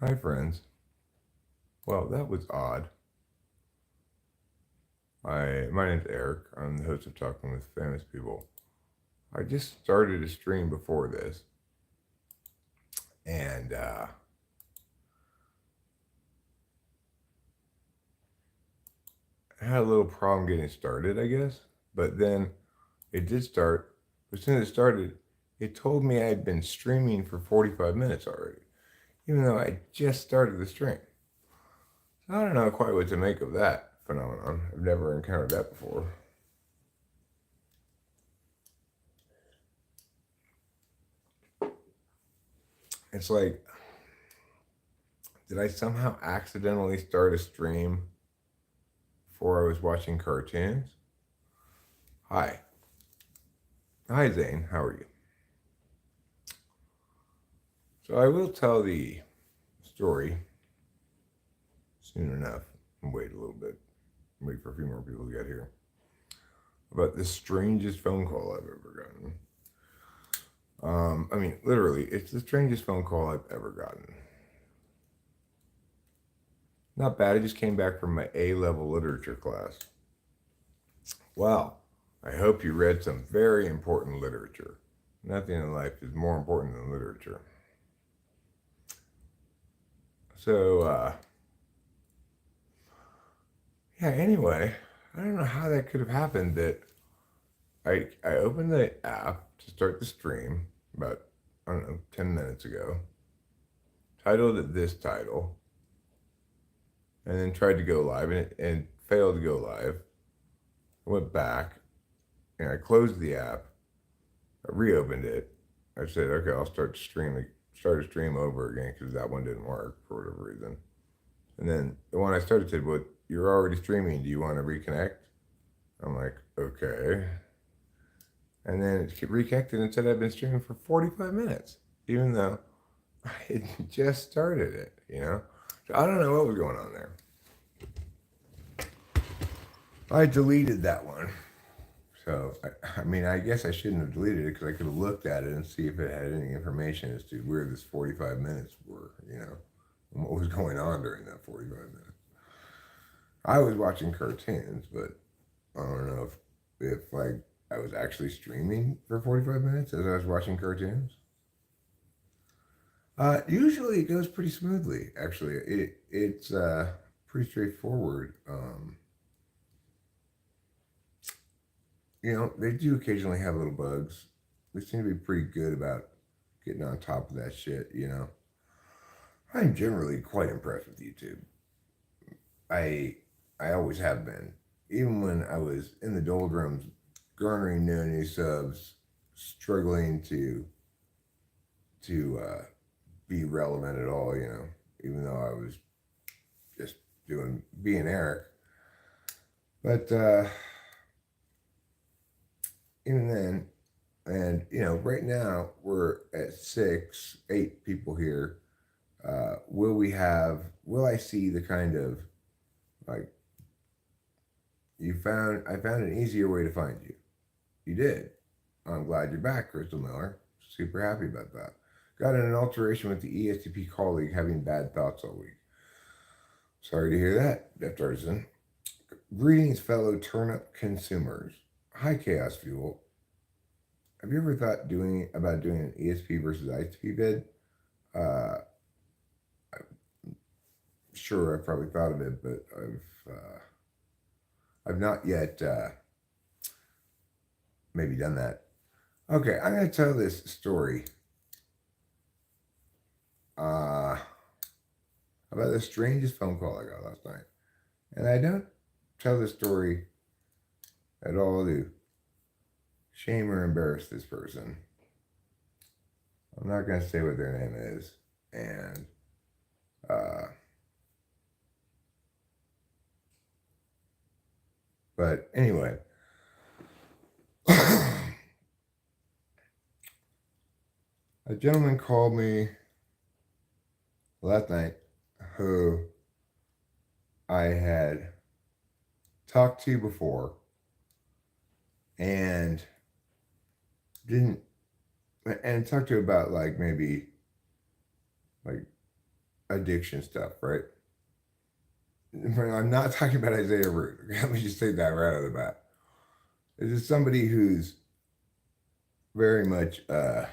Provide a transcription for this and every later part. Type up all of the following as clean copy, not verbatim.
Hi, friends. Well, that was odd. My name's Eric. I'm the host of Talking with Famous People. I just started a stream before this, and I had a little problem getting started, I guess. But then it did start. As soon as it started, it told me I had been streaming for 45 minutes already, even though I just started the stream. So I don't know quite what to make of that phenomenon. I've never encountered that before. It's like, did I somehow accidentally start a stream before I was watching cartoons? Hi. Hi, Zane. How are you? So I will tell the story soon enough. Wait a little bit. Wait for a few more people to get here. About the strangest phone call I've ever gotten. I mean, literally, it's the strangest phone call I've ever gotten. Not bad. I just came back from my A level literature class. Well, I hope you read some very important literature. Nothing in life is more important than literature. So, yeah, anyway, I don't know how that could have happened that I opened the app to start the stream about, I don't know, 10 minutes ago, titled it this title, and then tried to go live and failed to go live. I went back and I closed the app. I reopened it. I said, okay, I'll start a stream over again because that one didn't work for whatever reason. And then the one I started said, well, you're already streaming. Do you want to reconnect? I'm like, okay. And then it reconnected and said I've been streaming for 45 minutes, even though I had just started it. So I don't know what was going on there. I deleted that one. So, I mean, I guess I shouldn't have deleted it because I could have looked at it and see if it had any information as to where this 45 minutes were, and what was going on during that 45 minutes. I was watching cartoons, but I don't know if like I was actually streaming for 45 minutes as I was watching cartoons. Usually it goes pretty smoothly. Actually, it's pretty straightforward. They do occasionally have little bugs. They seem to be pretty good about getting on top of that shit. I'm generally quite impressed with YouTube. I I always have been. Even when I was in the doldrums, garnering no new subs, struggling to be relevant at all. Even though I was just being Eric. But even then, and right now we're at 8 people here. Will I see the kind of, like, I found an easier way to find you. You did. I'm glad you're back, Crystal Miller. Super happy about that. Got in an alteration with the ESTP colleague having bad thoughts all week. Sorry to hear that, Deft Artisan. Greetings, fellow turnip consumers. Hi, Chaos Fuel. Have you ever thought about doing an ESP versus ISP vid? Uh, sure, I've probably thought of it, but I've not yet maybe done that. Okay, I'm going to tell this story about the strangest phone call I got last night. And I don't tell this story at all to shame or embarrass this person. I'm not going to say what their name is. And but anyway, a gentleman called me last night who I had talked to before and didn't, and talked to about like maybe like addiction stuff, right? I'm not talking about Isaiah Root. Let me just say that right out of the bat. This is somebody who's very much a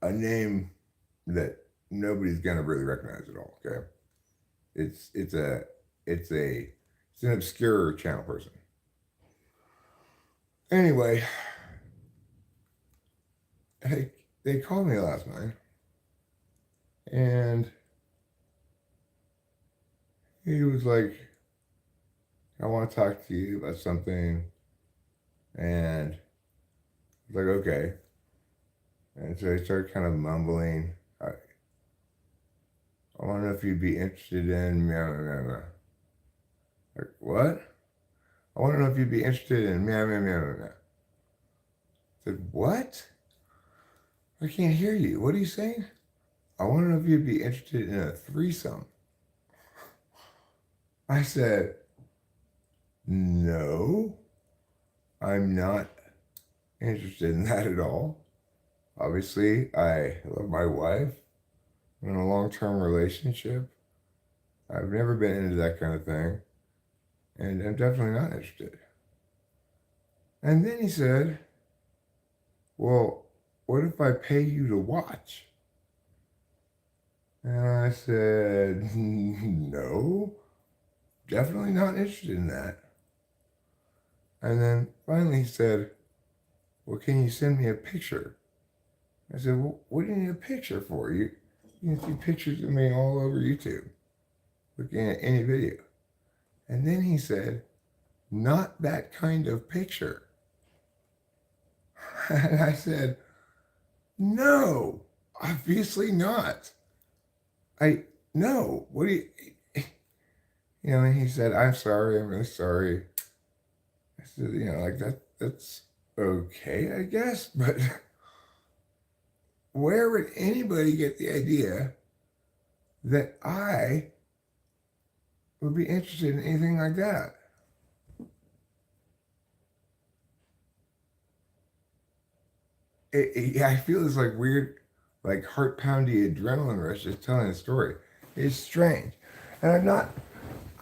name that nobody's gonna really recognize at all. Okay, it's it's a it's an obscure channel person. Anyway, they called me last night, and he was like, "I want to talk to you about something," and I was like, "Okay." And so he started kind of mumbling. I want to know if you'd be interested in meow meow meow meow. Like what? I want to know if you'd be interested in meow meow meow meow meow. I said what? I can't hear you. What are you saying? I want to know if you'd be interested in a threesome. I said, no, I'm not interested in that at all. Obviously, I love my wife. I'm in a long-term relationship. I've never been into that kind of thing. And I'm definitely not interested. And then he said, well, what if I pay you to watch? And I said, no, definitely not interested in that. And then finally he said, well, can you send me a picture? I said, well, what do you need a picture for? You can see pictures of me all over YouTube, looking at any video. And then he said, not that kind of picture. And I said, no, obviously not. No, what do you, and he said, I'm sorry, I'm really sorry. I said, like that's okay, I guess, but where would anybody get the idea that I would be interested in anything like that? I feel this like weird, like heart pounding adrenaline rush just telling a story. It's strange, and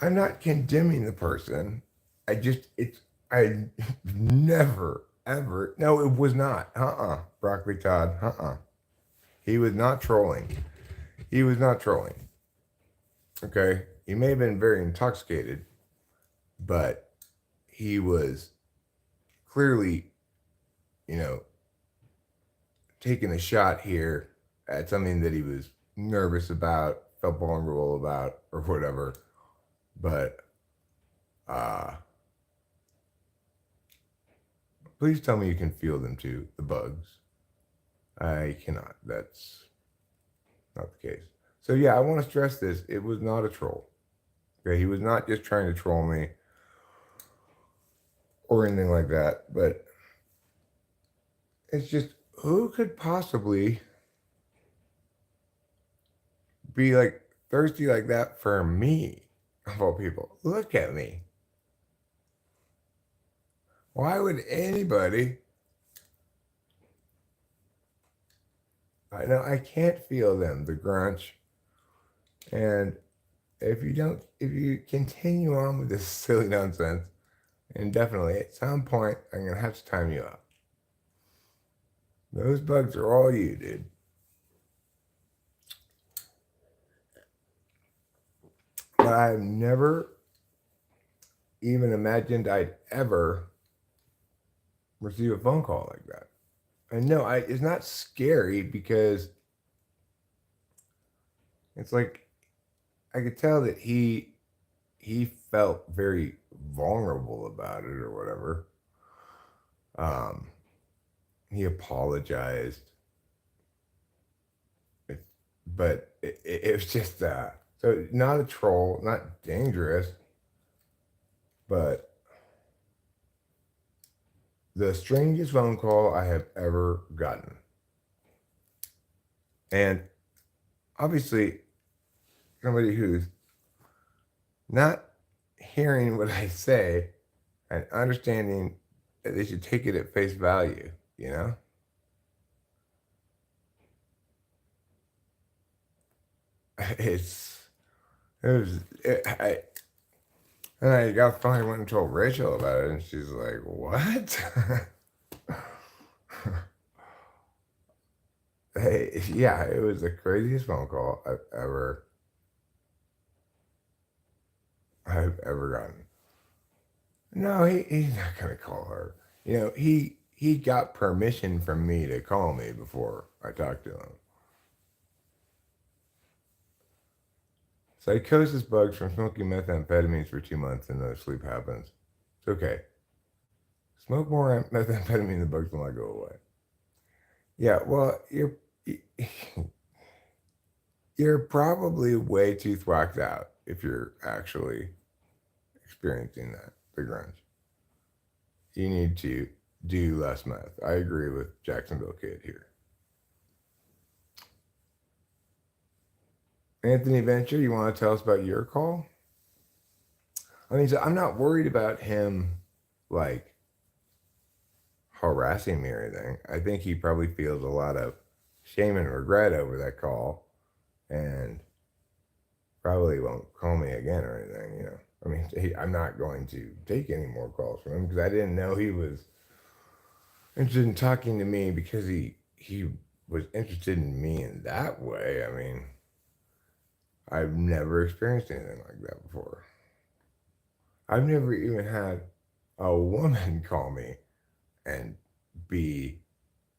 I'm not condemning the person. I never ever. No, it was not. Broccoli Todd. He was not trolling. He was not trolling. Okay, he may have been very intoxicated, but he was clearly, you know, taking a shot here at something that he was nervous about, felt vulnerable about, or whatever. But please tell me you can feel them too, the bugs. I cannot. That's not the case. So yeah, I want to stress this. It was not a troll. Okay, he was not just trying to troll me or anything like that. But it's just who could possibly be like thirsty like that for me, of all people? Look at me. Why would anybody? I know I can't feel them, the grunch. And if you continue on with this silly nonsense, and definitely at some point I'm gonna have to time you up. Those bugs are all you, dude. But I've never even imagined I'd ever receive a phone call like that. And no, it's not scary because it's like I could tell that he felt very vulnerable about it or whatever. Um, he apologized, but it was just so not a troll, not dangerous, but the strangest phone call I have ever gotten. And obviously, somebody who's not hearing what I say and understanding that they should take it at face value, you know? it's it was it, and I got finally went and told Rachel about it, and she's like, "What?" Hey, yeah, it was the craziest phone call I've ever gotten. No, he's not gonna call her. He got permission from me to call me before I talked to him. Psychosis bugs from smoking methamphetamines for 2 months and no sleep happens. It's okay. Smoke more methamphetamine, the bugs will not go away. Yeah, well, you're probably way too thwacked out if you're actually experiencing that, the grunge. You need to do less meth. I agree with Jacksonville Kid here. Anthony Venture, you want to tell us about your call? I mean, so I'm not worried about him like harassing me or anything. I think he probably feels a lot of shame and regret over that call and probably won't call me again or anything. I mean, I'm not going to take any more calls from him because I didn't know he was interested in talking to me because he was interested in me in that way. I mean, I've never experienced anything like that before. I've never even had a woman call me and be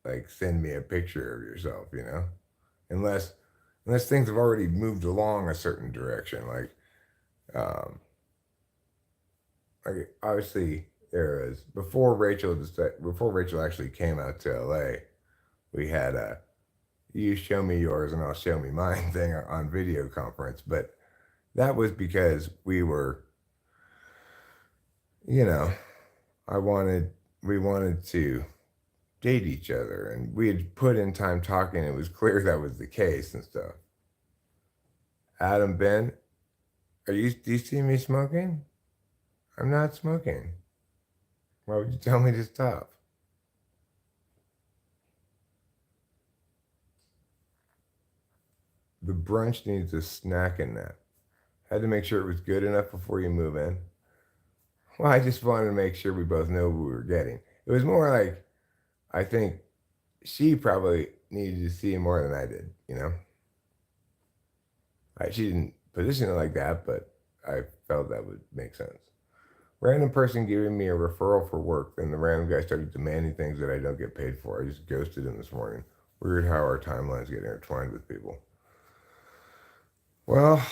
like, send me a picture of yourself. Unless things have already moved along a certain direction. Um, like obviously there was before Rachel actually came out to LA, we had a you show me yours and I'll show me mine thing on video conference. But that was because you know, I wanted we wanted to date each other and we had put in time talking. It was clear that was the case and stuff. Adam Ben, do you see me smoking? I'm not smoking. Why would you tell me to stop? The brunch needs a snack in that. Had to make sure it was good enough before you move in. Well, I just wanted to make sure we both know what we were getting. It was more like I think she probably needed to see more than I did. She didn't position it like that, but I felt that would make sense. Random person giving me a referral for work, then the random guy started demanding things that I don't get paid for. I just ghosted him this morning. Weird how our timelines get intertwined with people. Well,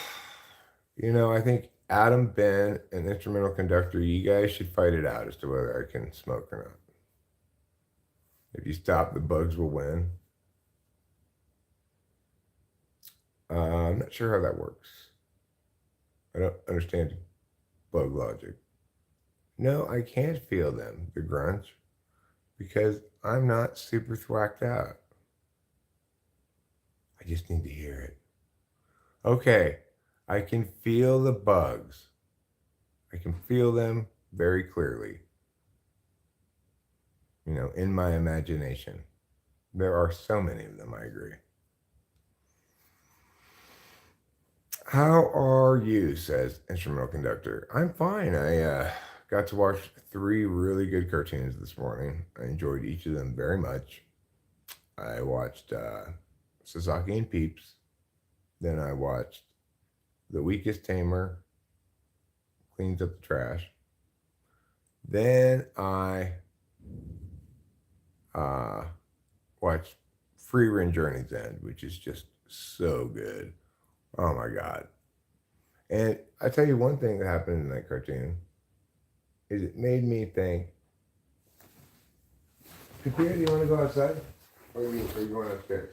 I think Adam, Ben, and instrumental conductor, you guys should fight it out as to whether I can smoke or not. If you stop, the bugs will win. I'm not sure how that works. I don't understand bug logic. No, I can't feel them, the grunge, because I'm not super thwacked out. I just need to hear it. Okay, I can feel the bugs. I can feel them very clearly, in my imagination. There are so many of them, I agree. How are you? Says instrumental conductor. I'm fine. I got to watch 3 really good cartoons this morning. I enjoyed each of them very much. I watched Sasaki and Peeps. Then I watched The Weakest Tamer Cleans Up the Trash. Then I uh, watched Free Run Journey's End, which is just so good. Oh my God. And I tell you one thing that happened in that cartoon is it made me think, Kapia, do you want to go outside? Or are you going upstairs?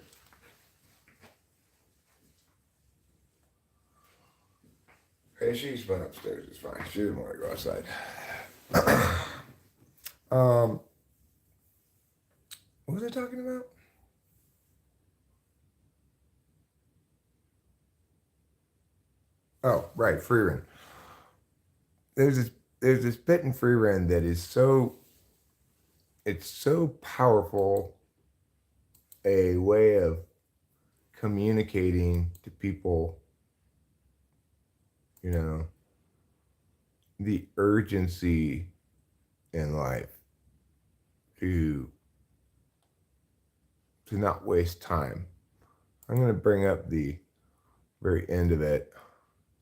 Hey, she's been upstairs. It's fine. She didn't want to go outside. um, what was I talking about? Oh, right, free run. There's this there's this bit in free run that is so powerful a way of communicating to people, you know, the urgency in life to not waste time. I'm going to bring up the very end of it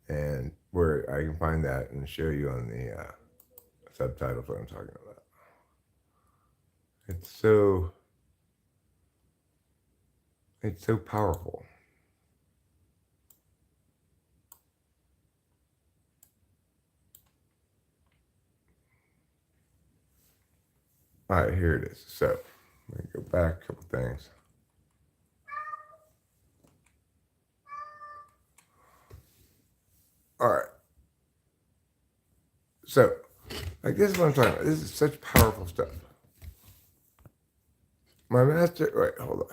and where I can find that and show you on the subtitles what I'm talking about. It's so powerful. All right, here it is. So let me go back a couple things. All right. So, like, this is what I'm talking about. This is such powerful stuff. My master, wait, hold on.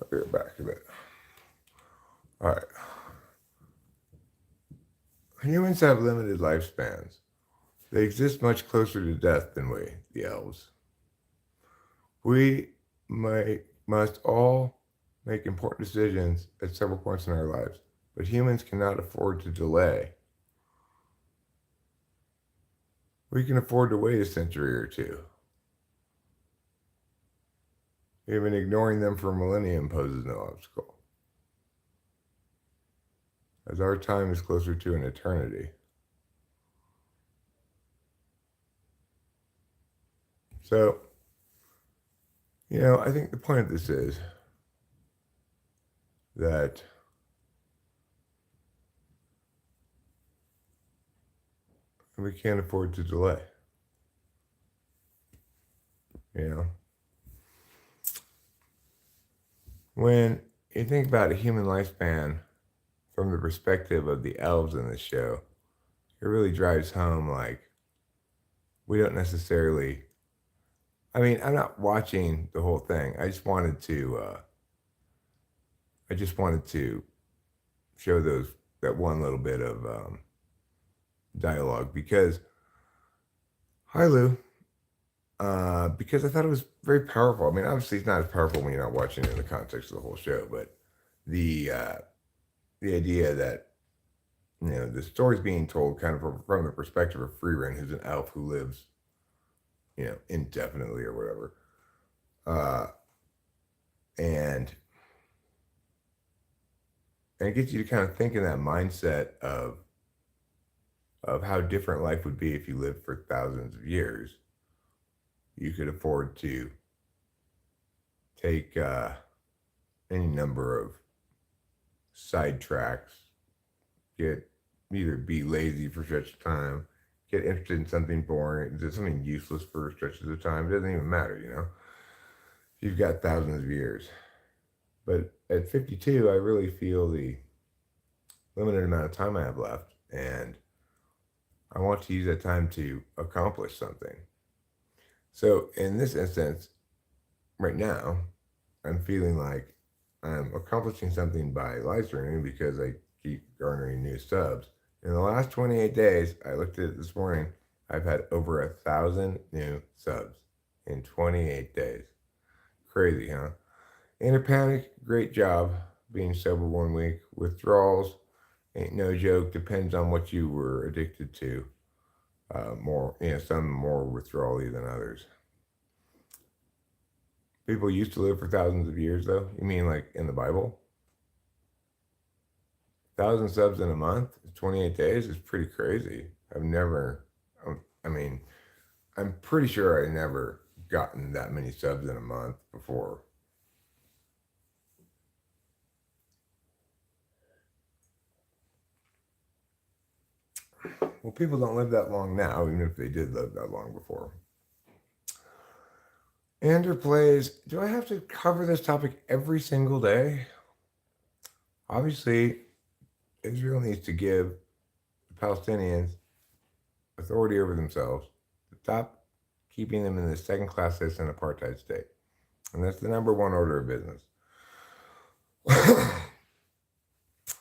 I'll get back a bit. All right. Humans have limited lifespans. They exist much closer to death than we, the elves. We must all make important decisions at several points in our lives, but humans cannot afford to delay. We can afford to wait a century or two. Even ignoring them for a millennium poses no obstacle, as our time is closer to an eternity. So, I think the point of this is that we can't afford to delay. When you think about a human lifespan from the perspective of the elves in this show, it really drives home, like, we don't necessarily, I'm not watching the whole thing. I just wanted to show that one little bit of dialogue because, hi Lou, because I thought it was very powerful. Obviously it's not as powerful when you're not watching it in the context of the whole show, but the idea that, the story's being told kind of from the perspective of Freeran, who's an elf who lives, indefinitely or whatever. And it gets you to kind of think in that mindset of how different life would be if you lived for thousands of years. You could afford to take any number of sidetracks, either be lazy for stretches of time, get interested in something boring, do something useless for stretches of time. It doesn't even matter, You've got thousands of years. But at 52, I really feel the limited amount of time I have left, and I want to use that time to accomplish something. So in this instance, right now, I'm feeling like I'm accomplishing something by live streaming because I keep garnering new subs. In the last 28 days, I looked at it this morning, I've had over 1,000 new subs in 28 days. Crazy, huh? In a panic, great job being sober 1 week. Withdrawals, ain't no joke, depends on what you were addicted to. Some more withdrawally than others. People used to live for thousands of years, though? You mean like in the Bible? 1,000 subs in a month, 28 days is pretty crazy. I'm pretty sure I never gotten that many subs in a month before. Well, people don't live that long now, even if they did live that long before. Andrew plays, do I have to cover this topic every single day? Obviously, Israel needs to give the Palestinians authority over themselves to stop keeping them in the second-class citizen apartheid state. And that's the number one order of business.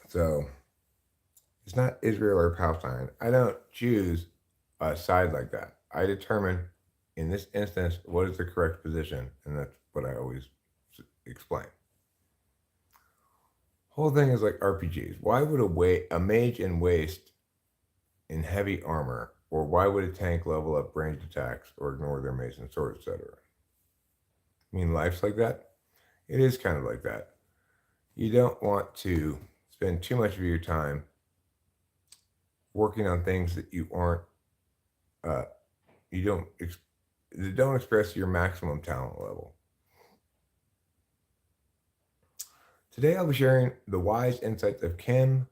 So, It's not Israel or Palestine. I don't choose a side like that. I determine, in this instance, what is the correct position, and that's what I always explain. Whole thing is like RPGs. Why would a mage in waist in heavy armor, or why would a tank level up ranged attacks or ignore their mace and sword, etc.? I mean, life's like that. It is kind of like that. You don't want to spend too much of your time working on things that you aren't, uh, you don't, that don't express your maximum talent level. Today I'll be sharing the wise insights of Kim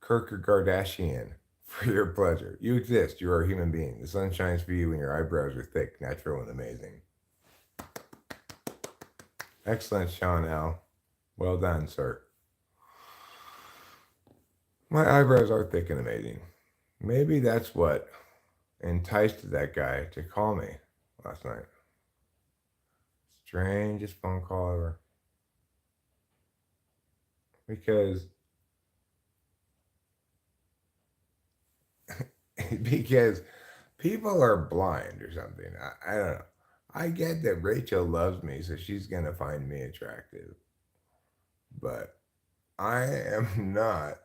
Kardashian for your pleasure. You exist. You are a human being. The sun shines for you when your eyebrows are thick, natural, and amazing. Excellent, Sean L. Well done, sir. My eyebrows are thick and amazing. Maybe that's what enticed that guy to call me last night. Strangest phone call ever. Because people are blind or something. I don't know. I get that Rachel loves me, so she's gonna find me attractive. But I am not.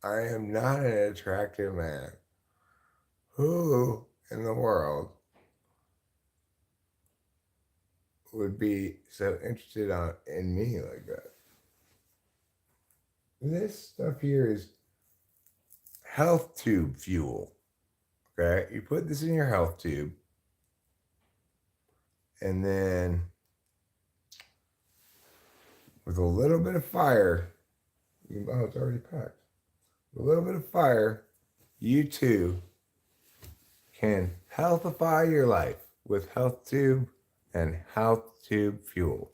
I am not an attractive man. Who in the world would be so interested in me like that? This stuff here is health tube fuel. Okay, you put this in your health tube, and then with a little bit of fire, oh, it's already packed. With a little bit of fire, you too can healthify your life with health tube and health tube fuel.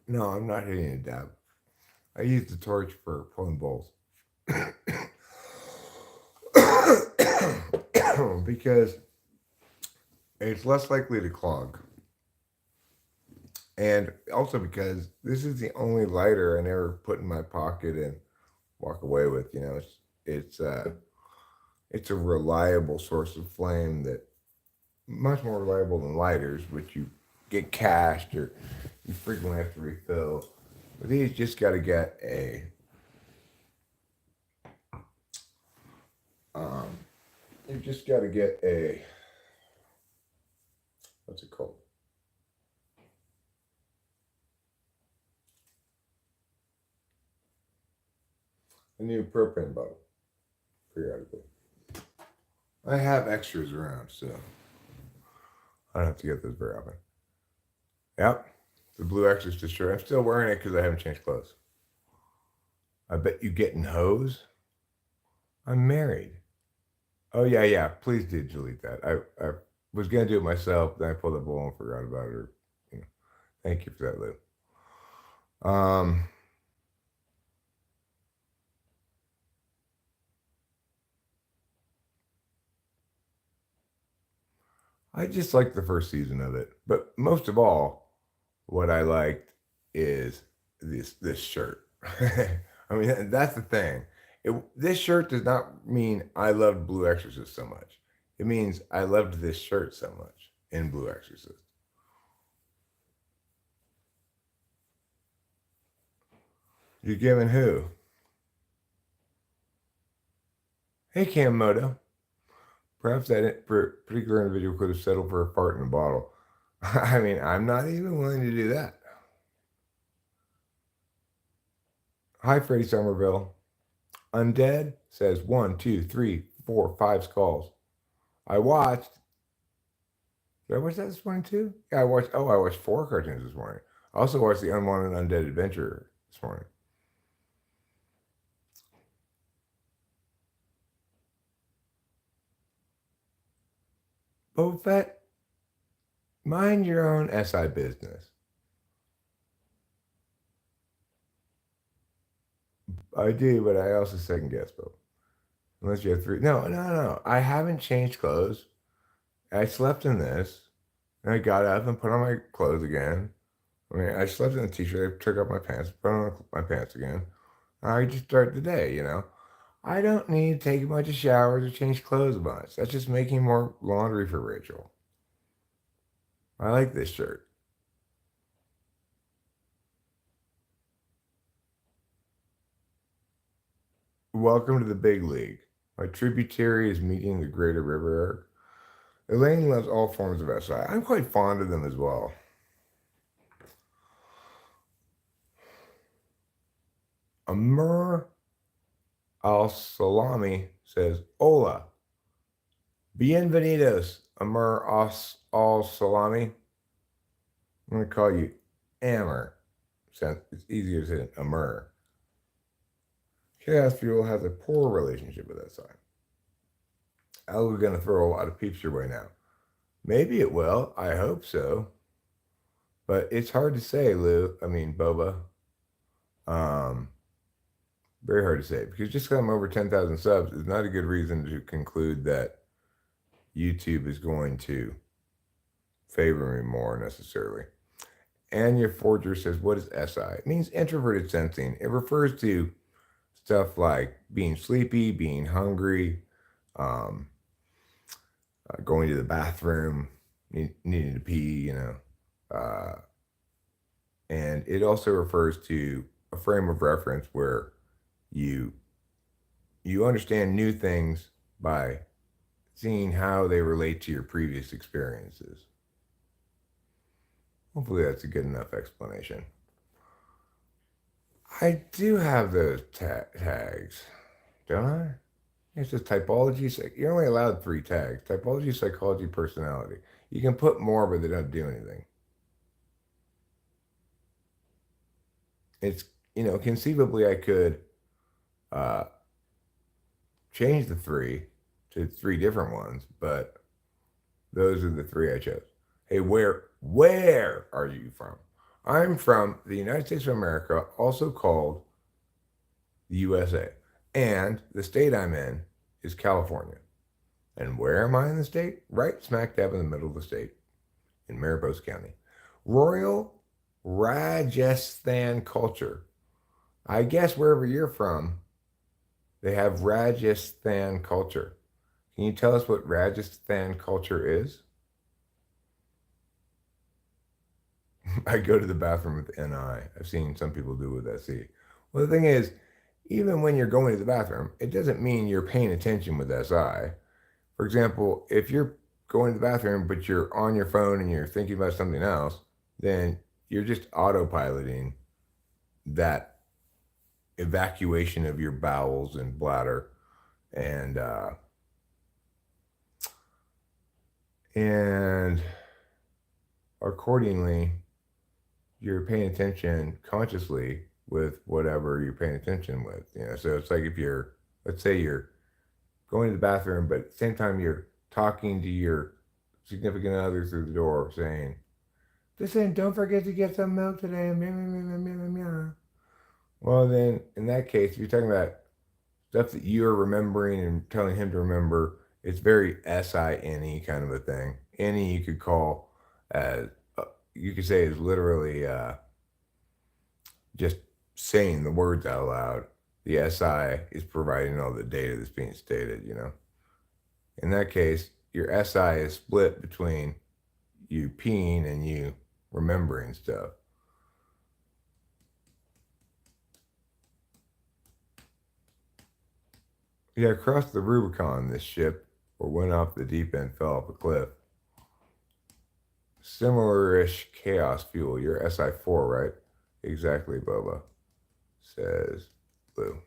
No, I'm not hitting a dab. I use the torch for pulling bowls. Because it's less likely to clog. And also because this is the only lighter I never put in my pocket and walk away with. You know, it's a reliable source of flame that much more reliable than lighters, which you get cashed or you frequently have to refill. But these just got to get you just got to get what's it called? A new propane bottle periodically. I have extras around, so I don't have to get those very often. Yep, the blue Exorcist shirt. I'm still wearing it because I haven't changed clothes. I bet you getting hose? I'm married. Oh yeah. Please do delete that. I was gonna do it myself, then I pulled up bowl and forgot about it. Or, you know, thank you for that, Lou. I just liked the first season of it, but most of all, what I liked is this shirt. I mean, that's the thing. This shirt does not mean I loved Blue Exorcist so much. It means I loved this shirt so much in Blue Exorcist. You're giving who? Hey, Cam Moto. Perhaps that particular individual could have settled for a fart in a bottle. I mean, I'm not even willing to do that. Hi, Freddie Somerville. Undead says 1, 2, 3, 4, 5 skulls. I watched. Did I watch that this morning too? Yeah, I watched. Oh, I watched 4 cartoons this morning. I also watched The Unwanted Undead Adventure this morning. Boba Fett, mind your own SI business. I do, but I also second guess both. Unless you have three. No, no, no. I haven't changed clothes. I slept in this, and I got up and put on my clothes again. I mean, I slept in a t-shirt. I took off my pants, put on my pants again. I just start the day, you know. I don't need to take a bunch of showers or change clothes a bunch. That's just making more laundry for Rachel. I like this shirt. Welcome to the big league. My tributary is meeting the greater river. Elaine loves all forms of SI. I'm quite fond of them as well. Amr al Salami says, Hola, bienvenidos, Amr al Salami. I'm going to call you Amr. It's easier to say Amr. Chaos Fuel has a poor relationship with SI. We're going to throw a lot of peeps your way now. Maybe it will. I hope so. But it's hard to say, Lou. I mean, Boba. Um, Very hard to say because just because I'm over 10,000 subs is not a good reason to conclude that YouTube is going to favor me more necessarily. Anya Forger says, what is SI? It means introverted sensing. It refers to stuff like being sleepy, being hungry, um, going to the bathroom, needing to pee, you know. And it also refers to a frame of reference where you you understand new things by seeing how they relate to your previous experiences. Hopefully that's a good enough explanation. I do have those tags, don't I? It's just typology. You're only allowed 3 tags: typology, psychology, personality. You can put more, but they don't do anything. It's, conceivably I could uh, change the 3 to 3 different ones, but those are the 3 I chose. Hey, where are you from? I'm from the United States of America, also called the USA. And the state I'm in is California. And where am I in the state? Right smack dab in the middle of the state, in Mariposa County. Royal Rajasthan culture. I guess wherever you're from, they have Rajasthan culture. Can you tell us what Rajasthan culture is? I go to the bathroom with NI. I've seen some people do with SC. Well, the thing is, even when you're going to the bathroom, it doesn't mean you're paying attention with SI. For example, if you're going to the bathroom, but you're on your phone and you're thinking about something else, then you're just autopiloting that evacuation of your bowels and bladder. And accordingly, you're paying attention consciously with whatever you're paying attention with. So it's like if let's say you're going to the bathroom, but at the same time you're talking to your significant other through the door saying, listen, don't forget to get some milk today. Well, then in that case, if you're talking about stuff that you're remembering and telling him to remember, it's very SINE kind of a thing. Any you could call as, you could say is literally just saying the words out loud. The SI is providing all the data that's being stated. In that case, your SI is split between you peeing and you remembering stuff. Yeah, crossed the Rubicon, this ship, or went off the deep end, fell off a cliff. Similar-ish chaos fuel. You're SI4, right? Exactly, Boba, says Blue.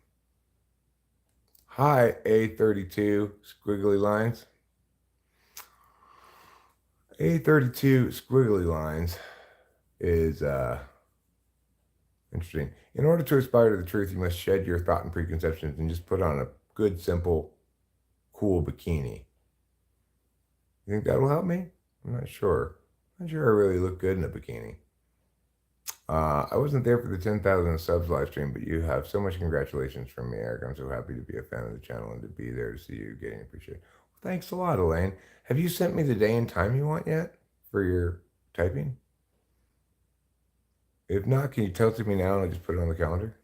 Hi, A32 squiggly lines. A32 squiggly lines is interesting. In order to aspire to the truth, you must shed your thought and preconceptions and just put on a good, simple, cool bikini. You think that'll help me? I'm not sure. I'm not sure I really look good in a bikini. I wasn't there for the 10,000 subs live stream, but you have so much congratulations from me, Eric. I'm so happy to be a fan of the channel and to be there to see you getting appreciated. Well, thanks a lot, Elaine. Have you sent me the day and time you want yet for your typing? If not, can you tell it to me now and I'll just put it on the calendar?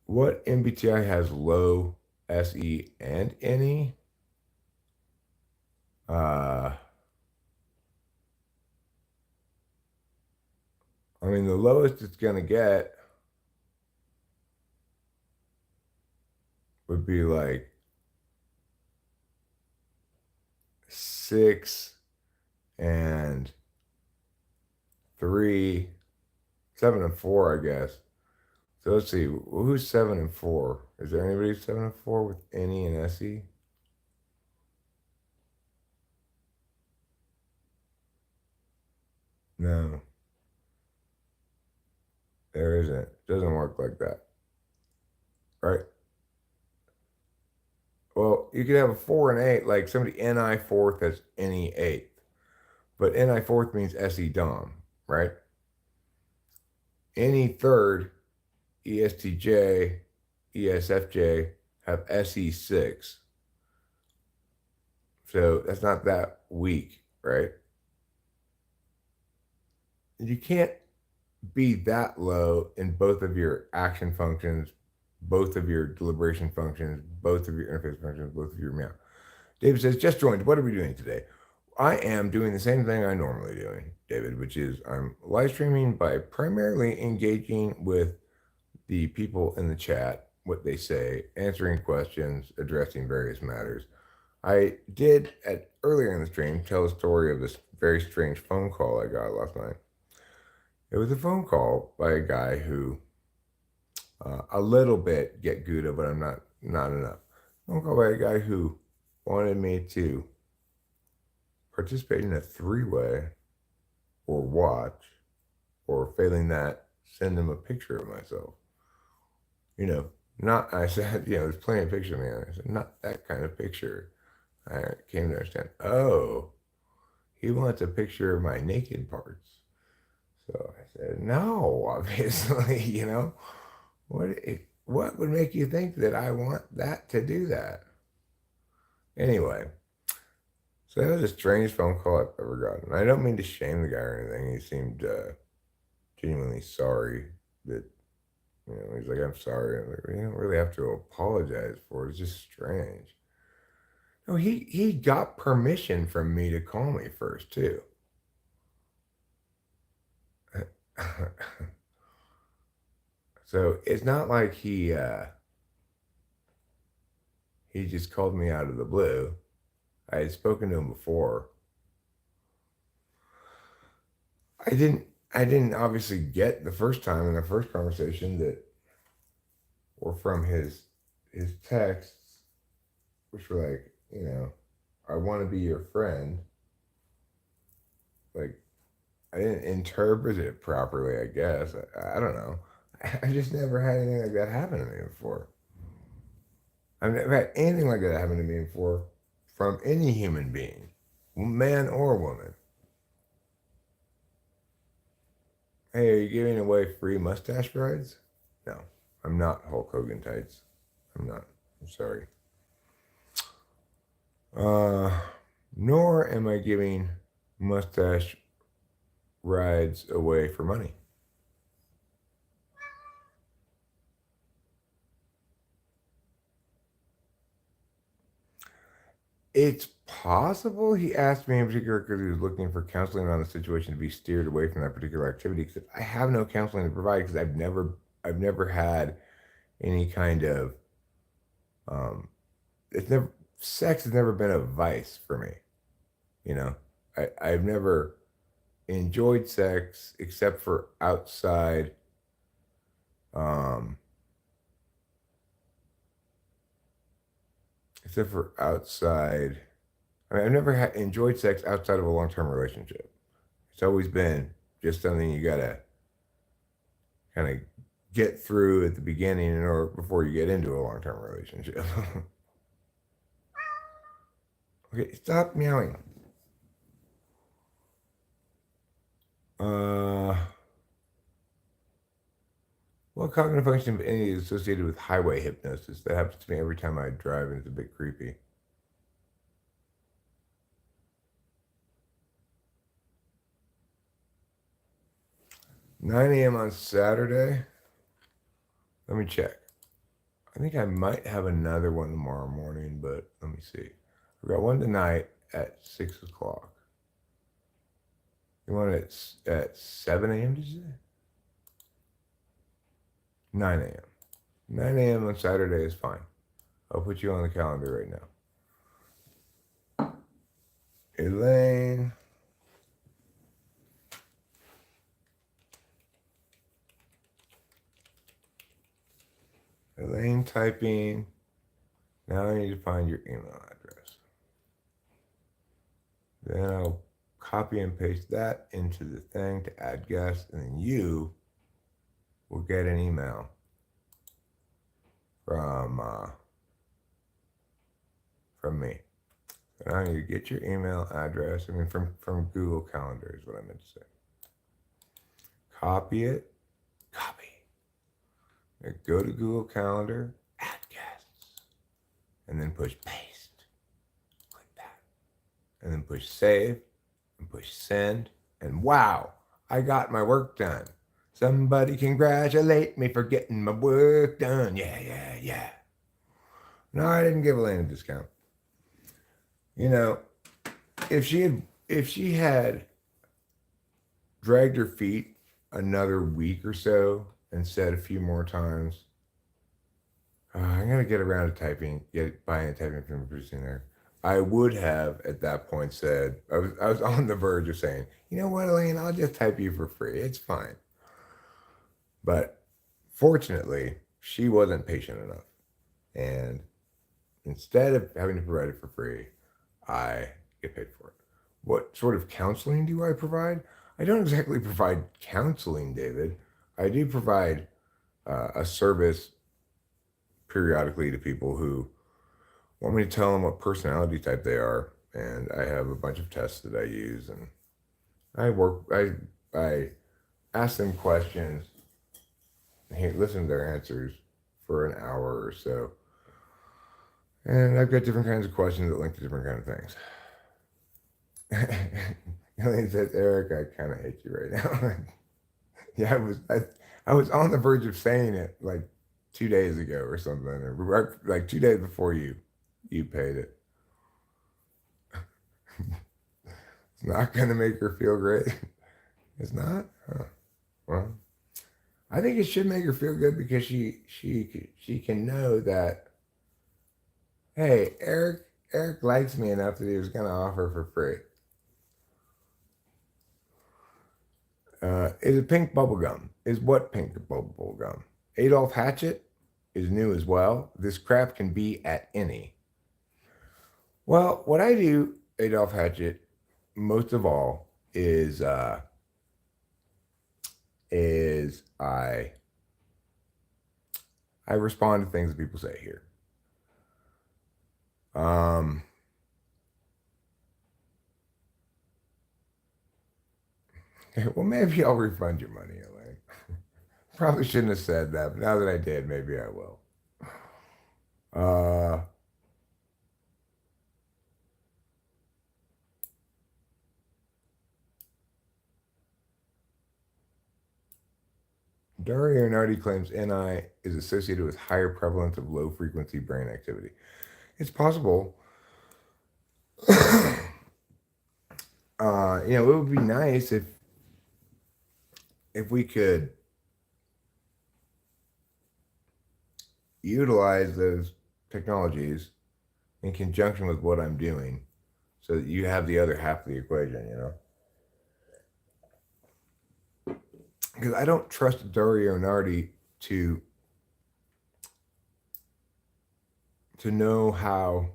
What MBTI has low SE and NE? I mean, the lowest it's going to get would be like 6 and 3, 7 and 4, I guess. So let's see, who's 7 and 4? Is there anybody 7 and 4 with NE and SE? No, there isn't. It doesn't work like that, right? Well, you could have a 4 and 8, like somebody NI fourth has NE eighth, but NI fourth means SE Dom, right? NE third, ESTJ, ESFJ have SE six. So that's not that weak, right? You can't be that low in both of your action functions, both of your deliberation functions, both of your interface functions, both of your meow. David says, just joined. What are we doing today? I am doing the same thing I normally do, David, which is I'm live streaming by primarily engaging with the people in the chat, what they say, answering questions, addressing various matters. I did earlier in the stream tell a story of this very strange phone call I got last night. It was a phone call by a guy who a little bit get Gouda, but I'm not enough. Phone call by a guy who wanted me to participate in a three-way or watch, or failing that, send him a picture of myself. You know, not, I said, there's plenty of pictures of me. I said, not that kind of picture. I came to understand, oh, he wants a picture of my naked parts. So I said, no, obviously, what would make you think that I want that to do that? Anyway, so that was the strangest phone call I've ever gotten. I don't mean to shame the guy or anything. He seemed genuinely sorry that, he's like, I'm sorry. I'm like, you don't really have to apologize for it. It's just strange. No, he got permission from me to call me first, too. So it's not like he just called me out of the blue. I had spoken to him before. I didn't obviously get the first time in the first conversation that were from his texts, which were like, I want to be your friend. Like, I didn't interpret it properly, I guess. I don't know. I just never had anything like that happen to me before. I've never had anything like that happen to me before from any human being, man or woman. Hey, are you giving away free mustache rides? No, I'm not Hulk Hogan tights. I'm not. I'm sorry. Nor am I giving mustache rides away for money. It's possible he asked me in particular because he was looking for counseling on the situation to be steered away from that particular activity. Because I have no counseling to provide because I've never had any kind of it's never sex has never been a vice for me. I've never enjoyed sex except for outside um except for outside. I mean, I've never enjoyed sex outside of a long-term relationship. It's always been just something you gotta kind of get through at the beginning in order before you get into a long-term relationship. Okay, stop meowing. Well, cognitive function of any is associated with highway hypnosis. That happens to me every time I drive, and it's a bit creepy. 9 a.m. on Saturday. Let me check. I think I might have another one tomorrow morning, but let me see. I've got one tonight at 6 o'clock. You want it at 7 a.m., did you say? 9 a.m. 9 a.m. on Saturday is fine. I'll put you on the calendar right now. Elaine. Elaine typing. Now I need to find your email address. Then I'll copy and paste that into the thing to add guests, and then you will get an email from me. So now I need to get your email address. I mean, from Google Calendar is what I meant to say. Copy it. Copy. Go to Google Calendar, add guests, and then push paste. Click that. And then push save, and push send, and wow, I got my work done. Somebody congratulate me for getting my work done. Yeah. No, I didn't give Elaine a discount. You know, if she had dragged her feet another week or so and said a few more times, I'm gonna get around to buying a typing from producing there. I would have at that point said, I was on the verge of saying, you know what, Elaine, I'll just type you for free. It's fine. But fortunately, she wasn't patient enough. And instead of having to provide it for free, I get paid for it. What sort of counseling do I provide? I don't exactly provide counseling, David. I do provide a service periodically to people who want me to tell them what personality type they are, and I have a bunch of tests that I use, and I ask them questions, listen to their answers for an hour or so, and I've got different kinds of questions that link to different kind of things. Elaine says, Eric, I kind of hate you right now. Yeah, I was on the verge of saying it like 2 days ago or something, or like 2 days before you paid it. It's not gonna make her feel great. It's not. Huh. Well, I think it should make her feel good because she can know that, hey, Eric likes me enough that he was gonna offer for free. Is it pink bubblegum? Is what pink bubblegum? Adolf Hatchet is new as well. This crap can be at any. Well, what I do, Adolf Hatchet, most of all, is I respond to things that people say here. Well, maybe I'll refund your money, Elaine. Probably shouldn't have said that, but now that I did, maybe I will. Dario Nardi claims NI is associated with higher prevalence of low frequency brain activity. It's possible. It would be nice if we could utilize those technologies in conjunction with what I'm doing so that you have the other half of the equation, Because I don't trust Dario Nardi to know how,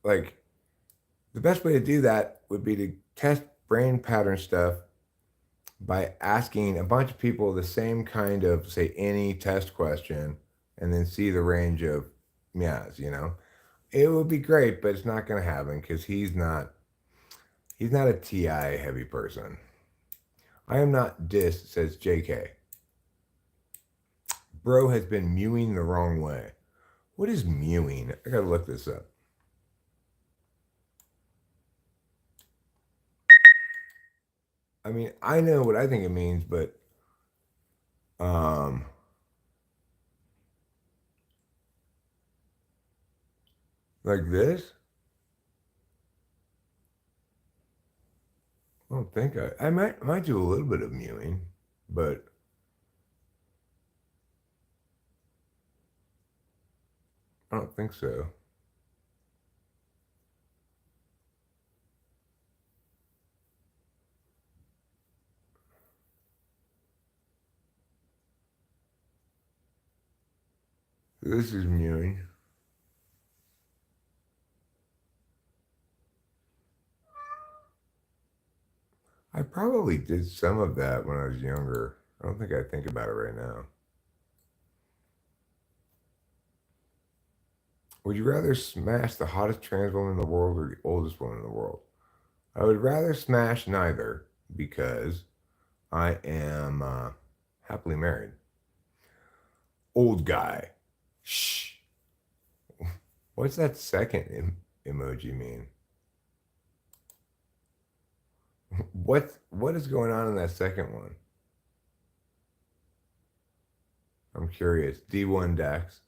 like the best way to do that would be to test brain pattern stuff by asking a bunch of people the same kind of, say, any test question and then see the range of meows, It would be great, but it's not going to happen because he's not a TI heavy person. I am not dis, says JK. Bro has been mewing the wrong way. What is mewing? I gotta look this up. I mean, I know what I think it means, but um, like this, I don't think I might do a little bit of mewing, but I don't think so. This is mewing. I probably did some of that when I was younger. I don't think I think about it right now. Would you rather smash the hottest trans woman in the world or the oldest woman in the world? I would rather smash neither because I am happily married. Old guy. Shh. What's that second emoji mean? What is going on in that second one? I'm curious. D1 Dax.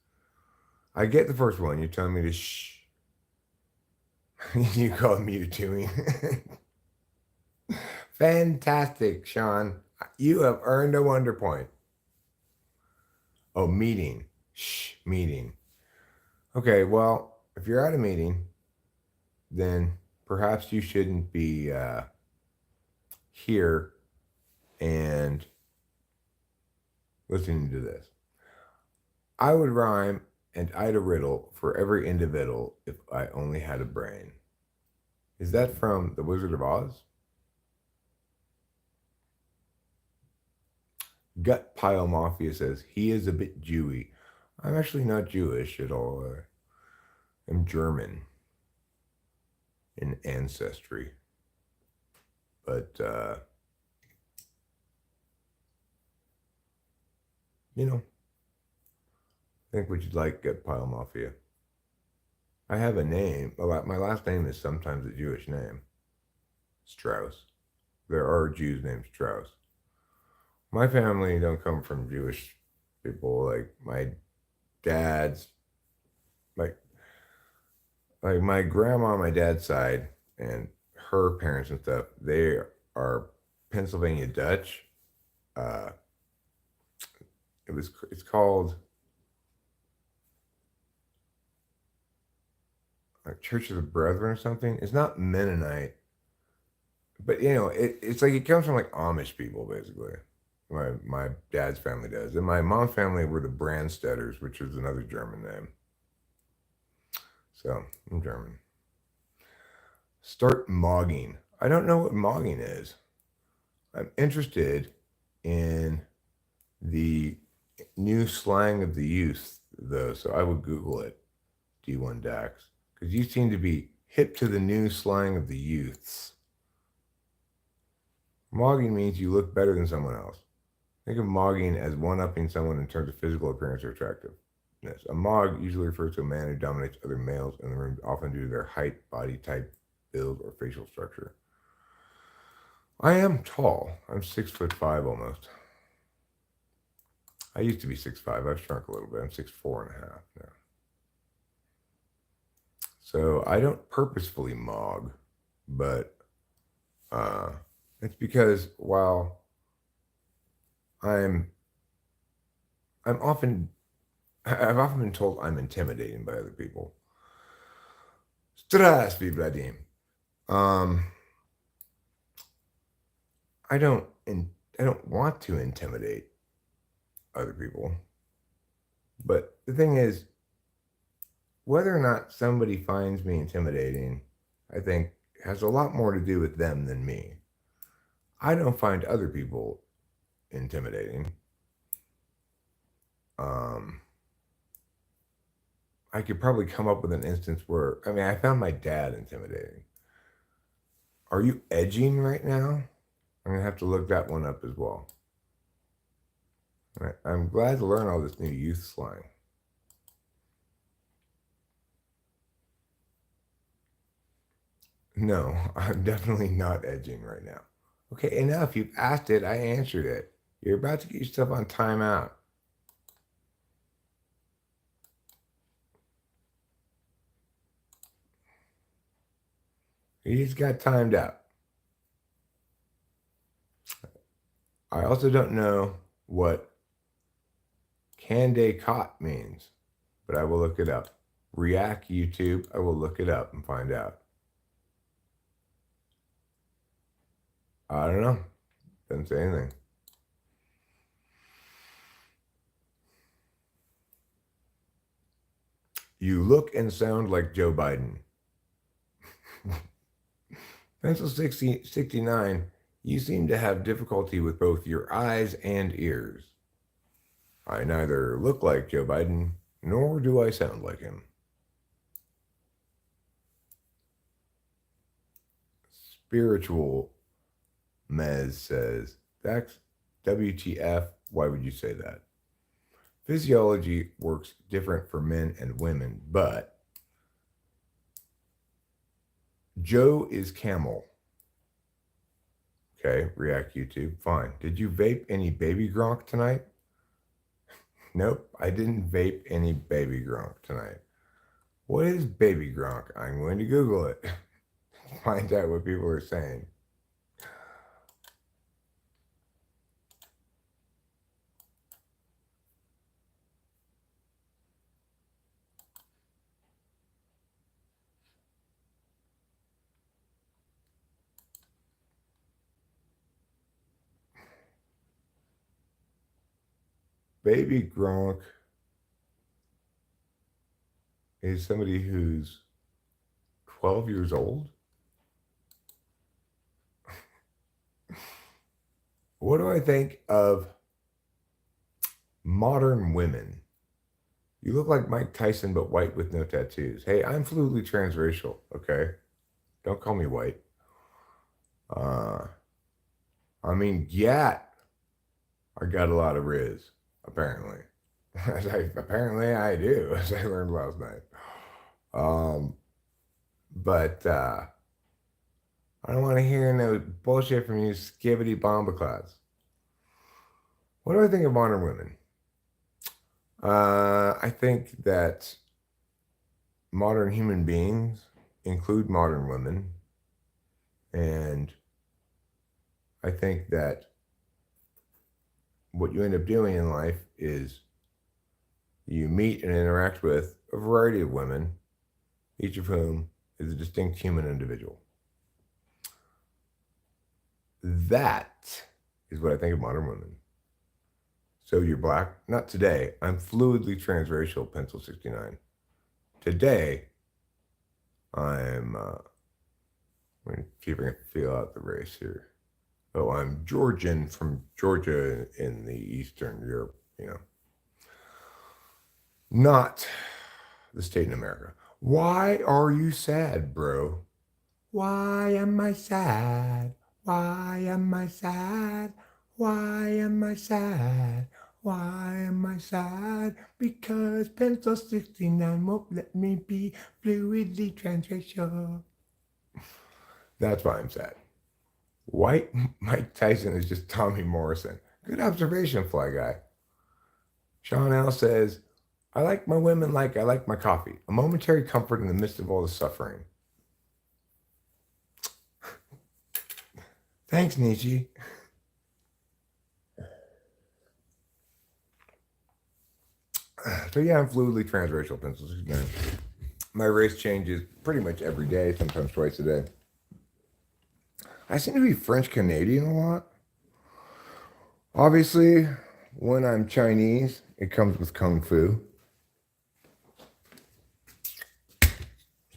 I get the first one. You're telling me to shh. You call me to me. Fantastic, Sean. You have earned a wonder point. Oh, meeting. Shh, meeting. Okay, well, if you're at a meeting, then perhaps you shouldn't be here and listening to this. I would rhyme and I'd a riddle for every individual if I only had a brain. Is that from The Wizard of Oz? Gut Pile Mafia says he is a bit Jewy. I'm actually not Jewish at all. I'm German in ancestry. But, you know, think what you'd like, Gut Pile Mafia. I have a name. My last name is sometimes a Jewish name. Strauss. There are Jews named Strauss. My family don't come from Jewish people. Like my dad's, like my grandma on my dad's side and her parents and stuff. They are Pennsylvania Dutch. Uh, it's called like Church of the Brethren or something. It's not Mennonite, but it's like it comes from like Amish people basically. My dad's family does, and my mom's family were the Brandstetters, which is another German name. So I'm German. Start mogging. I don't know what mogging is. I'm interested in the new slang of the youth, though, so I would Google it, D1 Dax, because you seem to be hip to the new slang of the youths. Mogging means you look better than someone else. Think of mogging as one-upping someone in terms of physical appearance or attractiveness. A mog usually refers to a man who dominates other males in the room, often due to their height, body type, build, or facial structure. I am tall. I'm 6'5" almost. I used to be 6'5". I've shrunk a little bit. I'm 6'4.5" now. So I don't purposefully mog, but it's because while I'm often I've often been told I'm intimidating by other people. Strasby Vladim. Um, I don't want to intimidate other people. But the thing is, whether or not somebody finds me intimidating, I think has a lot more to do with them than me. I don't find other people intimidating. I could probably come up with an instance where, I found my dad intimidating. Are you edging right now? I'm going to have to look that one up as well. I'm glad to learn all this new youth slang. No, I'm definitely not edging right now. Okay, enough. You've asked it. I answered it. You're about to get yourself on timeout. You just got timed out. I also don't know what Cande Cot means, but I will look it up. React YouTube, I will look it up and find out. I don't know. Doesn't say anything. You look and sound like Joe Biden. Pencil 69, you seem to have difficulty with both your eyes and ears. I neither look like Joe Biden, nor do I sound like him. Spiritual Mez says, that's WTF, why would you say that? Physiology works different for men and women, but Joe is camel. Okay, React YouTube, fine. Did you vape any baby gronk tonight? Nope, I didn't vape any baby gronk tonight. What is baby gronk? I'm going to Google it. Find out what people are saying. Baby Gronk is somebody who's 12 years old. What do I think of modern women? You look like Mike Tyson, but white with no tattoos. Hey, I'm fluidly transracial, okay? Don't call me white. I mean, yeah, I got a lot of Riz, apparently. Apparently I do, as I learned last night. But I don't want to hear no bullshit from you skibbity bomba class. What do I think of modern women? I think that modern human beings include modern women. And I think that what you end up doing in life is you meet and interact with a variety of women, each of whom is a distinct human individual. That is what I think of modern women. So you're black? Not today. I'm fluidly transracial, Pencil 69. Today, I'm, let me see if I can feel out the race here. Oh, I'm Georgian from Georgia in the Eastern Europe, not the state in America. Why are you sad, bro? Why am I sad? Why am I sad? Why am I sad? Why am I sad? Because Pencil 69 won't let me be fluidly transracial. That's why I'm sad. White Mike Tyson is just Tommy Morrison. Good observation, Fly Guy. Sean L says, I like my women like I like my coffee. A momentary comfort in the midst of all the suffering. Thanks, Nietzsche. So yeah, I'm fluidly transracial, Pencil 69. My race changes pretty much every day, sometimes twice a day. I seem to be French Canadian a lot. Obviously, when I'm Chinese, it comes with Kung Fu.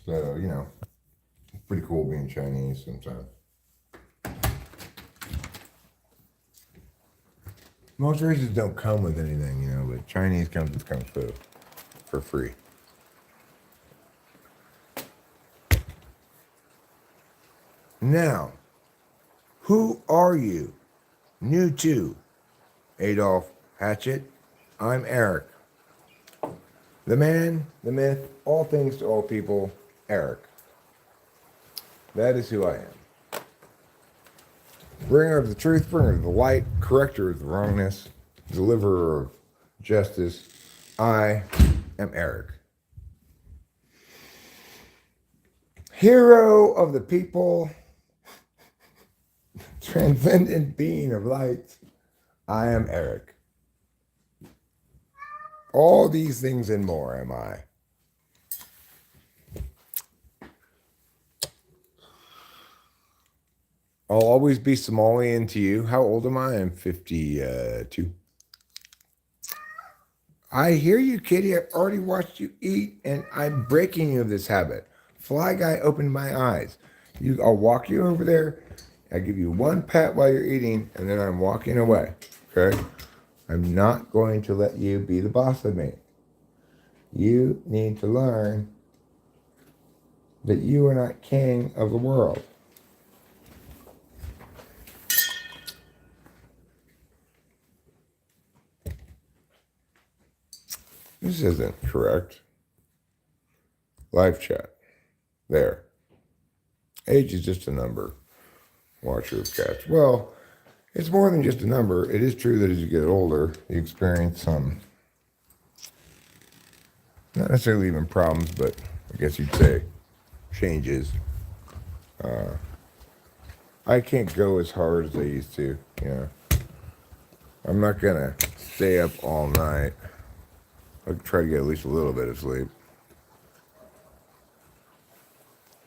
So, pretty cool being Chinese sometimes. Most races don't come with anything, but Chinese comes with Kung Fu for free. Now, who are you? New to Adolf Hatchet. I'm Eric. The man, the myth, all things to all people, Eric. That is who I am. Bringer of the truth, bringer of the light, corrector of the wrongness, deliverer of justice. I am Eric. Hero of the people, transcendent being of light. I am Eric. All these things and more am I. I'll always be Somalian to you. How old am I? I'm 52. I hear you, kitty. I've already watched you eat, and I'm breaking you of this habit. Fly guy opened my eyes. I'll walk you over there. I give you one pat while you're eating, and then I'm walking away. Okay? I'm not going to let you be the boss of me. You need to learn that you are not king of the world. This isn't correct. Live chat. There. Age is just a number. Watcher of cats. Well, it's more than just a number. It is true that as you get older, you experience some, not necessarily even problems, but I guess you'd say changes. I can't go as hard as I used to. I'm not going to stay up all night. I'll try to get at least a little bit of sleep.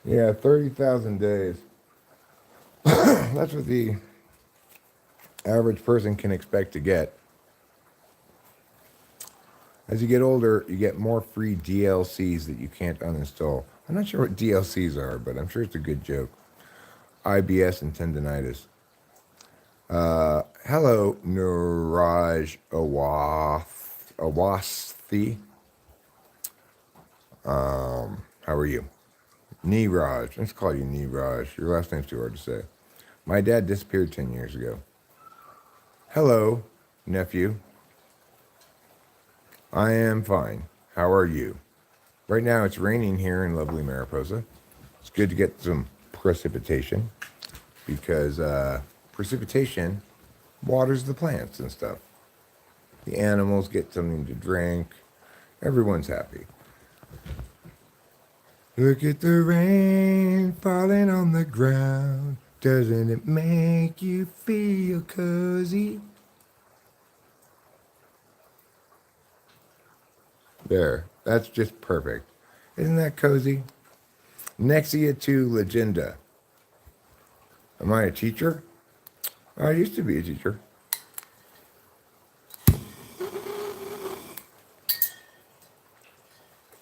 Yeah, 30,000 days. That's what the average person can expect to get. As you get older, you get more free DLCs that you can't uninstall. I'm not sure what DLCs are, but I'm sure it's a good joke. IBS and tendinitis. Hello, Niraj Awasthi. How are you? Niraj. Let's call you Niraj. Your last name's too hard to say. My dad disappeared 10 years ago. Hello, nephew. I am fine. How are you? Right now it's raining here in lovely Mariposa. It's good to get some precipitation because precipitation waters the plants and stuff. The animals get something to drink. Everyone's happy. Look at the rain falling on the ground. Doesn't it make you feel cozy? There. That's just perfect. Isn't that cozy? Nexia to Legenda. Am I a teacher? I used to be a teacher.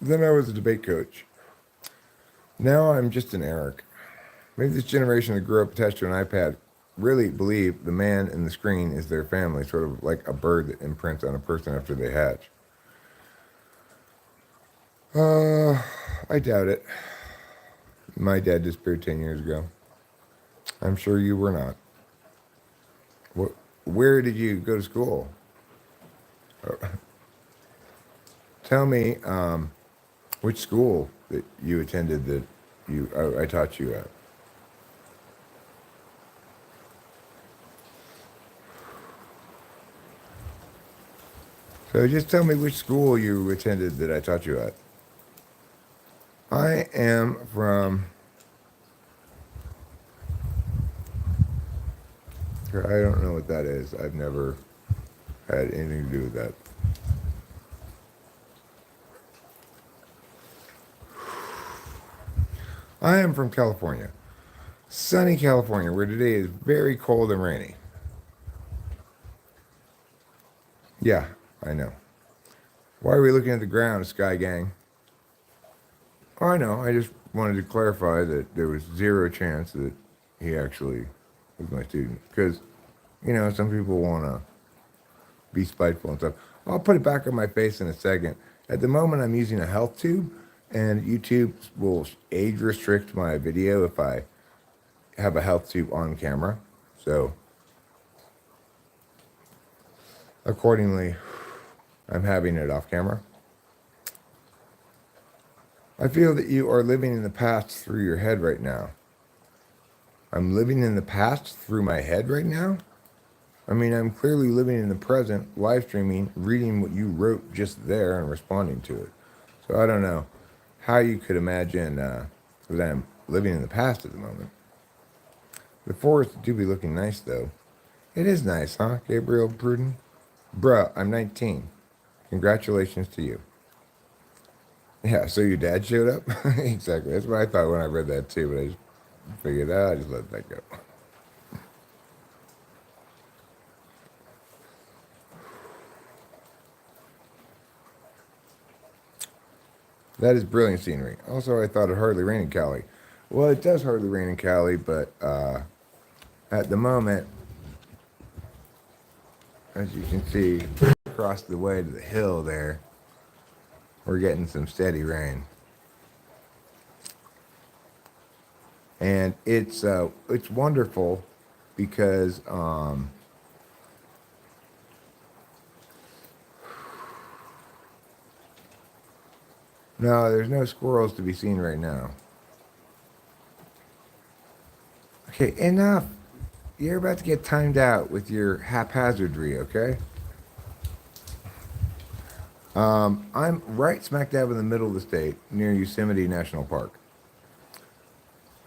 Then I was a debate coach. Now I'm just an Eric. Maybe this generation that grew up attached to an iPad really believe the man in the screen is their family, sort of like a bird that imprints on a person after they hatch. I doubt it. My dad disappeared 10 years ago. I'm sure you were not. Where did you go to school? Tell me which school that you attended that I taught you at. So just tell me which school you attended that I taught you at. I am from... I don't know what that is. I've never had anything to do with that. I am from California. Sunny California, where today is very cold and rainy. Yeah, I know. Why are we looking at the ground, Sky Gang? Oh, I know. I just wanted to clarify that there was zero chance that he actually was my student. Because, some people want to be spiteful and stuff. I'll put it back on my face in a second. At the moment, I'm using a health tube, and YouTube will age restrict my video if I have a health tube on camera. So Accordingly, I'm having it off camera. I feel that you are living in the past through your head right now. I'm living in the past through my head right now? I mean, I'm clearly living in the present, live streaming, reading what you wrote just there and responding to it. So I don't know how you could imagine that I'm living in the past at the moment. The forest do be looking nice, though. It is nice, huh, Gabriel Pruden? Bruh, I'm 19. Congratulations to you. Yeah, so your dad showed up? Exactly. That's what I thought when I read that, too, but I just figured, I just let that go. That is brilliant scenery. Also, I thought it hardly rained in Cali. Well, it does hardly rain in Cali, but at the moment, as you can see, across the way to the hill there, we're getting some steady rain. And it's wonderful because no, there's no squirrels to be seen right now. Okay, enough. You're about to get timed out with your haphazardry, okay? I'm right smack dab in the middle of the state, near Yosemite National Park.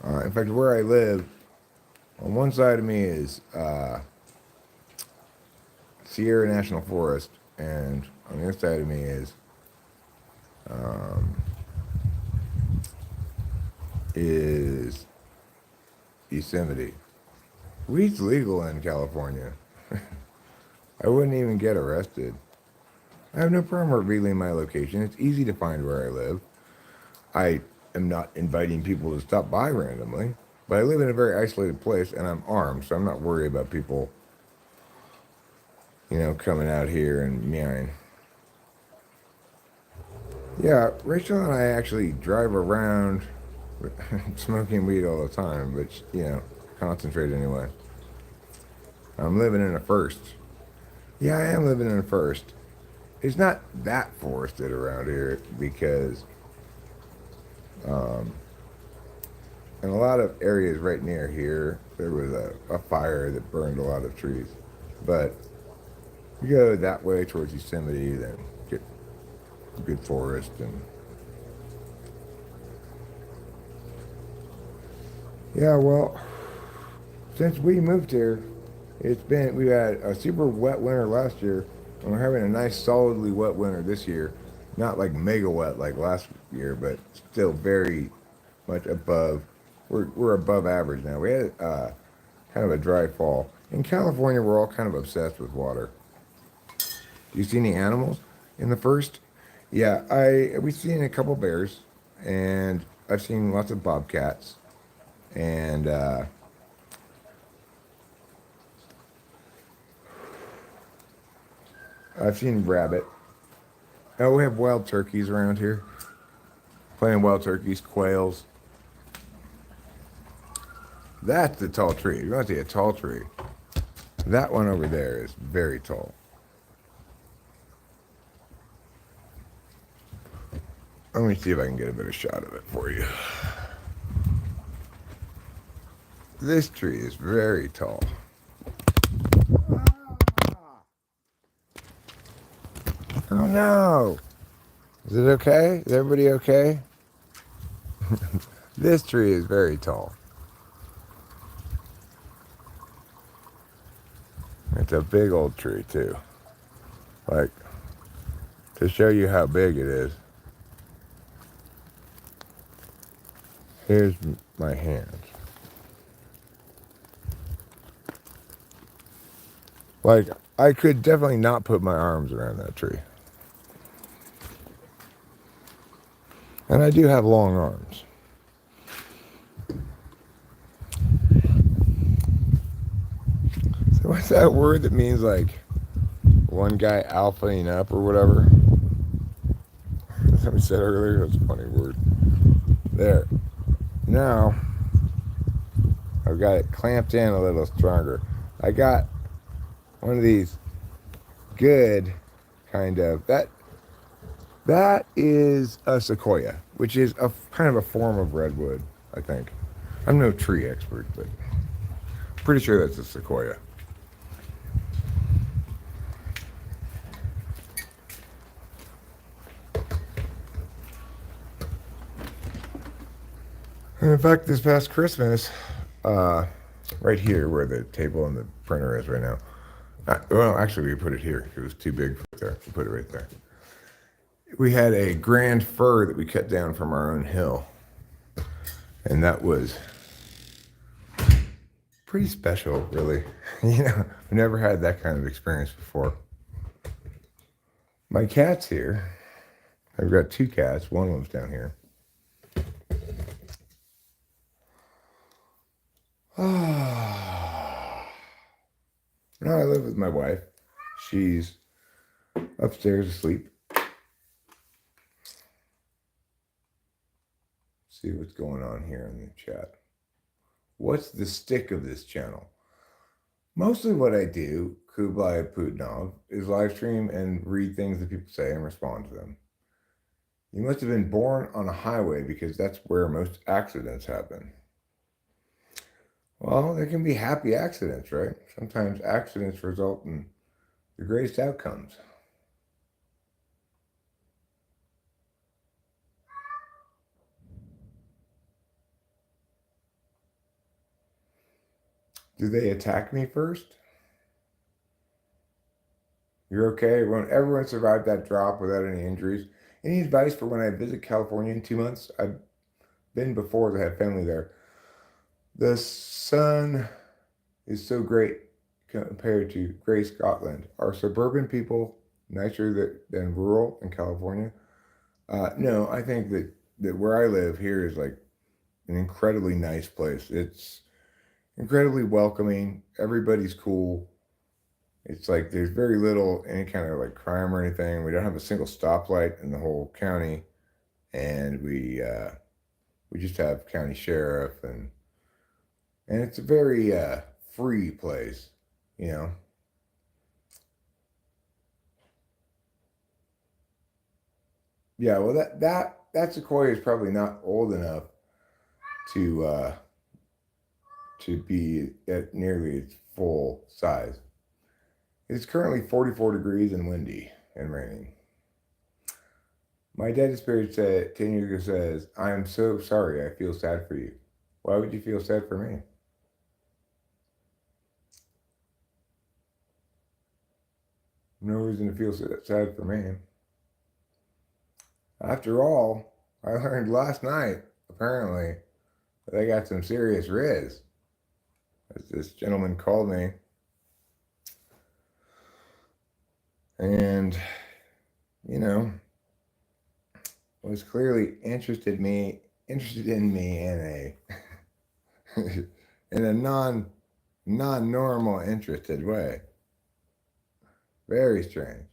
In fact, where I live, on one side of me is Sierra National Forest, and on the other side of me is Yosemite. Weed's legal in California. I wouldn't even get arrested. I have no problem revealing my location. It's easy to find where I live. I am not inviting people to stop by randomly, but I live in a very isolated place and I'm armed, so I'm not worried about people, coming out here and meowing. Yeah, Rachel and I actually drive around smoking weed all the time, but, concentrate anyway. I'm living in a first. Yeah, I am living in a first. It's not that forested around here because in a lot of areas right near here, there was a fire that burned a lot of trees. But you go that way towards Yosemite, then get good forest and yeah, well, since we moved here, we had a super wet winter last year, and we're having a nice solidly wet winter this year. Not like mega wet like last year, but still very much above. We're above average now. We had kind of a dry fall. In California, we're all kind of obsessed with water. Do you see any animals in the first? Yeah, we've seen a couple bears, and I've seen lots of bobcats, and I've seen rabbit. Oh, we have wild turkeys around here. Plenty of wild turkeys, quails. That's the tall tree. You're going to see a tall tree. That one over there is very tall. Let me see if I can get a better shot of it for you. This tree is very tall. Oh no! Is it okay? Is everybody okay? This tree is very tall. It's a big old tree too. Like, to show you how big it is, here's my hand. Like, I could definitely not put my arms around that tree. And I do have long arms. So what's that word that means like one guy alphaing up or whatever? Somebody said earlier, that's a funny word. There. Now, I've got it clamped in a little stronger. I got one of these good kind of that is a sequoia, which is a kind of a form of redwood, I think. I'm no tree expert, but pretty sure that's a sequoia. And in fact, this past Christmas, uh, right here where the table and the printer is right now. Well, actually, we put it here. It was too big for there. We put it right there. We had a grand fir that we cut down from our own hill, and that was pretty special, really. I've never had that kind of experience before. My cat's here. I've got two cats. One of them's down here. No, I live with my wife. She's upstairs asleep. See what's going on here in the chat. What's the stick of this channel? Mostly what I do, Kublai Putinov, is live stream and read things that people say and respond to them. You must have been born on a highway because that's where most accidents happen. Well, there can be happy accidents, right? Sometimes accidents result in the greatest outcomes. Do they attack me first? You're okay? Everyone survived that drop without any injuries. Any advice for when I visit California in 2 months? I've been before, I have family there. The sun is so great compared to Grey Scotland. Are suburban people nicer than rural in California? No, I think that where I live here is like an incredibly nice place. It's incredibly welcoming. Everybody's cool. It's like there's very little any kind of like crime or anything. We don't have a single stoplight in the whole county, and we just have county sheriff and it's a very free place, you know. Yeah, well that sequoia is probably not old enough to to be at nearly its full size. It's currently 44 degrees and windy and raining. My dead spirit said 10 years ago says, I am so sorry, I feel sad for you. Why would you feel sad for me? No reason to feel sad for me. After all, I learned last night, apparently, that I got some serious riz. As this gentleman called me. And, you know, was clearly interested in me in a in a non-normal interested way. Very strange.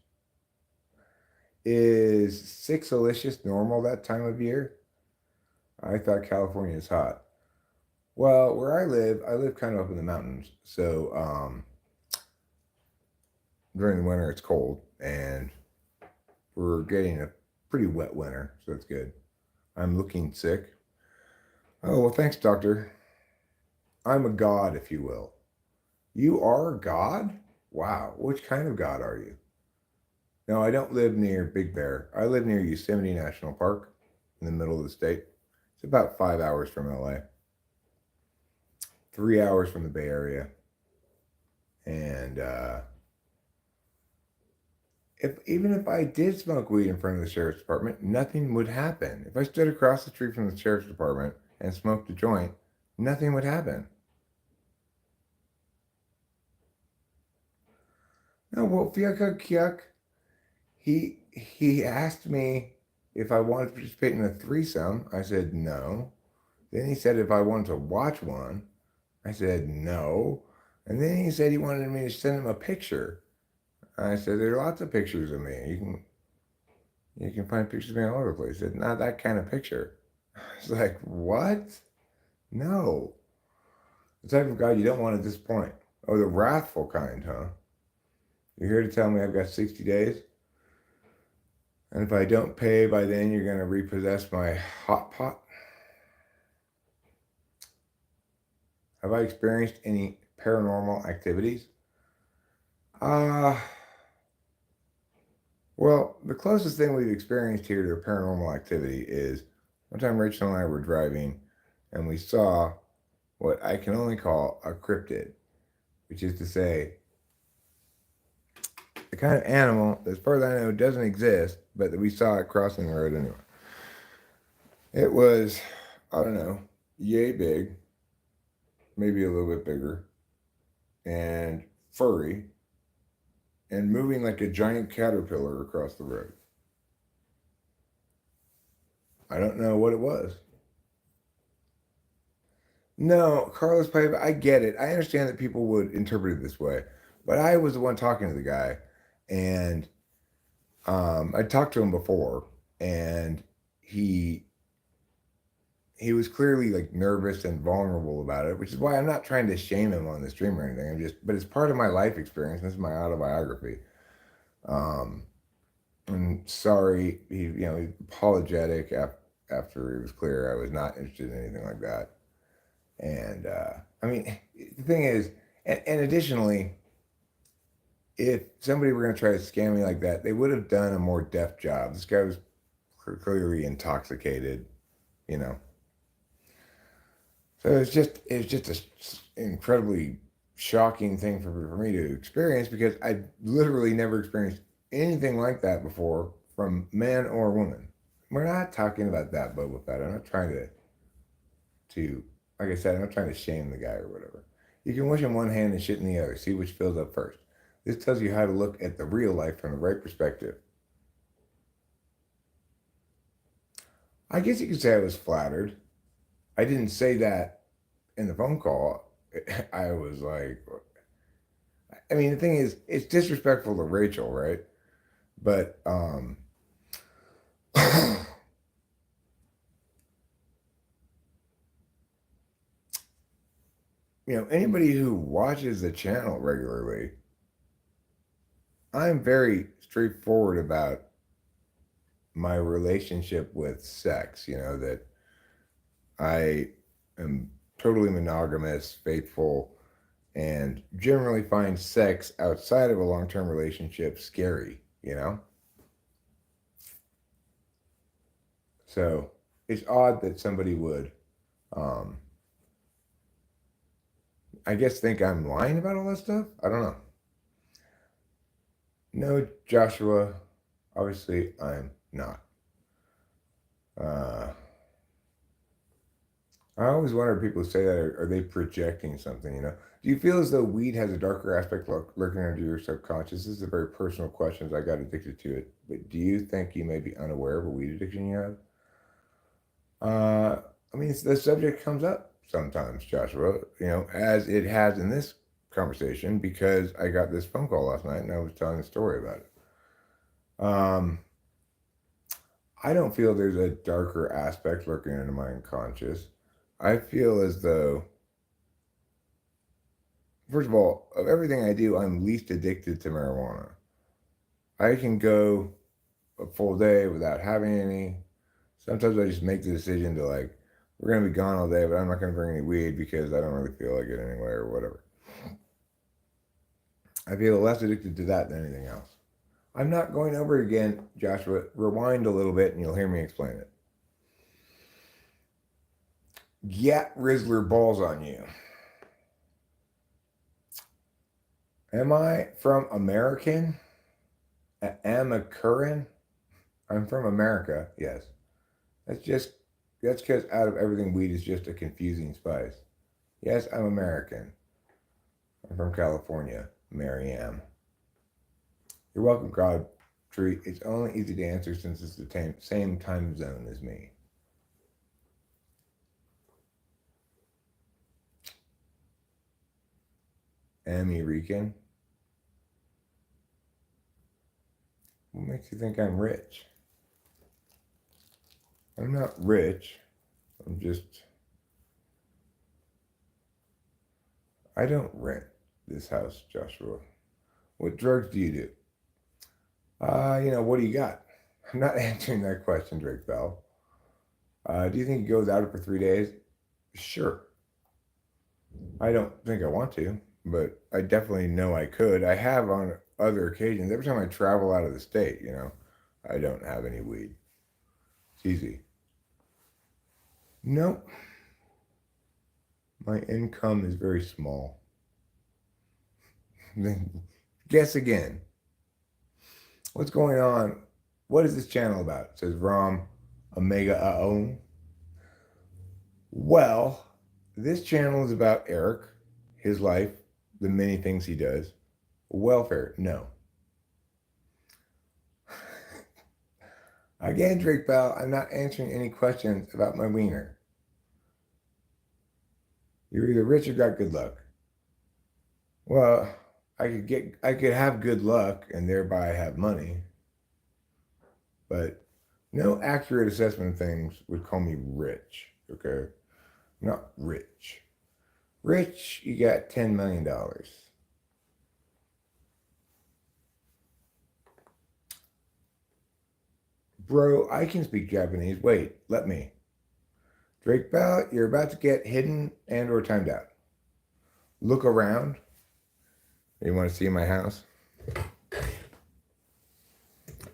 Is six-alicious normal that time of year? I thought California is hot. Well, where I live kind of up in the mountains. So during the winter, it's cold, and we're getting a pretty wet winter, so that's good. I'm looking sick. Oh, well, thanks, doctor. I'm a god, if you will. You are a god? Wow. Which kind of god are you? No, I don't live near Big Bear. I live near Yosemite National Park in the middle of the state. It's about 5 hours from LA, 3 hours from the Bay Area. And even if I did smoke weed in front of the sheriff's department, nothing would happen. If I stood across the street from the sheriff's department and smoked a joint, nothing would happen. No, well, Fiaka Kyak, he asked me if I wanted to participate in a threesome. I said no. Then he said if I wanted to watch one. I said no. And then he said he wanted me to send him a picture. I said there are lots of pictures of me. You can find pictures of me all over the place. He said not that kind of picture. I was like, what? No. The type of guy you don't want to disappoint. Oh, the wrathful kind, huh? You're here to tell me I've got 60 days? And if I don't pay by then, you're going to repossess my hot pot? Have I experienced any paranormal activities? Uh, well, the closest thing we've experienced here to a paranormal activity is one time Rachel and I were driving and we saw what I can only call a cryptid, which is to say, the kind of animal, as far as I know, doesn't exist, but that we saw it crossing the road anyway. It was, I don't know, yay big, maybe a little bit bigger, and furry, and moving like a giant caterpillar across the road. I don't know what it was. No, Carlos Paiva, I get it. I understand that people would interpret it this way, but I was the one talking to the guy, and I talked to him before, and he he was clearly like nervous and vulnerable about it, which is why I'm not trying to shame him on the stream or anything. But it's part of my life experience. This is my autobiography. Um, and sorry, he's apologetic after it was clear I was not interested in anything like that. And I mean, the thing is, and additionally, if somebody were going to try to scam me like that, they would have done a more deft job. This guy was clearly intoxicated, you know. So it's just an incredibly shocking thing for me to experience because I literally never experienced anything like that before from man or woman. We're not talking about that Boba Fett. I'm not trying to like I said, I'm not trying to shame the guy or whatever. You can wish in one hand and shit in the other. See which fills up first. This tells you how to look at the real life from the right perspective. I guess you could say I was flattered. I didn't say that in the phone call. I was like, I mean, the thing is, it's disrespectful to Rachel, right? But anybody who watches the channel regularly, I'm very straightforward about my relationship with sex. That I am totally monogamous, faithful, and generally find sex outside of a long-term relationship scary. So it's odd that somebody would, um, I guess, think I'm lying about all that stuff. I don't know. No, Joshua, obviously I'm not. Uh, I always wonder if people say that, are they projecting something? Do you feel as though weed has a darker aspect lurking under your subconscious? This is a very personal question, as I got addicted to it. But do you think you may be unaware of a weed addiction you have? Uh, I mean, the subject comes up sometimes, Joshua, as it has in this conversation because I got this phone call last night and I was telling a story about it. I don't feel there's a darker aspect lurking into my unconscious. I feel as though, first of all, of everything I do, I'm least addicted to marijuana. I can go a full day without having any. Sometimes I just make the decision to like, we're gonna be gone all day, but I'm not gonna bring any weed because I don't really feel like it anyway or whatever. I feel less addicted to that than anything else. I'm not going over it again, Joshua. Rewind a little bit and you'll hear me explain it. Get Rizzler balls on you. Am I from American? Am a Curran? I'm from America, yes. That's because out of everything, weed is just a confusing spice. Yes, I'm American. I'm from California, Mary Ann. You're welcome, God Tree. It's only easy to answer since it's the same time zone as me. American? What makes you think I'm rich? I'm not rich. I don't rent this house, Joshua. What drugs do you do? What do you got? I'm not answering that question, Drake Bell. Do you think he goes out for 3 days? Sure. I don't think I want to, but I definitely know I could. I have on other occasions. Every time I travel out of the state, I don't have any weed. It's easy. Nope. My income is very small. Guess again. What's going on? What is this channel about? It says Rom Omega Aon. Well, this channel is about Eric, his life, the many things he does. Welfare, no. Again, Drake Bell, I'm not answering any questions about my wiener. You're either rich or got good luck. Well, I could have good luck and thereby have money, but no accurate assessment of things would call me rich, okay? Not rich. Rich, you got $10 million. Bro, I can speak Japanese. Wait, let me. Drake Bell, you're about to get hidden and or timed out. Look around. You want to see my house?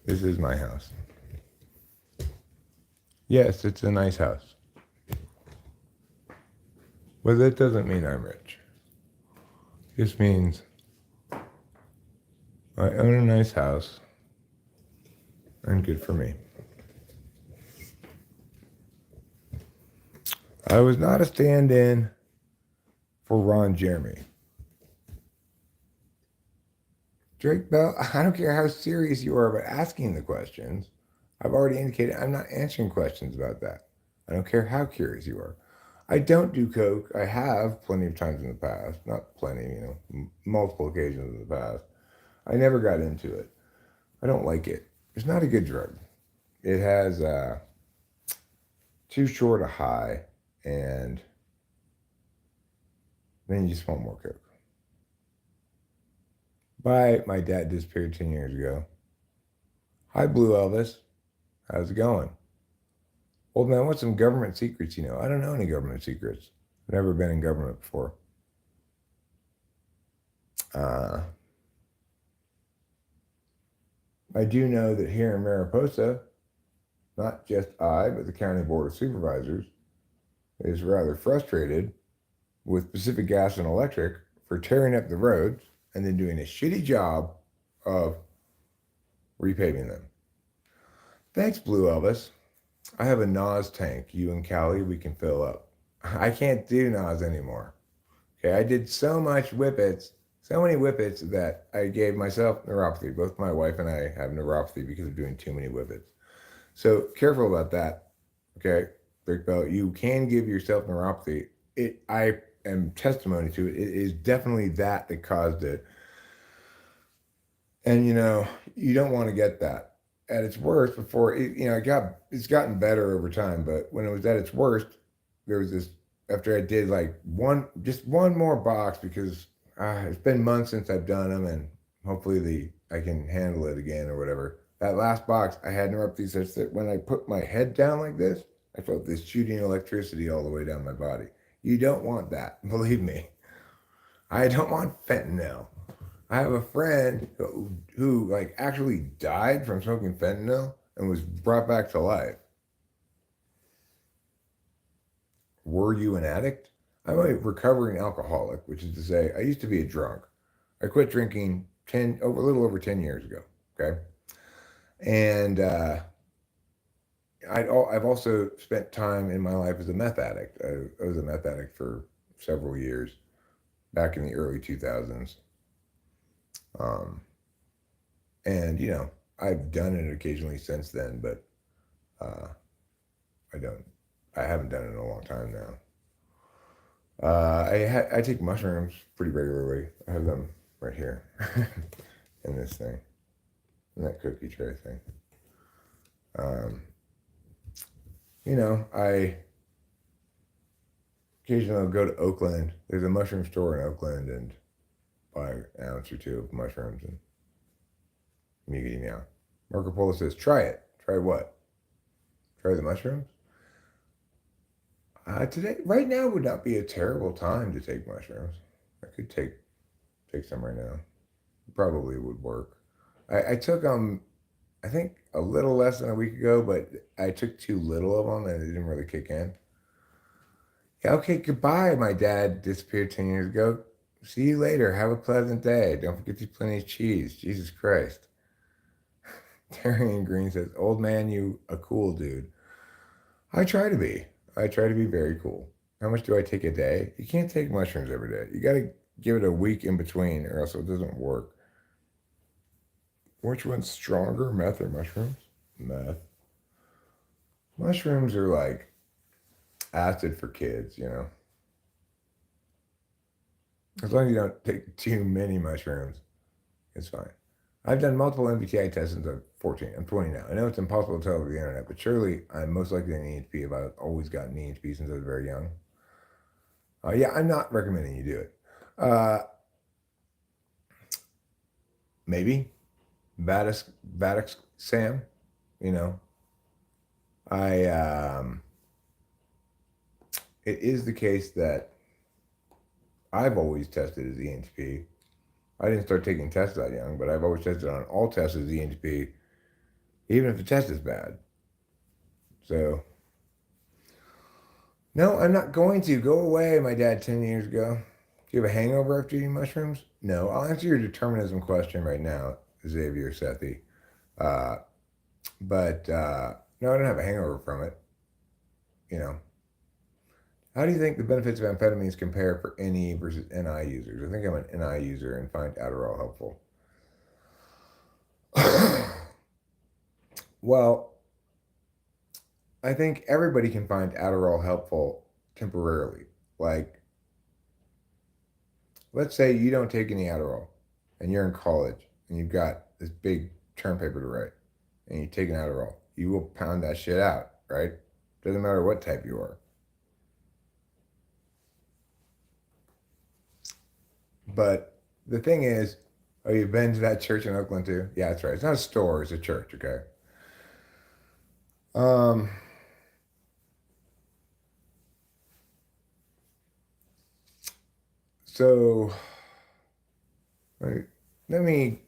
This is my house. Yes, it's a nice house. But that doesn't mean I'm rich. It just means I own a nice house and good for me. I was not a stand-in for Ron Jeremy. Drake Bell, I don't care how serious you are about asking the questions. I've already indicated I'm not answering questions about that. I don't care how curious you are. I don't do coke. I have plenty of times in the past. Not plenty, multiple occasions in the past. I never got into it. I don't like it. It's not a good drug. It has too short a high, and then you just want more coke. Bye. My dad disappeared 10 years ago. Hi, Blue Elvis. How's it going? Old man, what's some government secrets you know? I don't know any government secrets. I've never been in government before. I do know that here in Mariposa, not just I, but the County Board of Supervisors is rather frustrated with Pacific Gas and Electric for tearing up the roads and then doing a shitty job of repaving them. Thanks, Blue Elvis. I have a NOS tank. You and Callie, we can fill up. I can't do NOS anymore. Okay, I did so many whippets that I gave myself neuropathy. Both my wife and I have neuropathy because of doing too many whippets. So careful about that. Okay, Rick Bell, you can give yourself neuropathy. I am testimony to it. It is definitely that caused it. And you don't want to get that at its worst before it's gotten better over time. But when it was at its worst, there was this, after I did like one more box, because it's been months since I've done them, and hopefully I can handle it again or whatever. That last box, I had neuropathy such that when I put my head down like this, I felt this shooting electricity all the way down my body. You don't want that, believe me. I don't want fentanyl. I have a friend who like actually died from smoking fentanyl and was brought back to life. Were you an addict? I'm a recovering alcoholic, which is to say, I used to be a drunk. I quit drinking a little over 10 years ago. Okay, and I've also spent time in my life as a meth addict. I was a meth addict for several years back in the early 2000s. And I've done it occasionally since then, but I haven't done it in a long time now. I take mushrooms pretty regularly. I have them right here in this thing, in that cookie tray thing. I occasionally go to Oakland. There's a mushroom store in Oakland, and buy an ounce or two of mushrooms and muggity meow. Marco Polo says, try it. Try what? Try the mushrooms? Today, right now would not be a terrible time to take mushrooms. I could take some right now. Probably would work. I took I think a little less than a week ago, but I took too little of them and it didn't really kick in. Yeah, okay, goodbye. My dad disappeared 10 years ago. See you later. Have a pleasant day. Don't forget to eat plenty of cheese. Jesus Christ. Darian Green says, old man, you a cool dude. I try to be. I try to be very cool. How much do I take a day? You can't take mushrooms every day. You got to give it a week in between or else it doesn't work. Which one's stronger, meth or mushrooms? Meth. Mushrooms are like acid for kids, you know. As long as you don't take too many mushrooms, it's fine. I've done multiple MBTI tests since I'm 14. I'm 20 now. I know it's impossible to tell over the internet, but surely I'm most likely an ENTP if I've always gotten ENTP since I was very young. Yeah, I'm not recommending you do it. Maybe. Vadix Sam, you know. It is the case that I've always tested as ENTP. I didn't start taking tests that young, but I've always tested on all tests as ENTP, even if the test is bad. So, no, I'm not going to. Go away, my dad 10 years ago. Do you have a hangover after eating mushrooms? No. I'll answer your determinism question right now, Xavier Sethi. But no, I don't have a hangover from it. You know. How do you think the benefits of amphetamines compare for NE versus NI users? I think I'm an NI user and find Adderall helpful. Well, I think everybody can find Adderall helpful temporarily. Like, let's say you don't take any Adderall and you're in college and you've got this big term paper to write and you take an Adderall. You will pound that shit out, right? Doesn't matter what type you are. But the thing is, oh, you've been to that church in Oakland too? Yeah, that's right. It's not a store, it's a church, okay? Um, so let me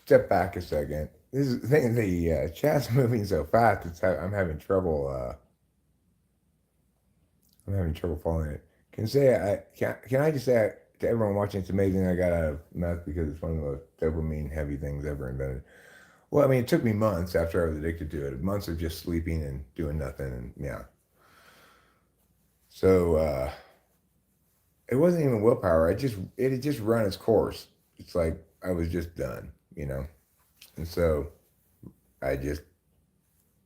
step back a second. This is the thing, the chat's moving so fast, I'm having trouble I'm having trouble following it. Can I just say to everyone watching, it's amazing I got out of meth because it's one of the most dopamine heavy things ever invented. Well, I mean, it took me months after I was addicted to it. Months of just sleeping and doing nothing, and yeah. So it wasn't even willpower. It had just run its course. It's like I was just done, you know. And so I just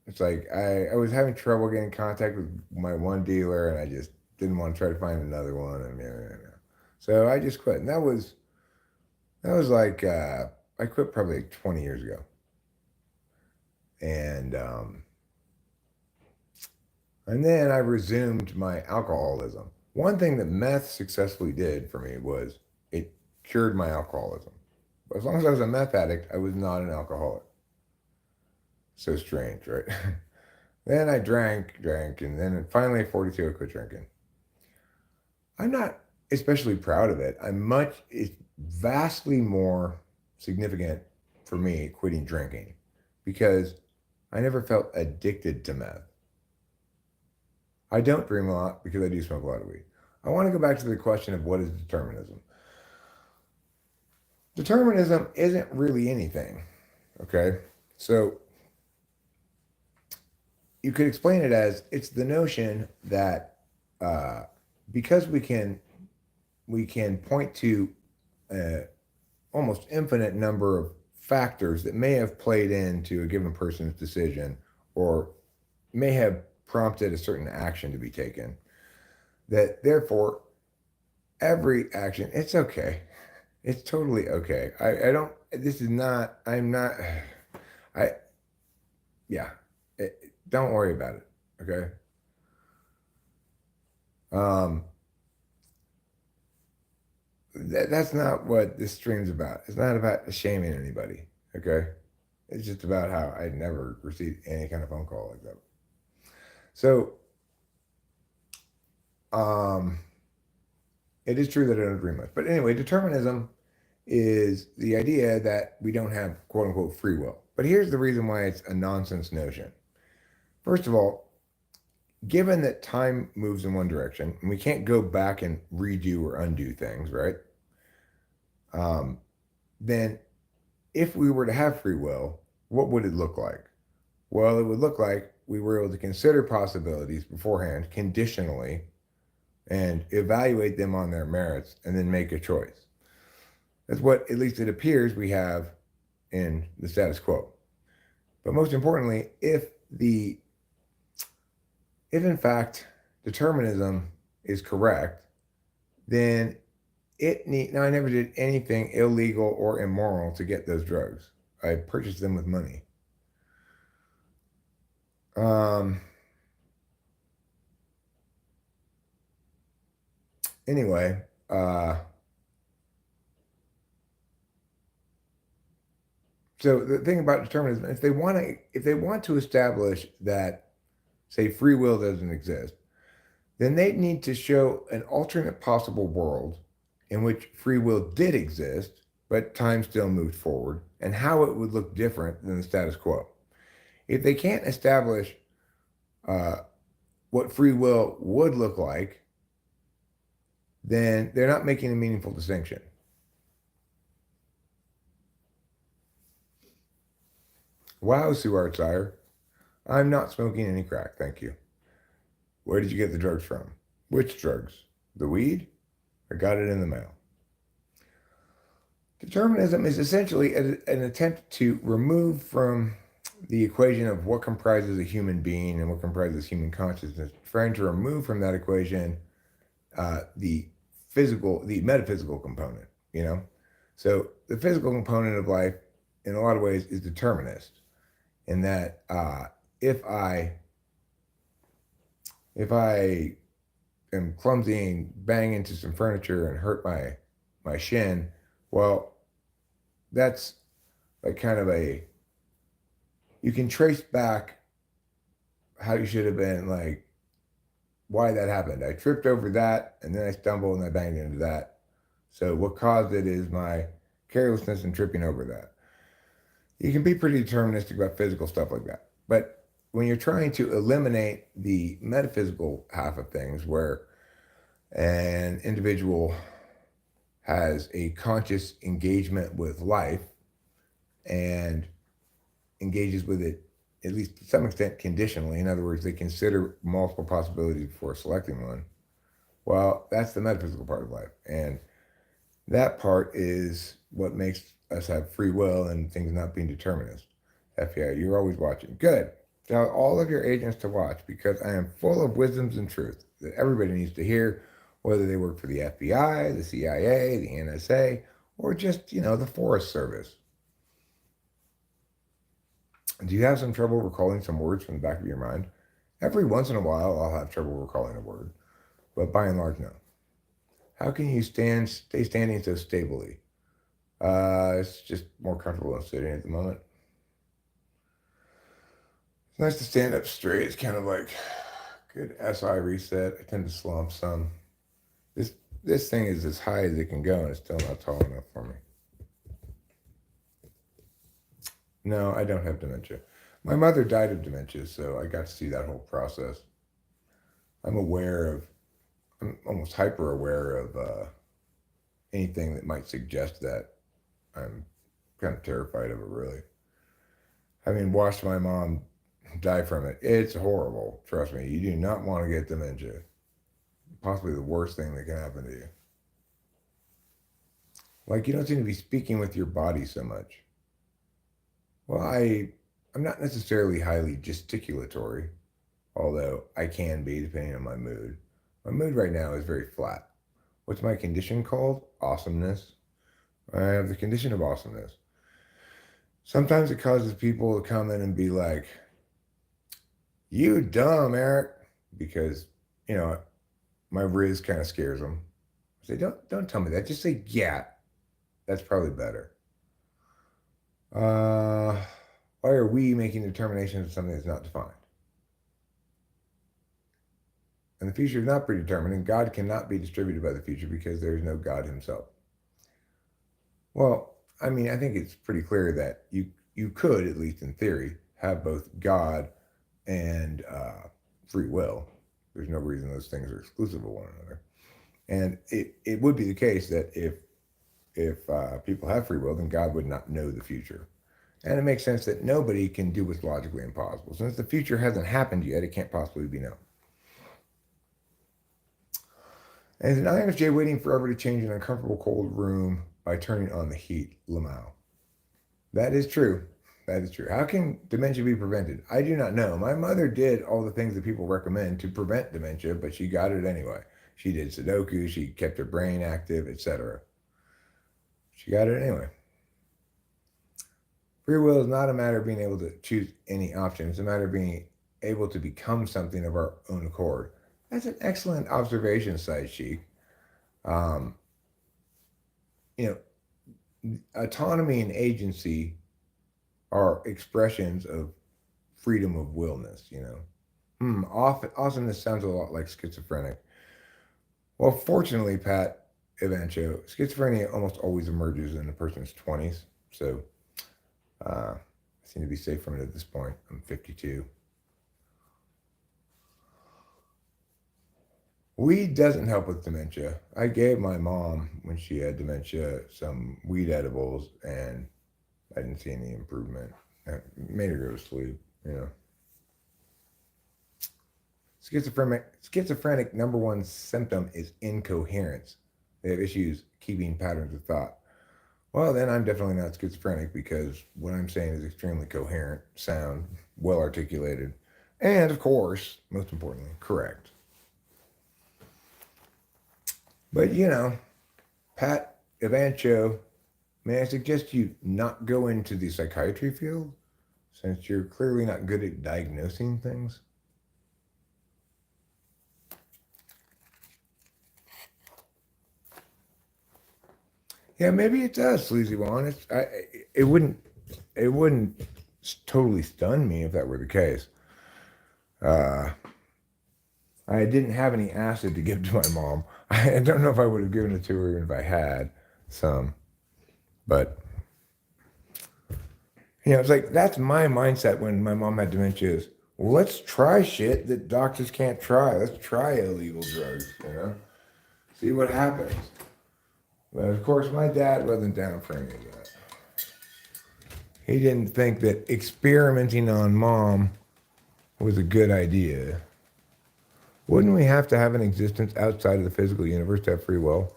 it's like I was having trouble getting in contact with my one dealer, and I just didn't want to try to find another one, and yeah. So I just quit, and that was like I quit probably like 20 years ago, and and then I resumed my alcoholism. One thing that meth successfully did for me was it cured my alcoholism. But as long as I was a meth addict, I was not an alcoholic. So strange, right? Then I drank, and then finally at 42, I quit drinking. I'm not especially proud of it. It's vastly more significant for me quitting drinking because I never felt addicted to meth. I don't dream a lot because I do smoke a lot of weed. I want to go back to the question of what is determinism. Determinism isn't really anything, okay? So you could explain it as it's the notion that because we can point to almost infinite number of factors that may have played into a given person's decision or may have prompted a certain action to be taken, that therefore every action, it's okay. It's totally okay. I don't, this is not, I'm not, I, yeah, don't worry about it. Okay. Um, That's not what this stream's about. It's not about shaming anybody. Okay, it's just about how I never received any kind of phone call like that. So, um, it is true that I don't agree much. But anyway, determinism is the idea that we don't have quote unquote free will. But here's the reason why it's a nonsense notion. First of all, given that time moves in one direction and we can't go back and redo or undo things, right? Um, then if we were to have free will, what would it look like? Well, it would look like we were able to consider possibilities beforehand, conditionally, and evaluate them on their merits and then make a choice. That's what, at least it appears, we have in the status quo. But most importantly, if in fact determinism is correct, then now I never did anything illegal or immoral to get those drugs. I purchased them with money. Um, anyway, so the thing about determinism, if they want to establish that, say, free will doesn't exist, then they need to show an alternate possible world in which free will did exist, but time still moved forward, and how it would look different than the status quo. If they can't establish uh, what free will would look like, then they're not making a meaningful distinction. Wow, ssuartscire. I'm not smoking any crack, thank you. Where did you get the drugs from? Which drugs? The weed? I got it in the mail. Determinism is essentially an attempt to remove from the equation of what comprises a human being and what comprises human consciousness, trying to remove from that equation the metaphysical component, you know? So the physical component of life, in a lot of ways, is determinist, in that if I am clumsy and bang into some furniture and hurt my shin, well, that's like kind of you can trace back how you should have been, like why that happened. I tripped over that and then I stumbled and I banged into that. So what caused it is my carelessness and tripping over that. You can be pretty deterministic about physical stuff like that. But when you're trying to eliminate the metaphysical half of things, where an individual has a conscious engagement with life and engages with it, at least to some extent, conditionally. In other words, they consider multiple possibilities before selecting one. Well, that's the metaphysical part of life. And that part is what makes us have free will and things not being determinist. FBI, you're always watching. Good. Tell all of your agents to watch, because I am full of wisdoms and truth that everybody needs to hear, whether they work for the FBI, the CIA, the NSA, or just, the Forest Service. Do you have some trouble recalling some words from the back of your mind? Every once in a while, I'll have trouble recalling a word, but by and large, no. How can you stay standing so stably? It's just more comfortable than sitting at the moment. It's nice to stand up straight. It's kind of like good SI reset. I tend to slump some. This thing is as high as it can go, and it's still not tall enough for me. No, I don't have dementia. My mother died of dementia, so I got to see that whole process. I'm almost hyper aware of anything that might suggest that. I'm kind of terrified of it, really. Having watched my mom die from it, it's horrible. Trust me, you do not want to get dementia. Possibly the worst thing that can happen to you. Like, you don't seem to be speaking with your body so much. Well, I'm not necessarily highly gesticulatory, although I can be depending on my mood. My mood right now is very flat. What's my condition called? Awesomeness. I have the condition of awesomeness. Sometimes it causes people to come in and be like, "You dumb, Eric," because, my Riz kind of scares them. I say, don't tell me that. Just say, yeah, that's probably better. Why are we making determinations of something that's not defined? And the future is not predetermined, and God cannot be distributed by the future because there is no God himself. Well, I mean, I think it's pretty clear that you could, at least in theory, have both God and free will. There's no reason those things are exclusive of one another. And it would be the case that if people have free will, then God would not know the future. And it makes sense that nobody can do what's logically impossible. Since the future hasn't happened yet, it can't possibly be known. And is an INFJ waiting forever to change an uncomfortable cold room by turning on the heat? Lamau. That is true. That is true. How can dementia be prevented? I do not know. My mother did all the things that people recommend to prevent dementia, but she got it anyway. She did Sudoku, she kept her brain active, etc. She got it anyway. Free will is not a matter of being able to choose any option. It's a matter of being able to become something of our own accord. That's an excellent observation, Side Sheik. Um, you know, autonomy and agency are expressions of freedom of willness, you know. Often this sounds a lot like schizophrenic. Well, fortunately, Pat Evancho, schizophrenia almost always emerges in a person's 20s. So I seem to be safe from it at this point. I'm 52. Weed doesn't help with dementia. I gave my mom, when she had dementia, some weed edibles, and I didn't see any improvement. It made her go to sleep, you know. Schizophrenic number one symptom is incoherence. They have issues keeping patterns of thought. Well, then I'm definitely not schizophrenic because what I'm saying is extremely coherent, sound, well articulated, and of course, most importantly, correct. But you know, Pat Evancho, may I suggest you not go into the psychiatry field since you're clearly not good at diagnosing things? Yeah, maybe it does, Sleazy One. It wouldn't it wouldn't totally stun me if that were the case. Uh, I didn't have any acid to give to my mom. I don't know if I would have given it to her even if I had some. But you know, it's like that's my mindset when my mom had dementia is, well, let's try shit that doctors can't try. Let's try illegal drugs, you know? See what happens. But of course my dad wasn't down for any of that. He didn't think that experimenting on mom was a good idea. Wouldn't we have to have an existence outside of the physical universe to have free will?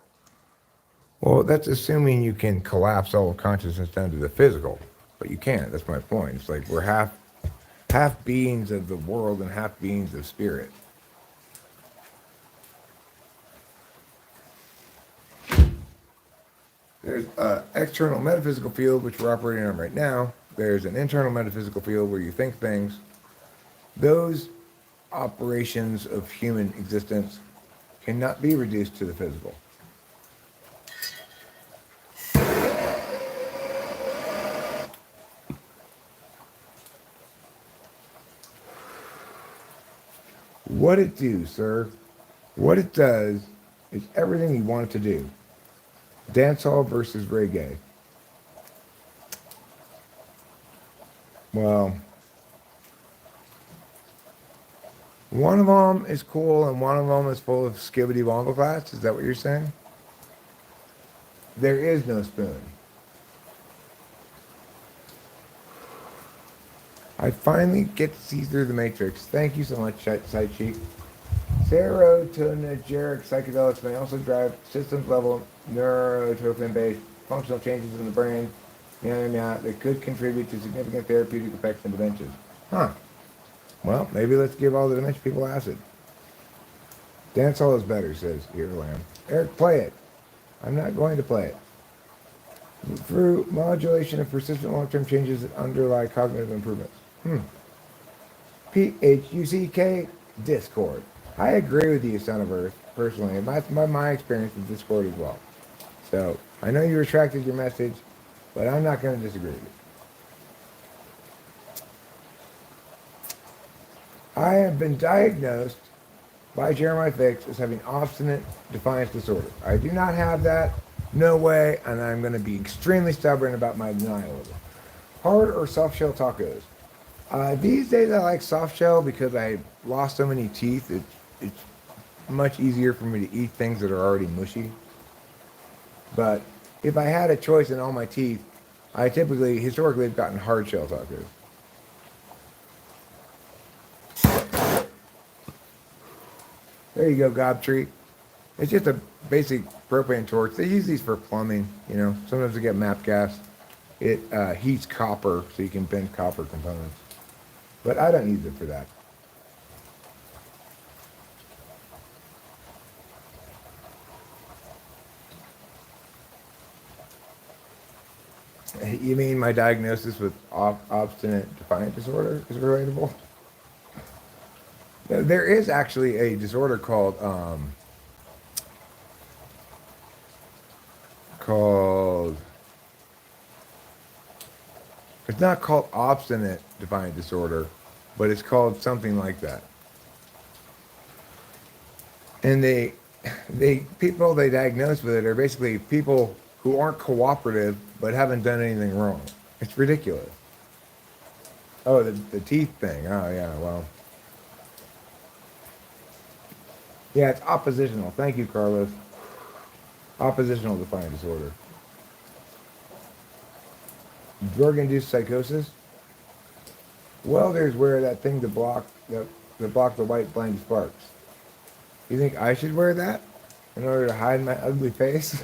Well, that's assuming you can collapse all of consciousness down to the physical, but you can't. That's my point. It's like we're half beings of the world and half beings of spirit. There's an external metaphysical field, which we're operating on right now. There's an internal metaphysical field where you think things. Those operations of human existence cannot be reduced to the physical. What it do, sir? What it does is everything you want it to do. Dancehall versus reggae. Well, one of them is cool and one of them is full of skibbity wombleclats. Is that what you're saying? There is no spoon. I finally get to see through the matrix. Thank you so much, Sight Cheek. Serotonergic psychedelics may also drive systems level neurotrophin-based functional changes in the brain that could contribute to significant therapeutic effects in dementias. Huh. Well, maybe let's give all the dementia people acid. Dancehall is better, says Earlam. Eric, play it. I'm not going to play it. Through modulation of persistent long-term changes that underlie cognitive improvements. PHUCK Discord. I agree with you, son of Earth. personally. And that's my experience with Discord as well. So I know you retracted your message, but I'm not going to disagree with you. I have been diagnosed by Jeremiah Fix as having obstinate defiance disorder. I do not have that. No way. And I'm going to be extremely stubborn about my denial of it. Hard or soft shell tacos? These days I like soft shell because I lost so many teeth. It's much easier for me to eat things that are already mushy. But if I had a choice in all my teeth, I historically, have gotten hard shell tacos. There you go, Gobtree. It's just a basic propane torch. They use these for plumbing, you know. Sometimes they get MAP gas. It heats copper, so you can bend copper components. But I don't use it for that. You mean my diagnosis with obstinate defiant disorder is relatable? There is actually a disorder called it's not called obstinate defiant disorder, but it's called something like that. And people they diagnose with it are basically people who aren't cooperative but haven't done anything wrong. It's ridiculous. Oh, the teeth thing. Oh yeah, well. Yeah, it's oppositional. Thank you, Carlos. Oppositional defiant disorder. Drug-induced psychosis. Well, there's where that thing to block the white blind sparks. You think I should wear that in order to hide my ugly face?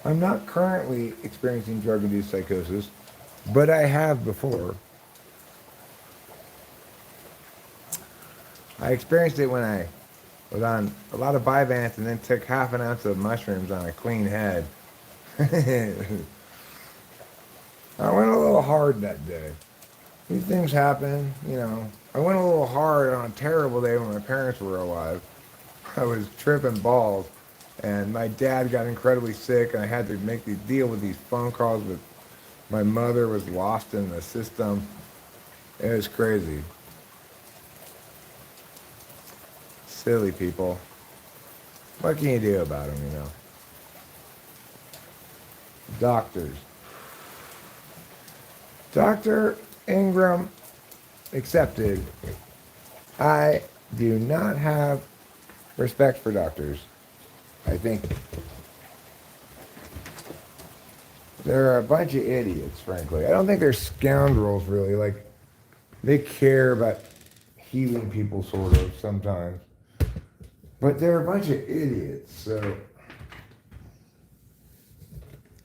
I'm not currently experiencing drug-induced psychosis, but I have before. I experienced it when I was on a lot of Vyvanse and then took half an ounce of mushrooms on a clean head. I went a little hard that day. These things happen, you know. I went a little hard on a terrible day when my parents were alive. I was tripping balls, and my dad got incredibly sick, and I had to make the deal with these phone calls with my mother was lost in the system. It was crazy. Silly people. What can you do about them, you know? Doctors. Dr. Ingram accepted. I do not have respect for doctors. I think they're a bunch of idiots, frankly. I don't think they're scoundrels, really. Like, they care about healing people, sort of, sometimes. But they're a bunch of idiots, so,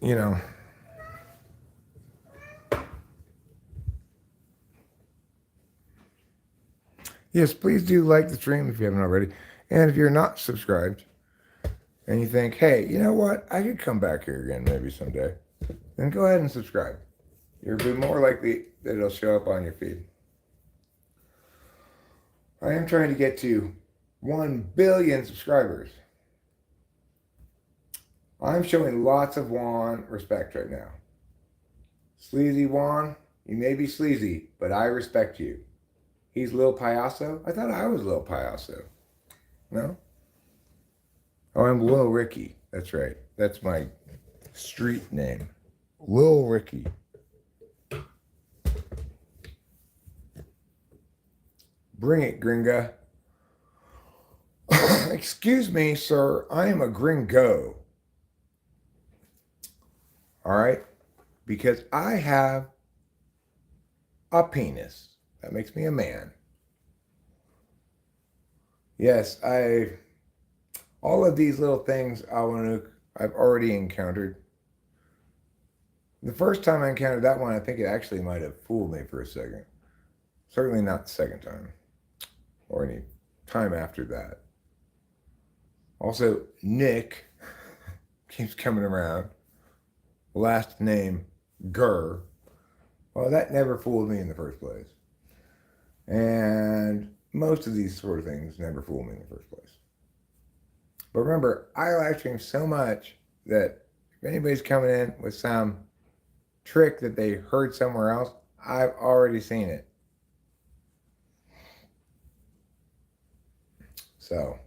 you know. Yes, please do like the stream if you haven't already. And if you're not subscribed and you think, hey, you know what? I could come back here again maybe someday. Then go ahead and subscribe. You'll be more likely that it'll show up on your feed. I am trying to get to 1 billion subscribers. I'm showing lots of Juan respect right now. Sleazy Juan, you may be sleazy, but I respect you. He's Lil Payaso? I thought I was Lil Payaso. No? Oh, I'm Lil Ricky. That's right. That's my street name. Lil Ricky. Bring it, gringa. Excuse me, sir. I am a gringo. All right? Because I have a penis. That makes me a man. Yes, all of these little things I've already encountered. The first time I encountered that one, I think it actually might have fooled me for a second. Certainly not the second time or any time after that. Also, Nick keeps coming around. Last name, Gurr. Well, that never fooled me in the first place. And most of these sort of things never fool me in the first place. But remember, I live stream so much that if anybody's coming in with some trick that they heard somewhere else, I've already seen it. So,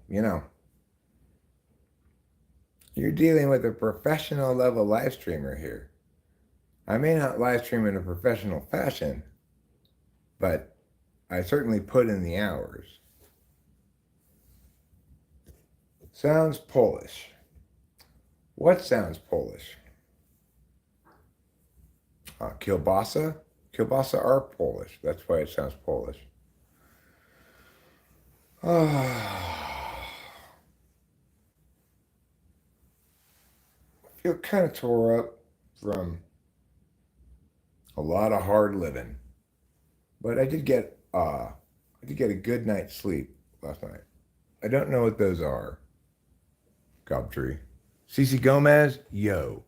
you're dealing with a professional level live streamer here. I may not live stream in a professional fashion, but I certainly put in the hours. Sounds Polish. What sounds Polish? Kielbasa? Kielbasa are Polish. That's why it sounds Polish. I feel kind of tore up from a lot of hard living, but I did get a good night's sleep last night. I don't know what those are. Gobtree. Cece Gomez, yo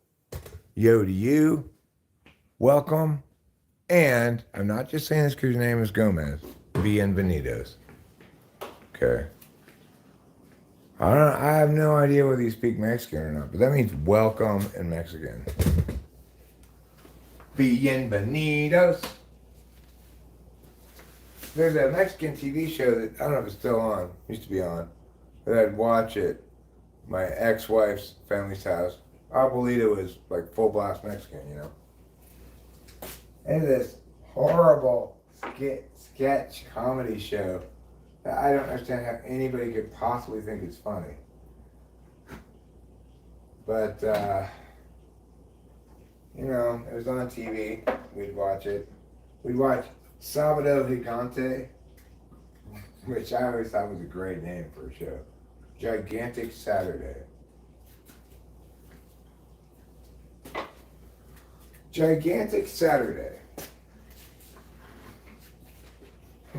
to you, welcome. And I'm not just saying this because your name is Gomez. Bienvenidos. Okay. I have no idea whether you speak Mexican or not, but that means welcome in Mexican. Bienvenidos. There's a Mexican TV show that, I don't know if it's still on, used to be on, that I'd watch at my ex-wife's family's house. Abuelita was like full blast Mexican, And this horrible sketch comedy show that I don't understand how anybody could possibly think it's funny. But, it was on TV. We'd watch it. We'd watch Sábado Gigante, which I always thought was a great name for a show. Gigantic Saturday. Gigantic Saturday.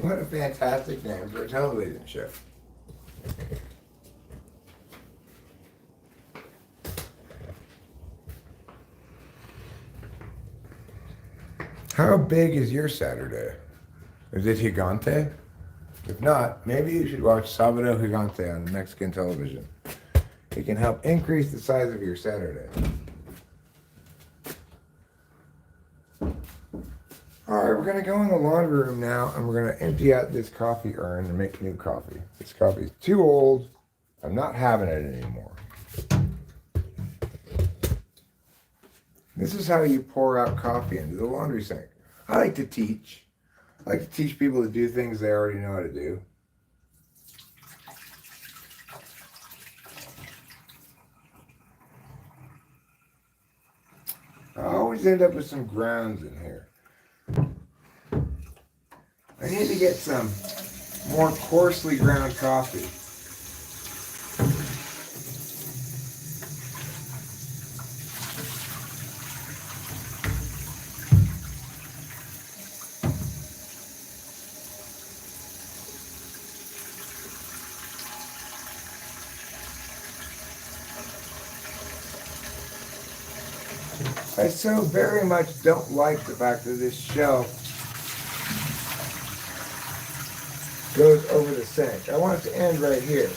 What a fantastic name for a television show. How big is your Saturday? Is it Gigante? If not, maybe you should watch Sábado Gigante on Mexican television. It can help increase the size of your Saturday. Alright, we're going to go in the laundry room now, and we're going to empty out this coffee urn and make new coffee. This coffee is too old. I'm not having it anymore. This is how you pour out coffee into the laundry sink. I like to teach. I like to teach people to do things they already know how to do. I always end up with some grounds in here. I need to get some more coarsely ground coffee. I so very much don't like the fact that this shelf goes over the sink. I want it to end right here.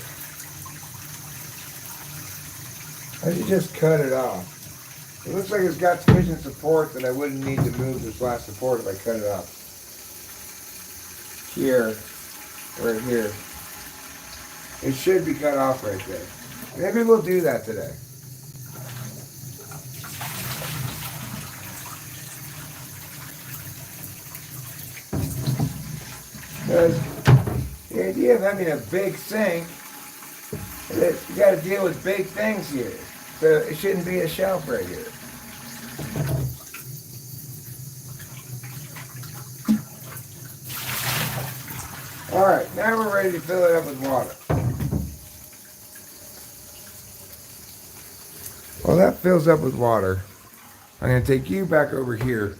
I should just cut it off. It looks like it's got sufficient support that I wouldn't need to move this last support if I cut it off. Here, right here. It should be cut off right there. Maybe we'll do that today. Because the idea of having a big sink is that you got to deal with big things here. So it shouldn't be a shelf right here. Alright, now we're ready to fill it up with water. While that fills up with water, I'm going to take you back over here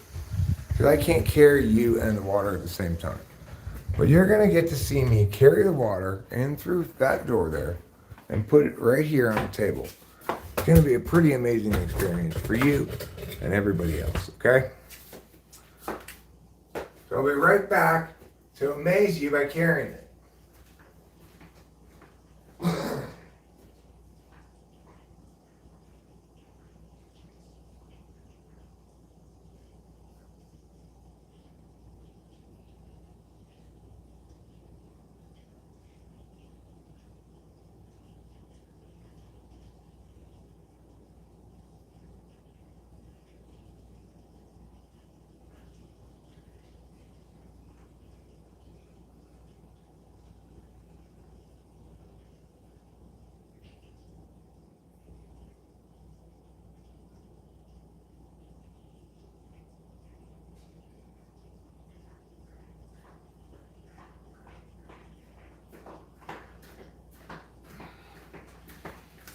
because I can't carry you and the water at the same time. But you're going to get to see me carry the water in through that door there and put it right here on the table. It's going to be a pretty amazing experience for you and everybody else, okay? I'll be right back to amaze you by carrying it.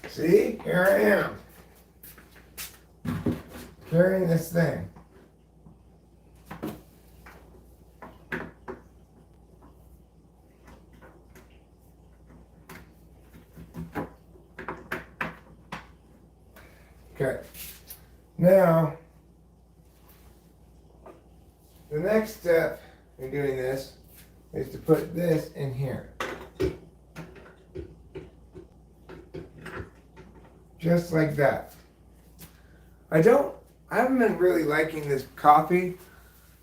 See, here I am, carrying this thing. Okay, now, the next step in doing this is to put this in here. Just like that. I haven't been really liking this coffee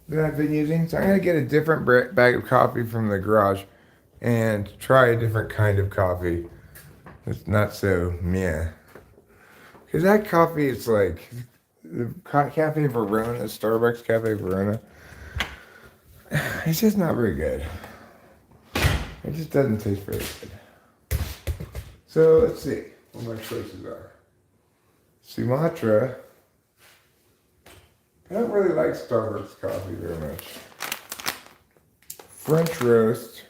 that I've been using, so I'm going to get a different bag of coffee from the garage and try a different kind of coffee. It's not so meh. Because that coffee is like the Cafe Verona, Starbucks Cafe Verona. It's just not very good. It just doesn't taste very good. So let's see what my choices are. Sumatra. I don't really like Starbucks coffee very much. French roast.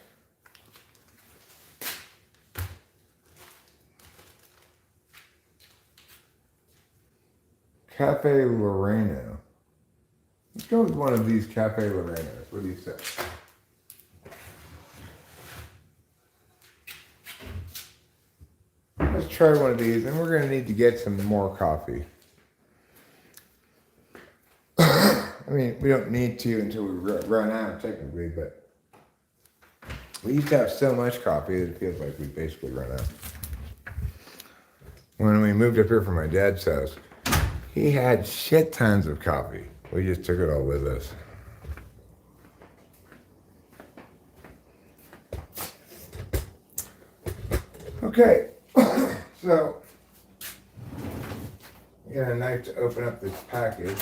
Cafe Loreno. Let's go with one of these Cafe Lorenos. What do you say? Let's try one of these, and we're going to need to get some more coffee. I mean, we don't need to until we run out, technically, but we used to have so much coffee that it feels like we basically run out. When we moved up here from my dad's house, he had shit tons of coffee. We just took it all with us. Okay, so I got a knife to open up this package.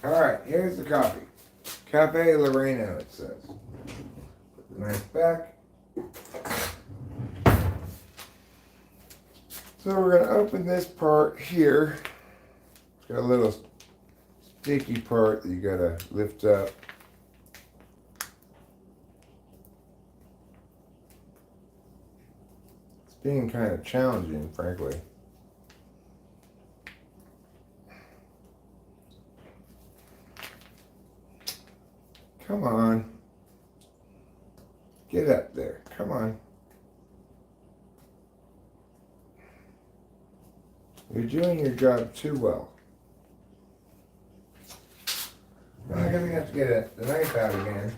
All right, here's the coffee. Cafe Loreno, it says. Put the knife back. So we're going to open this part here. It's got a little sticky part that you got to lift up. It's being kind of challenging, frankly. Come on. Get up there. Come on. You're doing your job too well. Now I'm going to have to get the knife out again.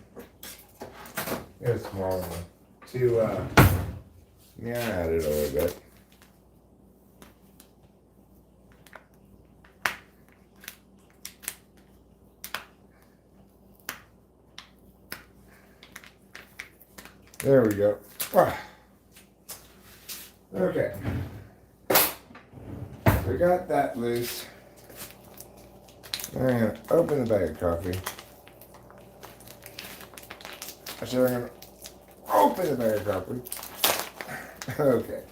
Get a small one. To, yeah, at it a little bit. There we go. Ah. Okay. We got that loose. I'm going to open the bag of coffee. I said I'm going to open the bag of coffee. Okay.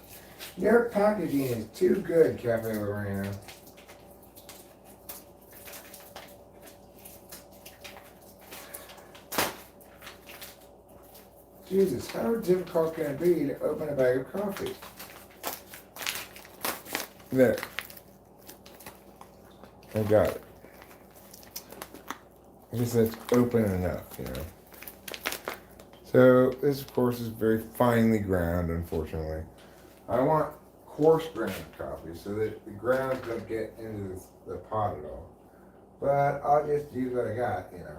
Your packaging is too good, Cafe Loreno. Jesus, how difficult can it be to open a bag of coffee? There. I got it. I guess that's open enough, you know. So this, of course, is very finely ground, unfortunately. I want coarse ground coffee so that the grounds don't get into the pot at all. But I'll just use what I got, you know.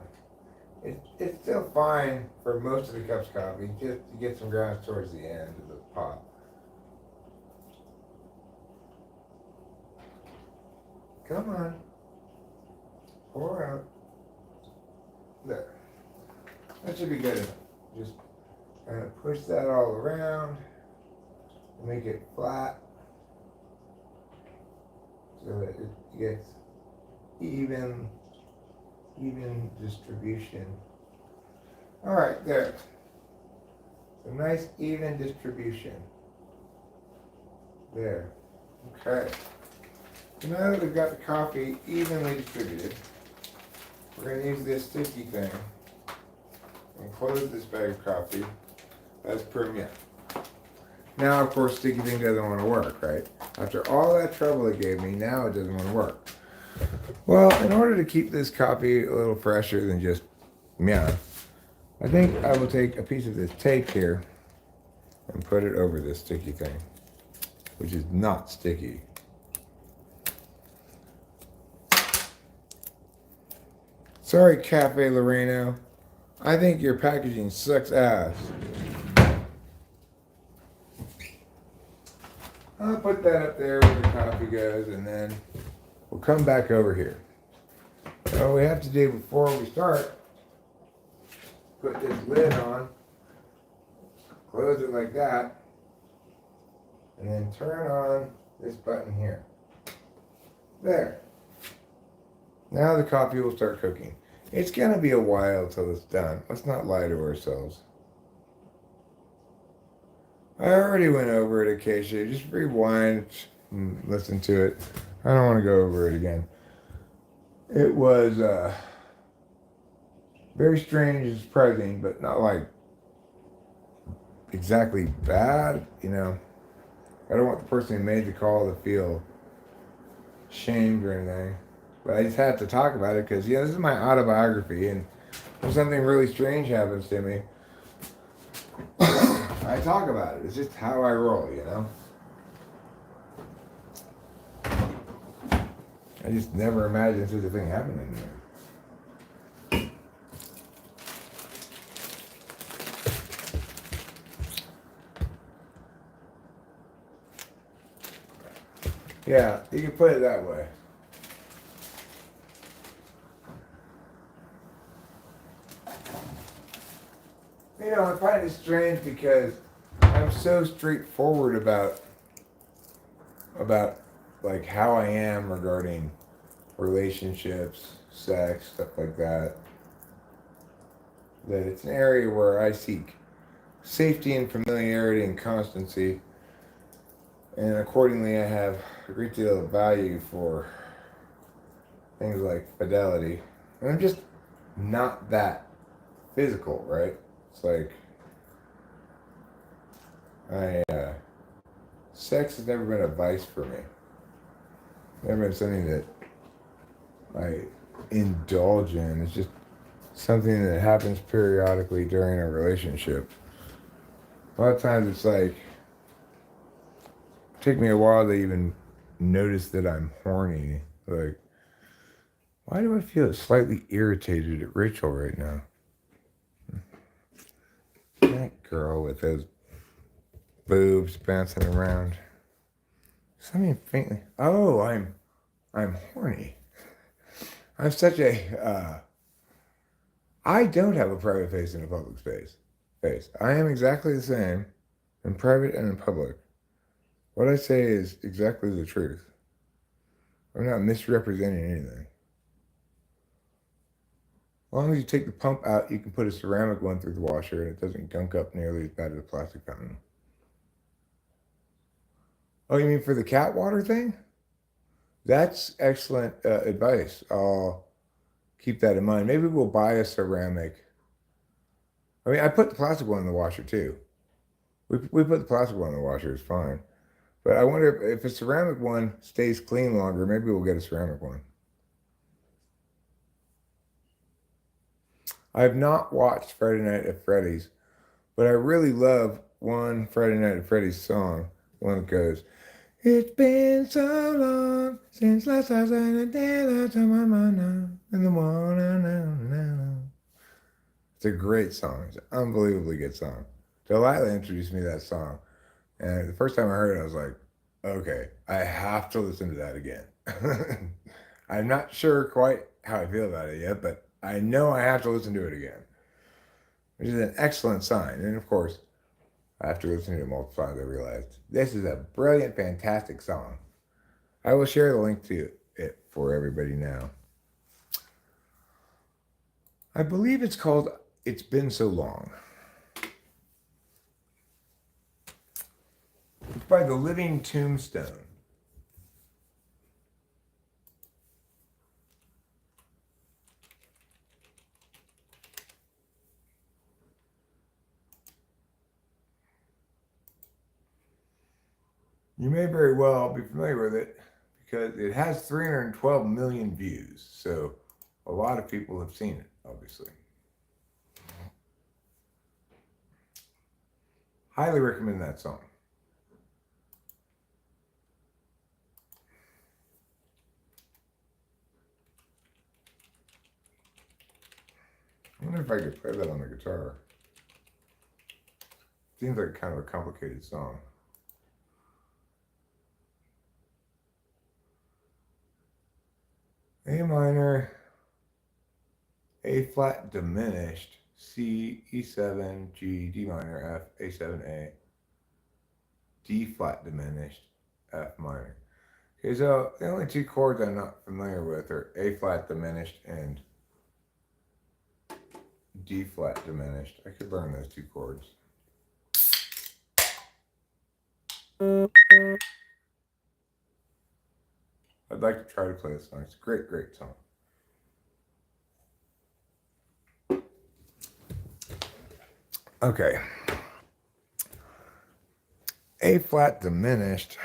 It's still fine for most of the cups of coffee, just to get some grounds towards the end of the pot. Come on. Pour out. There. That should be good enough. Just kind of push that all around. Make it flat. So that it gets even distribution. All right, there. A nice even distribution. There. Okay. So now that we've got the coffee evenly distributed, we're going to use this sticky thing and close this bag of coffee as per. Now, of course, sticky thing doesn't want to work, right? After all that trouble it gave me, now it doesn't want to work. Well, in order to keep this coffee a little fresher than just meow, I think I will take a piece of this tape here and put it over this sticky thing, which is not sticky. Sorry, Cafe Loreno. I think your packaging sucks ass. I'll put that up there where the coffee goes, and then we'll come back over here. So what we have to do before we start, put this lid on, close it like that, and then turn on this button here. There. Now the coffee will start cooking. It's going to be a while till it's done. Let's not lie to ourselves. I already went over it, Acacia. Just rewind and listen to it. I don't want to go over it again. It was very strange and surprising, but not like exactly bad, you know. I don't want the person who made the call to feel shamed or anything. But I just had to talk about it because, this is my autobiography, and when something really strange happens to me, I talk about it. It's just how I roll, I just never imagined such a thing happening to me. Yeah, you can put it that way. I find it strange because I'm so straightforward about like how I am regarding relationships, sex, stuff like that. That it's an area where I seek safety and familiarity and constancy, and accordingly I have a great deal of value for things like fidelity. And I'm just not that physical, right? It's like sex has never been a vice for me. Never been something that I indulge in. It's just something that happens periodically during a relationship. A lot of times it's like, take me a while to even notice that I'm horny. Like, why do I feel slightly irritated at Rachel right now? That girl with those boobs bouncing around. Something faintly. Oh, I'm horny. I'm such a. I don't have a private face in a public space. I am exactly the same in private and in public. What I say is exactly the truth. I'm not misrepresenting anything. As long as you take the pump out, you can put a ceramic one through the washer and it doesn't gunk up nearly as bad as a plastic fountain. Oh, you mean for the cat water thing? That's excellent advice. I'll keep that in mind. Maybe we'll buy a ceramic. I mean, I put the plastic one in the washer too. We put the plastic one in the washer, it's fine. But I wonder if a ceramic one stays clean longer, maybe we'll get a ceramic one. I have not watched Friday Night at Freddy's. But I really love one Friday Night at Freddy's song. One that goes, "It's been so long since last I saw the day that's on my mind now, and the one I know. It's a great song. It's an unbelievably good song. Delilah introduced me to that song, and the first time I heard it, I was like, okay, I have to listen to that again. I'm not sure quite how I feel about it yet, but I know I have to listen to it again, which is an excellent sign. And of course, after listening to it multiple times, I realized this is a brilliant, fantastic song. I will share the link to it for everybody now. I believe it's called It's Been So Long. It's by The Living Tombstone. You may very well be familiar with it because it has 312 million views. So a lot of people have seen it, obviously. Highly recommend that song. I wonder if I could play that on the guitar. Seems like kind of a complicated song. A minor, A flat diminished, C, E7, G, D minor, F, A7, A, D flat diminished, F minor. Okay, so the only two chords I'm not familiar with are A flat diminished and D flat diminished. I could learn those two chords. I'd like to try to play this song. It's a great, great song. Okay. A flat diminished.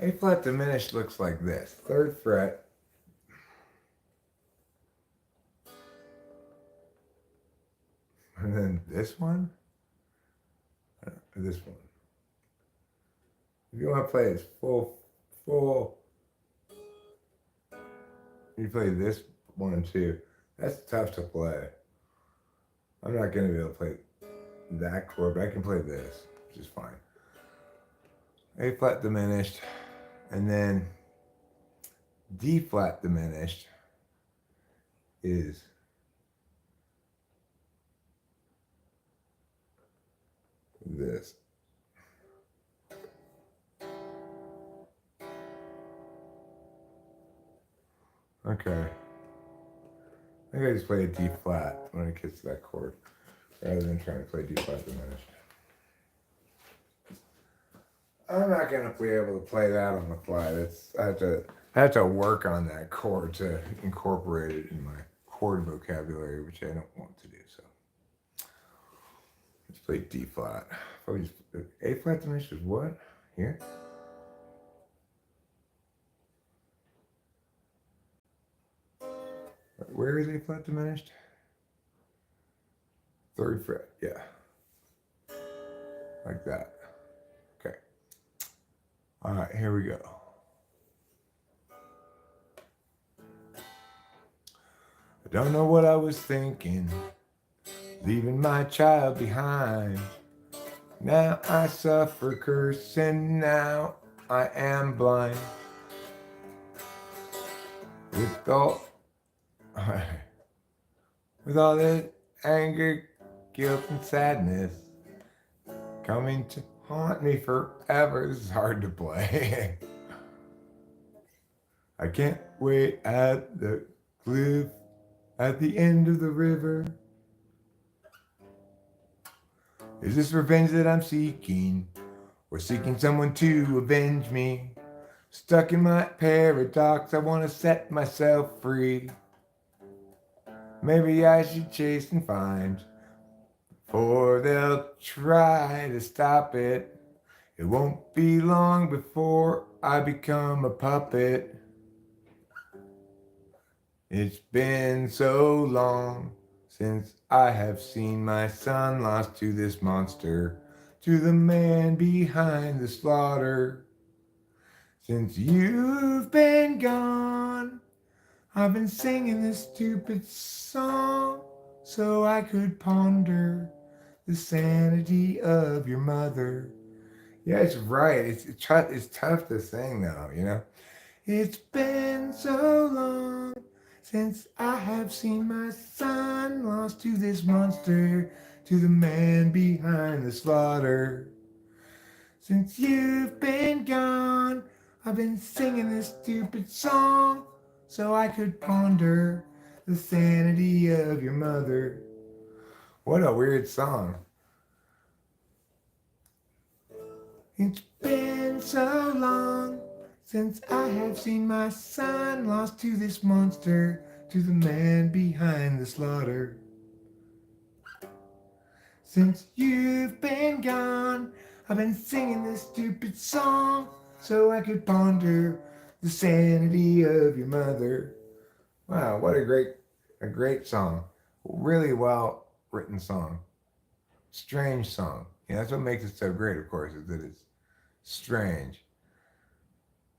A flat diminished looks like this. Third fret. And then this one. This one. If you want to play it full, you play this one too. That's tough to play. I'm not going to be able to play that chord, but I can play this, which is fine. A flat diminished, and then D flat diminished is this. Okay. I think I just play a D flat when it gets to that chord, rather than trying to play D flat diminished. I'm not gonna be able to play that on the fly. I have to work on that chord to incorporate it in my chord vocabulary, which I don't want to do. So let's play D flat. A flat diminished is what? Here? Where is A flat diminished? Third fret, yeah. Like that. Okay. All right, here we go. I don't know what I was thinking, leaving my child behind. Now I suffer curse, and now I am blind. With all this anger, guilt, and sadness coming to haunt me forever. This is hard to play. I can't wait at the cliff at the end of the river. Is this revenge that I'm seeking, or seeking someone to avenge me? Stuck in my paradox, I want to set myself free. Maybe I should chase and find, for they'll try to stop it. It won't be long before I become a puppet. It's been so long since I have seen my son lost to this monster, to the man behind the slaughter. Since you've been gone, I've been singing this stupid song so I could ponder the sanity of your mother. Yeah, it's right. It's tough to sing though, you know. It's been so long since I have seen my son lost to this monster, to the man behind the slaughter. Since you've been gone, I've been singing this stupid song so I could ponder the sanity of your mother. What a weird song. It's been so long since I have seen my son lost to this monster, to the man behind the slaughter. Since you've been gone, I've been singing this stupid song so I could ponder the sanity of your mother. Wow, what a great song. Really well written song. Strange song. Yeah, that's what makes it so great, of course, is that it's strange.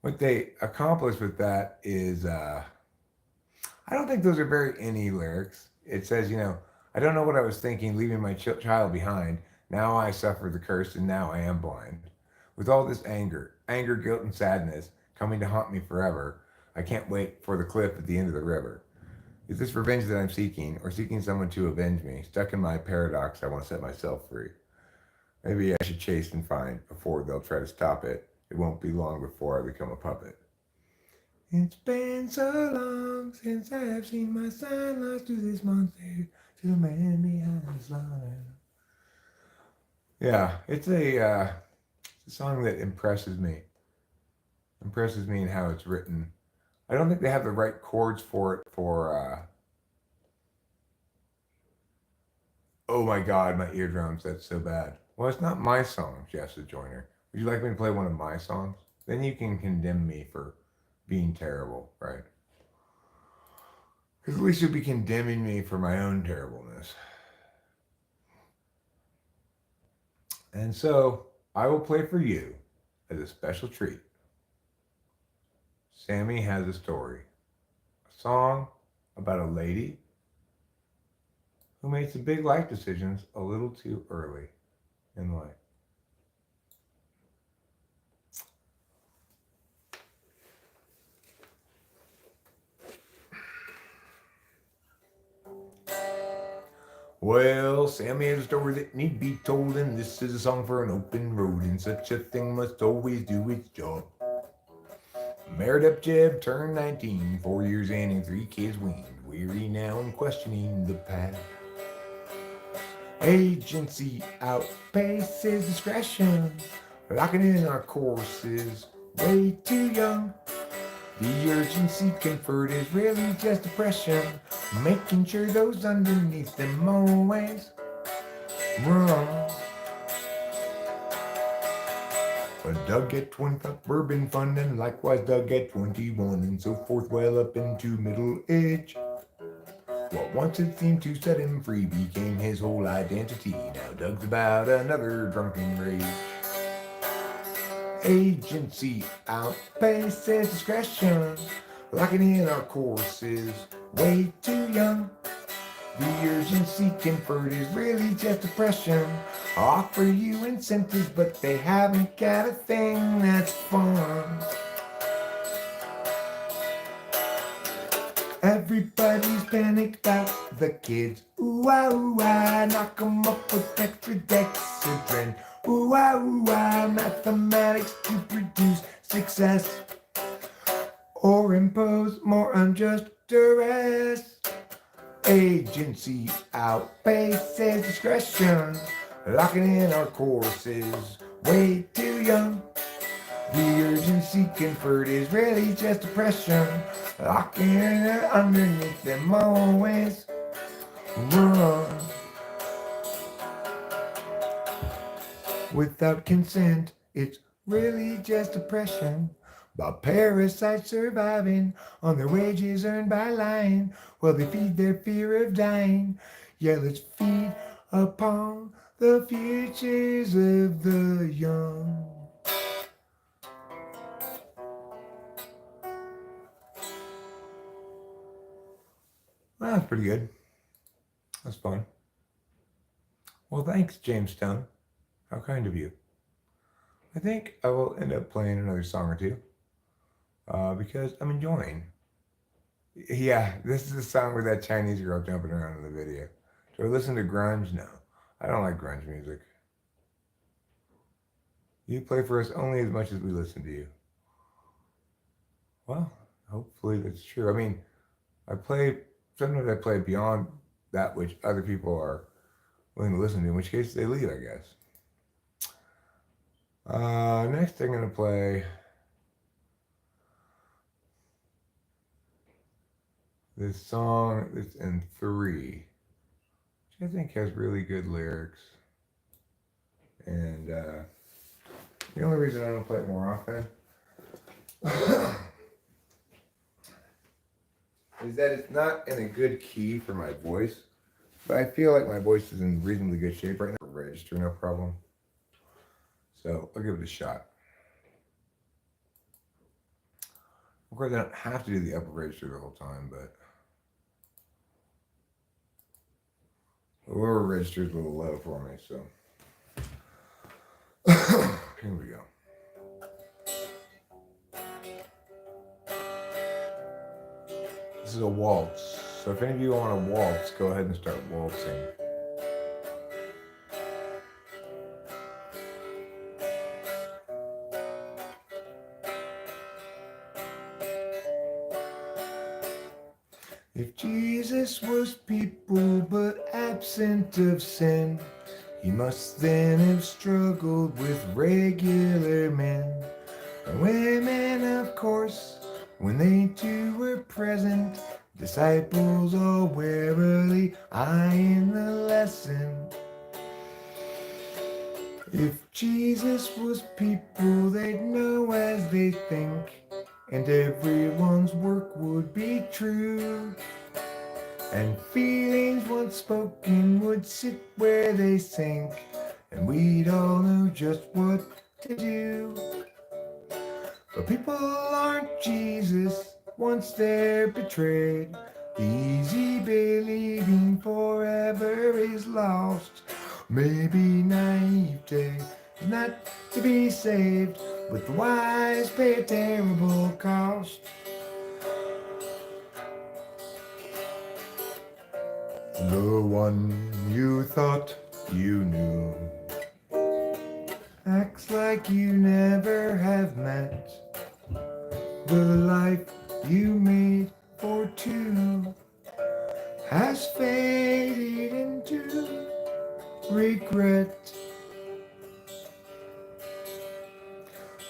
What they accomplish with that is, I don't think those are very any lyrics. It says, you know, I don't know what I was thinking, leaving my child behind. Now I suffer the curse, and now I am blind. With all this anger, guilt, and sadness coming to haunt me forever, I can't wait for the cliff at the end of the river. Is this revenge that I'm seeking, or seeking someone to avenge me? Stuck in my paradox, I want to set myself free. Maybe I should chase and find before they'll try to stop it. It won't be long before I become a puppet. It's been so long since I have seen my son lost to this monster, to the man behind the slaughter. Yeah, it's a song that impresses me. Impresses me in how it's written. I don't think they have the right chords for it for, oh my god, my eardrums, that's so bad. Well, it's not my song, Jessa Joyner. Would you like me to play one of my songs? Then you can condemn me for being terrible, right? Because at least you'll be condemning me for my own terribleness. And so I will play for you as a special treat. Sammy Has a Story, a song about a lady who made some big life decisions a little too early in life. Well, Sammy has a story that need be told, and this is a song for an open road, and such a thing must always do its job. Married up Jeb, turned 19, 4 years in and 3 kids weaned, weary now and questioning the past. Agency outpaces discretion, locking in our courses, way too young. The urgency conferred is really just depression, making sure those underneath them always run. But Doug at 25 bourbon fun, and likewise Doug at 21, and so forth, well up into middle age. What once had seemed to set him free became his whole identity. Now Doug's about another drunken rage. Agency outpaces discretion, locking in our courses, way too young. The urgency conferred is really just depression. Offer you incentives, but they haven't got a thing that's fun. Everybody's panicked about the kids. Ooh ah, knock 'em up with extra dexedrine. Ooh ah, mathematics to produce success, or impose more unjust duress. Agency outpaces discretion, locking in our courses, way too young. The urgency conferred is really just depression, locking it underneath them always run. Without consent, it's really just depression, about parasites surviving on their wages earned by lying, while they feed their fear of dying. Yeah, let's feed upon the futures of the young. Well, that's pretty good. That's fun. Well, thanks, Jamestown. How kind of you. I think I will end up playing another song or two because I'm enjoying. Yeah, this is the song with that Chinese girl jumping around in the video. Do I listen to grunge? No. I don't like grunge music. You play for us only as much as we listen to you. Well, hopefully that's true. I mean, sometimes I play beyond that which other people are willing to listen to, in which case they leave, I guess. Next I'm going to play this song that's in 3, which I think has really good lyrics. And the only reason I don't play it more often is that it's not in a good key for my voice. But I feel like my voice is in reasonably good shape right now. Register, no problem. So I'll give it a shot. Of course, I don't have to do the upper register the whole time, but the lower register is a little low for me, so here we go. This is a waltz. So if any of you want to waltz, go ahead and start waltzing. If Jesus was people but absent of sin, he must then have struggled with regular men. And women, of course, when they too were present, disciples all warily eyeing the lesson. If Jesus was people, they'd know as they think, and everyone's work would be true. And feelings once spoken would sit where they sink, and we'd all know just what to do. But people aren't Jesus once they're betrayed. Easy believing forever is lost. Maybe naivete is not to be saved, but the wise pay a terrible cost. The one you thought you knew acts like you never have met. The life you made for two has faded into regret.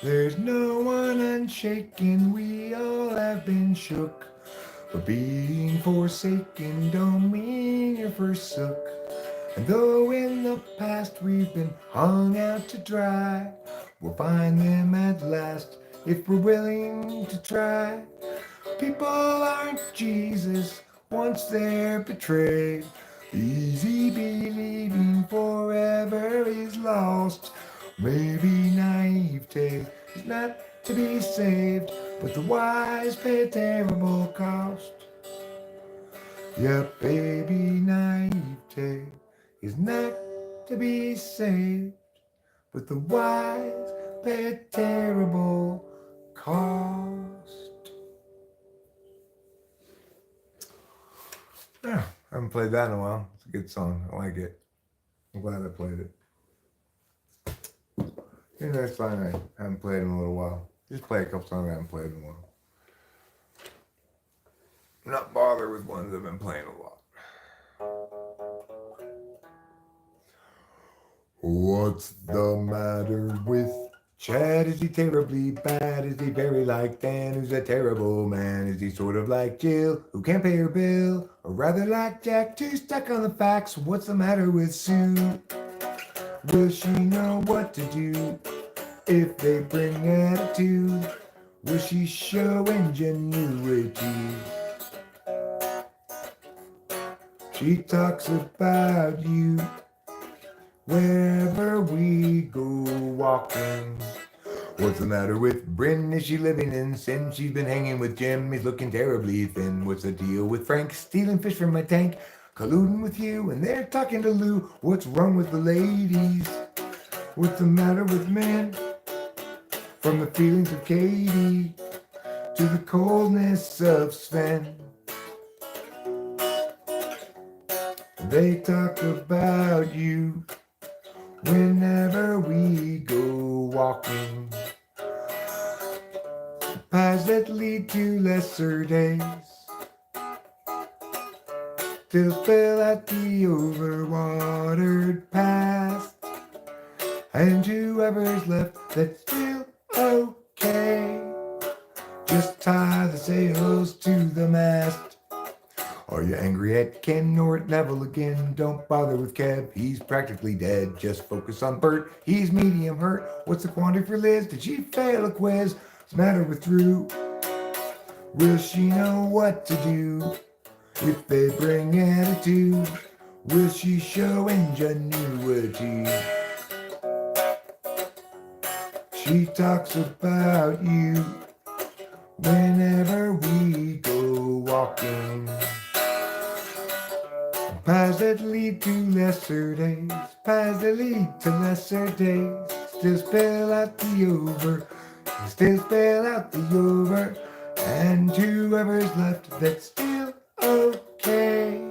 There's no one unshaken, we all have been shook. But being forsaken don't mean you're forsook. And though in the past we've been hung out to dry, we'll find them at last if we're willing to try. People aren't Jesus once they're betrayed. Easy believing forever is lost. Maybe naivete is not to be saved, but the wise pay a terrible cost. Yeah, baby, naivete is not to be saved, but the wise pay a terrible cost. Yeah, I haven't played that in a while. It's a good song. I like it. I'm glad I played it. Here's another song I haven't played in a little while. Just play a couple songs I haven't played in a while. I'm not bothered with ones I've been playing a lot. What's the matter with Chad? Is he terribly bad? Is he very like Dan, who's a terrible man? Is he sort of like Jill, who can't pay her bill? Or rather like Jack, too stuck on the facts? What's the matter with Sue? Will she know what to do if they bring attitude? Will she show ingenuity? She talks about you wherever we go walking. What's the matter with Bryn? Is she living in sin? She's been hanging with Jim, he's looking terribly thin. What's the deal with Frank? Stealing fish from my tank, colluding with you, and they're talking to Lou. What's wrong with the ladies? What's the matter with men? From the feelings of Katie to the coldness of Sven. They talk about you whenever we go walking. Paths that lead to lesser days till fill out the overwatered past. And whoever's left that's still okay, just tie the sails to the mast. Are you angry at Ken or at Neville again? Don't bother with Kev, he's practically dead. Just focus on Bert, he's medium hurt. What's the quandary for Liz? Did she fail a quiz? What's the matter with Drew? Will she know what to do if they bring attitude? Will she show ingenuity? She talks about you whenever we go walking. Paths that lead to lesser days, paths that lead to lesser days, still spell out the over, still spell out the over, and whoever's left that's still okay,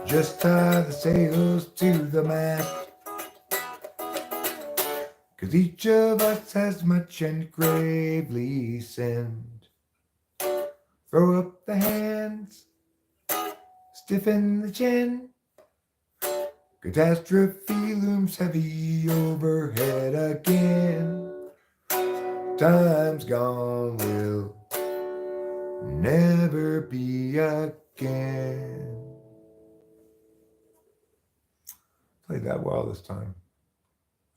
just tie the sails to the mast. 'Cause each of us has much and gravely sinned. Throw up the hands, stiffen the chin. Catastrophe looms heavy overhead again. Time's gone will never be again. Played that well this time.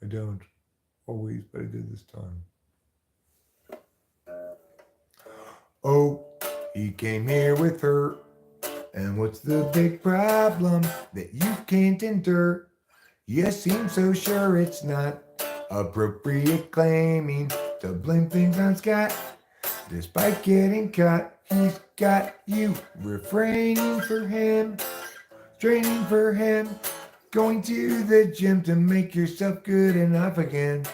I don't always, but I did this time. Oh, he came here with her. And what's the big problem that you can't endure? You seem so sure it's not appropriate claiming to blame things on Scott. Despite getting caught, he's got you refraining for him, training for him, going to the gym to make yourself good enough again.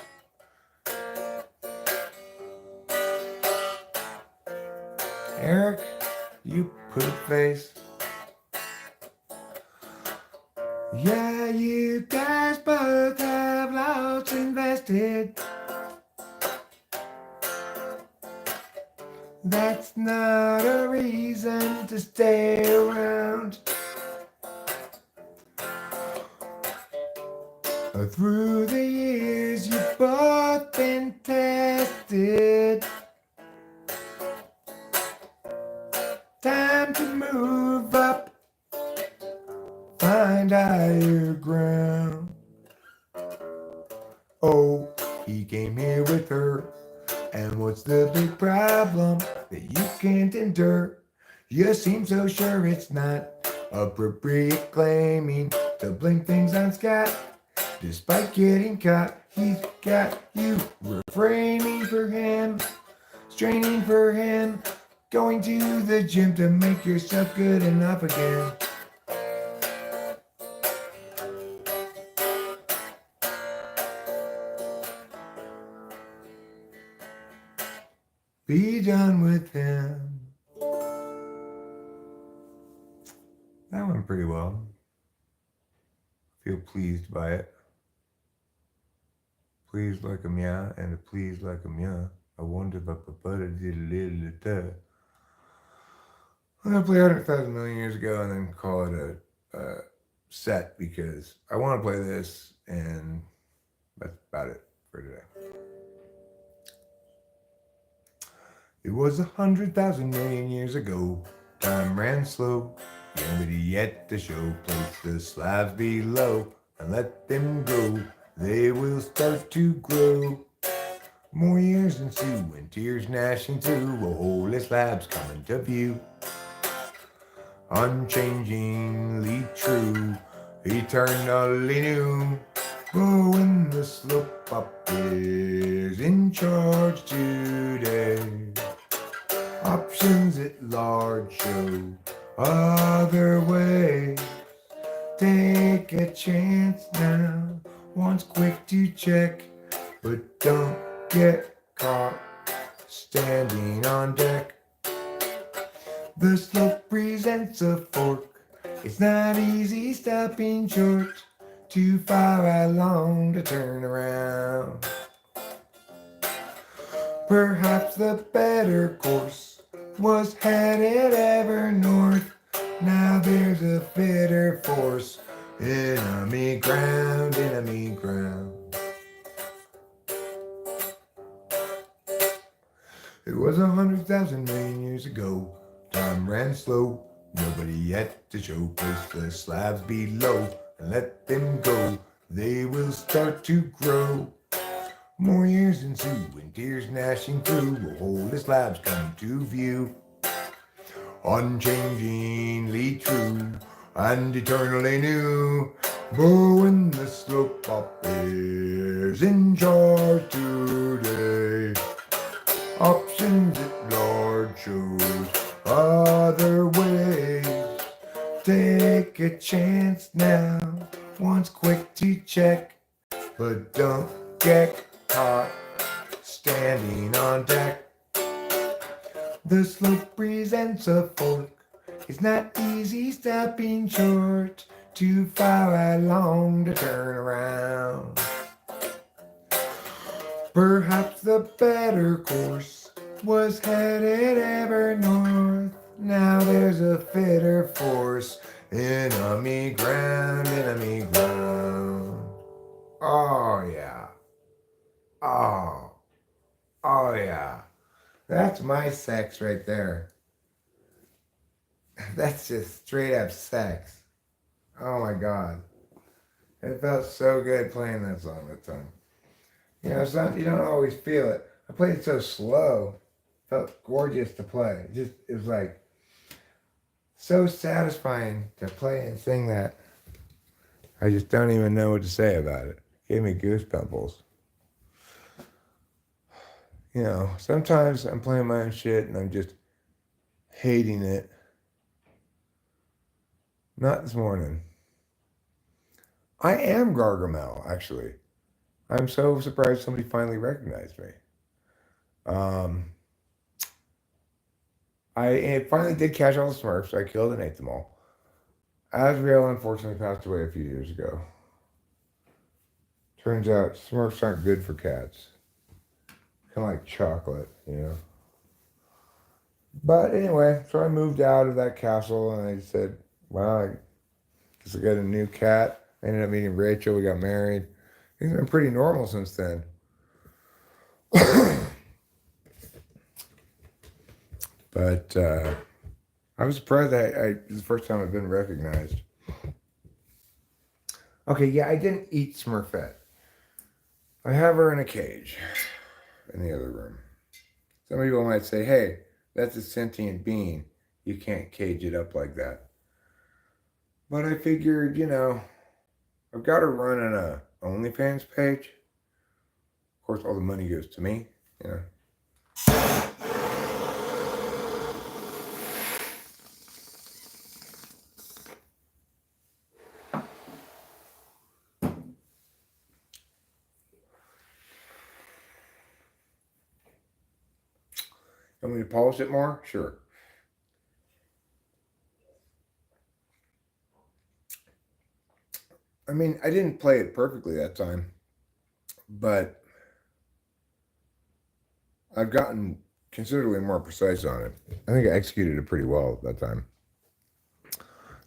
Eric, you put a face. Yeah, you guys both have lots invested. That's not a reason to stay around. Through the years, you've both been tested. Time to move up, find higher ground. Oh, he came here with her. And what's the big problem that you can't endure? You seem so sure it's not appropriate claiming to blame things on Scott. Despite getting caught, he's got you refraining for him, straining for him, going to the gym to make yourself good enough again. Be done with him. That went pretty well. Feel pleased by it. Pleased like a meow and a pleased like a meow. I wonder if I did a little. I'm gonna play 100,000 million years ago and then call it a set because I want to play this, and that's about it for today. It was 100,000 million years ago. Time ran slow. Nobody at the show. Place the slabs below and let them go. They will start to grow. More years ensue and tears gnashing through a hole as slabs coming to view. Unchangingly true, eternally new. Oh, when the slope up is in charge today. Options at large show other ways. Take a chance now, once quick to check, but don't get caught standing on deck. The slope presents a fork. It's not easy stopping short. Too far along to turn around. Perhaps the better course was headed ever north. Now there's a fitter force. Enemy ground, enemy ground. It was 100,000 million years ago. Time ran slow. Nobody yet to show. Place the slabs below and let them go. They will start to grow. More years ensue and tears gnashing through a hole as slabs come to view. Unchangingly true and eternally new. But when the slope up is in charge today, options at large shows other ways. Take a chance now, once quick to check, but don't get caught standing on deck. The slope presents a fork. It's not easy stopping short. Too far along to turn around. Perhaps the better course was headed ever north. Now there's a fitter force. Enemy ground, enemy ground. Oh yeah. Oh yeah. That's my sex right there. That's just straight up sex. Oh my God. It felt so good playing that song that time. You know, it's not, you don't always feel it. I played it so slow. It felt gorgeous to play. It was like so satisfying to play and sing that. I just don't even know what to say about it. It gave me goosebumps. You know, sometimes I'm playing my own shit and I'm just hating it. Not this morning. I am Gargamel, actually. I'm so surprised somebody finally recognized me. I finally did catch all the Smurfs. I killed and ate them all. Azrael unfortunately passed away a few years ago. Turns out Smurfs aren't good for cats. Kind of like chocolate, you know. But anyway, so I moved out of that castle and I said, well, I guess I got a new cat. I ended up meeting Rachel. We got married. Things have been pretty normal since then. But I was surprised that it's the first time I've been recognized. Okay, yeah, I didn't eat Smurfette. I have her in a cage in the other room. Some people might say, hey, that's a sentient being. You can't cage it up like that. But I figured, you know, I've got her running a OnlyFans page. Of course, all the money goes to me, you know. Want me to polish it more? Sure. I mean, I didn't play it perfectly that time, but I've gotten considerably more precise on it. I think I executed it pretty well that time.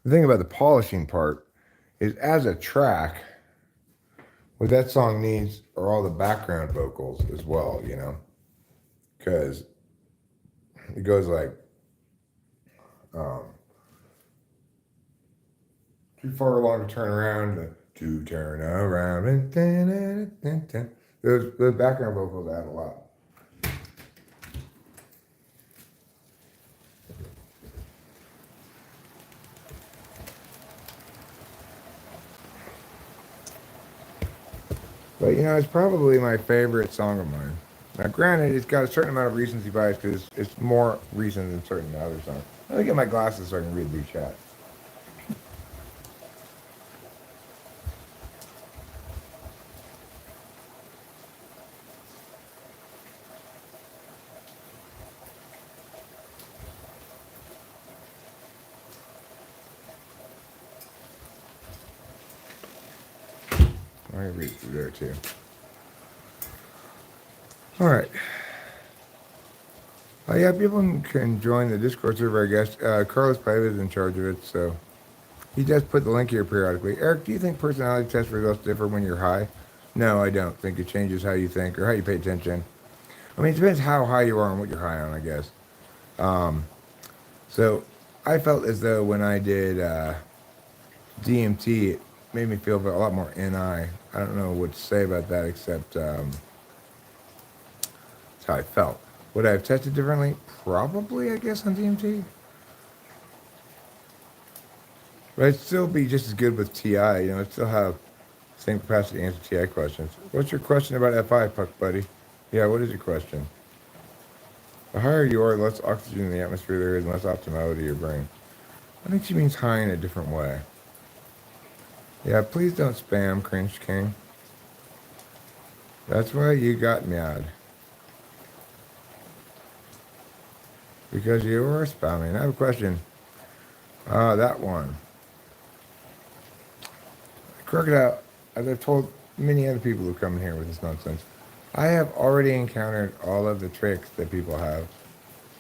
The thing about the polishing part is, as a track, what that song needs are all the background vocals as well, you know? Because it goes like, too far along to turn around, to turn around. Those background vocals add a lot. But it's probably my favorite song of mine. Now, granted, it's got a certain amount of recency bias because it's more recent than certain other songs. Let me get my glasses so I can read the chat. I can read through there too. All right. Yeah, people can join the Discord server, I guess. Carlos Paiva is in charge of it, so he does put the link here periodically. Eric, do you think personality test results differ when you're high? No, I don't think it changes how you think or how you pay attention. I mean, it depends how high you are and what you're high on, I guess. So I felt as though when I did DMT, it made me feel a lot more NI. I don't know what to say about that except that's how I felt. Would I have tested differently? Probably, I guess, on DMT. But I'd still be just as good with TI. I'd still have the same capacity to answer TI questions. What's your question about FI, Puck Buddy? Yeah, what is your question? The higher you are, the less oxygen in the atmosphere there is, and less optimality to your brain. I think she means high in a different way. Yeah, please don't spam, Cringe King. That's why you got mad. Because you were spamming. I have a question. That one. Crocodile, as I've told many other people who come in here with this nonsense, I have already encountered all of the tricks that people have.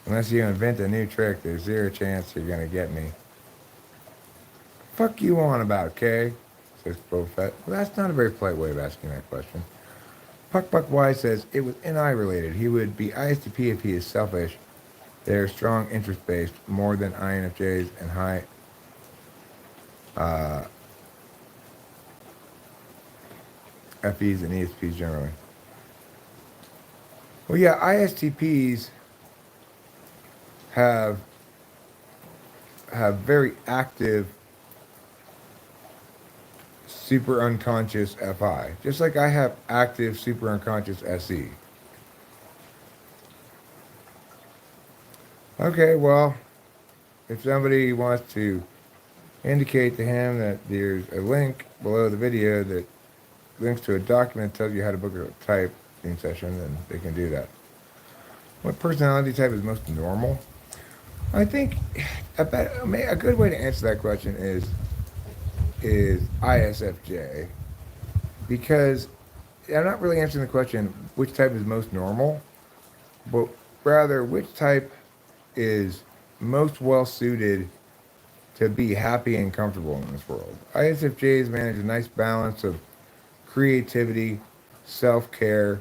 Unless you invent a new trick, there's zero chance you're going to get me. Fuck you on about, Kay? Says Boba Fett. Well, that's not a very polite way of asking that question. Puck Puck Y says, it was NI related. He would be ISTP if he is selfish. They're strong interest-based, more than INFJs and high FEs and ESPs generally. Well, yeah, ISTPs have very active super unconscious FI, just like I have active super unconscious SE. Okay, well, if somebody wants to indicate to him that there's a link below the video that links to a document that tells you how to book a typing session, then they can do that. What personality type is most normal? I think a good way to answer that question is ISFJ, because I'm not really answering the question which type is most normal, but rather which type is most well suited to be happy and comfortable in this world. ISFJs manage a nice balance of creativity, self-care,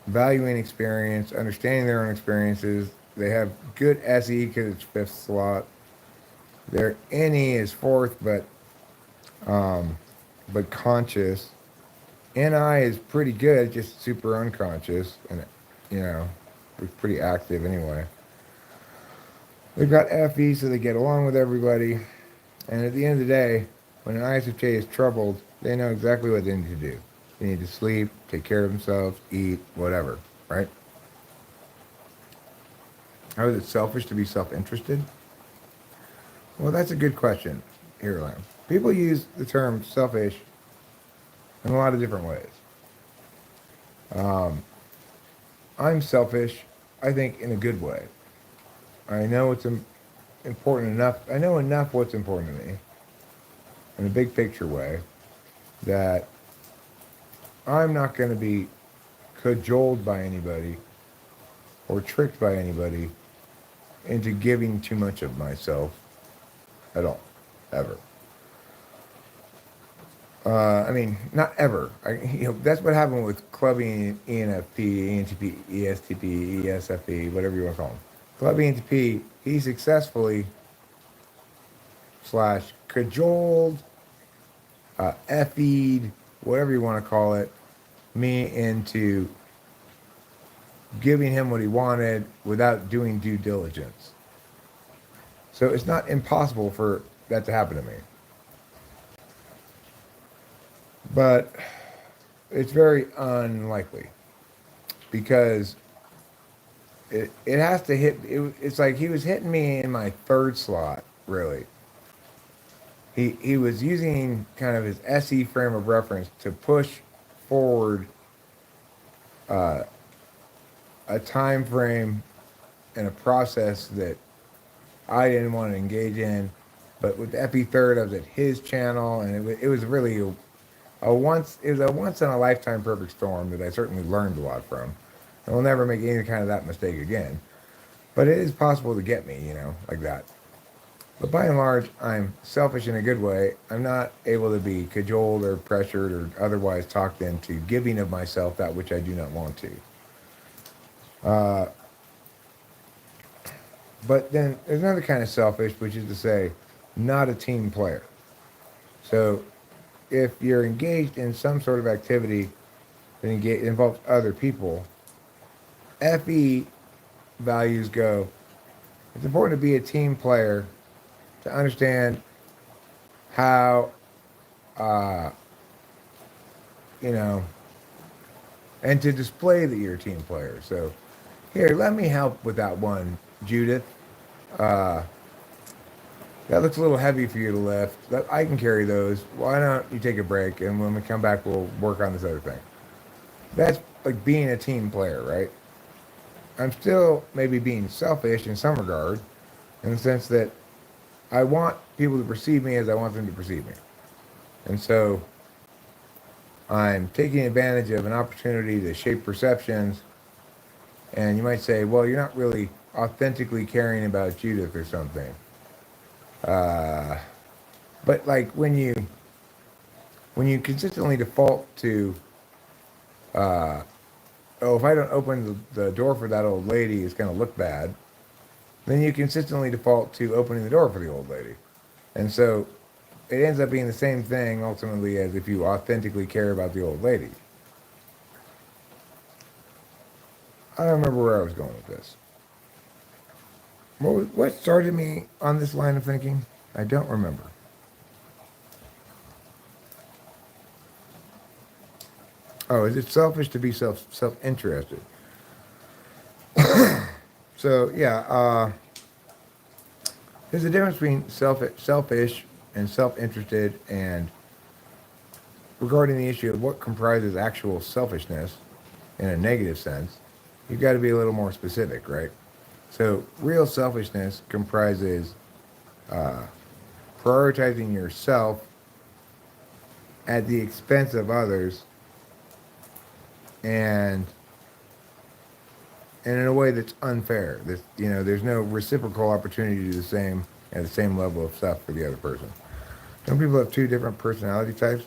valuing experience, understanding their own experiences. They have good SE because it's fifth slot. Their NE is fourth, but conscious. NI is pretty good, just super unconscious, and it's pretty active anyway. They've got FE, so they get along with everybody. And at the end of the day, when an ISFJ is troubled, they know exactly what they need to do. They need to sleep, take care of themselves, eat, whatever, right? How is it selfish to be self-interested? Well, that's a good question, here, Lamb. People use the term selfish in a lot of different ways. I'm selfish, I think, in a good way. I know it's important enough. I know enough what's important to me in a big picture way that I'm not going to be cajoled by anybody or tricked by anybody into giving too much of myself at all, ever. I mean, not ever. That's what happened with clubbing ENFP, ENTP, ESTP, ESFP, whatever you want to call them. Club ENTP, he successfully / cajoled, FE'd, whatever you want to call it, me into giving him what he wanted without doing due diligence. So it's not impossible for that to happen to me. But it's very unlikely because it has to hit. It's like he was hitting me in my third slot, really. He was using kind of his SE frame of reference to push forward a time frame and a process that I didn't want to engage in. But with the Epi third, I was at his channel, and it was really it was a once in a lifetime perfect storm that I certainly learned a lot from. I will never make any kind of that mistake again. But it is possible to get me, like that. But by and large, I'm selfish in a good way. I'm not able to be cajoled or pressured or otherwise talked into giving of myself that which I do not want to. But then there's another kind of selfish, which is to say, not a team player. So if you're engaged in some sort of activity that involves other people, FE values go, it's important to be a team player to understand how, you know, and to display that you're a team player. So here, let me help with that one, Judith. That looks a little heavy for you to lift. I can carry those. Why don't you take a break, and when we come back, we'll work on this other thing. That's like being a team player, right? I'm still maybe being selfish in some regard, in the sense that I want people to perceive me as I want them to perceive me. And so I'm taking advantage of an opportunity to shape perceptions. And you might say, well, you're not really authentically caring about Judith or something. But like when you consistently default to, oh, if I don't open the door for that old lady, it's going to look bad, then you consistently default to opening the door for the old lady. And so it ends up being the same thing ultimately as if you authentically care about the old lady. I don't remember where I was going with this. What started me on this line of thinking? I don't remember. Oh, is it selfish to be self-interested? So yeah, there's a difference between selfish and self-interested, and regarding the issue of what comprises actual selfishness in a negative sense, you've got to be a little more specific, right? So real selfishness comprises prioritizing yourself at the expense of others, and in a way that's unfair. There's no reciprocal opportunity to do the same at the same level of stuff for the other person. Some people have two different personality types.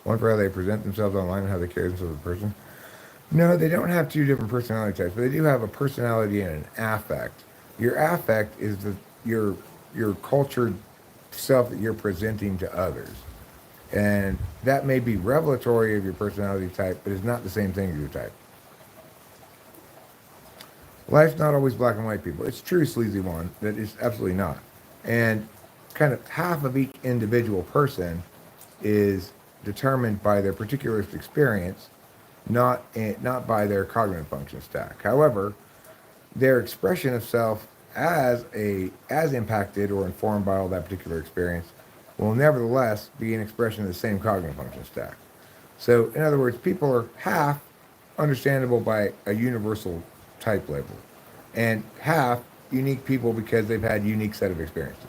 One for how they present themselves online and how they carry themselves as a person. No, they don't have two different personality types, but they do have a personality and an affect. Your affect is your cultured self that you're presenting to others. And that may be revelatory of your personality type, but it's not the same thing as your type. Life's not always black and white, people. It's true, sleazy one, that it's absolutely not. And kind of half of each individual person is determined by their particularist experience, not by their cognitive function stack. However, their expression of self as impacted or informed by all that particular experience will nevertheless be an expression of the same cognitive function stack. So, in other words, people are half understandable by a universal type label, and half unique people because they've had unique set of experiences.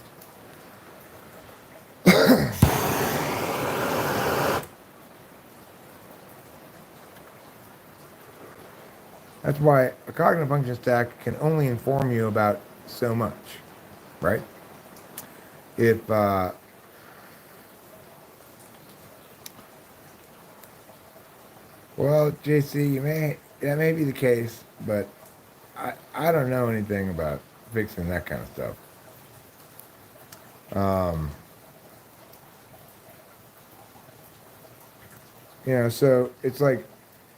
That's why a cognitive function stack can only inform you about so much, right? If well, JC, that may be the case, but I don't know anything about fixing that kind of stuff. So it's like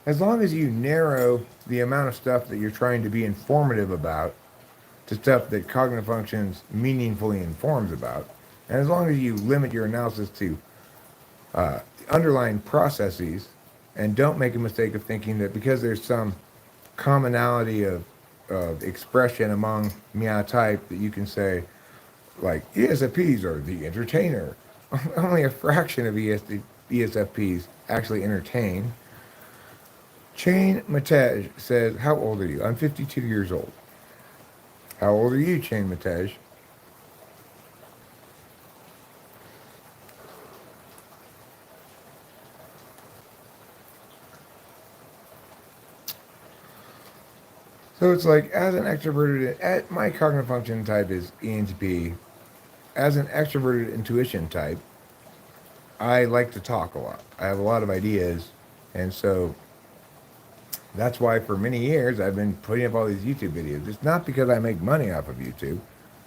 as long as you narrow the amount of stuff that you're trying to be informative about to stuff that cognitive functions meaningfully informs about, and as long as you limit your analysis to underlying processes and don't make a mistake of thinking that because there's some commonality of expression among meow type that you can say, like, ESFPs are the entertainer. Only a fraction of ESFPs actually entertain. Chain Matej says, how old are you? I'm 52 years old. How old are you, Chain Matej? So it's like, as an extroverted, my cognitive function type is ENTP. As an extroverted intuition type, I like to talk a lot. I have a lot of ideas, and so that's why for many years I've been putting up all these YouTube videos. It's not because I make money off of YouTube.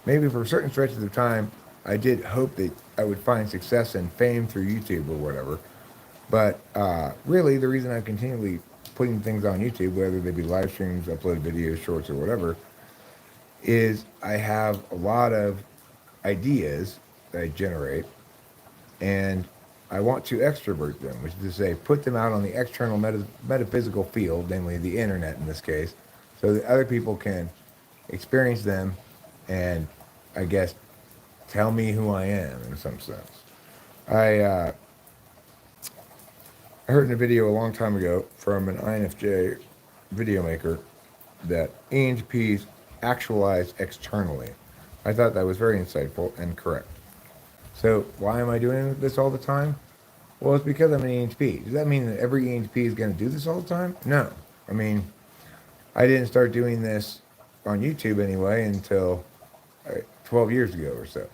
Maybe for certain stretches of time, I did hope that I would find success and fame through YouTube or whatever. But really, the reason I'm continually putting things on YouTube, whether they be live streams, uploaded videos, shorts, or whatever, is I have a lot of ideas that I generate, and I want to extrovert them, which is to say, put them out on the external metaphysical field, namely the internet in this case, so that other people can experience them and, I guess, tell me who I am in some sense. I heard in a video a long time ago from an INFJ video maker that ENTPs actualize externally. I thought that was very insightful and correct. So why am I doing this all the time? Well, it's because I'm an ENTP. Does that mean that every ENTP is going to do this all the time? No. I mean, I didn't start doing this on YouTube anyway until 12 years ago or so.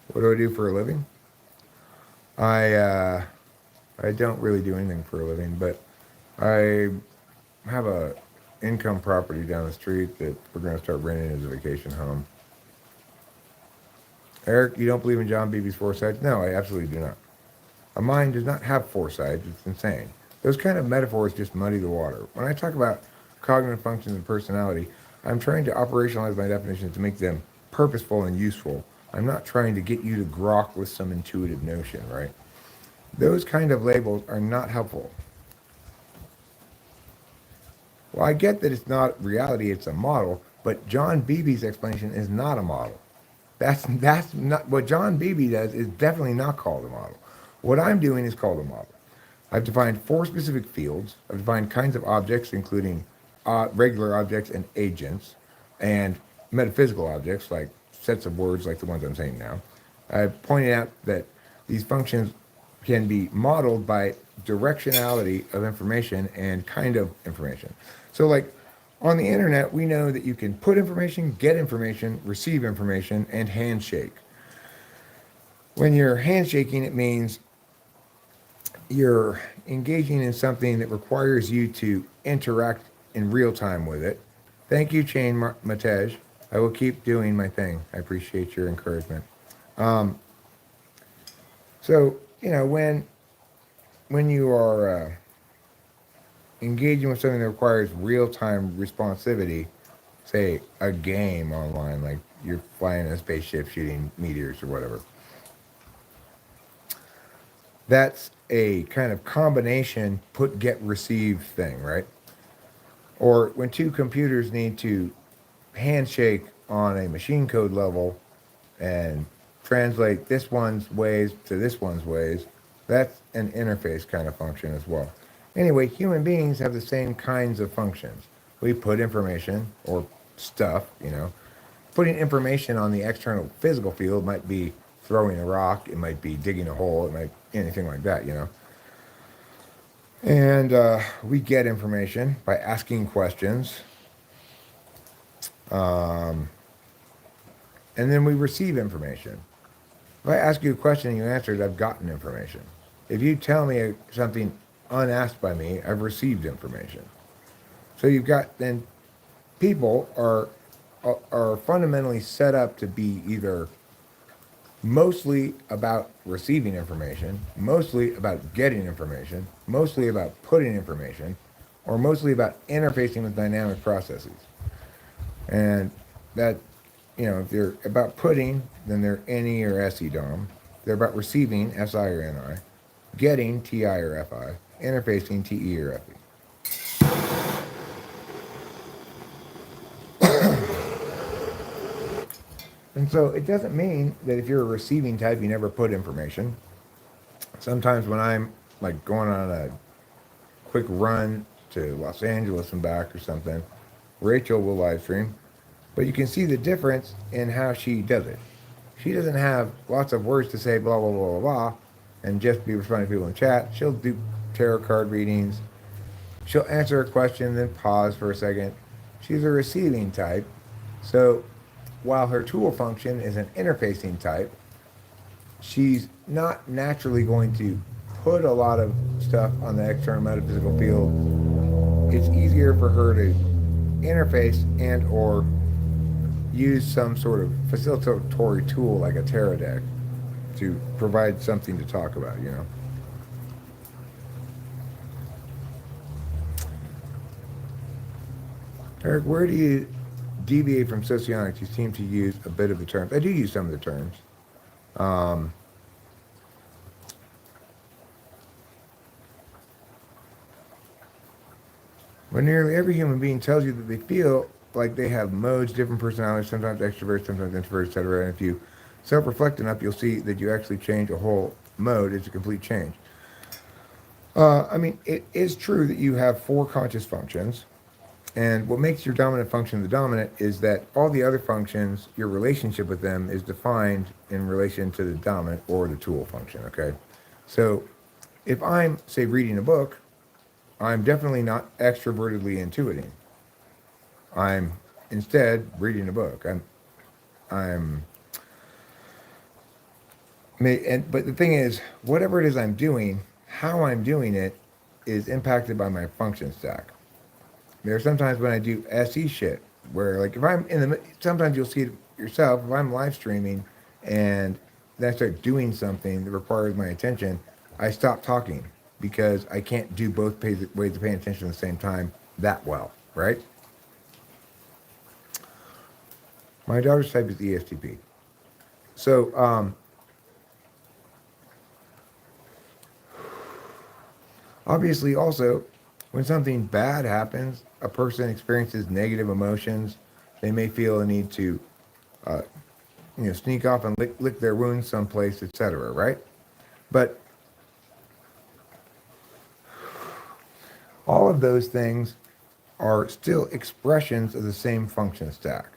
What do I do for a living? I don't really do anything for a living, but I have a income property down the street that we're going to start renting as a vacation home. Eric, you don't believe in John Beebe's foresight? No, I absolutely do not. A mind does not have foresight. It's insane. Those kind of metaphors just muddy the water. When I talk about cognitive functions and personality, I'm trying to operationalize my definitions to make them purposeful and useful. I'm not trying to get you to grok with some intuitive notion, right? Those kind of labels are not helpful. Well, I get that it's not reality, it's a model, but John Beebe's explanation is not a model. That's not what John Beebe does is definitely not called a model. What I'm doing is called a model. I've defined 4 specific fields. I've defined kinds of objects, including regular objects and agents, and metaphysical objects like sets of words like the ones I'm saying now. I've pointed out that these functions can be modeled by directionality of information and kind of information. So like on the internet, we know that you can put information, get information, receive information, and handshake. When you're handshaking, it means you're engaging in something that requires you to interact in real time with it. Thank you, Chain Matej. I will keep doing my thing. I appreciate your encouragement. So, you know, when you are engaging with something that requires real-time responsivity, say a game online, like you're flying in a spaceship shooting meteors or whatever, that's a kind of combination put, get, receive thing, right? Or when 2 computers need to handshake on a machine code level and translate this one's ways to this one's ways, that's an interface kind of function as well. Anyway, human beings have the same kinds of functions. We put information or stuff, you know. Putting information on the external physical field might be throwing a rock, it might be digging a hole, it might be anything like that, you know. And we get information by asking questions. And then we receive information. If I ask you a question and you answer it, I've gotten information. If you tell me something unasked by me, I've received information. So you've got, then people are fundamentally set up to be either mostly about receiving information, mostly about getting information, mostly about putting information, or mostly about interfacing with dynamic processes. And that, if they're about putting, then they're NE or SE DOM. They're about receiving, SI or NI. Getting, TI or FI. Interfacing, TE or FE. And so it doesn't mean that if you're a receiving type, you never put information. Sometimes when I'm like going on a quick run to Los Angeles and back or something, Rachel will live stream, but you can see the difference in how she does it. She doesn't have lots of words to say, blah, blah, blah, blah, blah, and just be responding to people in chat. She'll do tarot card readings. She'll answer a question, then pause for a second. She's a receiving type. So while her tool function is an interfacing type, she's not naturally going to put a lot of stuff on the external metaphysical field. It's easier for her to interface and or use some sort of facilitatory tool like a tarot deck to provide something to talk about. Eric, where do you deviate from socionics? You seem to use a bit of the terms. I do use some of the terms. But nearly every human being tells you that they feel like they have modes, different personalities, sometimes extroverts, sometimes introverts, etc. And if you self-reflect enough, you'll see that you actually change a whole mode. It's a complete change. I mean, it is true that you have 4 conscious functions. And what makes your dominant function the dominant is that all the other functions, your relationship with them is defined in relation to the dominant or the tool function, okay? So if I'm, say, reading a book, I'm definitely not extrovertedly intuiting. I'm instead reading a book. But the thing is, whatever it is I'm doing, how I'm doing it is impacted by my function stack. There are sometimes when I do SE shit where, like, if I'm sometimes you'll see it yourself. If I'm live streaming and then I start doing something that requires my attention, I stop talking because I can't do both ways of paying attention at the same time that well, right? My daughter's type is ESTP. So, obviously, also, when something bad happens, a person experiences negative emotions. They may feel a need to, sneak off and lick their wounds someplace, etc. Right? But all of those things are still expressions of the same function stack.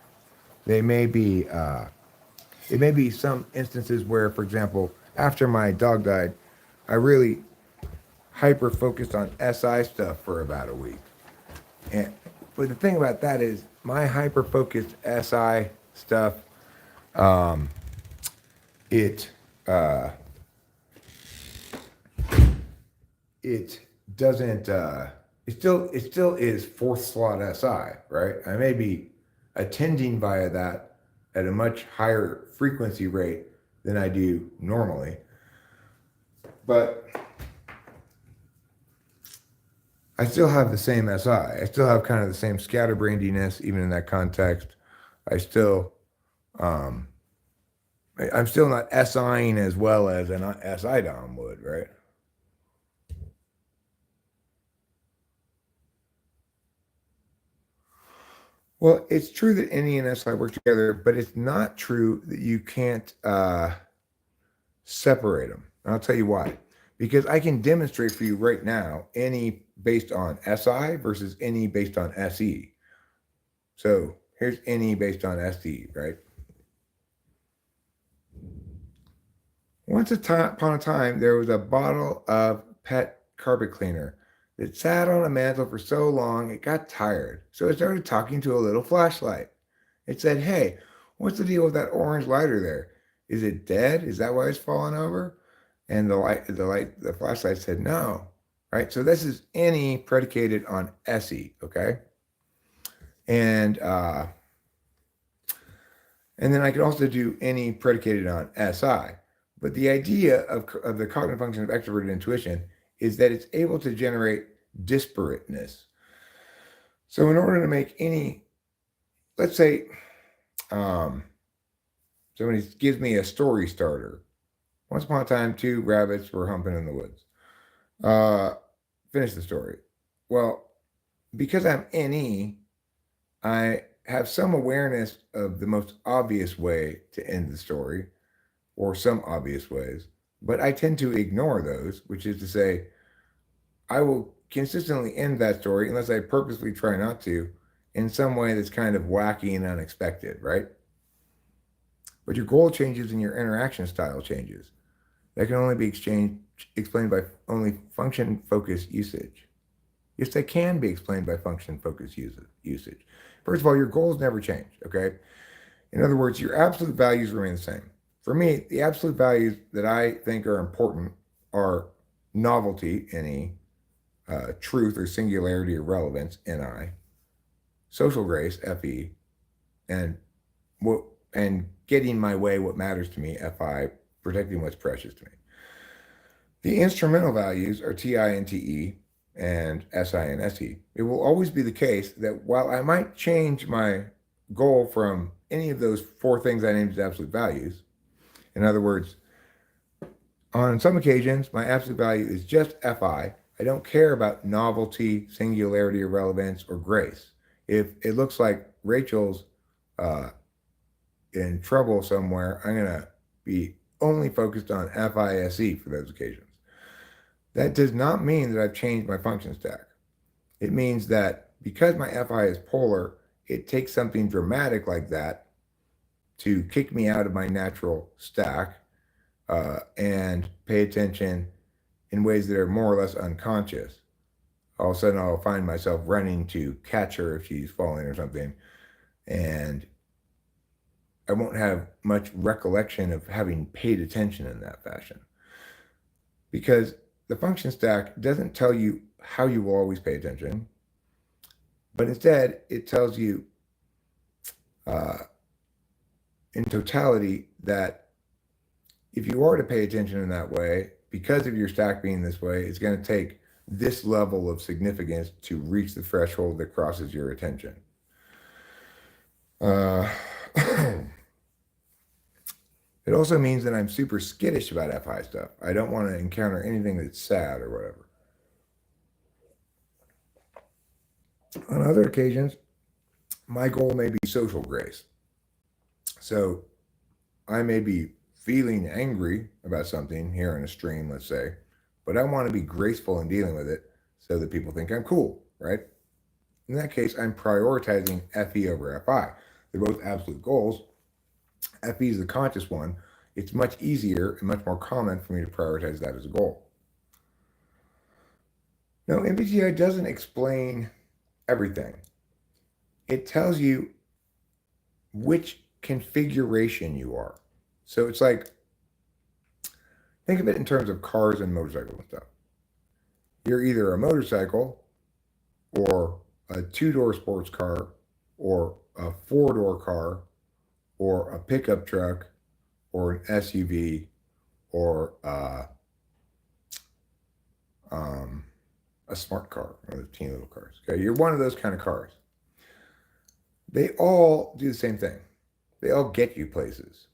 They may be, it may be some instances where, for example, after my dog died, I really hyper focused on SI stuff for about a week. But the thing about that is my hyper focused SI stuff, it doesn't it still is 4th slot SI, right? I may be attending via that at a much higher frequency rate than I do normally. But I still have the same SI. I still have kind of the same scatterbrainediness, even in that context. I'm still not SIing as well as an SI DOM would, right? Well, it's true that NE and SI work together, but it's not true that you can't separate them. And I'll tell you why. Because I can demonstrate for you right now NE based on SI versus NE based on SE. So here's NE based on SE, right? Once upon a time, there was a bottle of pet carpet cleaner that sat on a mantle for so long it got tired. So it started talking to a little flashlight. It said, "Hey, what's the deal with that orange lighter there? Is it dead? Is that why it's falling over?" And the flashlight said, "No." Right? So this is NE predicated on SE, okay? And And then I can also do any predicated on SI. But the idea of the cognitive function of extroverted intuition is that it's able to generate disparateness. So in order to make any, let's say, um, somebody gives me a story starter. Once upon a time, two rabbits were humping in the woods. Uh, Finish the story. Well, because I'm NE, I have some awareness of the most obvious way to end the story, or some obvious ways, but I tend to ignore those, which is to say, I will consistently end that story unless I purposely try not to in some way that's kind of wacky and unexpected, right? But your goal changes and your interaction style changes. That can only be explained by only function focused usage. Yes, they can be explained by function focused usage. First of all, your goals never change, okay? In other words, your absolute values remain the same. For me, the absolute values that I think are important are novelty, NE, truth or singularity or relevance, NI, social grace, FE, and what and getting my way, what matters to me, FI, protecting what's precious to me. The instrumental values are TI and TE and SI and SE. It will always be the case that while I might change my goal from any of those four things I named as absolute values, in other words, on some occasions, my absolute value is just FI. I don't care about novelty, singularity, or relevance, or grace. If it looks like Rachel's uh, in trouble somewhere, I'm going to be only focused on FISE for those occasions. That does not mean that I've changed my function stack. It means that because my FI is polar, it takes something dramatic like that to kick me out of my natural stack and pay attention in ways that are more or less unconscious. All of a sudden, I'll find myself running to catch her if she's falling or something, and I won't have much recollection of having paid attention in that fashion. Because the function stack doesn't tell you how you will always pay attention, but instead it tells you uh, in totality that if you are to pay attention in that way, because of your stack being this way, it's going to take this level of significance to reach the threshold that crosses your attention. It also means that I'm super skittish about FI stuff. I don't want to encounter anything that's sad or whatever. On other occasions, my goal may be social grace. So I may be feeling angry about something here in a stream, let's say, but I want to be graceful in dealing with it so that people think I'm cool, right? In that case, I'm prioritizing FE over FI. They're both absolute goals. FE is the conscious one. It's much easier and much more common for me to prioritize that as a goal. Now, MBTI doesn't explain everything. It tells you which configuration you are. So it's like, think of it in terms of cars and motorcycles and stuff. You're either a motorcycle or a two-door sports car or a four-door car or a pickup truck or an SUV or a smart car, one of the teeny little cars. Okay, you're one of those kind of cars. They all do the same thing. They all get you places,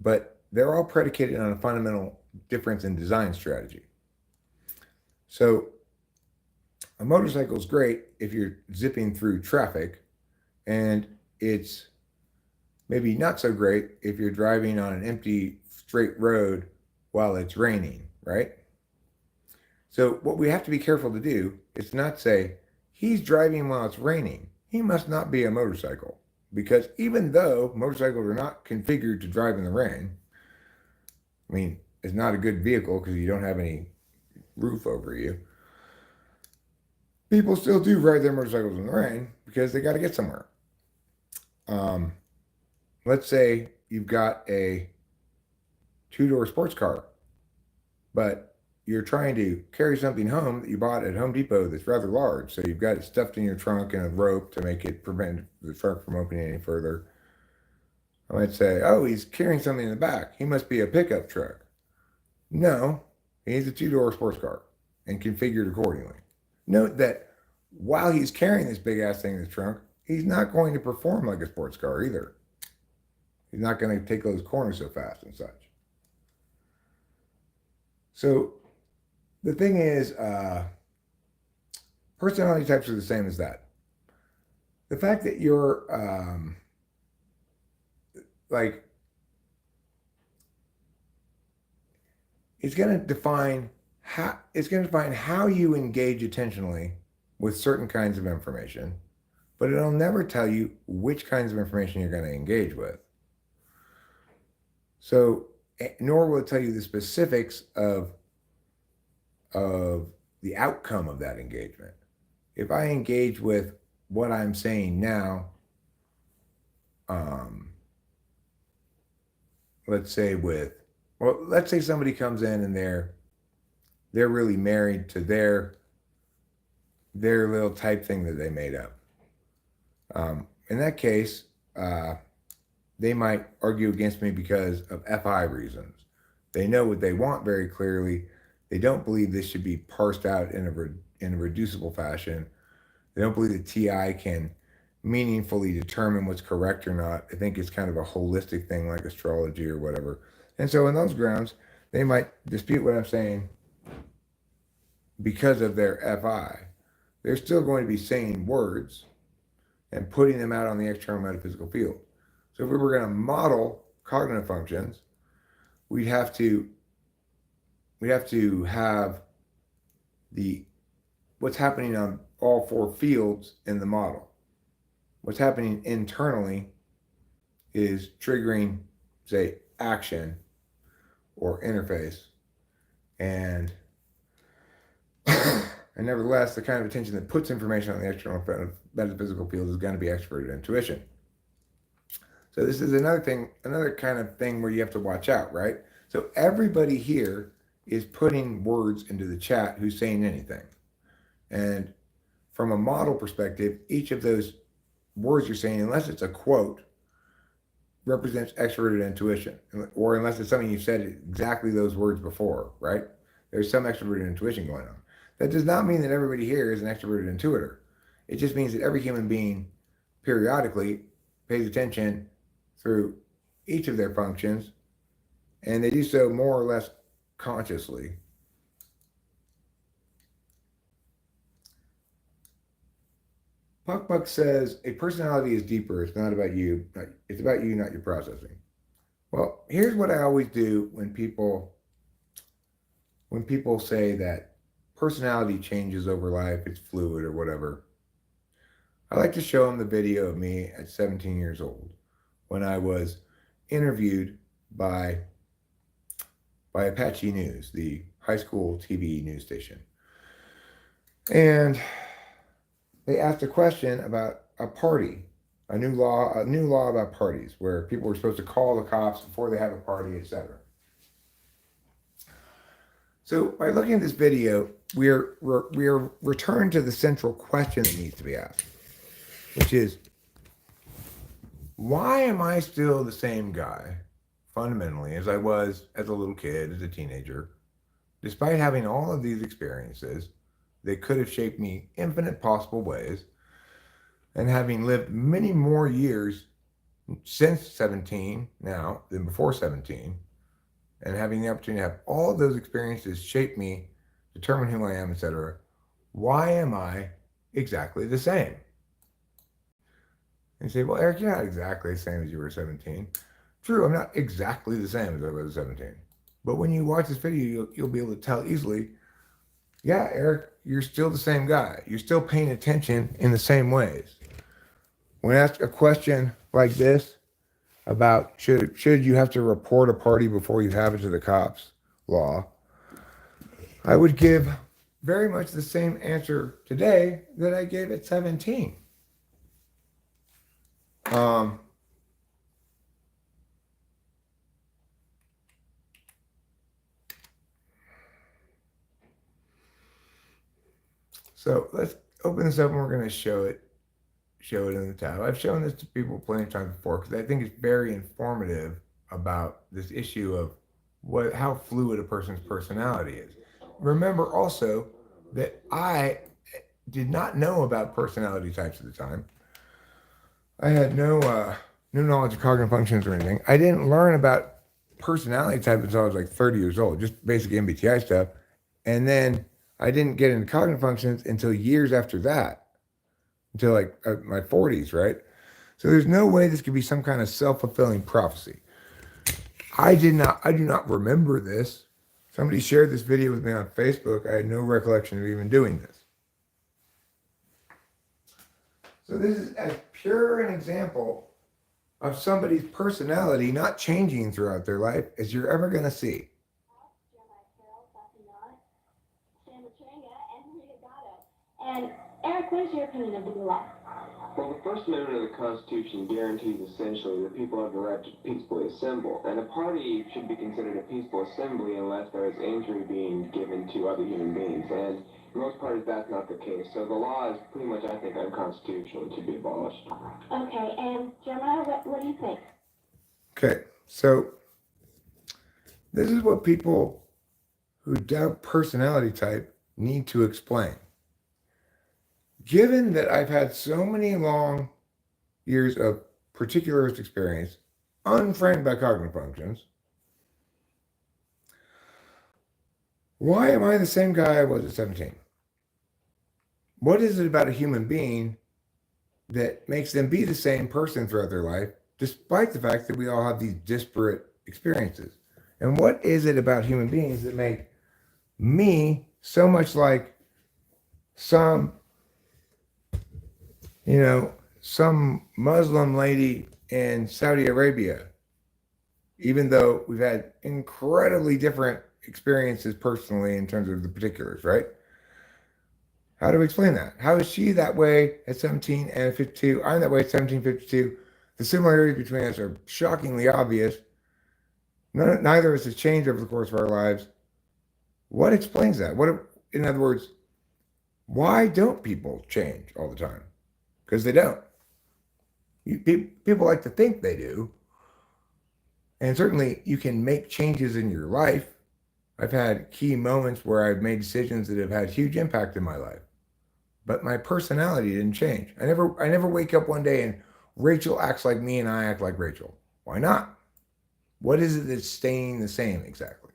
but they're all predicated on a fundamental difference in design strategy. So a motorcycle is great if you're zipping through traffic, and it's maybe not so great if you're driving on an empty straight road while it's raining, right? So what we have to be careful to do is not say, he's driving while it's raining. He must not be a motorcycle. Because even though motorcycles are not configured to drive in the rain, I mean, it's not a good vehicle because you don't have any roof over you. People still do ride their motorcycles in the rain because they got to get somewhere. Let's say you've got a two-door sports car, but you're trying to carry something home that you bought at Home Depot that's rather large. So you've got it stuffed in your trunk and a rope to make it prevent the trunk from opening any further. I might say, oh, he's carrying something in the back. He must be a pickup truck. No, he's a two-door sports car and configured accordingly. Note that while he's carrying this big ass thing in his trunk, he's not going to perform like a sports car either. He's not going to take those corners so fast and such. So the thing is, personality types are the same as that. The fact that you're like, it's going to define how you engage attentionally with certain kinds of information, but it'll never tell you which kinds of information you're going to engage with. So, nor will it tell you the specifics of the outcome of that engagement. If I engage with what I'm saying now, let's say somebody comes in and they're really married to their little type thing that they made up. In that case, they might argue against me because of FI reasons. They know what they want very clearly. They don't believe this should be parsed out in a reducible fashion. They don't believe that TI can meaningfully determine what's correct or not. I think it's kind of a holistic thing like astrology or whatever. And so on those grounds, they might dispute what I'm saying because of their FI. They're still going to be saying words and putting them out on the external metaphysical field. So if we were going to model cognitive functions, we'd have to have what's happening on all four fields in the model. What's happening internally is triggering, say, action or interface. And nevertheless, the kind of attention that puts information on the external metaphysical field is going to be extroverted intuition. So this is another kind of thing where you have to watch out, right? So everybody here is putting words into the chat who's saying anything. And from a model perspective, each of those words you're saying, unless it's a quote, represents extroverted intuition, or unless it's something you've said exactly those words before, right? There's some extroverted intuition going on. That does not mean that everybody here is an extroverted intuitor. It just means that every human being periodically pays attention through each of their functions, and they do so more or less consciously. Puck says, a personality is deeper. It's not about you. It's about you, not your processing. Well, here's what I always do when people say that personality changes over life, it's fluid or whatever. I like to show them the video of me at 17 years old when I was interviewed by Apache News, the high school TV news station. And they asked a question about a party, a new law about parties, where people were supposed to call the cops before they have a party, etc. So by looking at this video, we are returned to the central question that needs to be asked, which is, why am I still the same guy, fundamentally, as I was as a little kid, as a teenager, despite having all of these experiences that could have shaped me infinite possible ways, and having lived many more years since 17 now than before 17, and having the opportunity to have all of those experiences shape me, determine who I am, etc., why am I exactly the same? And you say, well, Eric, you're not exactly the same as you were 17. True, I'm not exactly the same as I was 17. But when you watch this video, you'll be able to tell easily, yeah, Eric, you're still the same guy. You're still paying attention in the same ways. When asked a question like this about should you have to report a party before you have it to the cops law, I would give very much the same answer today that I gave at 17. So let's open this up and we're going to show it show it in the tab. I've shown this to people plenty of times before because I think it's very informative about this issue of how fluid a person's personality is. Remember also that I did not know about personality types at the time. I had no knowledge of cognitive functions or anything. I didn't learn about personality type until I was like 30 years old, just basic MBTI stuff. And then I didn't get into cognitive functions until years after that, until like my 40s, right? So there's no way this could be some kind of self-fulfilling prophecy. I do not remember this. Somebody shared this video with me on Facebook. I had no recollection of even doing this. So this is as pure an example of somebody's personality not changing throughout their life as you're ever going to see. And Eric, what is your opinion of the law? Well, the First Amendment of the Constitution guarantees essentially that people have the right to peacefully assemble, and a party should be considered a peaceful assembly unless there is injury being given to other human beings, and in most parties that's not the case. So the law is pretty much, I think, unconstitutional and should be abolished. Okay, and Jeremiah, what do you think? Okay, so this is what people who doubt personality type need to explain. Given that I've had so many long years of particularist experience, unframed by cognitive functions, why am I the same guy I was at 17? What is it about a human being that makes them be the same person throughout their life, despite the fact that we all have these disparate experiences? And what is it about human beings that make me so much like some Muslim lady in Saudi Arabia, even though we've had incredibly different experiences personally in terms of the particulars, right? How do we explain that? How is she that way at 17 and at 52? I'm that way at 17, 52. The similarities between us are shockingly obvious. Neither of us has changed over the course of our lives. What explains that? In other words, why don't people change all the time? Because they don't. People like to think they do. And certainly you can make changes in your life. I've had key moments where I've made decisions that have had huge impact in my life. But my personality didn't change. I never wake up one day and Rachel acts like me and I act like Rachel. Why not? What is it that's staying the same exactly?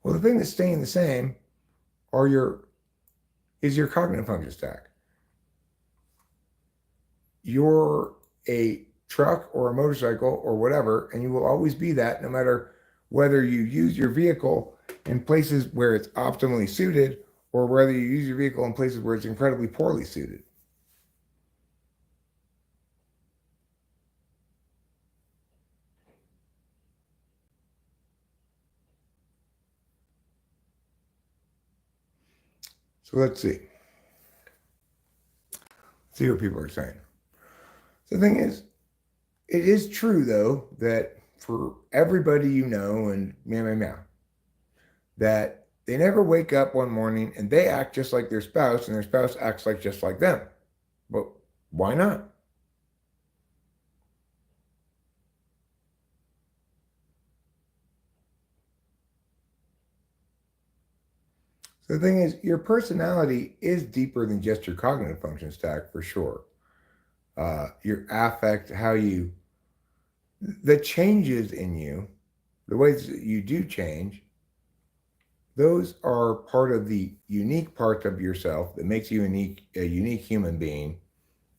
Well, the thing that's staying the same is your cognitive function stack. You're a truck or a motorcycle or whatever, and you will always be that no matter whether you use your vehicle in places where it's optimally suited or whether you use your vehicle in places where it's incredibly poorly suited. So let's see. See what people are saying. The thing is, it is true, though, that for everybody you know and meow, that they never wake up one morning and they act just like their spouse and their spouse acts like just like them. But why not? So the thing is, your personality is deeper than just your cognitive function stack, for sure. Your affect, the changes in you, the ways that you do change, those are part of the unique part of yourself that makes you a unique human being,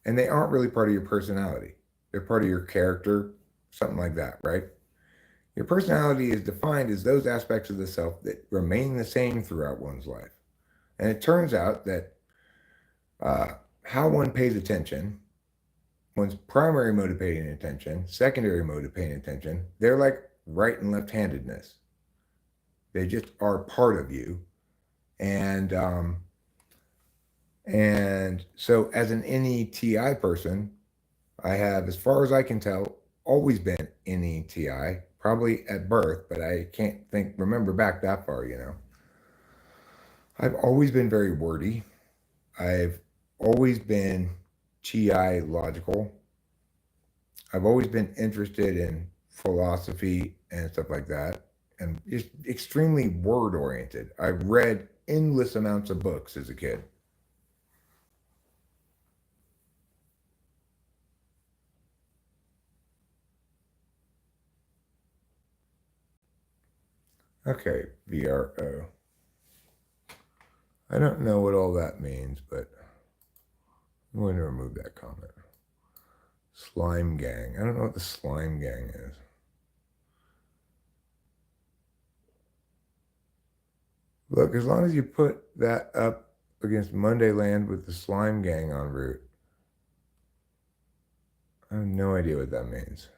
and they aren't really part of your personality. They're part of your character, something like that, right? Your personality is defined as those aspects of the self that remain the same throughout one's life. And it turns out that how one pays attention, one's primary mode of paying attention, secondary mode of paying attention, they're like right and left-handedness. They just are part of you. And so as an NETI person, I have, as far as I can tell, always been NETI, probably at birth, but I can't remember back that far, I've always been very wordy. I've always been Geological. I've always been interested in philosophy and stuff like that, and just extremely word oriented. I read endless amounts of books as a kid. Okay, VRO. I don't know what all that means, but I'm going to remove that comment. Slime gang. I don't know what the slime gang is. Look, as long as you put that up against Monday Land with the slime gang en route, I have no idea what that means.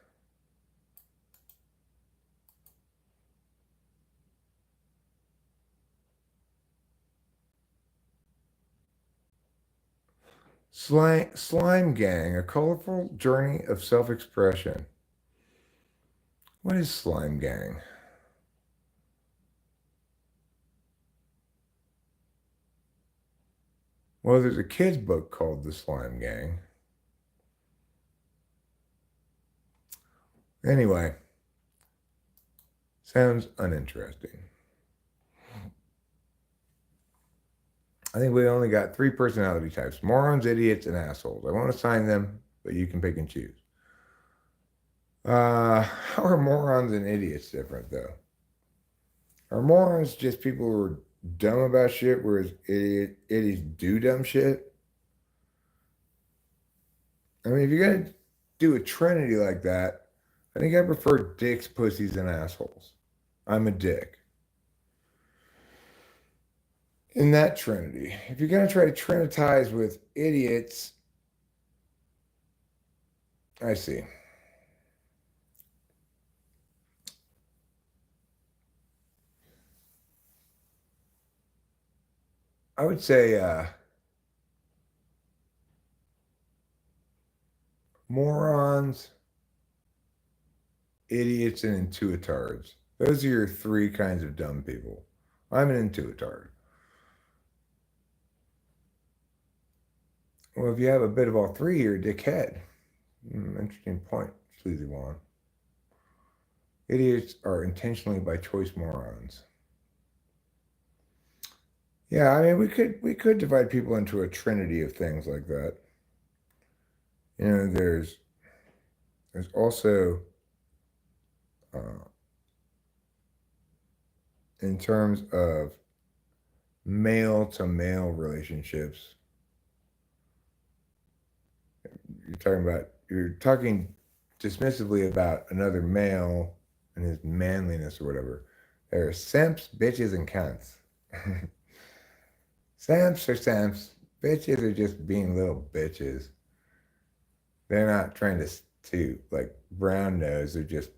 Slime gang, a colorful journey of self-expression. What is slime gang? Well, there's a kid's book called The Slime Gang. Anyway, sounds uninteresting. I think we only got 3 personality types: morons, idiots, and assholes. I won't assign them, but you can pick and choose. How are morons and idiots different, though? Are morons just people who are dumb about shit, whereas idiots do dumb shit? I mean, if you're going to do a trinity like that, I think I prefer dicks, pussies, and assholes. I'm a dick. In that trinity, if you're going to try to trinitize with idiots, I see. I would say morons, idiots, and intuitards. Those are your 3 kinds of dumb people. I'm an intuitard. Well, if you have a bit of all 3, you're a dickhead. Interesting point, Sleazy Juan. Idiots are intentionally by choice morons. Yeah, I mean, we could divide people into a trinity of things like that. You know, there's also in terms of male to male relationships, you're talking dismissively about another male and his manliness or whatever. There are simps, bitches, and cunts. Simps are simps. Bitches are just being little bitches. They're not trying to like brown nose. They're just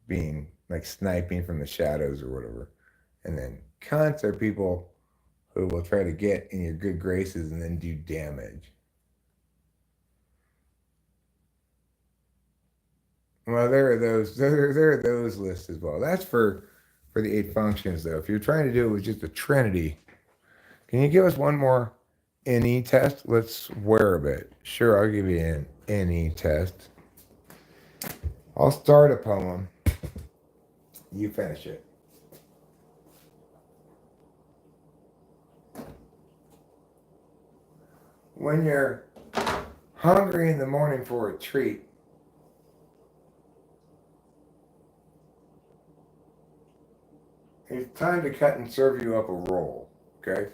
being like sniping from the shadows or whatever. And then cunts are people who will try to get in your good graces and then do damage. Well, there are those lists as well. That's for the 8 functions, though. If you're trying to do it with just a trinity, can you give us one more NE test? Let's swear a bit. Sure, I'll give you an NE test. I'll start a poem. You finish it. When you're hungry in the morning for a treat, it's time to cut and serve you up a roll, okay?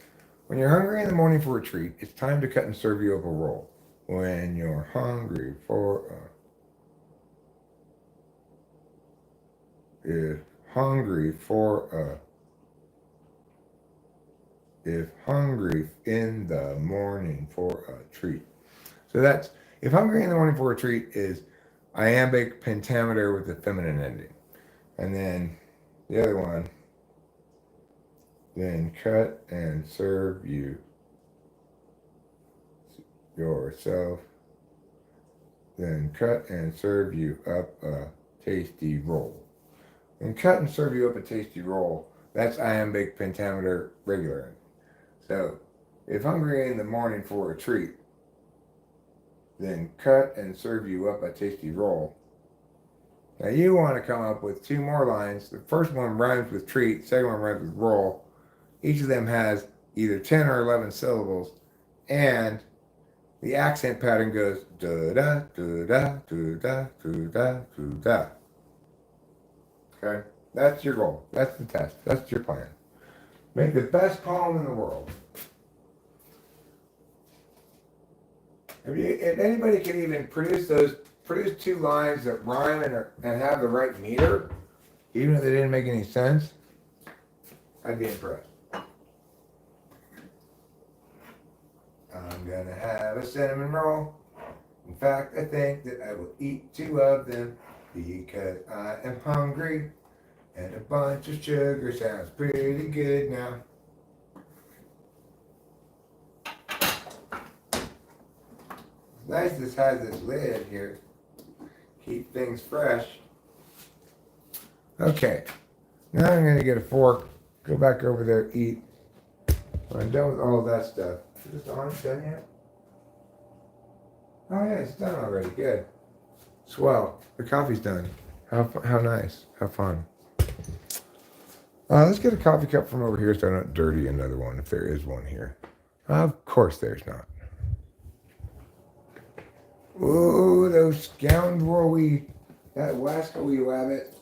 When you're hungry in the morning for a treat, it's time to cut and serve you up a roll. When you're hungry for if hungry in the morning for a treat. So that's, if hungry in the morning for a treat is iambic pentameter with the feminine ending. And then the other one, then cut and serve you yourself, then cut and serve you up a tasty roll. And cut and serve you up a tasty roll, that's iambic pentameter regular. So if hungry in the morning for a treat, then cut and serve you up a tasty roll. Now you want to come up with two more lines. The first one rhymes with treat, the second one rhymes with roll. Each of them has either 10 or 11 syllables, and the accent pattern goes da da da da da da da da. Okay? That's your goal. That's the test. That's your plan. Make the best poem in the world. If anybody can even produce two lines that rhyme and have the right meter, even if they didn't make any sense, I'd be impressed. I'm gonna have a cinnamon roll. In fact, I think that I will eat two of them because I am hungry and a bunch of sugar sounds pretty good now. It's nice this has this lid here. Keep things fresh. Okay, now I'm gonna get a fork, go back over there, eat. When I'm done with all that stuff. Is this on? Done yet? Oh yeah, it's done already. Good. Swell. The coffee's done. How nice. How fun. Let's get a coffee cup from over here so I don't dirty another one if there is one here. Of course there's not. Ooh, those scoundrelly, that wascally rabbit.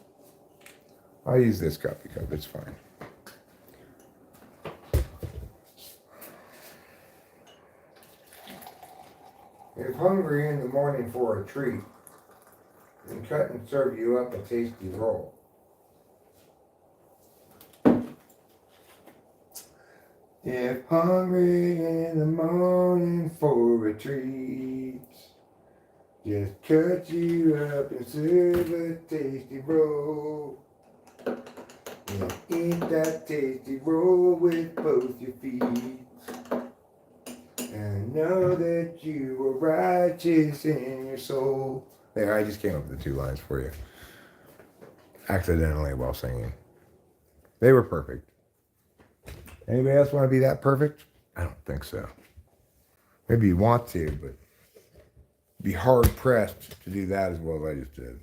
I'll use this coffee cup. It's fine. If hungry in the morning for a treat, then cut and serve you up a tasty roll. If hungry in the morning for a treat, just cut you up and serve a tasty roll. And eat that tasty roll with both your feet. And know that you are righteous in your soul. There, I just came up with the two lines for you. Accidentally while singing. They were perfect. Anybody else want to be that perfect? I don't think so. Maybe you want to, but be hard pressed to do that as well as I just did.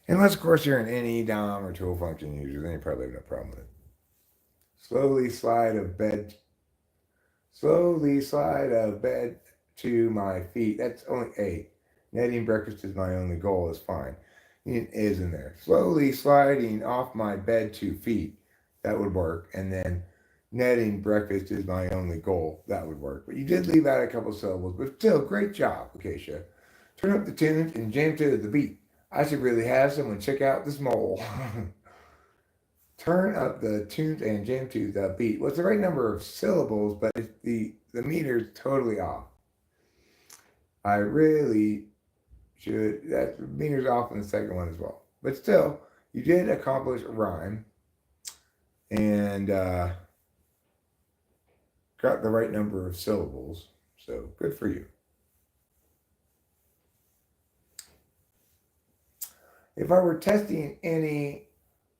Unless, of course, you're an NE, DOM, or tool function user, then you probably have no problem with it. Slowly slide of bed to my feet. That's only 8. Netting breakfast is my only goal is fine. It is in there. Slowly sliding off my bed to feet. That would work. And then netting breakfast is my only goal. That would work. But you did leave out a couple syllables. But still, great job, Acacia. Turn up the tunes and jam to the beat. I should really have someone check out this mole. Turn up the tunes and jam to the beat. Well, it's the right number of syllables, but the meter's totally off. I really should. That meter's off in the second one as well. But still, you did accomplish a rhyme and got the right number of syllables. So good for you. If I were testing any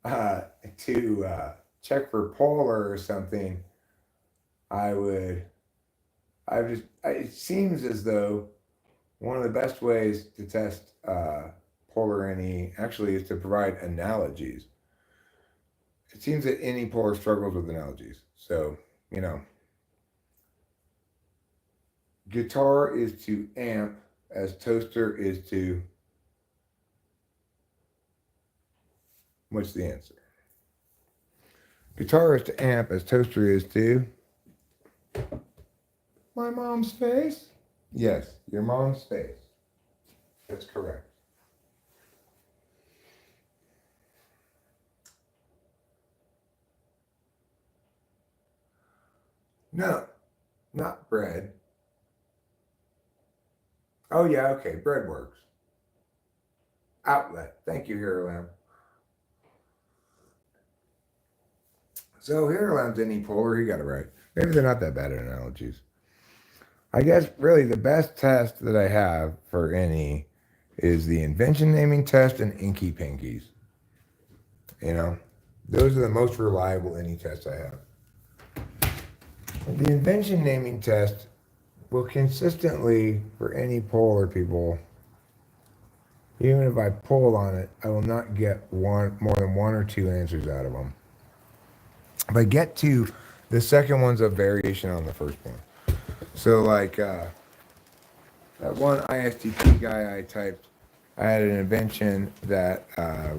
to check for polar or something, it seems as though one of the best ways to test polar NE actually is to provide analogies. It seems that any polar struggles with analogies. So, guitar is to amp as toaster is to... What's the answer? Guitar is to amp as toaster is to my mom's face? Yes, your mom's face. That's correct. No, not bread. Oh yeah, okay, bread works. Outlet. Thank you, Hero Lamb. So Hero Lamb's any polar, he got it right. Maybe they're not that bad at analogies. I guess really the best test that I have for any is the invention naming test and Inky Pinkies. Those are the most reliable any tests I have. The invention naming test will consistently, for any polar people, even if I pull on it, I will not get more than one or two answers out of them. If I get to the second one's a variation on the first one. So like that one ISTP guy I typed, I had an invention that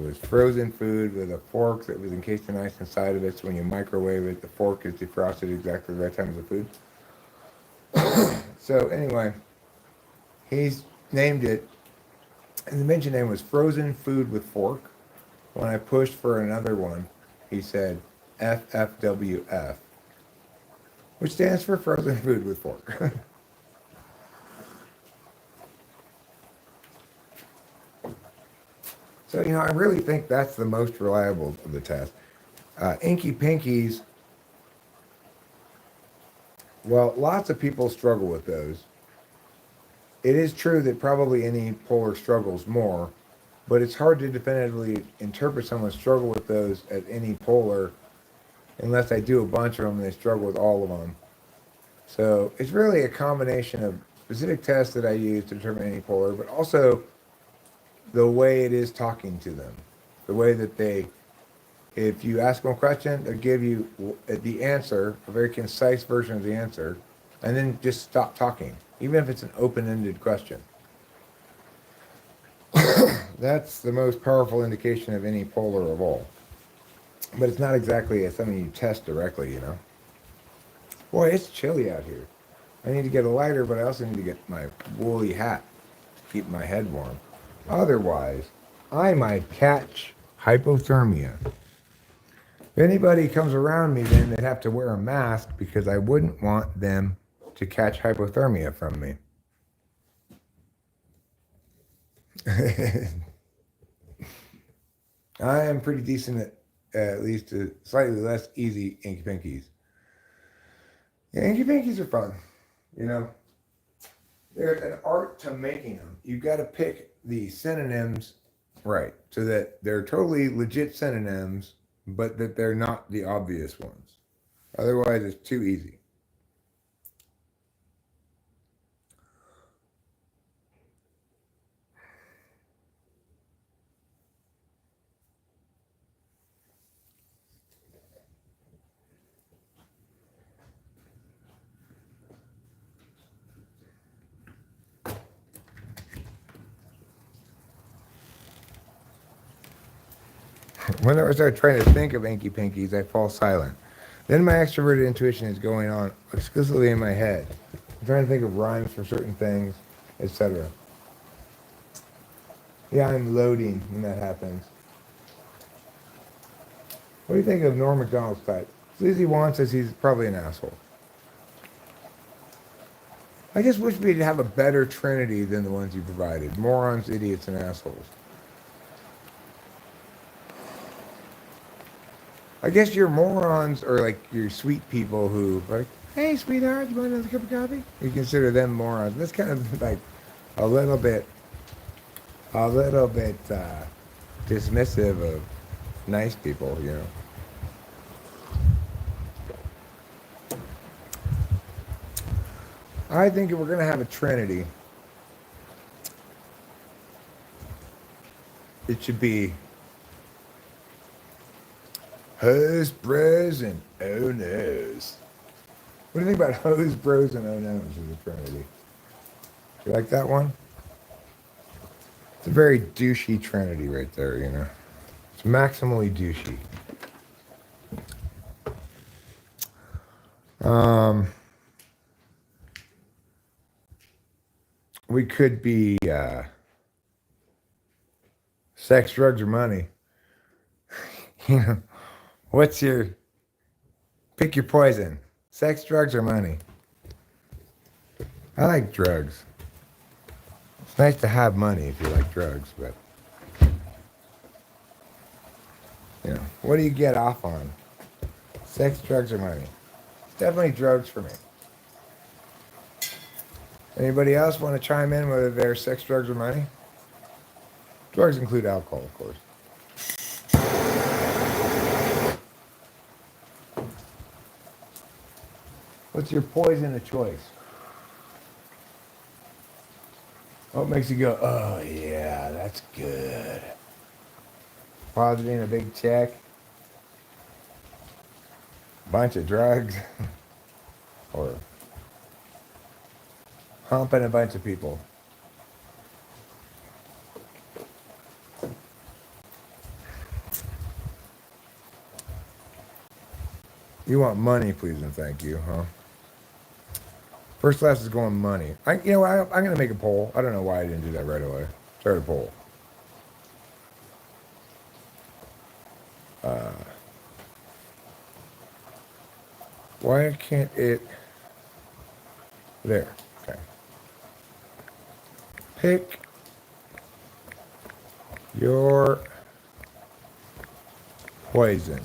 was frozen food with a fork that was encased in ice inside of it. So when you microwave it, the fork is defrosted exactly the right time as the food. So anyway, he's named it. And the invention name was frozen food with fork. When I pushed for another one, he said FFWF, which stands for frozen food with fork. So, I really think that's the most reliable of the tests. Inky Pinkies, well, lots of people struggle with those. It is true that probably any polar struggles more, but it's hard to definitively interpret someone's struggle with those as any polar unless I do a bunch of them and they struggle with all of them. So it's really a combination of specific tests that I use to determine any polar, but also the way it is talking to them. The way that if you ask them a question, they'll give you the answer, a very concise version of the answer, and then just stop talking, even if it's an open-ended question. That's the most powerful indication of any polar of all. But it's not exactly something you test directly, Boy, it's chilly out here. I need to get a lighter, but I also need to get my woolly hat to keep my head warm. Otherwise, I might catch hypothermia. If anybody comes around me, then they'd have to wear a mask because I wouldn't want them to catch hypothermia from me. I am pretty decent at least slightly less easy Inky Pinkies. Yeah, Inky Pinkies are fun. There's an art to making them. You've got to pick the synonyms right so that they're totally legit synonyms, but that they're not the obvious ones. Otherwise, it's too easy. Whenever I start trying to think of Inky Pinkies, I fall silent. Then my extroverted intuition is going on exclusively in my head. I'm trying to think of rhymes for certain things, etc. Yeah, I'm loading when that happens. What do you think of Norm Macdonald's type? Sleazy Juan says he's probably an asshole. I just wish we'd have a better trinity than the ones you provided. Morons, idiots, and assholes. I guess your morons are like your sweet people who like, hey sweetheart, you want another cup of coffee? You consider them morons. That's kind of like a little bit dismissive of nice people, I think if we're gonna have a trinity, it should be hose, bros, and oh no's. What do you think about hose, bros, and oh no's as a trinity? You like that one? It's a very douchey trinity right there, It's maximally douchey. We could be sex, drugs, or money. Pick your poison. Sex, drugs, or money. I like drugs. It's nice to have money if you like drugs, but, what do you get off on? Sex, drugs, or money? It's definitely drugs for me. Anybody else want to chime in whether they're sex, drugs, or money? Drugs include alcohol, of course. What's your poison of choice? What makes you go, oh yeah, that's good? Positing a big check, bunch of drugs, or humping a bunch of people. You want money, please and thank you, huh? First class is going money. You know what? I'm going to make a poll. I don't know why I didn't do that right away. Start a poll. Why can't it? There. Okay. Pick your poison.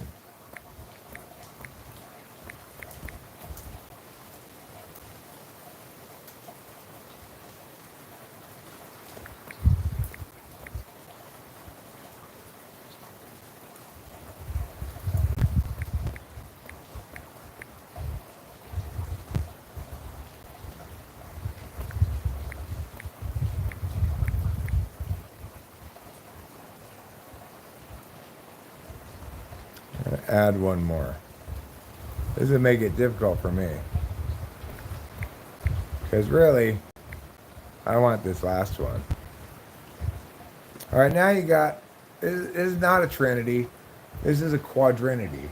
Add one more. This would make it difficult for me. Because really, I want this last one. All right, now you got, this is not a trinity. This is a quadrinity.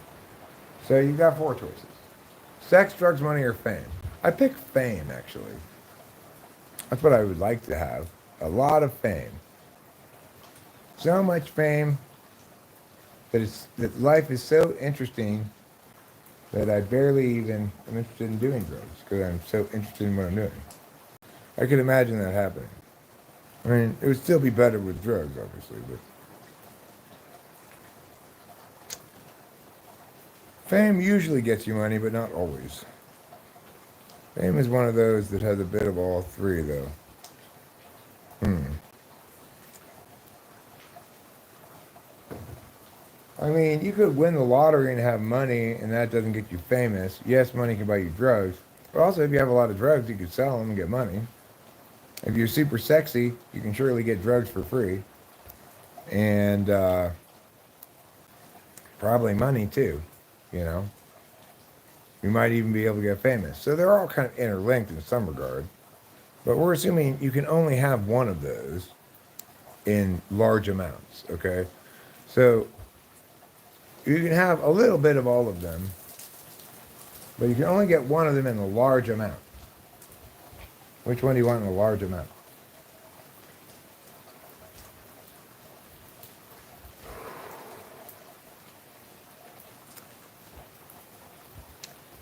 So you've got four choices. Sex, drugs, money, or fame. I pick fame, actually. That's what I would like to have. A lot of fame. So much fame that life is so interesting that I barely even am interested in doing drugs because I'm so interested in what I'm doing. I could imagine that happening. I mean, it would still be better with drugs, obviously, but fame usually gets you money, but not always. Fame is one of those that has a bit of all three, though. I mean, you could win the lottery and have money, and that doesn't get you famous. Yes, money can buy you drugs, but also if you have a lot of drugs, you could sell them and get money. If you're super sexy, you can surely get drugs for free, and probably money too. You know, you might even be able to get famous. So they're all kind of interlinked in some regard. But we're assuming you can only have one of those in large amounts. Okay, so you can have a little bit of all of them, but you can only get one of them in a large amount. Which one do you want in a large amount?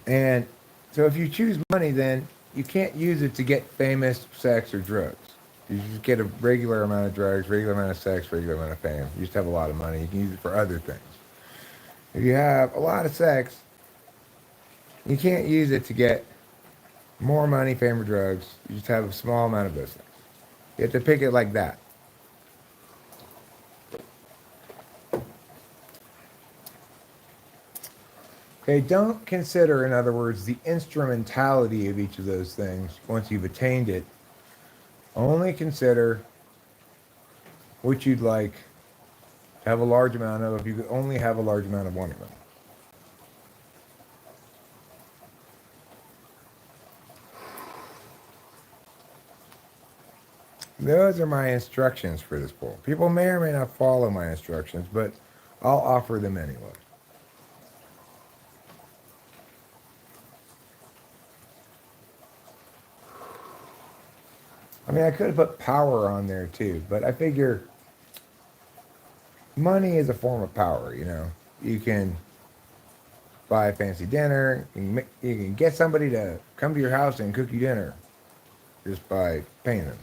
And so if you choose money, then you can't use it to get famous, sex, or drugs. You just get a regular amount of drugs, regular amount of sex, regular amount of fame. You just have a lot of money. You can use it for other things. If you have a lot of sex, you can't use it to get more money, fame, or drugs. You just have a small amount of those things. You have to pick it like that. Okay, don't consider, in other words, the instrumentality of each of those things once you've attained it. Only consider what you'd like to have a large amount of if you could only have a large amount of one of them. Those are my instructions for this poll. People may or may not follow my instructions, but I'll offer them anyway. I mean, I could have put power on there too, but I figure money is a form of power, you know. You can buy a fancy dinner, you can get somebody to come to your house and cook you dinner just by paying them.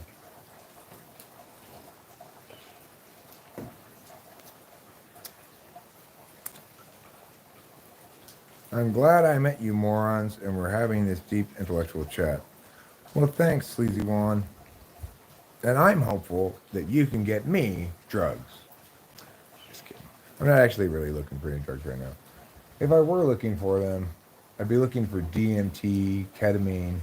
I'm glad I met you morons and we're having this deep intellectual chat. Well, thanks, Sleazy Juan. And I'm hopeful that you can get me drugs. Just kidding. I'm not actually really looking for any drugs right now. If I were looking for them, I'd be looking for DMT, ketamine.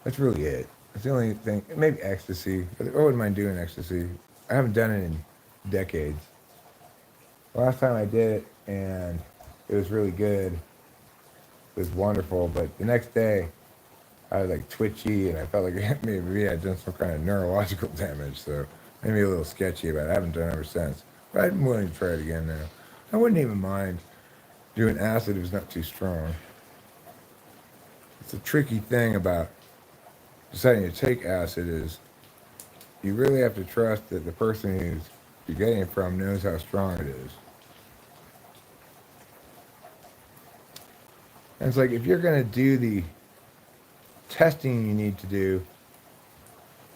That's really it. It's the only thing. Maybe ecstasy. I wouldn't mind doing ecstasy. I haven't done it in decades. The last time I did it, and it was really good. It was wonderful. But the next day, I was like twitchy, and I felt like maybe I'd done some kind of neurological damage. So maybe a little sketchy about it. I haven't done it ever since. But I'm willing to try it again now. I wouldn't even mind doing acid if it's not too strong. It's a tricky thing about deciding to take acid is you really have to trust that the person who's you're getting it from knows how strong it is. And it's like if you're going to do the testing you need to do,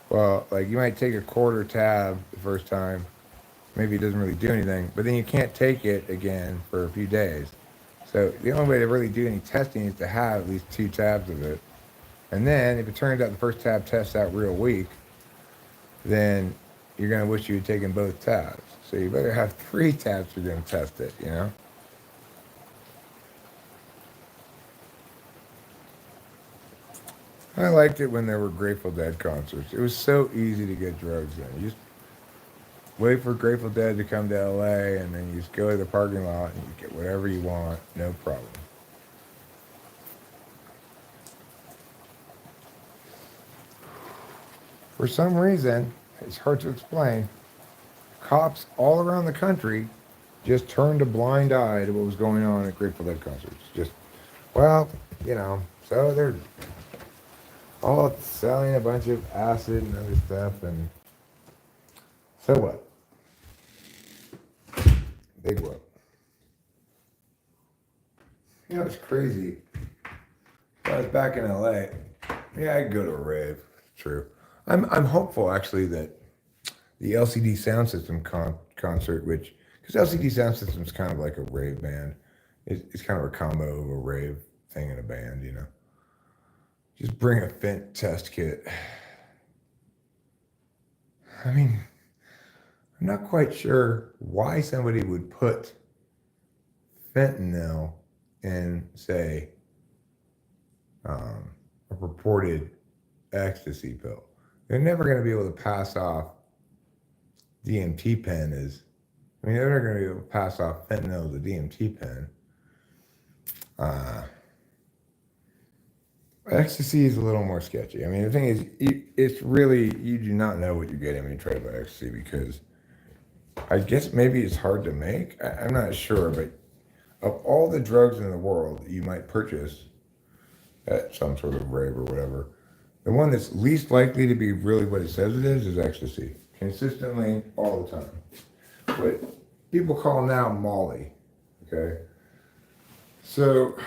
well, like you might take a quarter tab the first time, maybe it doesn't really do anything, but then you can't take it again for a few days. So the only way to really do any testing is to have at least 2 tabs of it. And then if it turns out the first tab tests out real weak, then you're going to wish you had taken both tabs. So you better have 3 tabs if you're going to test it, you know? I liked it when there were Grateful Dead concerts. It was so easy to get drugs in. You just wait for Grateful Dead to come to LA, and then you just go to the parking lot and you get whatever you want, no problem. For some reason, it's hard to explain, cops all around the country just turned a blind eye to what was going on at Grateful Dead concerts. Just, well, you know, so they're all selling a bunch of acid and other stuff, and so what? Big what? You know, it's crazy. When I was back in LA, yeah, I'd go to a rave. True. I'm hopeful actually that the LCD Sound System concert, which because LCD Sound System is kind of like a rave band, it's kind of a combo of a rave thing and a band, you know. Just bring a fent test kit. I mean, I'm not quite sure why somebody would put fentanyl in, say, a purported ecstasy pill. They're never going to be able to pass off DMT pen as, I mean, they're never going to be able to pass off fentanyl as a DMT pen. Ecstasy is a little more sketchy. I mean, the thing is, it's really, you do not know what you're getting when you try to buy ecstasy because I guess maybe it's hard to make. I'm not sure, but of all the drugs in the world that you might purchase at some sort of rave or whatever, the one that's least likely to be really what it says it is ecstasy. Consistently, all the time. What people call now Molly. Okay? So,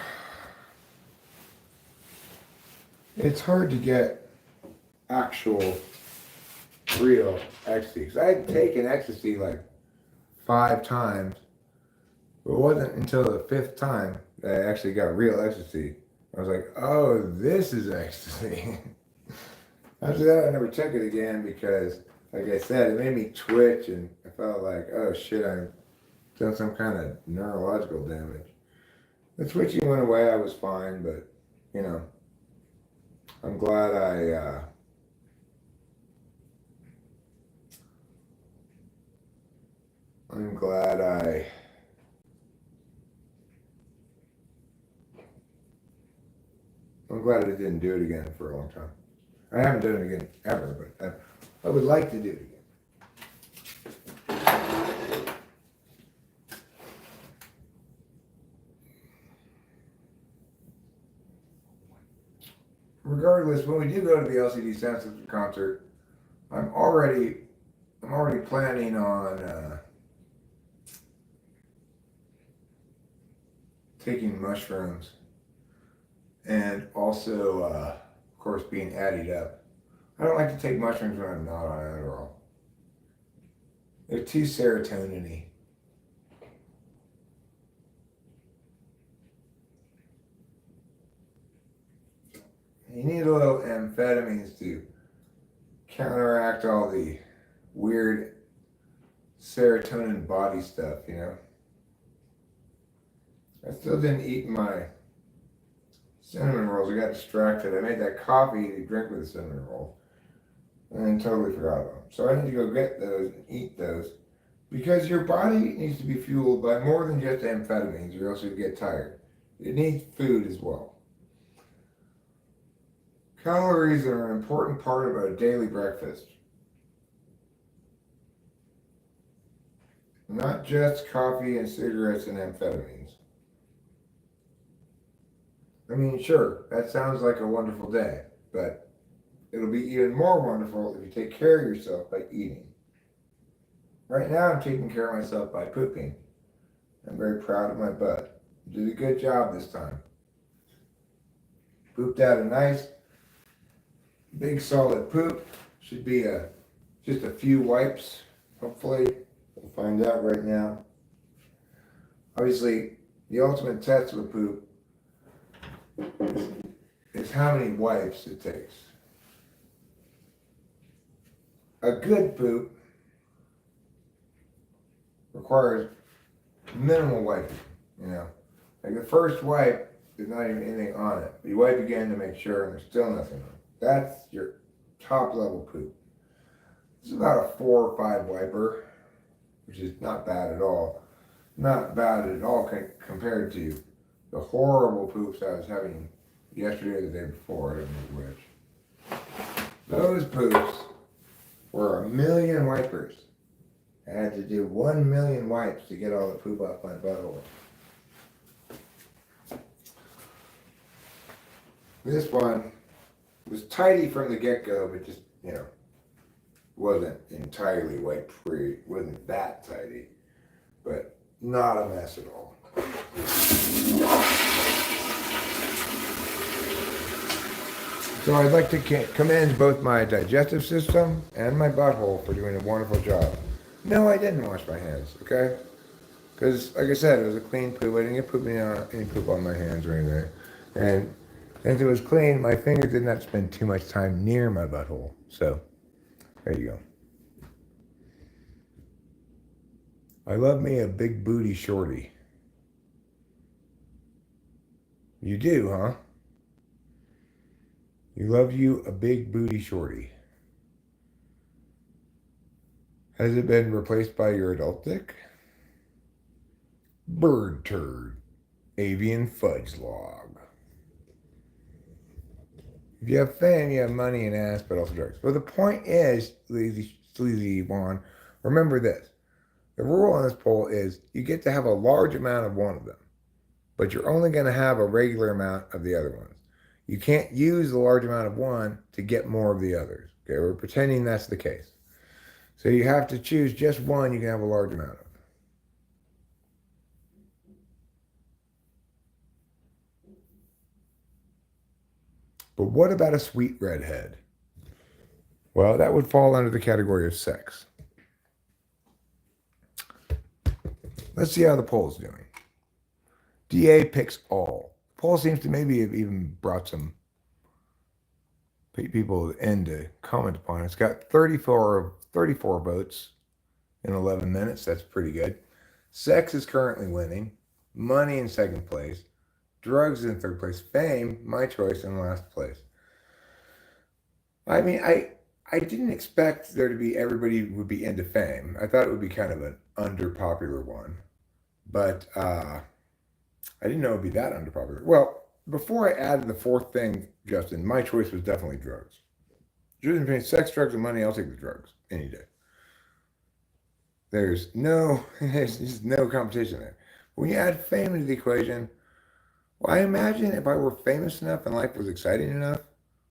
it's hard to get actual, real ecstasy. Because I had taken ecstasy like 5 times, but it wasn't until the 5th time that I actually got real ecstasy. I was like, oh, this is ecstasy. After that, I never took it again because, like I said, it made me twitch and I felt like, oh shit, I've done some kind of neurological damage. The twitching went away, I was fine, but, you know, I'm glad I'm glad I I'm glad I didn't do it again for a long time. I haven't done it again ever, but I would like to do it again. Regardless, when we do go to the LCD Sound System concert, I'm already planning on taking mushrooms and also, of course, being added up. I don't like to take mushrooms when I'm not on Adderall. They're too serotonin-y. You need a little amphetamines to counteract all the weird serotonin body stuff, you know? I still didn't eat my cinnamon rolls. I got distracted. I made that coffee to drink with the cinnamon roll. and then totally forgot about them. So I need to go get those and eat those because your body needs to be fueled by more than just amphetamines, or else you get tired. It needs food as well. Calories are an important part of a daily breakfast. Not just coffee and cigarettes and amphetamines. I mean, sure, that sounds like a wonderful day, but it'll be even more wonderful if you take care of yourself by eating. Right now, I'm taking care of myself by pooping. I'm very proud of my butt. Did a good job this time. Pooped out a nice, big, solid poop. Should be just a few wipes, hopefully. We'll find out right now. Obviously, the ultimate test of a poop is how many wipes it takes. A good poop requires minimal wiping, you know. Like the first wipe, there's not even anything on it. You wipe again to make sure and there's still nothing on it. That's your top level poop. It's about a 4 or 5 wiper, which is not bad at all. Not bad at all compared to the horrible poops I was having yesterday or the day before, I don't know which. Those poops were 1,000,000 wipers. I had to do 1,000,000 wipes to get all the poop off my butthole. This one was tidy from the get-go, but just, you know, wasn't entirely wipe-free. Wasn't that tidy, but not a mess at all. So I'd like to commend both my digestive system and my butthole for doing a wonderful job. No, I didn't wash my hands, okay? Because, like I said, it was a clean poop. I didn't get any poop on my hands or anything. And since it was clean, my fingers did not spend too much time near my butthole. So, there you go. I love me a big booty shorty. You do, huh? You love you a big booty shorty. Has it been replaced by your adult dick? Bird turd. Avian fudge log. If you have fame, you have money and ass, but also drugs. But the point is, sleazy Juan, remember this. The rule on this poll is you get to have a large amount of one of them, but you're only going to have a regular amount of the other ones. You can't use the large amount of one to get more of the others. Okay, we're pretending that's the case. So you have to choose just one you can have a large amount of. But what about a sweet redhead? Well, that would fall under the category of sex. Let's see how the poll's doing. DA picks all. The poll seems to maybe have even brought some people in to comment upon it. It's got 34 votes in 11 minutes. That's pretty good. Sex is currently winning. Money in second place. Drugs in third place. Fame, my choice, in last place. I mean, I didn't expect there to be everybody would be into fame. I thought it would be kind of an underpopular one. But I didn't know it would be that underpopular. Well, before I added the fourth thing, Justin, my choice was definitely drugs. Choosing between sex, drugs, and money, I'll take the drugs any day. There's just no competition there. When you add fame into the equation, well, I imagine if I were famous enough and life was exciting enough,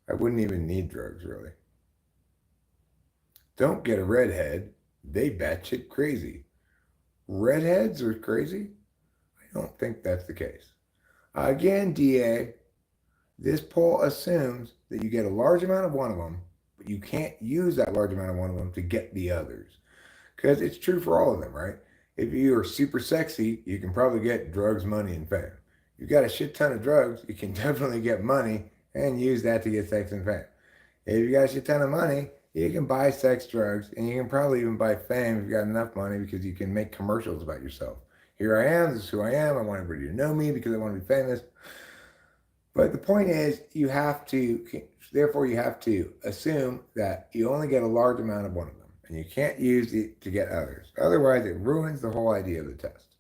I wouldn't even need drugs, really. Don't get a redhead. They batshit crazy. Redheads are crazy? I don't think that's the case. Again, DA, this poll assumes that you get a large amount of one of them, but you can't use that large amount of one of them to get the others. Because it's true for all of them, right? If you are super sexy, you can probably get drugs, money, and fame. If you've got a shit ton of drugs, you can definitely get money and use that to get sex and fame. If you got a shit ton of money, you can buy sex, drugs, and you can probably even buy fame if you got enough money because you can make commercials about yourself. Here I am, this is who I am, I want everybody to know me because I want to be famous. But the point is, therefore you have to assume that you only get a large amount of one of them, and you can't use it to get others. Otherwise, it ruins the whole idea of the test.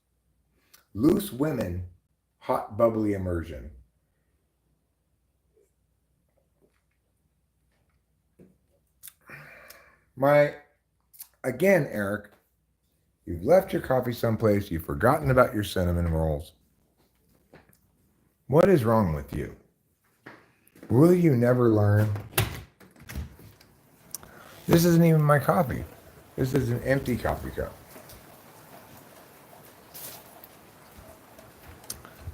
Loose women, hot bubbly immersion. Again, Eric, you've left your coffee someplace, you've forgotten about your cinnamon rolls. What is wrong with you? Will you never learn? This isn't even my coffee. This is an empty coffee cup.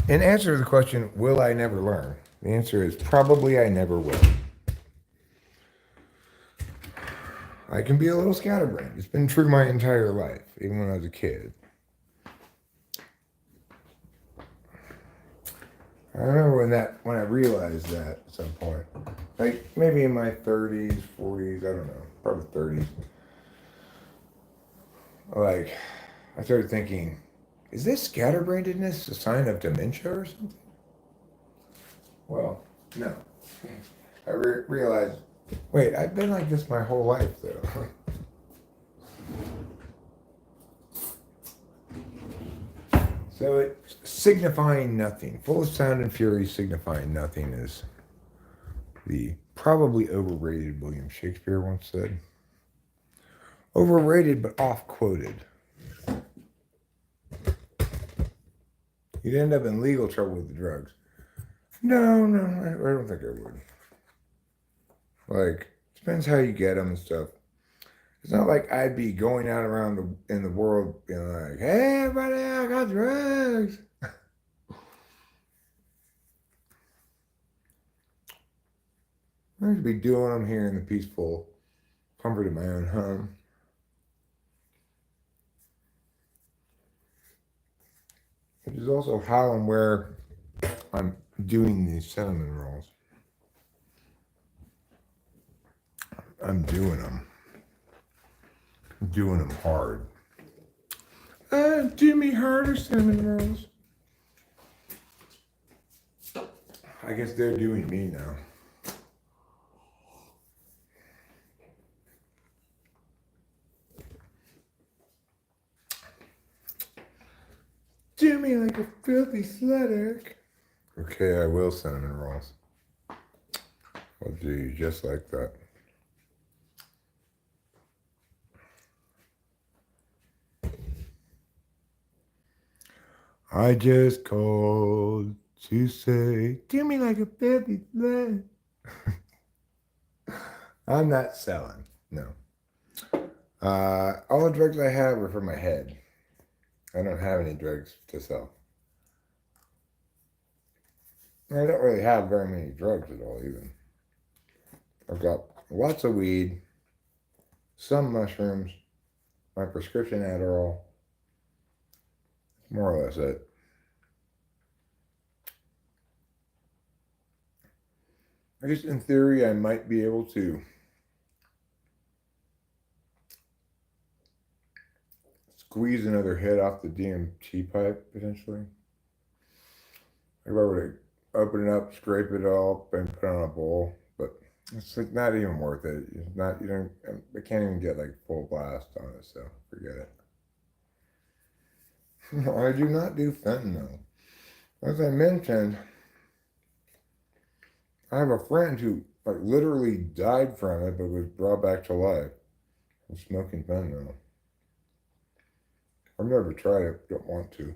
In answer to the question, will I never learn? The answer is probably I never will. I can be a little scatterbrained. It's been true my entire life, even when I was a kid. I remember when I realized that at some point. Like maybe in my 30s, 40s, I don't know, probably 30s. Like, I started thinking, is this scatterbrainedness a sign of dementia or something? Well, no. I realized, wait, I've been like this my whole life, though. So it's signifying nothing. Full of sound and fury, signifying nothing is the probably overrated William Shakespeare once said. Overrated but off-quoted. You'd end up in legal trouble with the drugs. No, I don't think I would. Like, depends how you get them and stuff. It's not like I'd be going out around in the world being like, hey, everybody, I got drugs. I'd be doing them here in the peaceful comfort of my own home. Which is also how and where I'm doing these cinnamon rolls. I'm doing them. I'm doing them hard. Do me harder, cinnamon rolls. I guess they're doing me now. Do me like a filthy slut, Eric. Okay, I will, cinnamon rolls. I'll do you just like that. I just called to say, do me like a filthy slut. I'm not selling, no. All the drugs I have are for my head. I don't have any drugs to sell. I don't really have very many drugs at all, even. I've got lots of weed, some mushrooms, my prescription Adderall. More or less it. I guess in theory I might be able to squeeze another hit off the DMT pipe potentially. If I were to open it up, scrape it all, and put it on a bowl, but it's like not even worth it. It's not, I can't even get like full blast on it, so forget it. No, I do not do fentanyl. As I mentioned, I have a friend who like literally died from it, but was brought back to life from smoking fentanyl. I've never tried it, don't want to.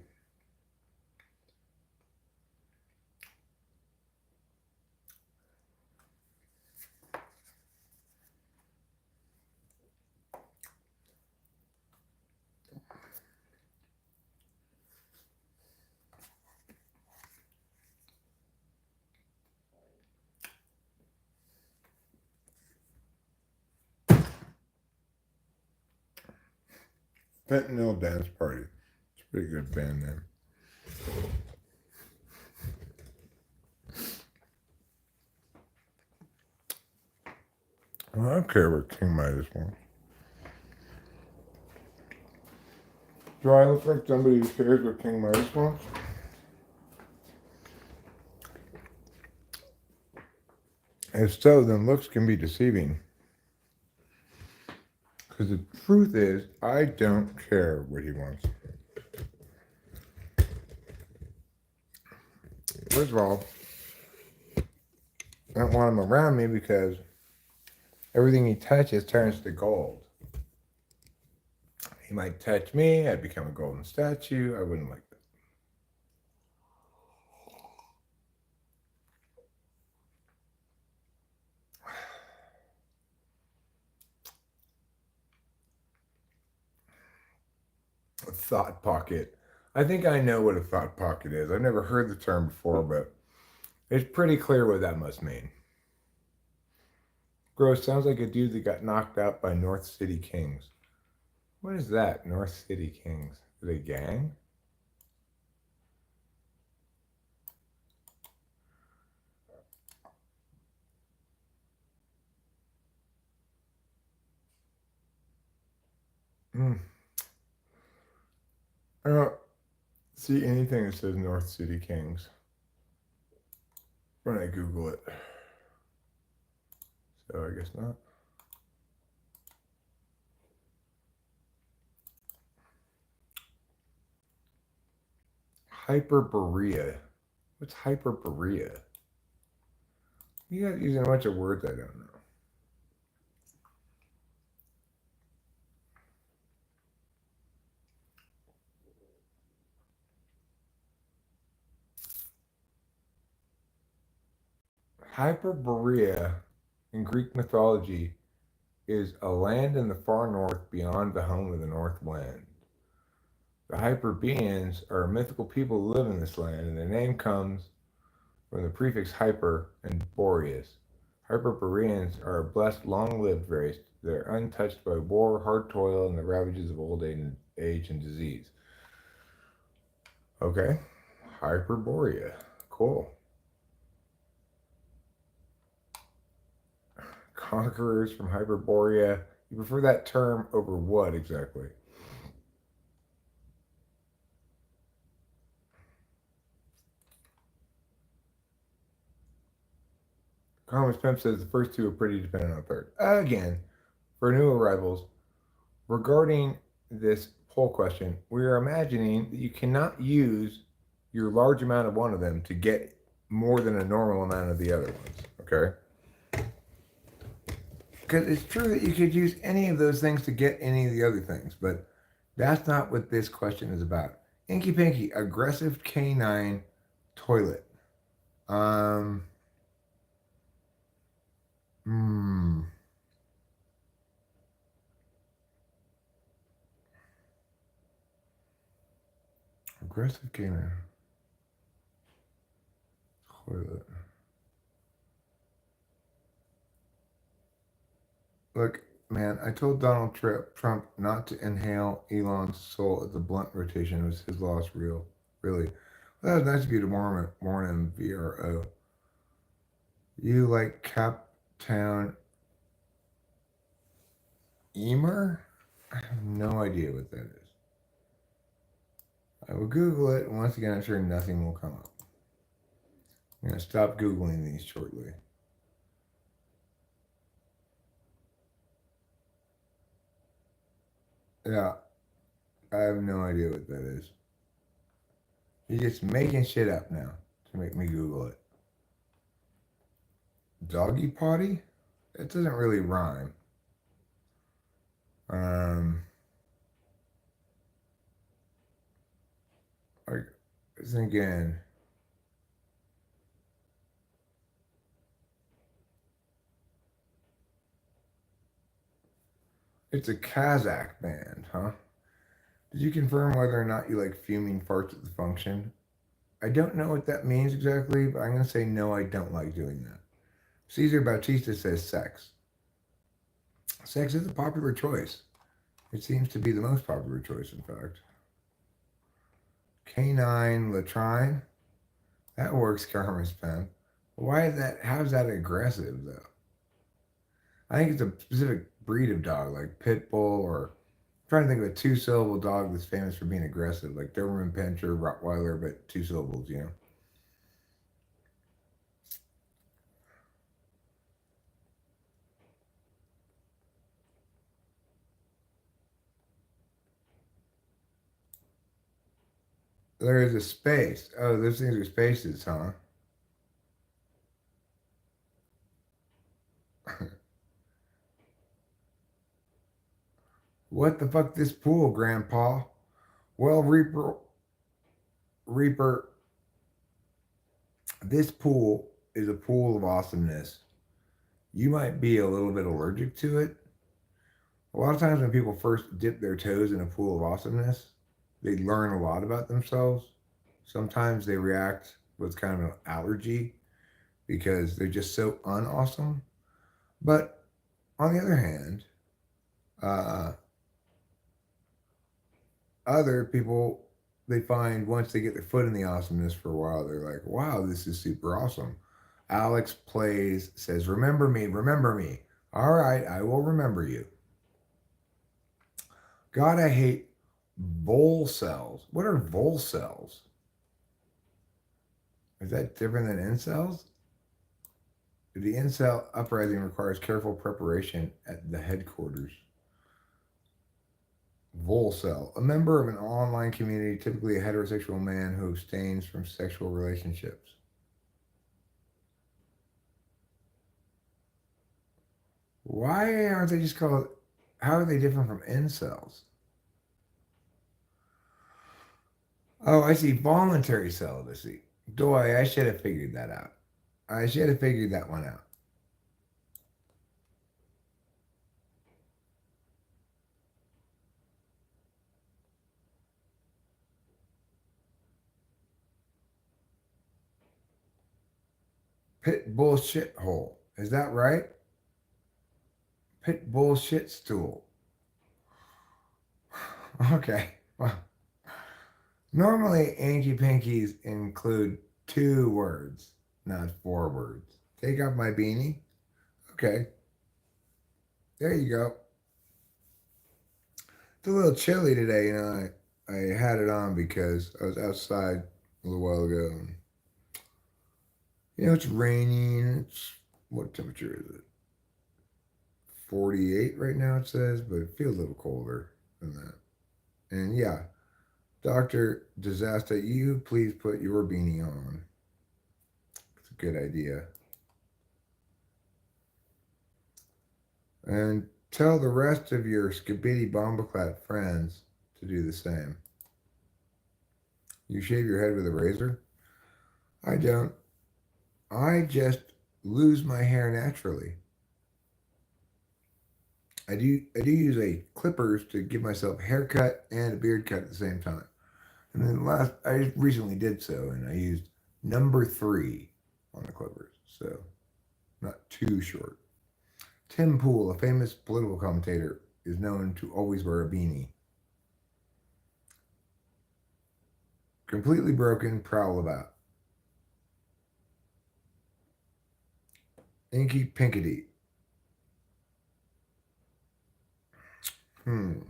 Fentanyl Dance Party. It's a pretty good band name. Well, I don't care what King Midas wants. Do I look like somebody who cares what King Midas wants? If so, then looks can be deceiving. Because the truth is, I don't care what he wants. First of all, I don't want him around me because everything he touches turns to gold. He might touch me, I'd become a golden statue. I wouldn't like that. A thought pocket. I think I know what a thought pocket is. I've never heard the term before, but it's pretty clear what that must mean. Gross, sounds like a dude that got knocked out by North City Kings. What is that, North City Kings? Are they gang? I don't see anything that says North City Kings when I Google it. So I guess not. Hyperborea. What's hyperborea? You guys using a bunch of words I don't know. Hyperborea in Greek mythology is a land in the far north beyond the home of the north wind. The Hyperbeings are mythical people who live in this land, and their name comes from the prefix hyper and boreas. Hyperboreans are a blessed, long-lived race. They're untouched by war, hard toil, and the ravages of old age and disease. Okay, Hyperborea. Cool. Conquerors from Hyperborea. You prefer that term over what exactly? Carlos Pimp says the first two are pretty dependent on the third. Again, for new arrivals, regarding this poll question, we are imagining that you cannot use your large amount of one of them to get more than a normal amount of the other ones, okay? Because it's true that you could use any of those things to get any of the other things, but that's not what this question is about. Inky Pinky, aggressive canine toilet. Hmm. Aggressive canine toilet. Look, man, I told Donald Trump not to inhale Elon's soul at the blunt rotation. Was his loss real? Really? Well, that was nice of you to morning VRO. You like Captown Emer? I have no idea what that is. I will Google it, and once again, I'm sure nothing will come up. I'm going to stop Googling these shortly. Yeah, I have no idea what that is. You're just making shit up now to make me Google it. Doggy potty? That doesn't really rhyme. Like, thinking. It's a Kazakh band, huh? Did you confirm whether or not you like fuming farts at the function? I don't know what that means exactly, but I'm going to say no, I don't like doing that. Cesar Bautista says sex. Sex is a popular choice. It seems to be the most popular choice, in fact. Canine latrine. That works, Carmen's pen. Why is that? How's that aggressive, though? I think it's a specific breed of dog, like pit bull, or I'm trying to think of a two-syllable dog that's famous for being aggressive, like Doberman Pinscher, Rottweiler, but two syllables, you know? There is a space. Oh, those things are spaces, huh? What the fuck this pool, Grandpa? Well, Reaper, this pool is a pool of awesomeness. You might be a little bit allergic to it. A lot of times when people first dip their toes in a pool of awesomeness, they learn a lot about themselves. Sometimes they react with kind of an allergy because they're just so unawesome. But on the other hand, uh, other people, they find once they get their foot in the awesomeness for a while, they're like, wow, this is super awesome. Alex plays, says, remember me, remember me. All right, I will remember you. God, I hate vole cells. What are vole cells? Is that different than incels? The incel uprising requires careful preparation at the headquarters. Volcel, a member of an online community, typically a heterosexual man who abstains from sexual relationships. Why aren't they just called? How are they different from incels? Oh, I see. Voluntary celibacy. Boy, I should have figured that out. I should have figured that one out. Pit bullshit hole. Is that right? Pit bullshit stool. Okay. Well, normally Anky Pinkies include 2 words, not 4 words. Take off my beanie. Okay. There you go. It's a little chilly today, I had it on because I was outside a little while ago. And, it's raining. It's what temperature is it? 48 right now it says, but it feels a little colder than that. And yeah, Dr. Disaster, you please put your beanie on. It's a good idea. And tell the rest of your skibidi bombaclat friends to do the same. You shave your head with a razor? I don't. I just lose my hair naturally. I do use a clippers to give myself a haircut and a beard cut at the same time. And then I recently did so, and I used number 3 on the clippers, so not too short. Tim Pool, a famous political commentator, is known to always wear a beanie. Completely broken, prowl about. Inky Pinkety. Do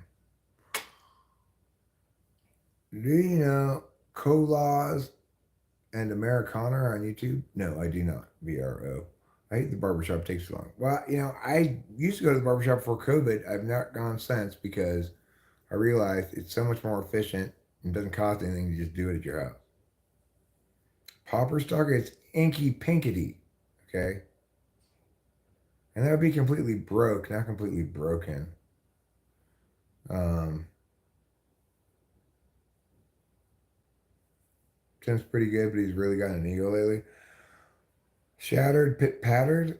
you know Colas and Americana are on YouTube? No, I do not. VRO. I hate the barbershop takes too long. Well, I used to go to the barbershop before COVID. I've not gone since because I realized it's so much more efficient and doesn't cost anything to just do it at your house. Popper Stalker, it's Inky Pinkety. Okay? And that would be completely broke, not completely broken. Tim's pretty good, but he's really got an ego lately. Shattered, pit pattered.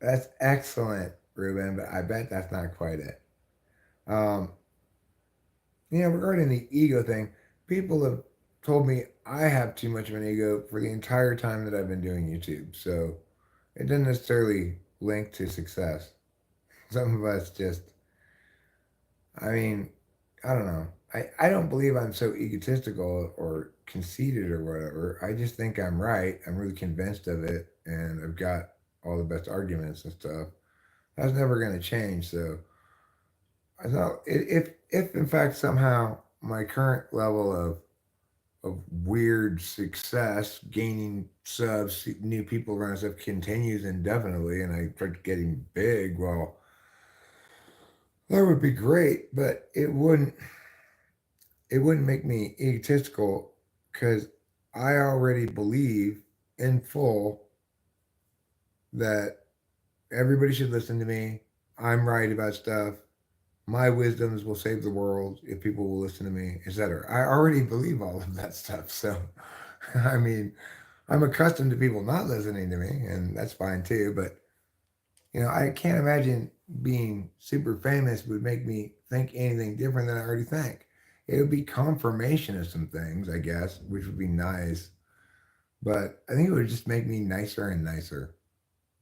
That's excellent, Ruben, but I bet that's not quite it. Regarding the ego thing, people have told me I have too much of an ego for the entire time that I've been doing YouTube. So it doesn't necessarily link to success. Some of us just, I mean, I don't know. I don't believe I'm so egotistical or conceited or whatever. I just think I'm right. I'm really convinced of it, and I've got all the best arguments and stuff. That's never going to change. So I thought if in fact somehow my current level of weird success, gaining subs, new people around stuff continues indefinitely, and I start getting big, well, that would be great, but it wouldn't. it wouldn't make me egotistical because I already believe in full that everybody should listen to me. I'm right about stuff. My wisdoms will save the world if people will listen to me, etc. I already believe all of that stuff. So, I mean, I'm accustomed to people not listening to me, and that's fine too. But, I can't imagine being super famous would make me think anything different than I already think. It would be confirmation of some things, I guess, which would be nice. But I think it would just make me nicer and nicer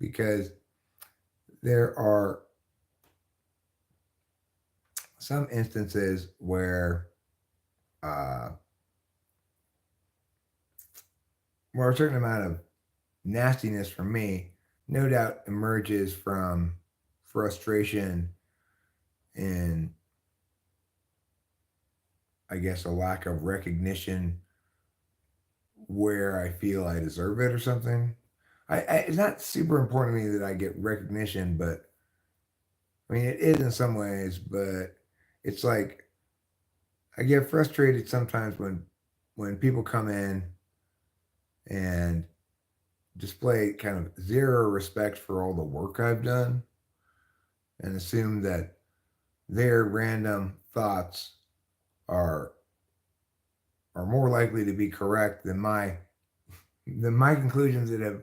because there are some instances uh, where a certain amount of nastiness from me no doubt emerges from frustration and, I guess, a lack of recognition where I feel I deserve it or something. It's not super important to me that I get recognition, but I mean, it is in some ways, but it's like I get frustrated sometimes when people come in and display kind of zero respect for all the work I've done and assume that their random thoughts are are more likely to be correct than my conclusions that have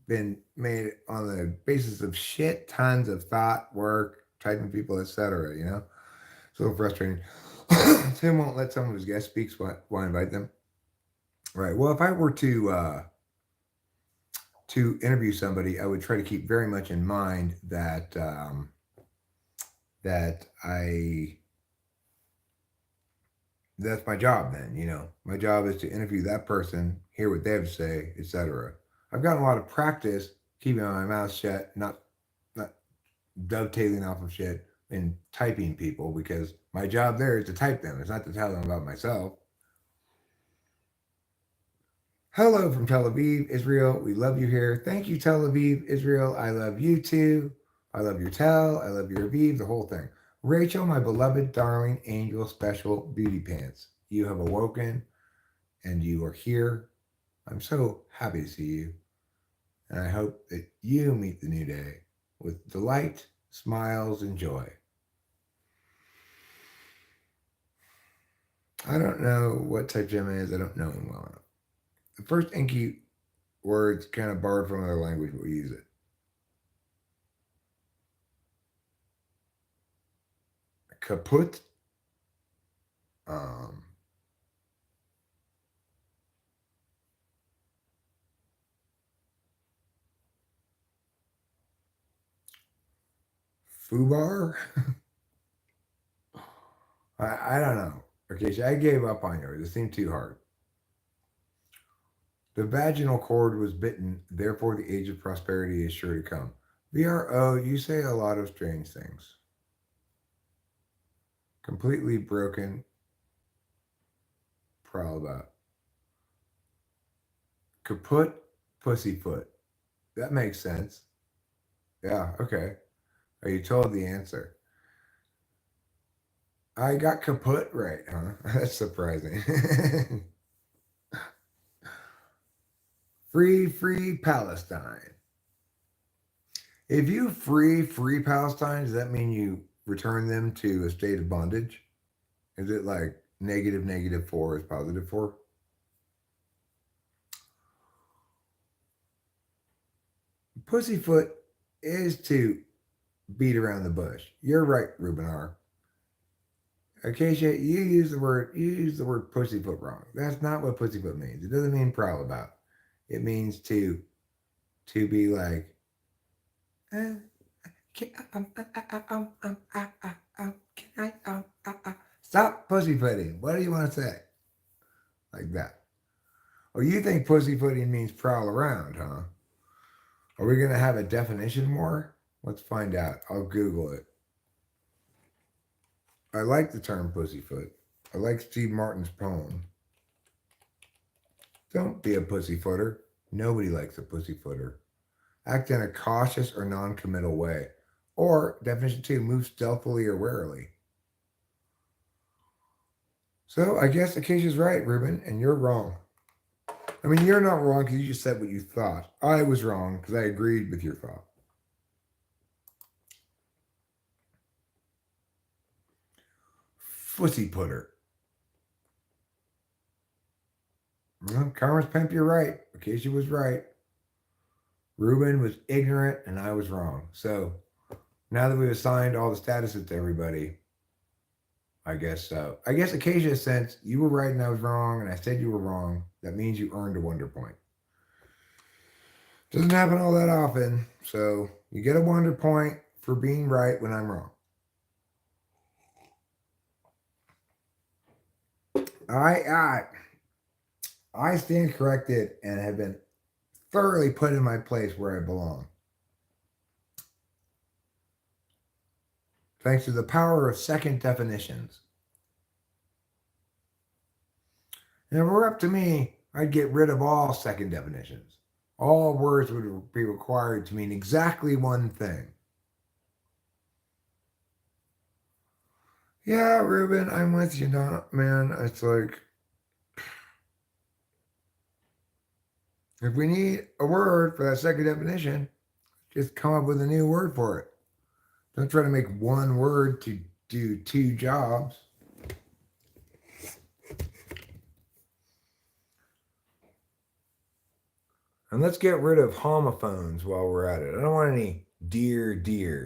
been made on the basis of shit tons of thought, work, typing people, etc. It's a little frustrating. Tim won't let some of his guest speaks why invite them. Right. Well, if I were to interview somebody, I would try to keep very much in mind that that's my job. Then my job is to interview that person, hear what they have to say, etc. I've gotten a lot of practice keeping my mouth shut, not dovetailing off of shit and typing people because my job there is to type them. It's not to tell them about myself. Hello from Tel Aviv, Israel. We love you here. Thank you, Tel Aviv, Israel. I love you too. I love your Tel. I love your Aviv, the whole thing. Rachel, my beloved, darling, angel, special beauty pants. You have awoken and you are here. I'm so happy to see you. And I hope that you meet the new day with delight, smiles, and joy. I don't know what type Gemini is. I don't know him well enough. The first Inky word's kind of borrowed from another language, but we use it. Kaput. Fubar. I don't know. Okay, so I gave up on yours. It seemed too hard. The vaginal cord was bitten, therefore the age of prosperity is sure to come. VRO, you say a lot of strange things. Completely broken. Prowl about. Kaput, pussyfoot. That makes sense. Yeah, okay. Are you told the answer? I got kaput right, huh? That's surprising. Free Palestine. If you free Palestine, does that mean you return them to a state of bondage? Is it like -4 is +4? Pussyfoot is to beat around the bush. You're right, Ruben R. Acacia, you use the word pussyfoot wrong. That's not what pussyfoot means. It doesn't mean prowl about. It means to be like, can I stop pussyfooting. What do you want to say? Like that. Oh, you think pussyfooting means prowl around, huh? Are we gonna have a definition more? Let's find out. I'll Google it. I like the term pussyfoot. I like Steve Martin's poem. Don't be a pussyfooter. Nobody likes a pussyfooter. Act in a cautious or non-committal way. Or, definition 2, move stealthily or warily. So I guess Acacia's right, Ruben, and you're wrong. I mean, you're not wrong because you just said what you thought. I was wrong because I agreed with your thought. Fussy putter. Well, Commerce Pimp, you're right. Acacia was right. Ruben was ignorant and I was wrong. So now that we've assigned all the statuses to everybody, I guess so. I guess Acacia, since you were right and I was wrong and I said you were wrong, that means you earned a wonder point. Doesn't happen all that often. So you get a wonder point for being right when I'm wrong. I stand corrected and have been thoroughly put in my place where I belong. Thanks to the power of second definitions. And if it were up to me, I'd get rid of all second definitions. All words would be required to mean exactly one thing. Yeah, Ruben, I'm with you, man. It's like, if we need a word for that second definition, just come up with a new word for it. Don't try to make one word to do two jobs. And let's get rid of homophones while we're at it. I don't want any dear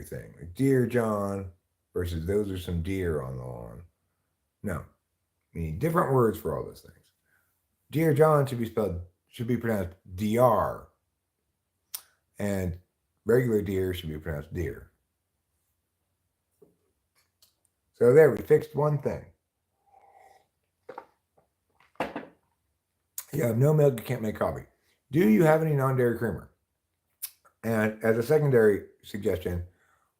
thing. Like Dear John versus those are some deer on the lawn. No. We need different words for all those things. Dear John should be pronounced DR. And regular deer should be pronounced deer. So there, we fixed one thing. You have no milk, you can't make coffee. Do you have any non-dairy creamer? And as a secondary suggestion,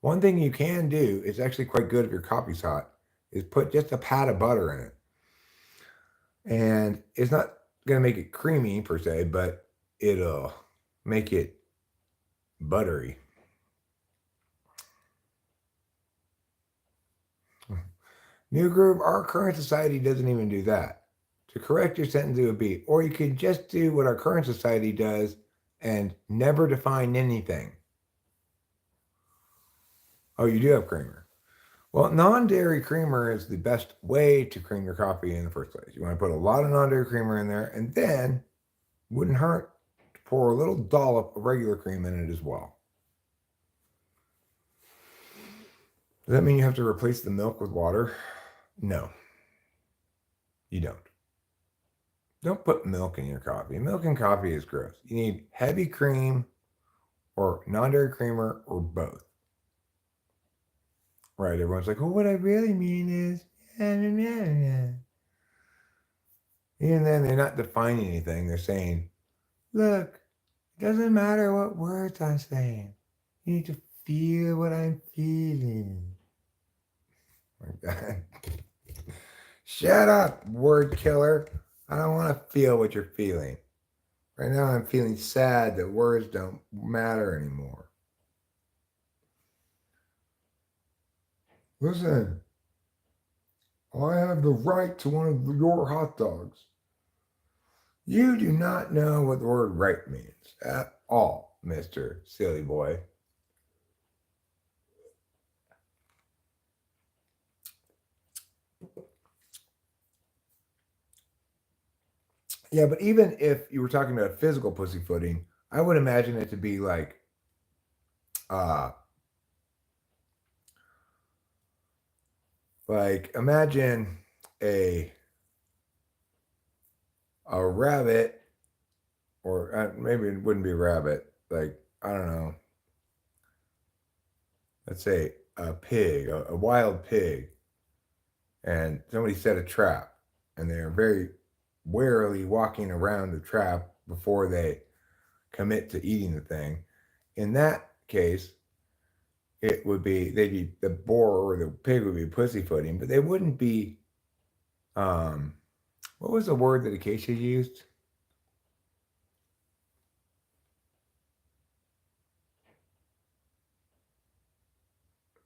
one thing you can do is actually quite good if your coffee's hot, is put just a pat of butter in it. And it's not going to make it creamy per se, but it'll make it buttery. New Groove, our current society doesn't even do that. To correct your sentence, it would be, or you could just do what our current society does and never define anything. Oh, you do have creamer. Well, non-dairy creamer is the best way to cream your coffee in the first place. You want to put a lot of non-dairy creamer in there, and then wouldn't hurt to pour a little dollop of regular cream in it as well. Does that mean you have to replace the milk with water? No, you don't. Don't put milk in your coffee. Milk in coffee is gross. You need heavy cream or non-dairy creamer or both. Right, everyone's like, well, what I really mean is, even then, they're not defining anything. They're saying, look, it doesn't matter what words I'm saying. You need to feel what I'm feeling. Like that. Shut up, word killer. I don't want to feel what you're feeling. Right now, I'm feeling sad that words don't matter anymore. Listen, I have the right to one of your hot dogs. You do not know what the word right means at all, Mr. Silly Boy. Yeah, but even if you were talking about physical pussyfooting, I would imagine it to be like imagine a rabbit, or maybe it wouldn't be a rabbit, like, I don't know, let's say a pig, a wild pig, and somebody set a trap, and they're very warily walking around the trap before they commit to eating the thing. In that case, it would be, the boar or the pig would be pussyfooting, but they wouldn't be, what was the word that Acacia used?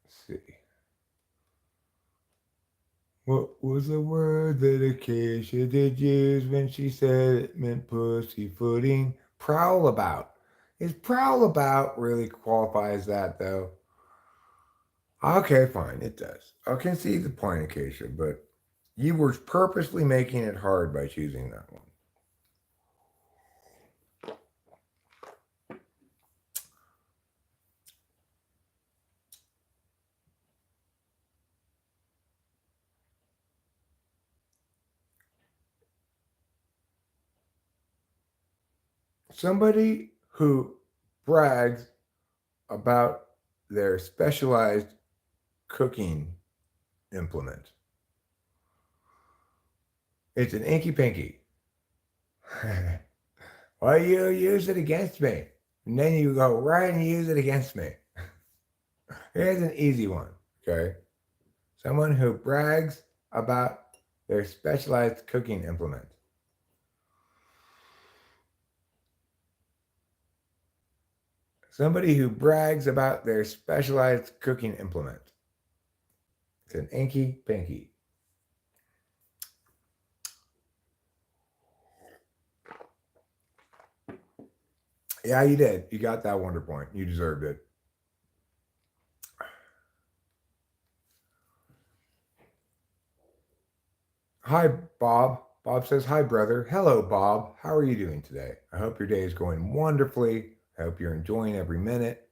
Let's see. What was the word that Acacia did use when she said it meant pussyfooting? Prowl about. Is prowl about really qualifies that though? Okay, fine, it does. I can see the point, Acacia, but you were purposely making it hard by choosing that one. Somebody who brags about their specialized cooking implement. It's an inky pinky. Why you use it against me? And then you go right and use it against me. Here's an easy one, okay? Someone who brags about their specialized cooking implement. Somebody who brags about their specialized cooking implement. It's an inky pinky. Yeah, you did. You got that wonder point. You deserved it. Hi, Bob. Bob says, hi, brother. Hello, Bob. How are you doing today? I hope your day is going wonderfully. I hope you're enjoying every minute.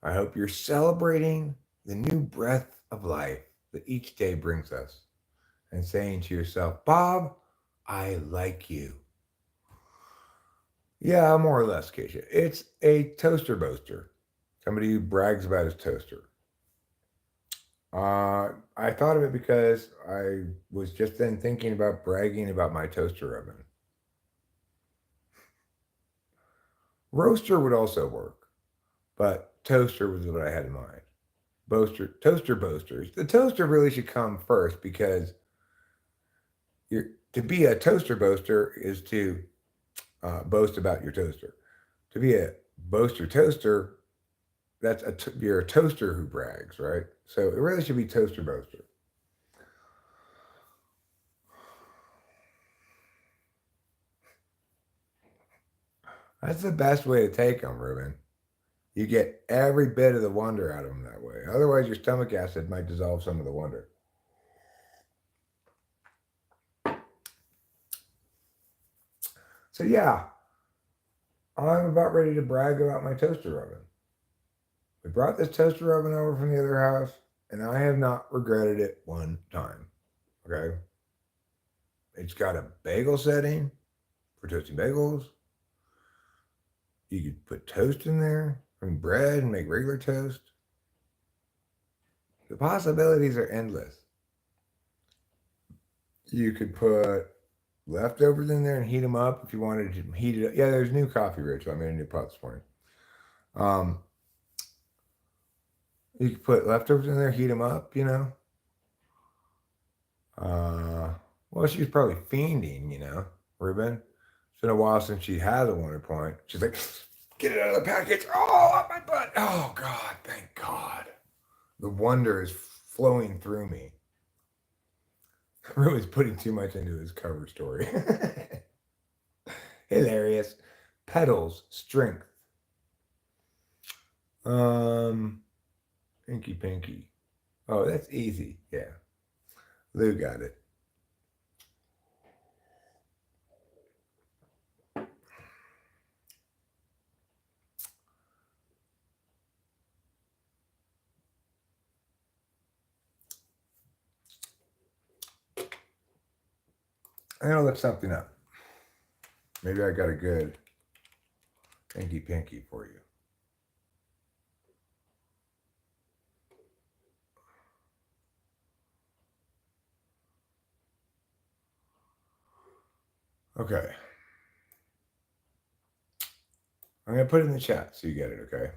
I hope you're celebrating the new breath of life that each day brings us and saying to yourself, Bob, I like you. Yeah, more or less, Keisha. It's a toaster boaster, somebody who brags about his toaster. I thought of it because I was just then thinking about bragging about my toaster oven. Roaster would also work, but toaster was what I had in mind. Toaster boasters. The toaster really should come first because to be a toaster boaster is to boast about your toaster. To be a boaster toaster, you're a toaster who brags, right? So it really should be toaster boaster. That's the best way to take them, Ruben. You get every bit of the wonder out of them that way. Otherwise, your stomach acid might dissolve some of the wonder. So yeah, I'm about ready to brag about my toaster oven. We brought this toaster oven over from the other house, and I have not regretted it one time. Okay. It's got a bagel setting for toasting bagels. You could put toast in there, and bread, and make regular toast. The possibilities are endless. You could put leftovers in there and heat them up if you wanted to heat it up. Yeah, there's new coffee, Rachel. I made a new pot this morning. You could put leftovers in there, heat them up, Well, she's probably fiending, Ruben. It's been a while since she had a wonder point. She's like, get it out of the package. Oh, up my butt. Oh, God, thank God. The wonder is flowing through me. Ruben's putting too much into his cover story. Hilarious. Petals, strength. Inky Pinky. Oh, that's easy. Yeah. Lou got it. I'm gonna look something up. Maybe I got a good Inky Pinky for you. Okay. I'm going to put it in the chat so you get it, okay?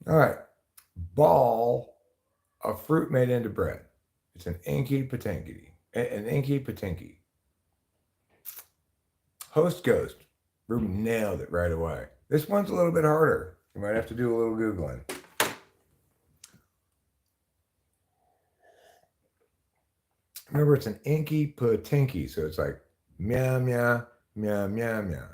All right. Ball of fruit made into bread. It's an inky patankity. An inky patinky. Host ghost. Ruben nailed it right away. This one's a little bit harder. You might have to do a little Googling. Remember, it's an inky patinky, so it's like meow, meow, meow, meow, meow.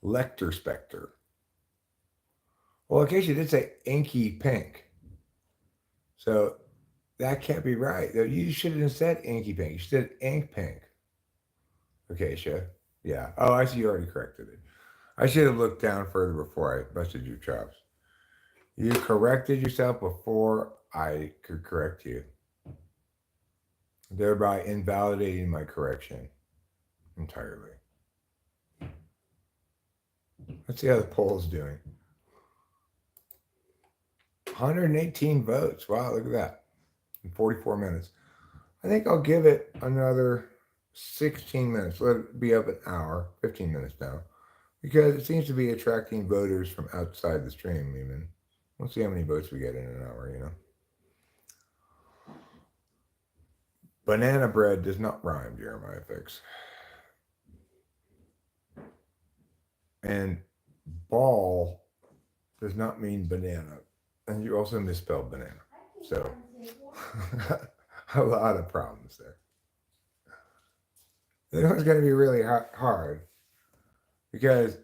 Lecter Spectre. Well, in case you did say inky pink. So that can't be right. You should have said inky pink. You said ink pink. Acacia. Yeah. Oh, I see you already corrected it. I should have looked down further before I busted your chops. You corrected yourself before I could correct you, thereby invalidating my correction entirely. Let's see how the poll's doing. 118 votes. Wow, look at that. In 44 minutes. I think I'll give it another 16 minutes. Let it be up an hour, 15 minutes now. Because it seems to be attracting voters from outside the stream even. We'll see how many votes we get in an hour, you know. Banana bread does not rhyme, Jeremiah Fix. And ball does not mean banana. And you also misspelled banana. So a lot of problems there. This one's going to be really hard because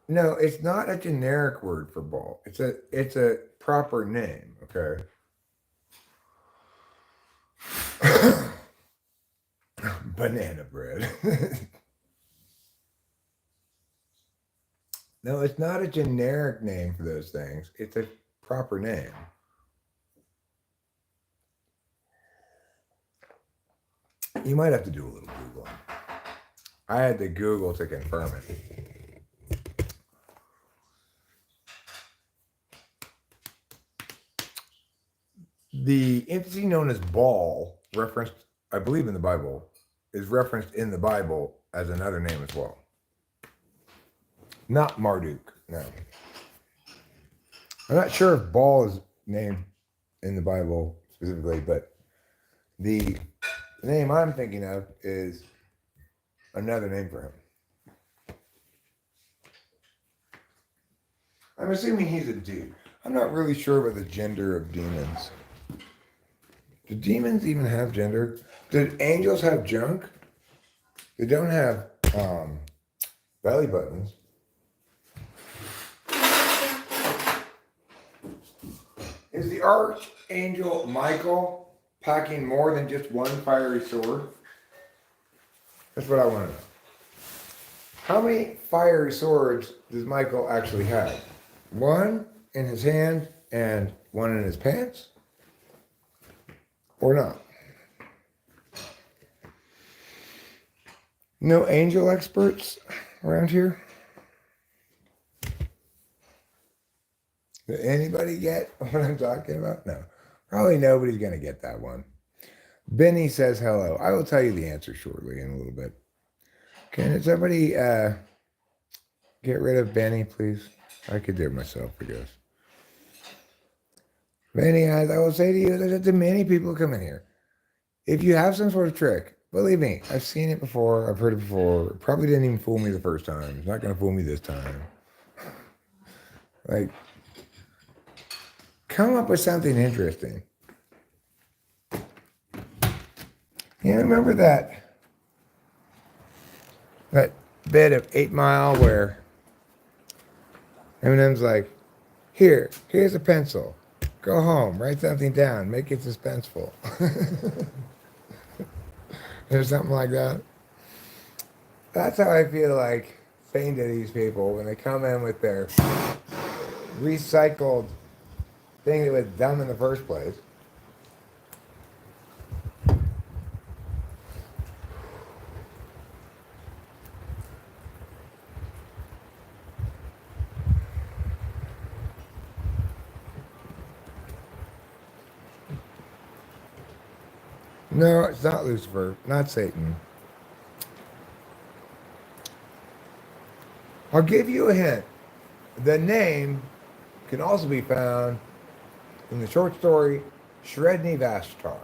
no, it's not a generic word for ball. It's a proper name, okay? Banana bread. No, it's not a generic name for those things. It's a proper name. You might have to do a little Googling. I had to Google to confirm it. The entity known as Baal, referenced, I believe in the Bible, is referenced in the Bible as another name as well. Not Marduk, no. I'm not sure if Baal is named in the Bible specifically, but the name I'm thinking of is another name for him. I'm assuming he's a dude. I'm not really sure about the gender of demons. Do demons even have gender? Did angels have junk? They don't have belly buttons. Is the archangel Michael packing more than just one fiery sword? That's what I want to know. How many fiery swords does Michael actually have? One in his hand and one in his pants? Or not? No angel experts around here? Did anybody get what I'm talking about? No. Probably nobody's going to get that one. Benny says hello. I will tell you the answer shortly in a little bit. Can somebody get rid of Benny, please? I could do it myself, I guess. Benny, I will say to you, there's many people come in here. If you have some sort of trick, believe me, I've seen it before. I've heard it before. It probably didn't even fool me the first time. It's not going to fool me this time. Like, come up with something interesting. You remember that bit of 8 Mile where Eminem's like, here's a pencil. Go home, write something down, make it suspenseful. Or something like that. That's how I feel like saying to these people when they come in with their recycled thing that was dumb in the first place. No, it's not Lucifer, not Satan. I'll give you a hint. The name can also be found in the short story Shredni Vashtar.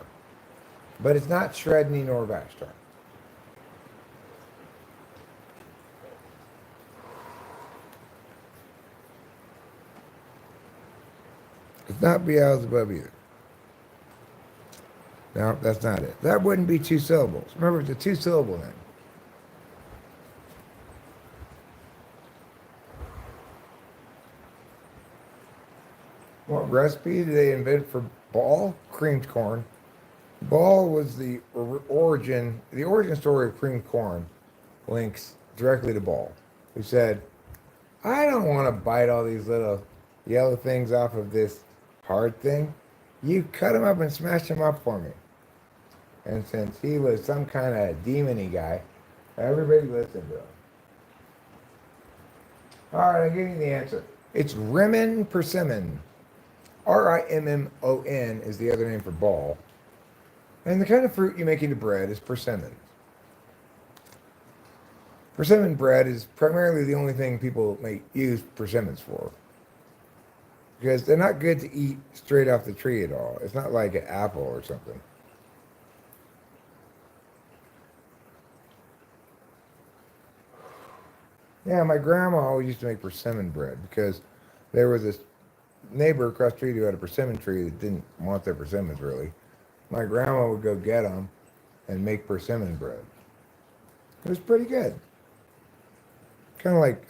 But it's not Shredni nor Vashtar. It's not Beelzebub either. No, that's not it. That wouldn't be two syllables. Remember, it's a two-syllable name. What recipe did they invent for ball? Creamed corn. Ball was the origin. The origin story of creamed corn links directly to Ball, who said, "I don't want to bite all these little yellow things off of this hard thing. You cut them up and smash them up for me." And since he was some kind of demony guy, everybody listened to him. All right, I'll give you the answer. It's Rimmon persimmon. Rimmon is the other name for ball. And the kind of fruit you make into bread is persimmon. Persimmon bread is primarily the only thing people may use persimmons for. Because they're not good to eat straight off the tree at all. It's not like an apple or something. Yeah, my grandma always used to make persimmon bread because there was this neighbor across the street who had a persimmon tree that didn't want their persimmons really. My grandma would go get them and make persimmon bread. It was pretty good. Kind of like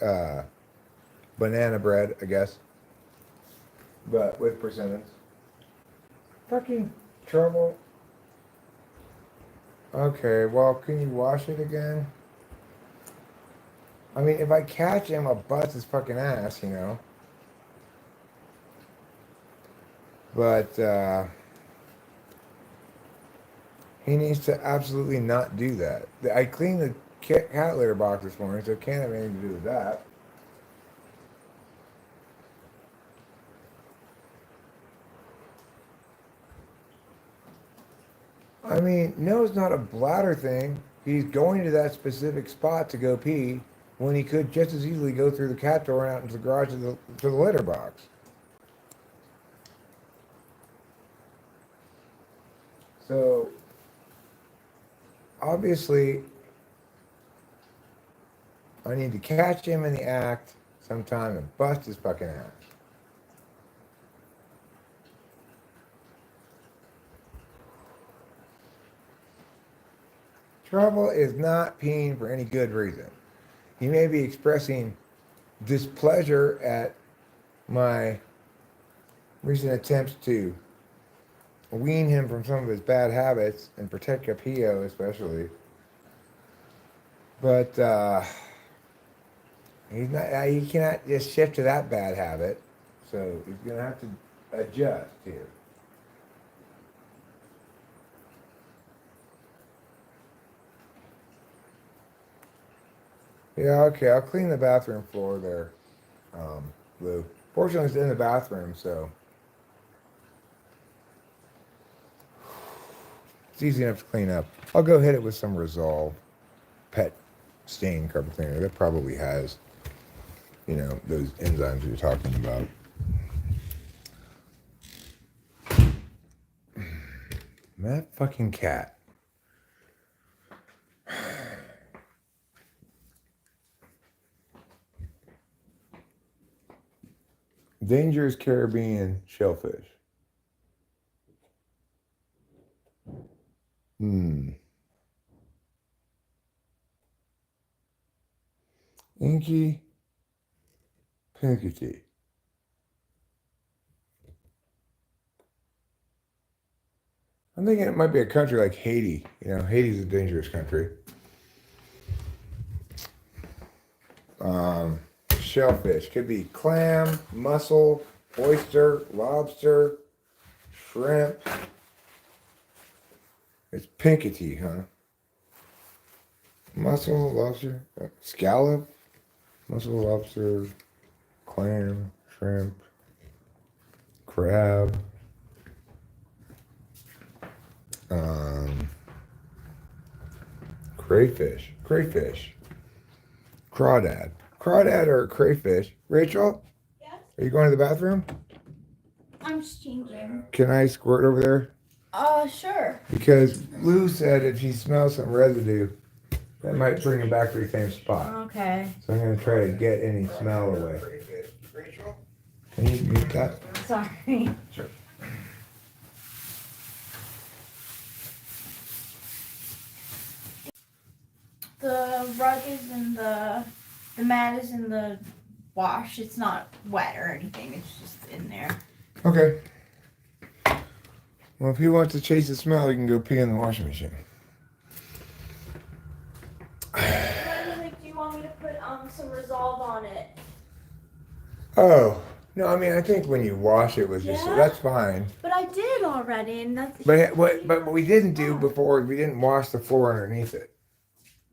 banana bread, I guess, but with persimmons. Fucking trouble. Okay, well, can you wash it again? I mean, if I catch him, I'll bust his fucking ass, you know. But he needs to absolutely not do that. I cleaned the cat litter box this morning, so it can't have anything to do with that. I mean, no, it's not a bladder thing. He's going to that specific spot to go pee when he could just as easily go through the cat door and out into the garage to the litter box. So, obviously, I need to catch him in the act sometime and bust his fucking ass. Trouble is not peeing for any good reason. He may be expressing displeasure at my recent attempts to wean him from some of his bad habits and protect Capillo especially. But he cannot just shift to that bad habit. So he's going to have to adjust here. Yeah, okay, I'll clean the bathroom floor there, Lou. Fortunately, it's in the bathroom, so it's easy enough to clean up. I'll go hit it with some Resolve pet stain carpet cleaner. That probably has, you know, those enzymes you're talking about. That fucking cat. Dangerous Caribbean shellfish. Inky, Pinkety. I'm thinking it might be a country like Haiti. You know, Haiti's a dangerous country. Shellfish. Could be clam, mussel, oyster, lobster, shrimp. It's Pinkety, huh? Mussel, lobster, scallop, mussel, lobster, clam, shrimp, crab. Crayfish, crawdad, crawdad or a crayfish. Rachel, Yes? are you going to the bathroom? I'm just changing. Can I squirt over there? Sure. Because Lou said if he smells some residue, that might bring him back to the same spot. Okay. So I'm going to try to get any smell away. Rachel, can you mute that? Sorry. Sure. The rug is in the mat is in the wash. It's not wet or anything. It's just in there. Okay. Well, if he wants to chase the smell, he can go pee in the washing machine. Do you want me to put some Resolve on it? Oh, no, I mean, I think when you wash it with just, Yeah? that's fine. But I did already, and that's. But what we didn't do before, we didn't wash the floor underneath it.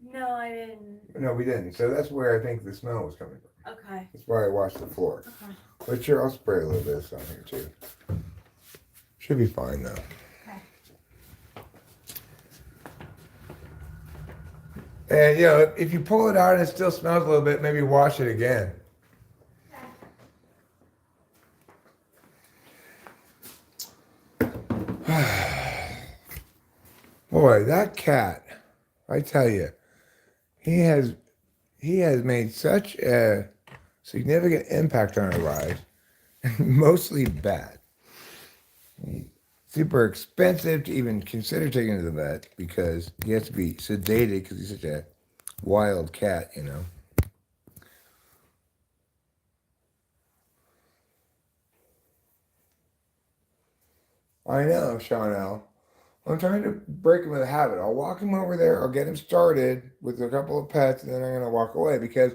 No, I didn't. No, we didn't. So that's where I think the smell was coming from. Okay. That's why I washed the floor. Okay. But sure, I'll spray a little bit of something too. Should be fine though. Okay. And you know, if you pull it out and it still smells a little bit, maybe wash it again. Boy, that cat, I tell you, he has made such a significant impact on our lives, mostly bad. Super expensive to even consider taking to the vet because he has to be sedated because he's such a wild cat, you know. I know, Chanel. I'm trying to break him of the habit. I'll walk him over there. I'll get him started with a couple of pets, and then I'm going to walk away because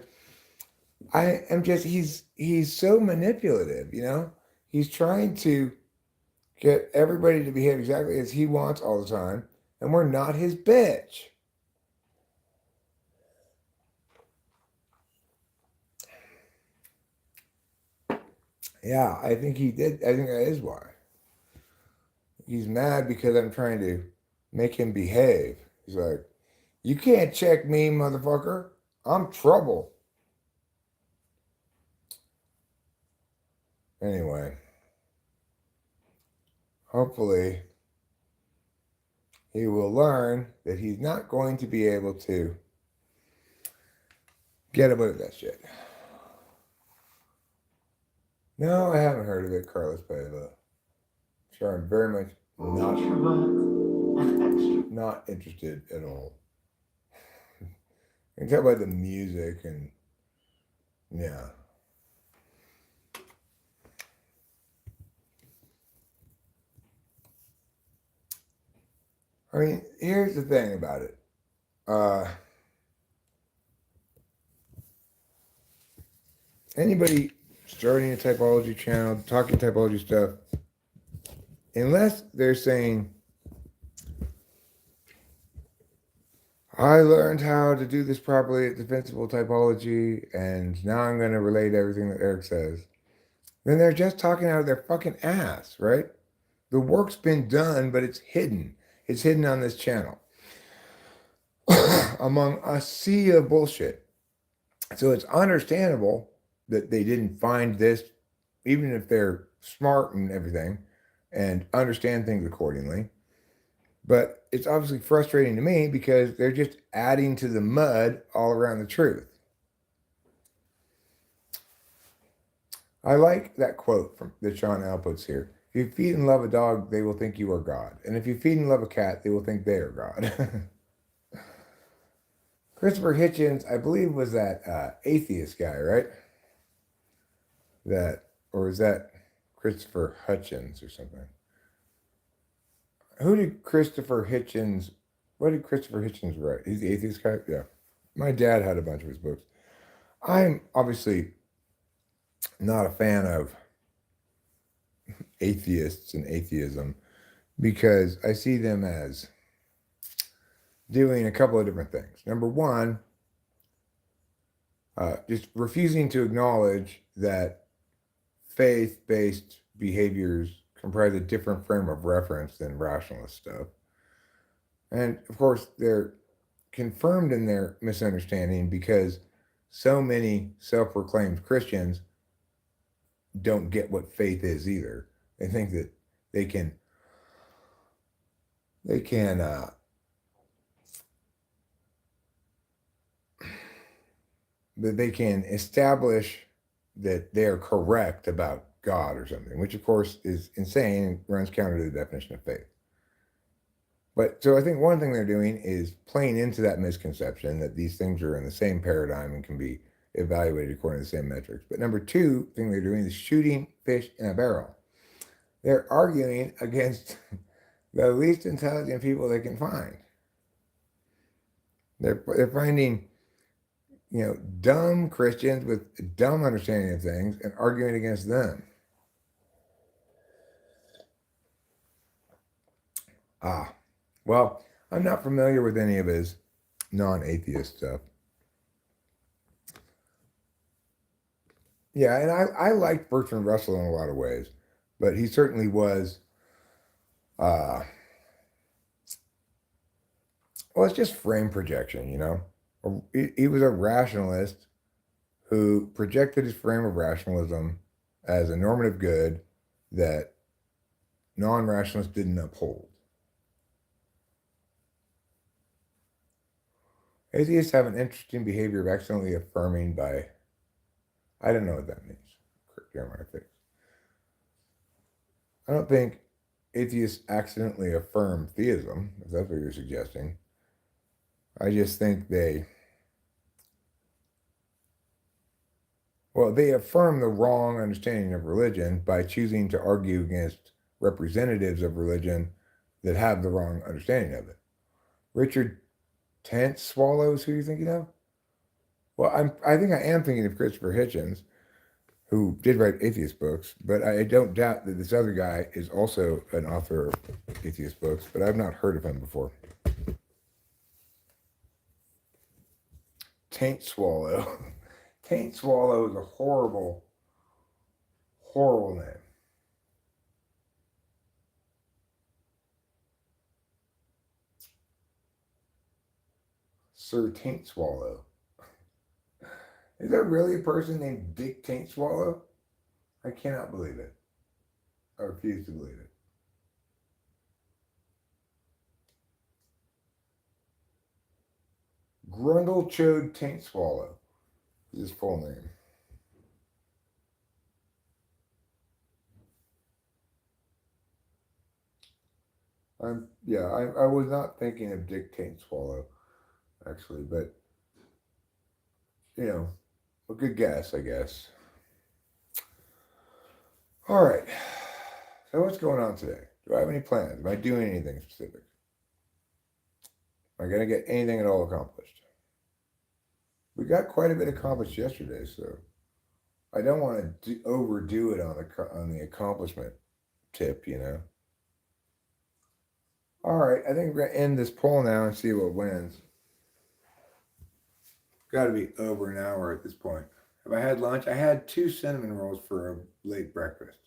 I am just, he's so manipulative, you know? He's trying to get everybody to behave exactly as he wants all the time, and we're not his bitch. Yeah, I think he did. I think that is why. He's mad because I'm trying to make him behave. He's like, you can't check me, motherfucker. I'm trouble. Anyway, hopefully he will learn that he's not going to be able to get away with that shit. No, I haven't heard of it, Carlos Paiva. Sure, I'm very much not interested at all. I can tell by the music and yeah. I mean, here's the thing about it. Anybody starting a typology channel, talking typology stuff, unless they're saying, I learned how to do this properly at defensible typology, and now I'm going to relate everything that Eric says, then they're just talking out of their fucking ass, right? The work's been done, but it's hidden. It's hidden on this channel among a sea of bullshit. So it's understandable that they didn't find this, even if they're smart and everything and understand things accordingly. But it's obviously frustrating to me because they're just adding to the mud all around the truth. I like that quote that Sean Al puts here. If you feed and love a dog, they will think you are God. And if you feed and love a cat, they will think they are God. Christopher Hitchens, I believe, was that atheist guy, right? Or is that Christopher Hutchins or something? What did Christopher Hitchens write? He's the atheist guy? Yeah. My dad had a bunch of his books. I'm obviously not a fan of atheists and atheism because I see them as doing a couple of different things. Number one, just refusing to acknowledge that faith-based behaviors comprise a different frame of reference than rationalist stuff. And of course, they're confirmed in their misunderstanding because so many self-proclaimed Christians don't get what faith is either. They think that they can that they can establish that they are correct about God or something, which of course is insane and runs counter to the definition of faith. But so I think one thing they're doing is playing into that misconception that these things are in the same paradigm and can be evaluated according to the same metrics. But number two thing they're doing is shooting fish in a barrel. They're arguing against the least intelligent people they can find. They're finding, dumb Christians with dumb understanding of things and arguing against them. Well, I'm not familiar with any of his non-atheist stuff. Yeah, and I liked Bertrand Russell in a lot of ways, but he certainly was, well, it's just frame projection, He was a rationalist who projected his frame of rationalism as a normative good that non-rationalists didn't uphold. Atheists have an interesting behavior of accidentally affirming by, I don't know what that means. Jeremiah Fix. I don't think atheists accidentally affirm theism, if that's what you're suggesting. I just think they affirm the wrong understanding of religion by choosing to argue against representatives of religion that have the wrong understanding of it. Richard Tent Swallows, who are you thinking of? Well, I think I am thinking of Christopher Hitchens, who did write atheist books, but I don't doubt that this other guy is also an author of atheist books, but I've not heard of him before. Taint Swallow. Taint Swallow is a horrible, horrible name. Sir Taint Swallow. Is there really a person named Dick Taint Swallow? I cannot believe it. I refuse to believe it. Grundle Chode Taint Swallow is his full name. I was not thinking of Dick Taint Swallow, actually, but a good guess, I guess. All right. So what's going on today? Do I have any plans? Am I doing anything specific? Am I going to get anything at all accomplished? We got quite a bit accomplished yesterday, so I don't want to overdo it on the accomplishment tip, All right, I think we're going to end this poll now and see what wins. Got to be over an hour at this point. Have I had lunch? I had 2 cinnamon rolls for a late breakfast.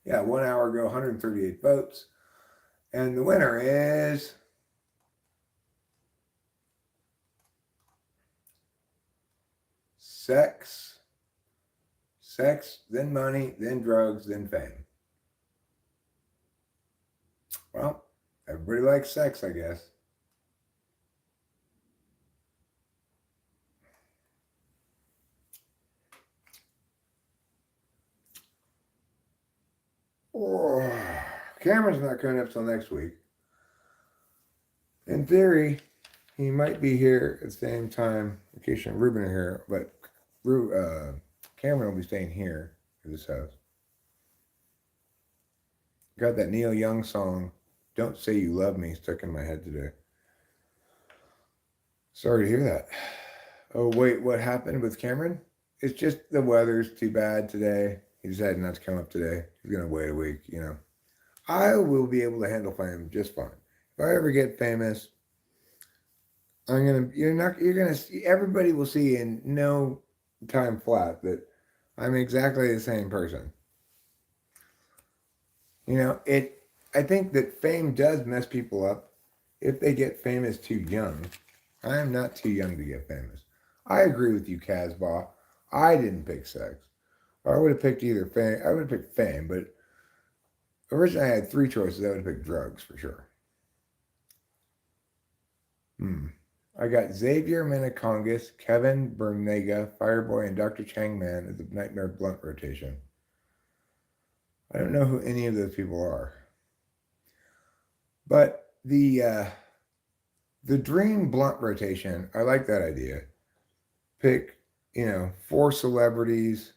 Yeah, 1 hour ago, 138 votes. And the winner is sex, then money, then drugs, then fame. Well, everybody likes sex, I guess. Oh, Cameron's not coming up till next week. In theory, he might be here at the same time. Vacation and Ruben are here, but Cameron will be staying here at this house. Got that Neil Young song, "Don't Say You Love Me," stuck in my head today. Sorry to hear that. Oh, wait, what happened with Cameron? It's just the weather's too bad today. He decided not to come up today. He's going to wait a week, I will be able to handle fame just fine. If I ever get famous, everybody will see in no time flat that I'm exactly the same person. I think that fame does mess people up if they get famous too young. I am not too young to get famous. I agree with you, Casbah. I didn't pick sex. I would have picked either fame. I would have picked fame, but originally I had three choices. I would have picked drugs for sure. I got Xavier Menacongus, Kevin Bernega, Fireboy, and Dr. Changman as the Nightmare Blunt rotation. I don't know who any of those people are. But the Dream Blunt rotation, I like that idea. Pick, 4 celebrities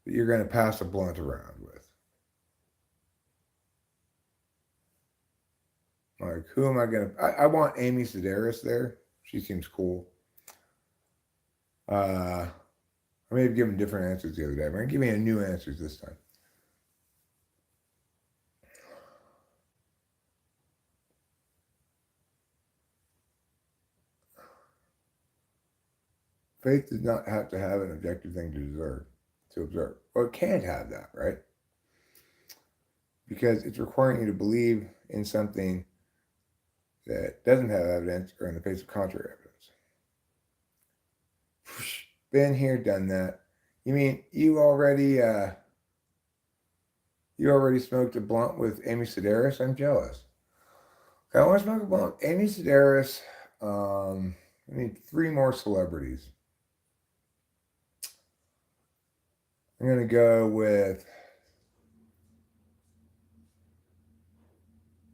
that you're going to pass a blunt around with. Like, who am I going to... I want Amy Sedaris there. She seems cool. I may have given different answers the other day. I'm going to give me a new answers this time. Faith does not have to have an objective thing to observe. Well, it can't have that, right? Because it's requiring you to believe in something that doesn't have evidence or in the face of contrary evidence. Been here, done that. You mean you already smoked a blunt with Amy Sedaris? I'm jealous. Okay, I want to smoke a blunt with Amy Sedaris. I need 3 more celebrities. I'm going to go with,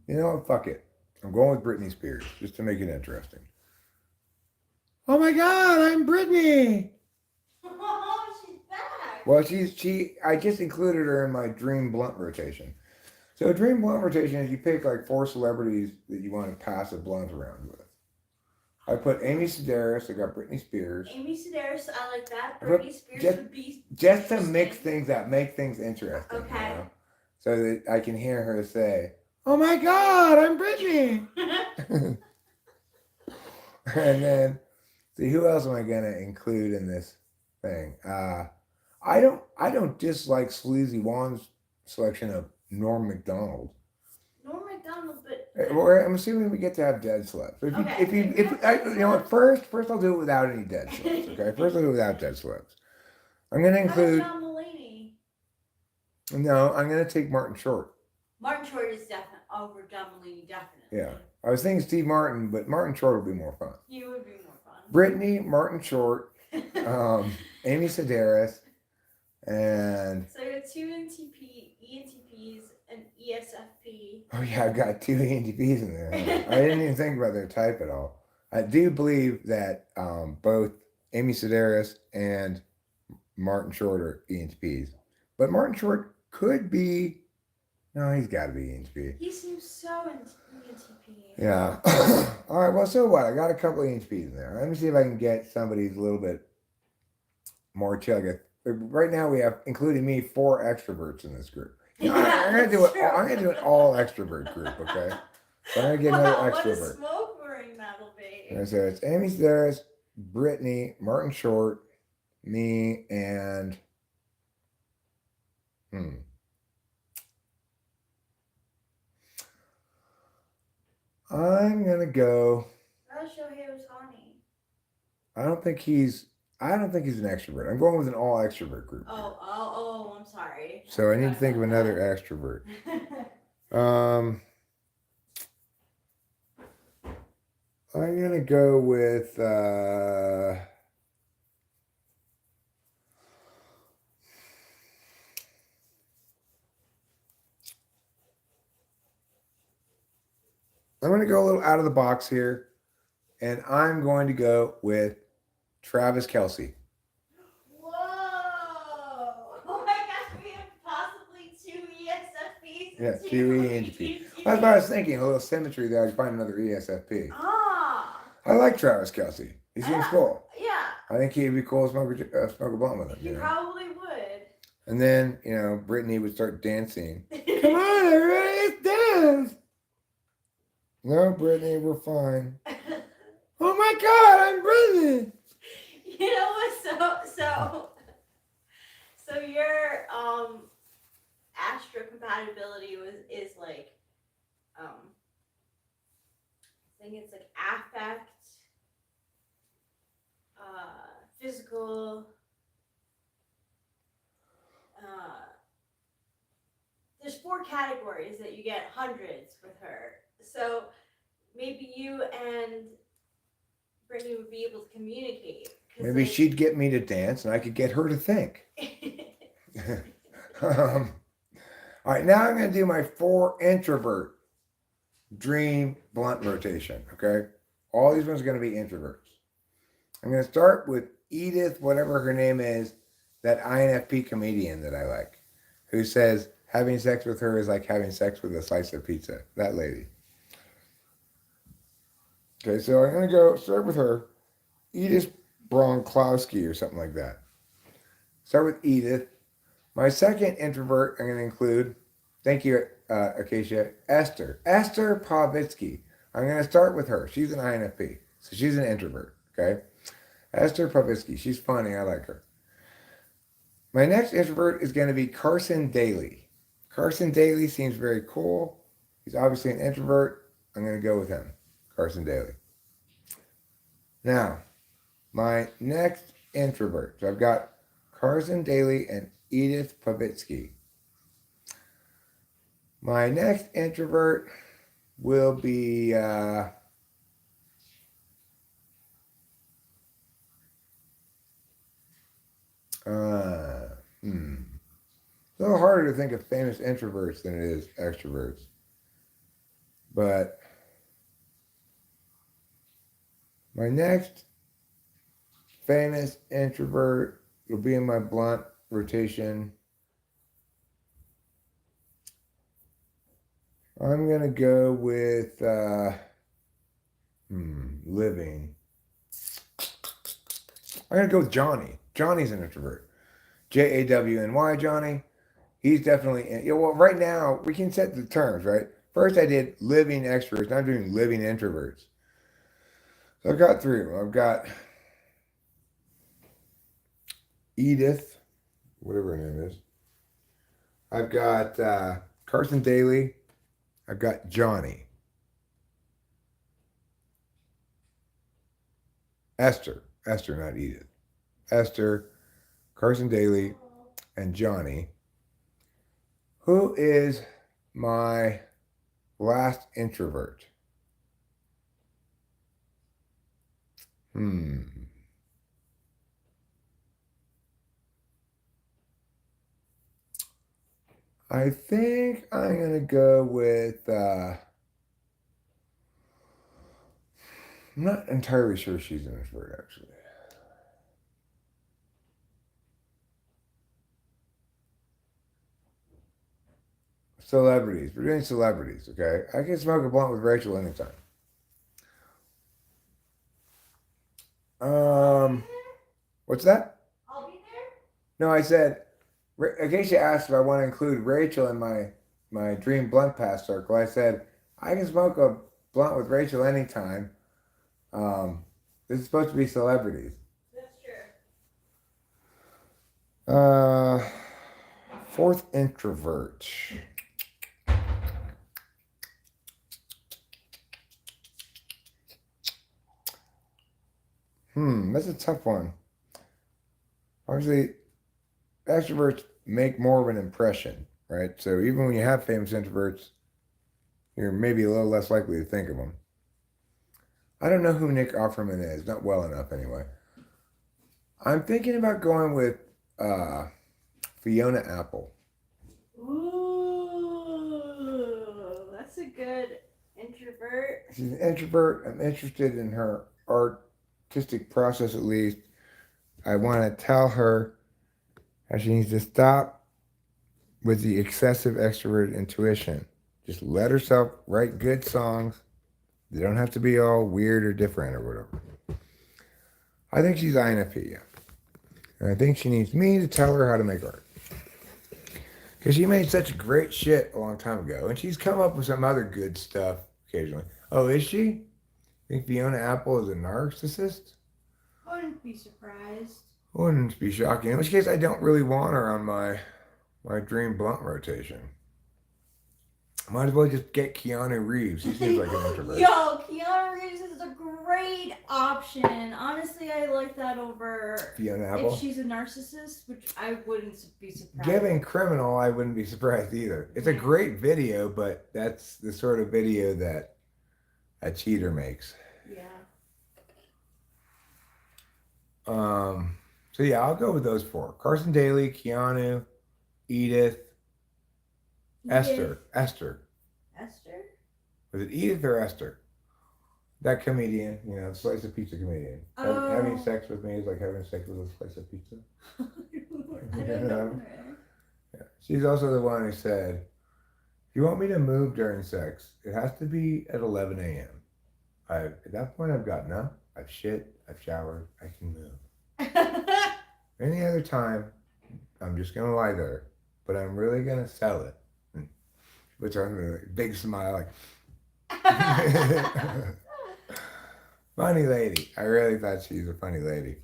you know what, fuck it. I'm going with Britney Spears, just to make it interesting. Oh my God, I'm Britney! Oh, she's back! Well, I just included her in my Dream Blunt rotation. So Dream Blunt rotation is you pick like 4 celebrities that you want to pass a blunt around with. I put Amy Sedaris, I got Britney Spears. Amy Sedaris, I like that. Britney Spears would be just to mix things up, make things interesting. Okay. So that I can hear her say, "Oh my God, I'm Britney!" And then, see, who else am I gonna include in this thing? I don't dislike Sleazy Juan's selection of Norm Macdonald. Norm Macdonald, but I'm assuming we get to have dead celebs. First I'll do it without any dead celebs. Okay, first I'll do it without dead celebs. I'm gonna include. John Mulaney. No, I'm gonna take Martin Short. Martin Short is definitely over John Mulaney, definitely. Yeah, I was thinking Steve Martin, but Martin Short would be more fun. He would be more fun. Britney, Martin Short, Amy Sedaris, and. So you have 2 ENTPs, and ESFP. Oh yeah, I've got 2 ENTPs in there. I didn't even think about their type at all. I do believe that both Amy Sedaris and Martin Short are ENTPs. But Martin Short could be... No, he's got to be ENTP. He seems so ENTP. Yeah. All right, well, so what? I got a couple of ENTPs in there. Let me see if I can get somebody who's a little bit more chill. Right now we have, including me, 4 extroverts in this group. I'm gonna do an all extrovert group, okay? So I'm gonna get another extrovert. What a smoke ring that'll be. So it's Amy Sedaris, Britney, Martin Short, me, and I'm gonna go. Shohei Ohtani. I don't think he's an extrovert. I'm going with an all extrovert group. Oh, I'm sorry. So I need to think of another extrovert. I'm gonna go with I'm gonna go a little out of the box here, and I'm going to go with Travis Kelce. Whoa! Oh my gosh, we have possibly 2 ESFPs. Yeah, 2 ENTPs. That's what I was thinking. A little symmetry there. I could find another ESFP. I like Travis Kelce. He seems cool. Yeah. I think he'd be cool to smoke a blunt with him. He probably would. And then, Brittany would start dancing. Come on, everybody, let's dance. No, Brittany, we're fine. Oh my God, I'm Brittany. You know what? So your astrocompatibility is like I think it's like affect, physical. There's 4 categories that you get hundreds with her. So maybe you and Brittany would be able to communicate. Maybe she'd get me to dance and I could get her to think. All right, now I'm going to do my 4 introvert dream blunt rotation, okay? All these ones are going to be introverts. I'm going to start with Edith, whatever her name is, that INFP comedian that I like, who says having sex with her is like having sex with a slice of pizza. That lady. Okay, so I'm going to go start with her. Edith Bronklowski or something like that. Start with Edith. My second introvert I'm going to include, thank you, Acacia, Esther. Esther Pavitsky. I'm going to start with her. She's an INFP, so she's an introvert, okay? Esther Pavitsky. She's funny. I like her. My next introvert is going to be Carson Daly. Carson Daly seems very cool. He's obviously an introvert. I'm going to go with him, Carson Daly. Now, my next introvert. So I've got Carson Daly and Edith Pavitsky. My next introvert will be a little harder to think of famous introverts than it is extroverts. But my next famous introvert will be in my blunt rotation. I'm going to go with living. I'm going to go with Johnny. Johnny's an introvert. Jawny, Johnny. He's definitely, well, right now, we can set the terms, right? First, I did living extroverts. Now I'm doing living introverts. So I've got 3 of them. I've got Edith, whatever her name is. I've got Carson Daly. I've got Johnny. Esther, not Edith. Esther, Carson Daly, and Johnny. Who is my last introvert? I think I'm going to go with, I'm not entirely sure she's an introvert, actually. Celebrities. We're doing celebrities, okay? I can smoke a blunt with Rachel anytime. What's that? I'll be there? No, I said, Acacia asked if I want to include Rachel in my dream blunt pass circle. I said, I can smoke a blunt with Rachel anytime. This is supposed to be celebrities. That's true. 4th introvert. That's a tough one. Obviously, extroverts make more of an impression, right? So even when you have famous introverts, you're maybe a little less likely to think of them. I don't know who Nick Offerman is, not well enough anyway. I'm thinking about going with Fiona Apple. Ooh, that's a good introvert. She's an introvert. I'm interested in her artistic process, at least. I want to tell her how she needs to stop with the excessive extrovert intuition. Just let herself write good songs. They don't have to be all weird or different or whatever. I think she's INFP, yeah. And I think she needs me to tell her how to make art. Because she made such great shit a long time ago. And she's come up with some other good stuff occasionally. Oh, is she? Think Fiona Apple is a narcissist? I wouldn't be surprised. Wouldn't be shocking. In which case, I don't really want her on my dream blunt rotation. Might as well just get Keanu Reeves. He seems like an introvert. Yo, Keanu Reeves is a great option. Honestly, I like that over Fiona Apple. if she's a narcissist, which I wouldn't be surprised. Given Criminal, I wouldn't be surprised either. It's a great video, but that's the sort of video that a cheater makes. Yeah. So yeah, I'll go with those four: Carson Daly, Keanu, Edith, Esther. Esther? Was it Edith or Esther? That comedian, you know, slice of pizza comedian. Oh. Having sex with me is like having sex with a slice of pizza. I don't know. Yeah. She's also the one who said, if you want me to move during sex, it has to be at 11 a.m. At that point, I've gotten up, I've shit, I've showered, I can move. Any other time, I'm just going to lie there, but I'm really going to sell it. Which I'm a big smile, like, funny lady. I really thought she's a funny lady.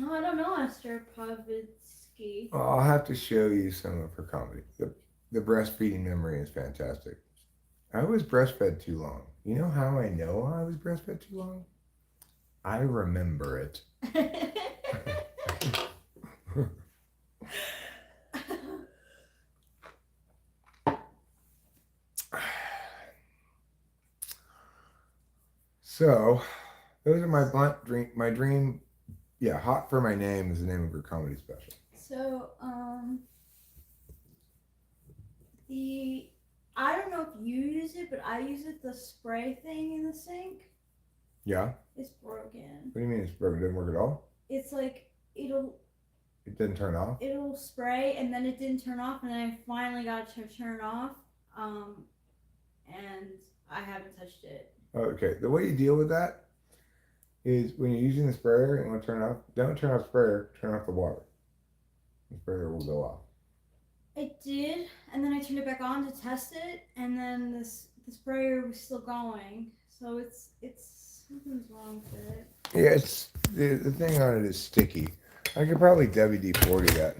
Oh, I don't know, Esther Povitsky. Well, I'll have to show you some of her comedy. The breastfeeding memory is fantastic. I was breastfed too long. You know how I know I was breastfed too long? I remember it. So, those are my dream. Yeah, Hot for My Name is the name of her comedy special. So, I don't know if you use it, but I use it, the spray thing in the sink. Yeah? It's broken. What do you mean it's broken? It didn't work at all? It's like, It didn't turn off? it'll spray, and then it didn't turn off, and then I finally got it to turn off, and I haven't touched it. Okay, the way you deal with that is when you're using the sprayer and want to turn off, don't turn off the sprayer, turn off the water. The sprayer will go off. I did, and then I turned it back on to test it, and then the sprayer was still going. So it's something's wrong with it. Yeah, it's the thing on it is sticky. I could probably WD-40 that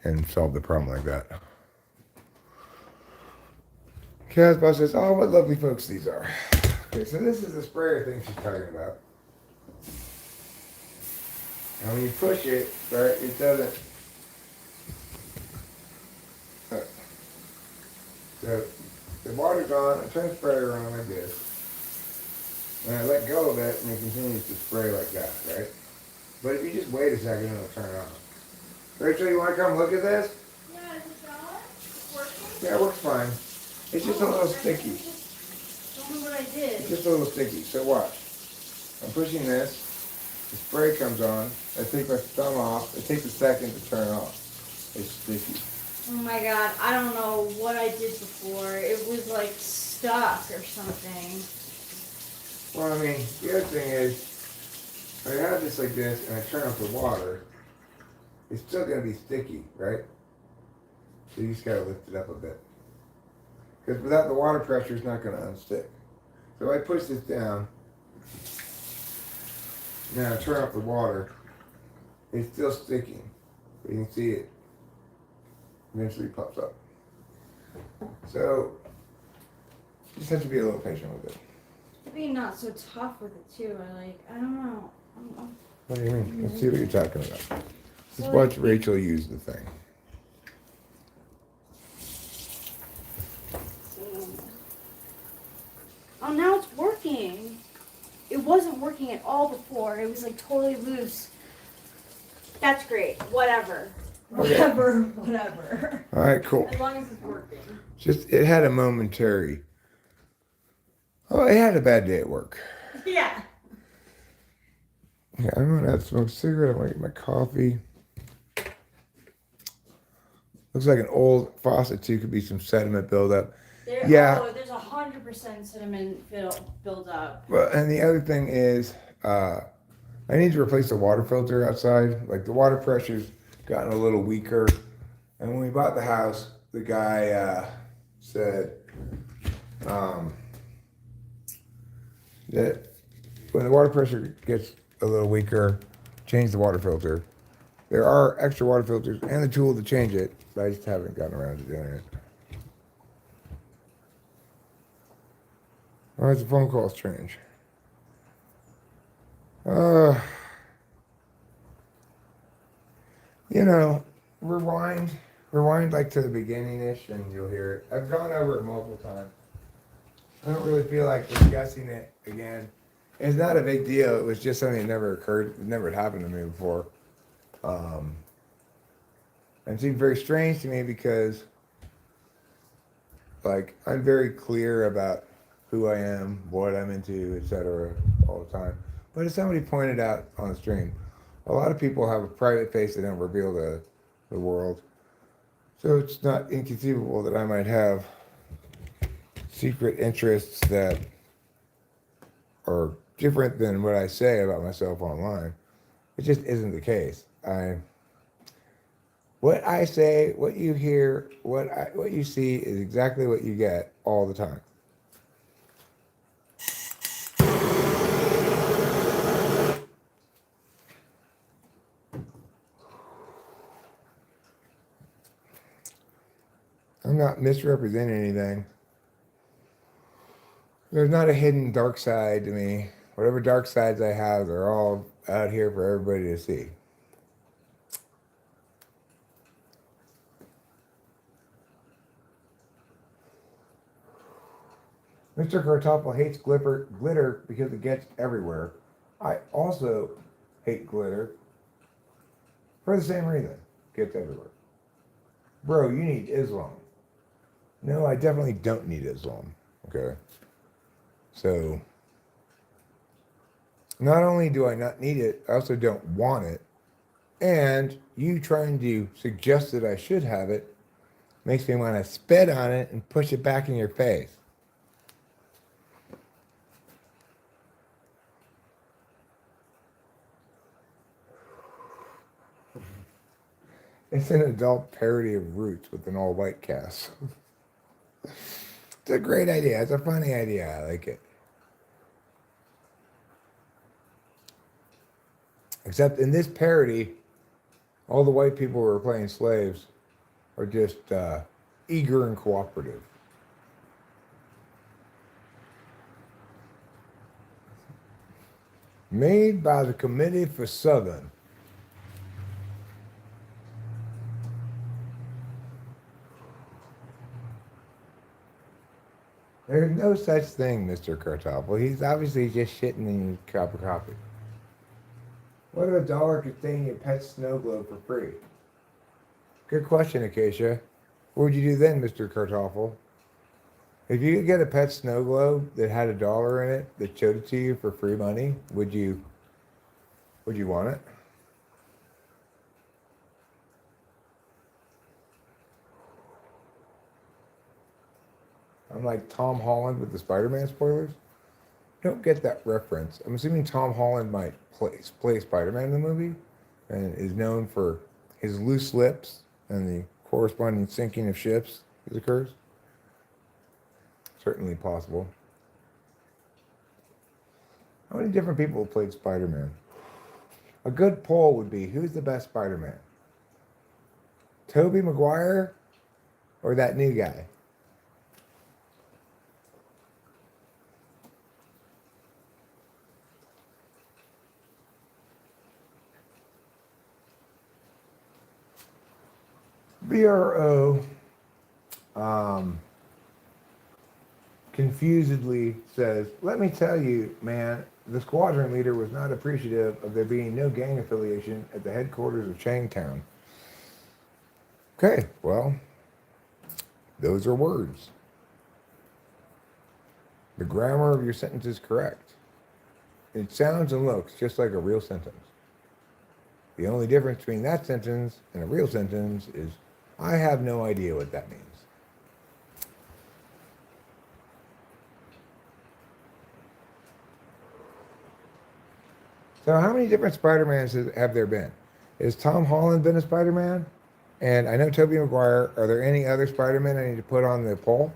and solve the problem like that. Casbah says, oh, what lovely folks these are. Okay, so this is the sprayer thing she's talking about. And when you push it, right, it doesn't. So the water's on, I turn the sprayer on like this. And I let go of it and it continues to spray like that, right? But if you just wait a second, it'll turn on. Rachel, you want to come look at this? Yeah, is it going? It's working? Yeah, it works fine. It's just a little sticky. Don't know what I did. It's just a little sticky. So watch. I'm pushing this. The spray comes on. I take my thumb off. It takes a second to turn off. It's sticky. Oh my god, I don't know what I did before. It was like stuck or something. Well, I mean, the other thing is, I have this like this and I turn off the water, it's still going to be sticky, right? So you just got to lift it up a bit. Because without the water pressure, it's not going to unstick. So if I push this down, now I turn off the water, it's still sticking. But you can see it eventually pops up. So, you just have to be a little patient with it. Being not so tough with it too. I don't know. What do you mean? Let's see what you're talking about. Let's So watch Rachel use the thing. Oh, now it's working. It wasn't working at all before. It was like totally loose. That's great. Whatever. Okay. Whatever. All right, cool. As long as it's working. Just, it had a momentary. Oh, it had a bad day at work. Yeah. Yeah, I'm gonna have to smoke a cigarette. I'm gonna get my coffee. Looks like an old faucet too. Could be some sediment buildup. Yeah. Oh, there's 100% sediment build up. Well, and the other thing is, I need to replace the water filter outside. Like the water pressure's gotten a little weaker. And when we bought the house, the guy said that when the water pressure gets a little weaker, change the water filter. There are extra water filters and the tool to change it, but I just haven't gotten around to doing it. Why is the phone call strange? Uh, you know, rewind like to the beginning-ish and you'll hear it. I've gone over it multiple times. I don't really feel like discussing it again. It's not a big deal. It was just something that never occurred. It never happened to me before. And it seemed very strange to me because, like, I'm very clear about who I am, what I'm into, etc. all the time. But as somebody pointed out on the stream, a lot of people have a private face they don't reveal to the world. So it's not inconceivable that I might have secret interests that are different than what I say about myself online. It just isn't the case. What I say, what you hear, what you see is exactly what you get all the time. I'm not misrepresenting anything. There's not a hidden dark side to me. Whatever dark sides I have, they're all out here for everybody to see. Mr. Kartoffel hates glitter because it gets everywhere. I also hate glitter for the same reason. It gets everywhere. Bro, you need Islam. No, I definitely don't need Islam. Okay. So, not only do I not need it, I also don't want it. And you trying to suggest that I should have it makes me want to spit on it and push it back in your face. It's an adult parody of Roots with an all-white cast. It's a great idea. It's a funny idea. I like it. Except in this parody, all the white people who are playing slaves are just eager and cooperative. Made by the Committee for Southern. There's no such thing, Mr. Kartoffel. He's obviously just shitting in your cup of coffee. What if $1 could stay in your pet snow globe for free? Good question, Acacia. What would you do then, Mr. Kartoffel? If you could get a pet snow globe that had $1 in it that showed it to you for free money, would you want it? I'm like Tom Holland with the Spider-Man spoilers. Don't get that reference. I'm assuming Tom Holland might play Spider-Man in the movie and is known for his loose lips and the corresponding sinking of ships that occurs. Certainly possible. How many different people have played Spider-Man? A good poll would be, who's the best Spider-Man? Tobey Maguire or that new guy? BRO confusedly says, let me tell you, man, the squadron leader was not appreciative of there being no gang affiliation at the headquarters of Changtown. Okay, well, those are words. The grammar of your sentence is correct. It sounds and looks just like a real sentence. The only difference between that sentence and a real sentence is I have no idea what that means. So how many different Spider-Mans have there been? Has Tom Holland been a Spider-Man? And I know Tobey Maguire. Are there any other Spider-Men I need to put on the poll?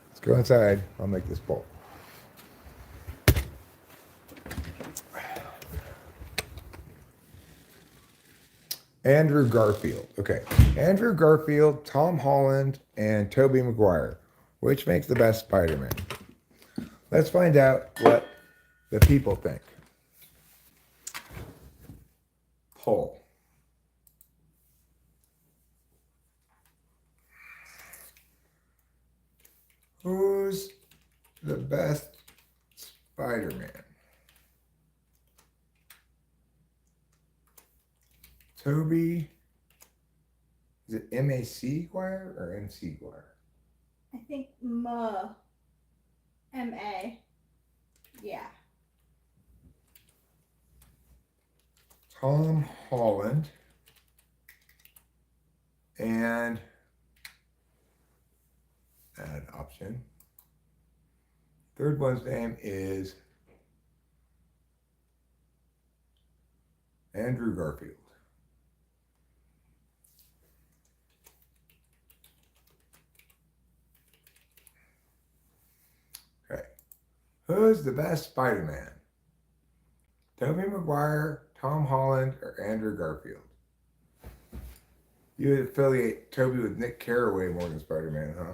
Let's go inside. I'll make this poll. Andrew Garfield. Okay. Andrew Garfield, Tom Holland, and Tobey Maguire. Which makes the best Spider-Man? Let's find out what the people think. Poll. Who's the best Spider-Man? Toby, is it M-A-C Guire or M-C Guire? I think M-A. Yeah. Tom Holland and add option. Third one's name is Andrew Garfield. Okay. Who's the best Spider-Man? Tobey Maguire, Tom Holland, or Andrew Garfield? You would affiliate Tobey with Nick Carraway more than Spider-Man, huh?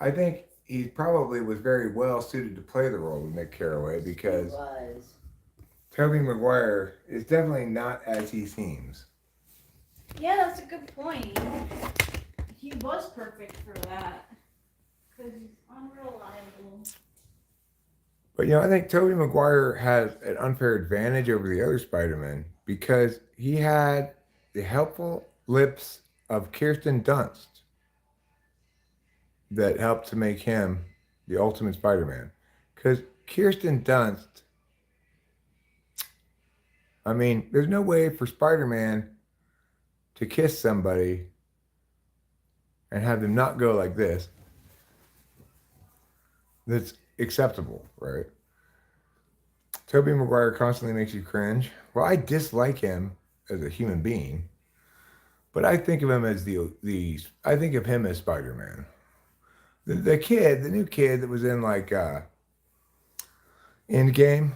I think he probably was very well suited to play the role of Nick Carraway because Tobey Maguire is definitely not as he seems. Yeah, that's a good point. He was perfect for that. Because he's unreliable. But I think Tobey Maguire has an unfair advantage over the other Spider-Man because he had the helpful lips of Kirsten Dunst that helped to make him the ultimate Spider-Man. Because Kirsten Dunst, I mean, there's no way for Spider-Man to kiss somebody and have them not go like this. That's acceptable, right? Tobey Maguire constantly makes you cringe. Well, I dislike him as a human being, but I think of him as I think of him as Spider-Man. The new kid that was in like Endgame,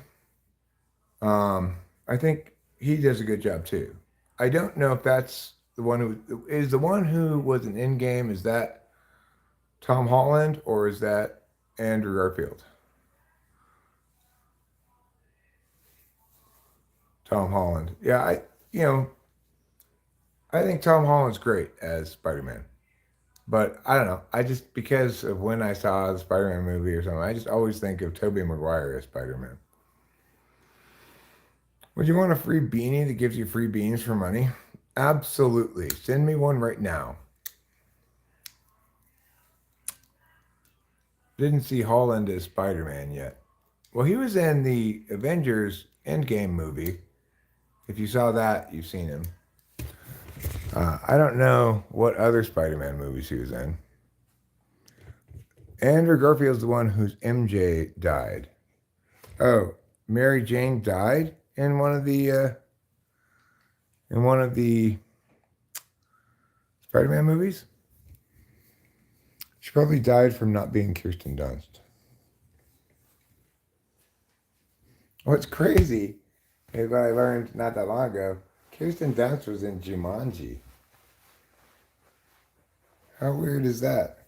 I think he does a good job too. I don't know if that's the one who was in Endgame. Is that Tom Holland or is that Andrew Garfield? Tom Holland. Yeah, I think Tom Holland's great as Spider-Man. But I don't know. I just, because of when I saw the Spider-Man movie or something, I just always think of Tobey Maguire as Spider-Man. Would you want a free beanie that gives you free beans for money? Absolutely. Send me one right now. Didn't see Holland as Spider-Man yet. Well, he was in the Avengers Endgame movie. If you saw that, you've seen him. I don't know what other Spider-Man movies he was in. Andrew Garfield's the one whose MJ died. Oh, Mary Jane died in one of the Spider-Man movies? She probably died from not being Kirsten Dunst. What's crazy is what I learned not that long ago. Kirsten Dunst was in Jumanji. How weird is that?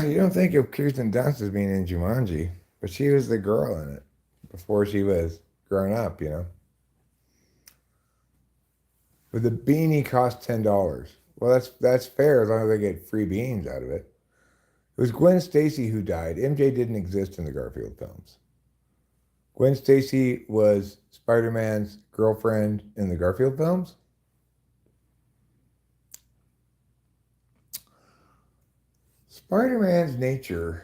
You don't think of Kirsten Dunst as being in Jumanji, but she was the girl in it before she was grown up, But the beanie cost $10. Well, that's fair as long as I get free beans out of it. It was Gwen Stacy who died. MJ didn't exist in the Garfield films. Gwen Stacy was Spider-Man's girlfriend in the Garfield films. Spider-Man's nature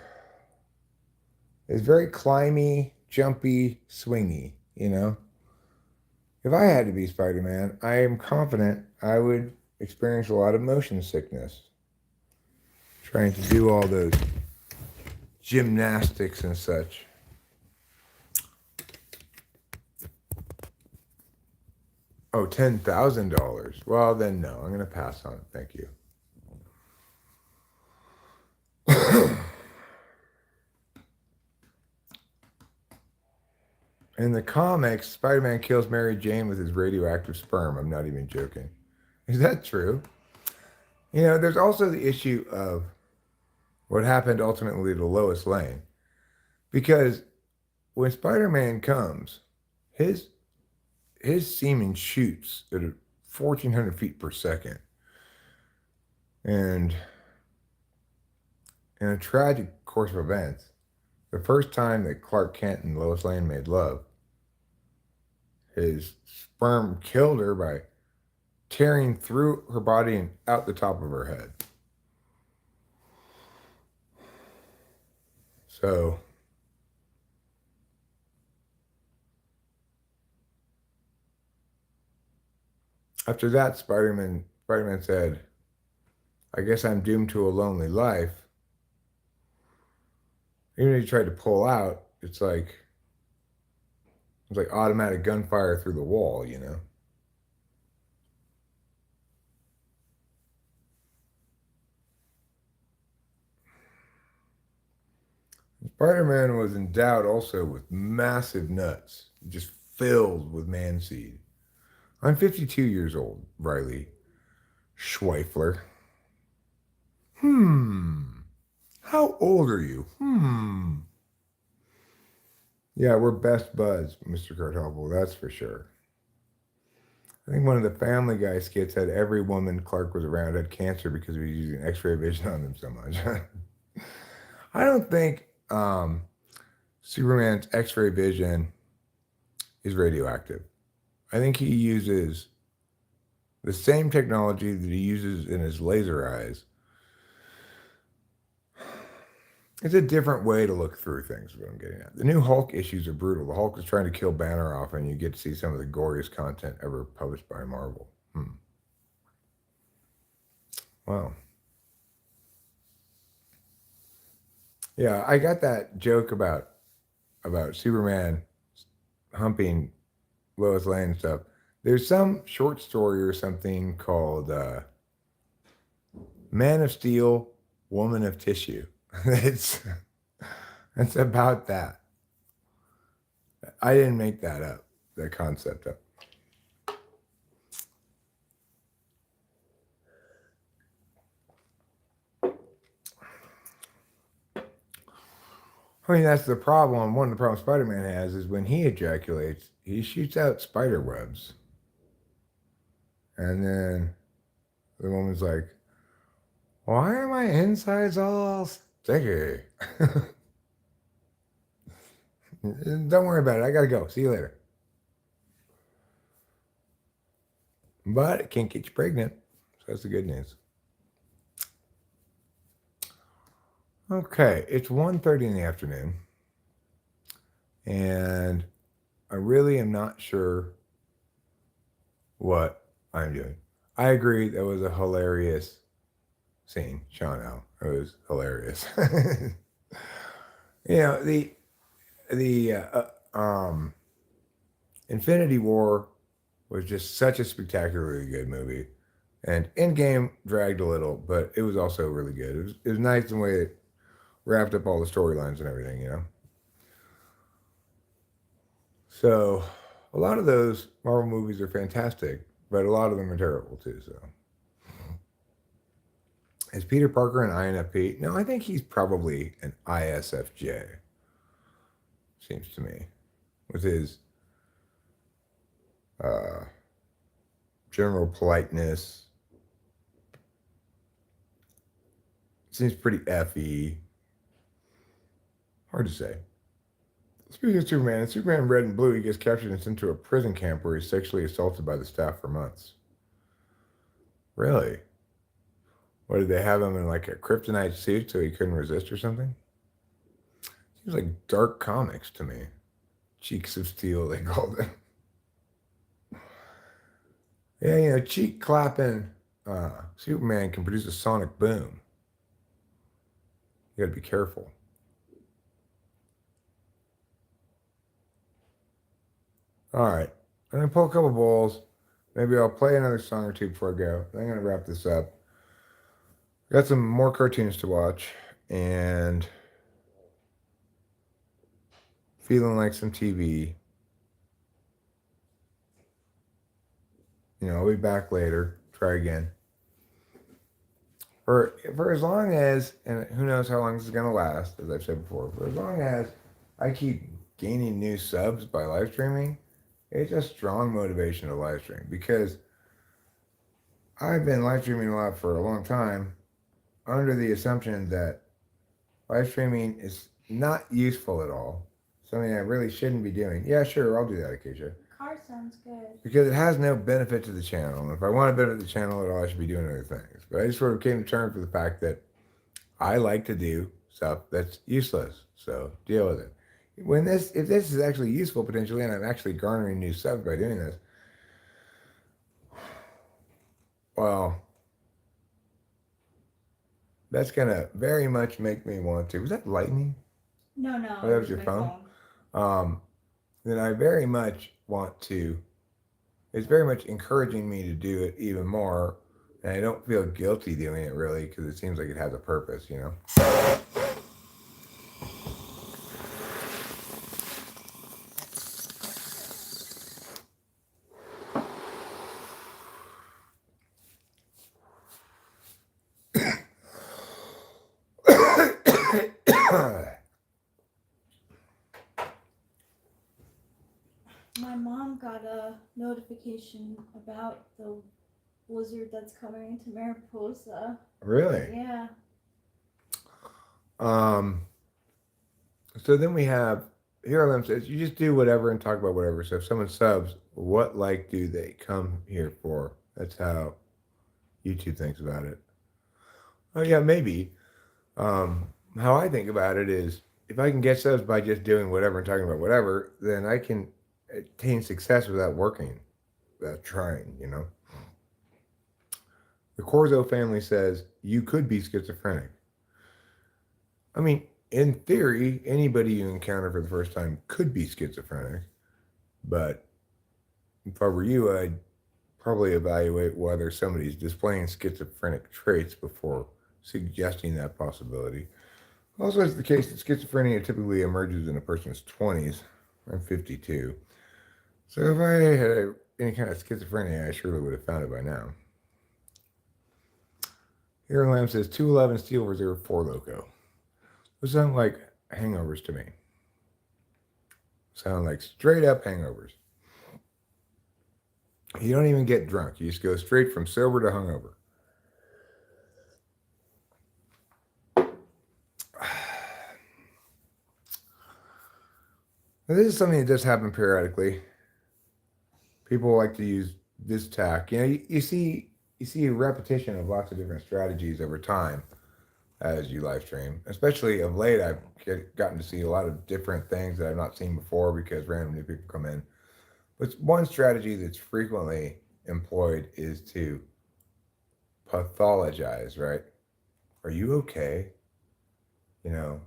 is very climby, jumpy, swingy, If I had to be Spider-Man, I am confident I would experience a lot of motion sickness. Trying to do all those gymnastics and such. Oh, $10,000. Well, then no, I'm going to pass on it. Thank you. In the comics, Spider-Man kills Mary Jane with his radioactive sperm. I'm not even joking. Is that true? You know, there's also the issue of what happened ultimately to Lois Lane. Because when Spider-Man comes, his semen shoots at 1,400 feet per second. And in a tragic course of events, the first time that Clark Kent and Lois Lane made love, his sperm killed her by tearing through her body and out the top of her head. So, after that, Spider-Man said, I guess I'm doomed to a lonely life. Even if he tried to pull out, it's like automatic gunfire through the wall, you know? Spider-Man was endowed also with massive nuts, just filled with man seed. I'm 52 years old, Riley Schweifler. How old are you? Yeah, we're best buds, Mr. Cartopple, that's for sure. I think one of the Family Guy skits had every woman Clark was around had cancer because he was using X-ray vision on them so much. I don't think Superman's X-ray vision is radioactive. I think he uses the same technology that he uses in his laser eyes. It's a different way to look through things, is what I'm getting at. The new Hulk issues are brutal. The Hulk is trying to kill Banner off, and you get to see some of the goriest content ever published by Marvel. Wow. Yeah, I got that joke about Superman humping Lois Lane and stuff. There's some short story or something called Man of Steel, Woman of Tissue. It's about that. I didn't make that up, that concept up. I mean, that's the problem. One of the problems Spider-Man has is when he ejaculates, he shoots out spider webs. And then the woman's like, why are my insides all sticky? Don't worry about it. I gotta go. See you later. But it can't get you pregnant. So that's the good news. Okay, it's 1:30 in the afternoon. And I really am not sure what I'm doing. I agree that was a hilarious scene, Sean L. It was hilarious. You know, the Infinity War was just such a spectacularly good movie. And Endgame dragged a little, but it was also really good. It was nice the way it wrapped up all the storylines and everything, you know? So a lot of those Marvel movies are fantastic, but a lot of them are terrible too, so. Is Peter Parker an INFP? No, I think he's probably an ISFJ. Seems to me. With his general politeness. Seems pretty FE. Hard to say. Speaking of Superman, in Superman Red and Blue, he gets captured and sent to a prison camp where he's sexually assaulted by the staff for months. Really? What, did they have him in like a kryptonite suit so he couldn't resist or something? Seems like dark comics to me. Cheeks of Steel, they called it. Yeah, you know, cheek clapping Superman can produce a sonic boom. You gotta be careful. All right, I'm gonna pull a couple bowls. Maybe I'll play another song or two before I go. I'm gonna wrap this up. Got some more cartoons to watch and feeling like some TV. I'll be back later. Try again. For as long as, and who knows how long this is gonna last, as I've said before, for as long as I keep gaining new subs by live streaming, it's a strong motivation to live stream because I've been live streaming a lot for a long time under the assumption that live streaming is not useful at all. Something I really shouldn't be doing. Yeah, sure, I'll do that occasionally. Car sounds good. Because it has no benefit to the channel. And if I want to benefit the channel at all, I should be doing other things. But I just sort of came to terms with the fact that I like to do stuff that's useless. So deal with it. If this is actually useful potentially, and I'm actually garnering new subs by doing this, well, that's gonna very much make me want to. Was that lightning? No, Oh, that was your my phone? Then I very much want to. It's very much encouraging me to do it even more, and I don't feel guilty doing it really because it seems like it has a purpose, My mom got a notification about the blizzard that's coming into Mariposa. Really? Yeah. So then we have Hero says you just do whatever and talk about whatever. So if someone subs, what do they come here for? That's how YouTube thinks about it. Oh yeah, maybe. How I think about it is if I can get subs by just doing whatever and talking about whatever, then I can attain success without working, without trying, The Corzo family says you could be schizophrenic. I mean, in theory, anybody you encounter for the first time could be schizophrenic, but if I were you, I'd probably evaluate whether somebody's displaying schizophrenic traits before suggesting that possibility. Also, it's the case that schizophrenia typically emerges in a person's 20s. I'm 52. So if I had any kind of schizophrenia, I surely would have found it by now. Hero Lamb says 211 Steel Reserve 4 Loco. Those sound like hangovers to me. Sound like straight up hangovers. You don't even get drunk. You just go straight from sober to hungover. Now, this is something that does happen periodically. People like to use this tack. You see a repetition of lots of different strategies over time as you live stream. Especially of late, I've gotten to see a lot of different things that I've not seen before because random new people come in. But one strategy that's frequently employed is to pathologize, right? Are you okay? You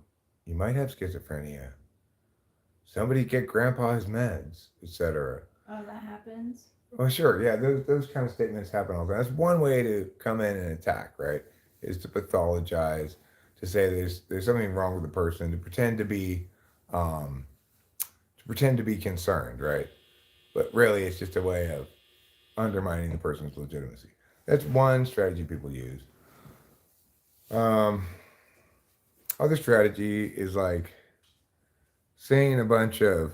might have schizophrenia. Somebody get grandpa his meds, etc. Oh, that happens? Oh, sure. Yeah, those kind of statements happen all the time. That's one way to come in and attack, right? Is to pathologize, to say there's something wrong with the person, to pretend to be concerned, right? But really, it's just a way of undermining the person's legitimacy. That's one strategy people use. Other strategy is like saying a bunch of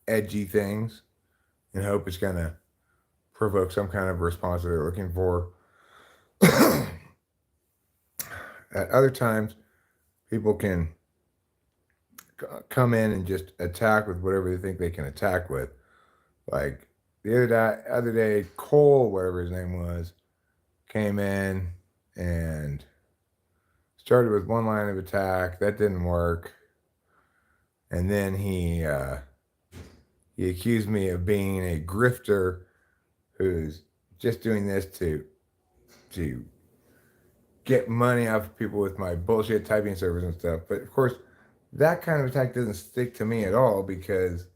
edgy things and hope it's going to provoke some kind of response that they're looking for. At other times, people can come in and just attack with whatever they think they can attack with. Like the other day, Cole, whatever his name was, came in and started with one line of attack. That didn't work. And then he accused me of being a grifter who's just doing this to get money off of people with my bullshit typing servers and stuff. But of course, that kind of attack doesn't stick to me at all because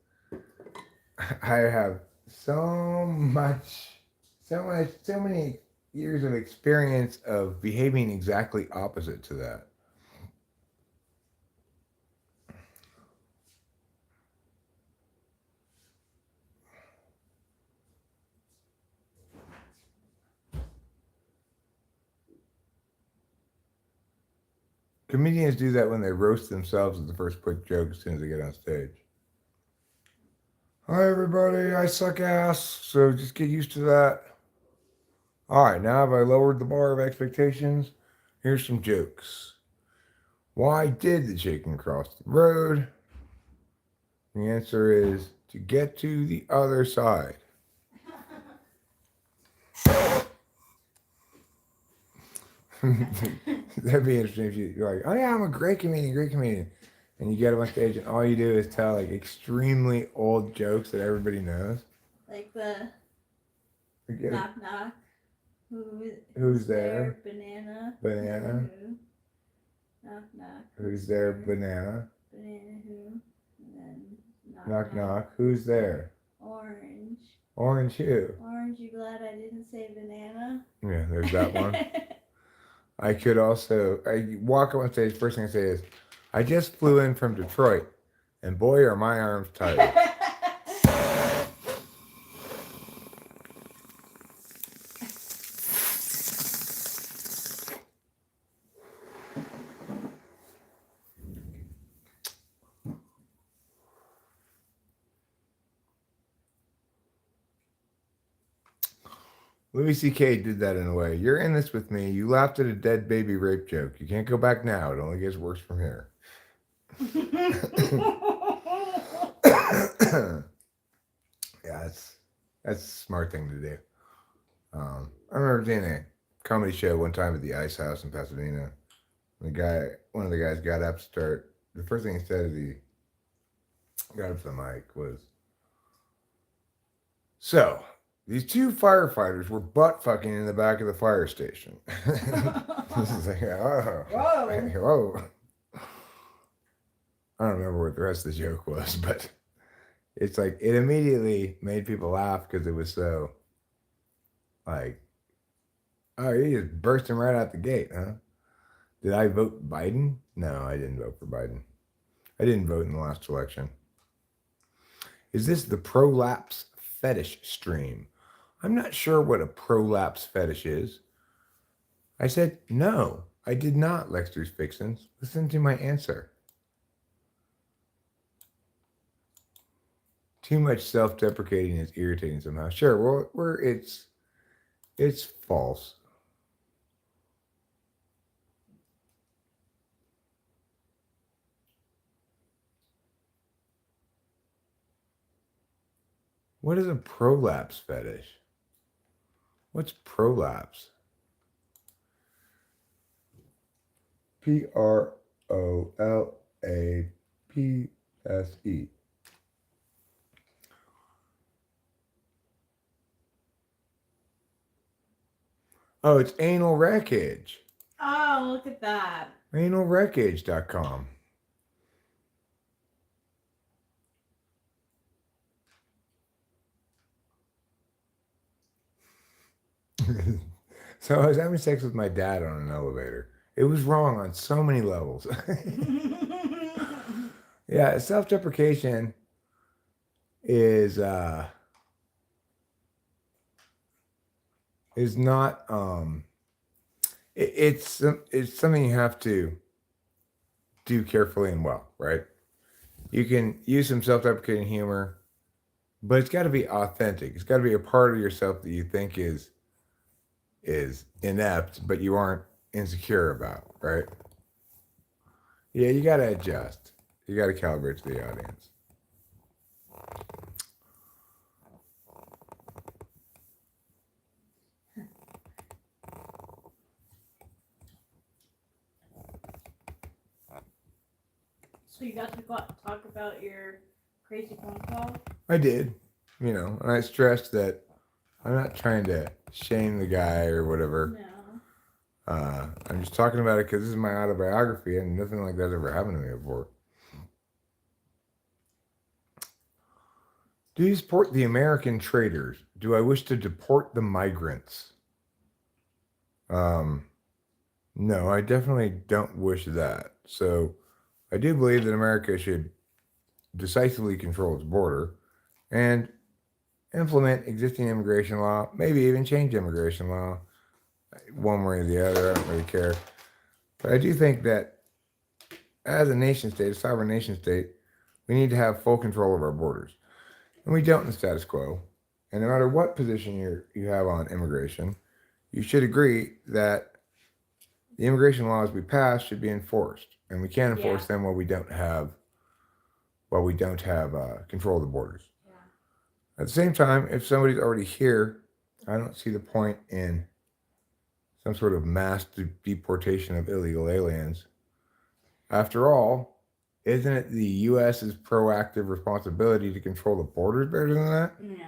I have so many years of experience of behaving exactly opposite to that. Comedians do that when they roast themselves as the first quick joke as soon as they get on stage. Hi, everybody. I suck ass. So just get used to that. All right. Now have I lowered the bar of expectations? Here's some jokes. Why did the chicken cross the road? The answer is to get to the other side. That'd be interesting if you're like, oh yeah, I'm a great comedian. And you get up on stage and all you do is tell like extremely old jokes that everybody knows. Like the Forget it. knock knock. Who's there? Banana. Banana. Who? Knock knock. Who's there? Banana. Banana who? And then Knock knock. Who's there? Orange. Orange who? Orange, you glad I didn't say banana? Yeah, there's that one. I could also, I walk up on stage, first thing I say is, I just flew in from Detroit, and boy, are my arms tired. Louis C.K. did that in a way. You're in this with me. You laughed at a dead baby rape joke. You can't go back now. It only gets worse from here. Yeah, that's a smart thing to do. I remember doing a comedy show one time at the Ice House in Pasadena. One of the guys got up to start. The first thing he said as he got up to the mic was, "So, these two firefighters were butt fucking in the back of the fire station." This is like, oh, whoa. I don't remember what the rest of the joke was, but it's like it immediately made people laugh because it was so like, oh, you just bursting right out the gate, huh? Did I vote Biden? No, I didn't vote for Biden. I didn't vote in the last election. Is this the prolapse fetish stream? I'm not sure what a prolapse fetish is. I said, no, I did not, Lexter's Fixins. Listen to my answer. Too much self-deprecating is irritating somehow. Sure, well, it's false. What is a prolapse fetish? What's prolapse? Prolapse. Oh, it's anal wreckage. Oh, look at that. Analwreckage.com. So I was having sex with my dad on an elevator. It was wrong on so many levels. Yeah, self-deprecation is not it's something you have to do carefully and well, right? You can use some self-deprecating humor, but it's got to be authentic. It's got to be a part of yourself that you think is inept, but you aren't insecure about, right? Yeah, you got to adjust. You got to calibrate to the audience. So you got to talk about your crazy phone call? I did, and I stressed that I'm not trying to shame the guy or whatever. No. I'm just talking about it because this is my autobiography and nothing like that's ever happened to me before. Do you support the American traders? Do I wish to deport the migrants? No, I definitely don't wish that. So I do believe that America should decisively control its border and implement existing immigration law, maybe even change immigration law one way or the other. I don't really care. But I do think that as a nation state, a sovereign nation state, we need to have full control of our borders. And we don't in the status quo. And no matter what position you have on immigration, you should agree that the immigration laws we pass should be enforced. And we can't enforce them while we don't have control of the borders. Yeah. At the same time, if somebody's already here, I don't see the point in some sort of mass deportation of illegal aliens. After all, isn't it the U.S.'s proactive responsibility to control the borders better than that? No.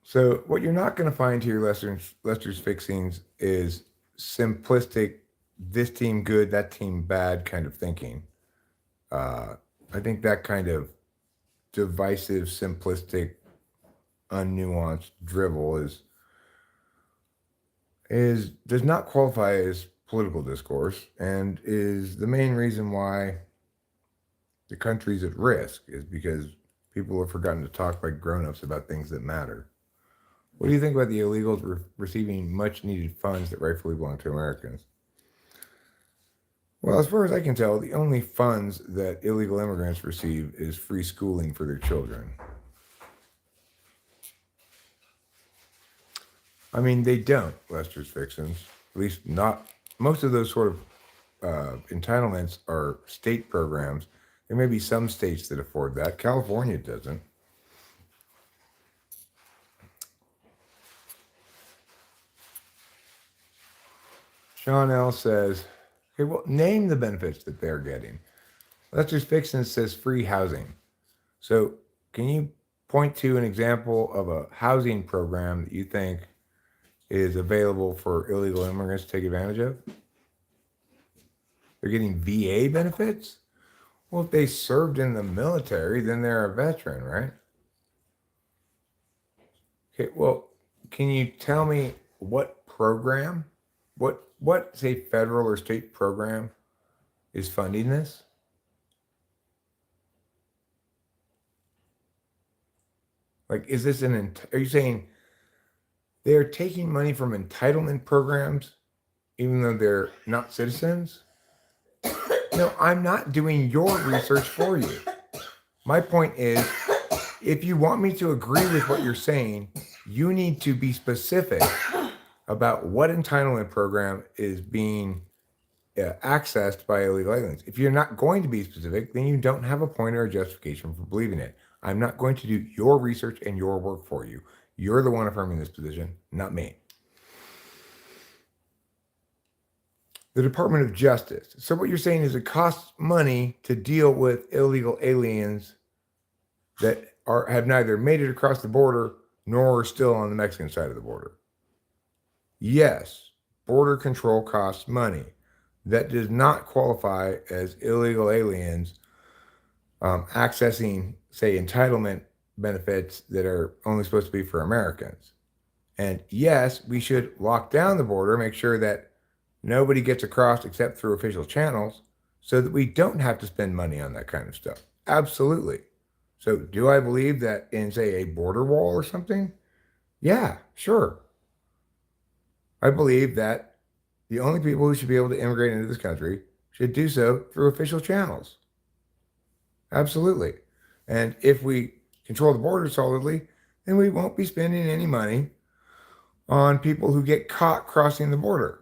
So what you're not going to find here, Lester's Fixings, is simplistic, this team good, that team bad kind of thinking. I think that kind of divisive, simplistic, unnuanced drivel does not qualify as political discourse, and is the main reason why the country's at risk, is because people have forgotten to talk like grown-ups about things that matter. What do you think about the illegals receiving much needed funds that rightfully belong to Americans? Well, as far as I can tell, the only funds that illegal immigrants receive is free schooling for their children. I mean, they don't, Lester's Fixins. At least not. Most of those sort of entitlements are state programs. There may be some states that afford that. California doesn't. Sean L. says, okay, well, name the benefits that they're getting. Lester's Fixins says free housing. So can you point to an example of a housing program that you think is available for illegal immigrants to take advantage of? They're getting VA benefits? Well, if they served in the military, then they're a veteran, right? Okay, well, can you tell me what program, what say federal or state program is funding this? Like, is this are you saying they're taking money from entitlement programs even though they're not citizens? No, I'm not doing your research for you. My point is, if you want me to agree with what you're saying, you need to be specific about what entitlement program is being accessed by illegal aliens. If you're not going to be specific, then you don't have a point or a justification for believing it. I'm not going to do your research and your work for you. You're the one affirming this position, not me. The Department of Justice. So what you're saying is it costs money to deal with illegal aliens that have neither made it across the border nor are still on the Mexican side of the border. Yes, border control costs money. That does not qualify as illegal aliens accessing, say, entitlement benefits that are only supposed to be for Americans. And yes, we should lock down the border, make sure that nobody gets across except through official channels, so that we don't have to spend money on that kind of stuff. Absolutely. So do I believe that in, say, a border wall or something? Yeah, sure. I believe that the only people who should be able to immigrate into this country should do so through official channels. Absolutely. And if we control the border solidly, then we won't be spending any money on people who get caught crossing the border.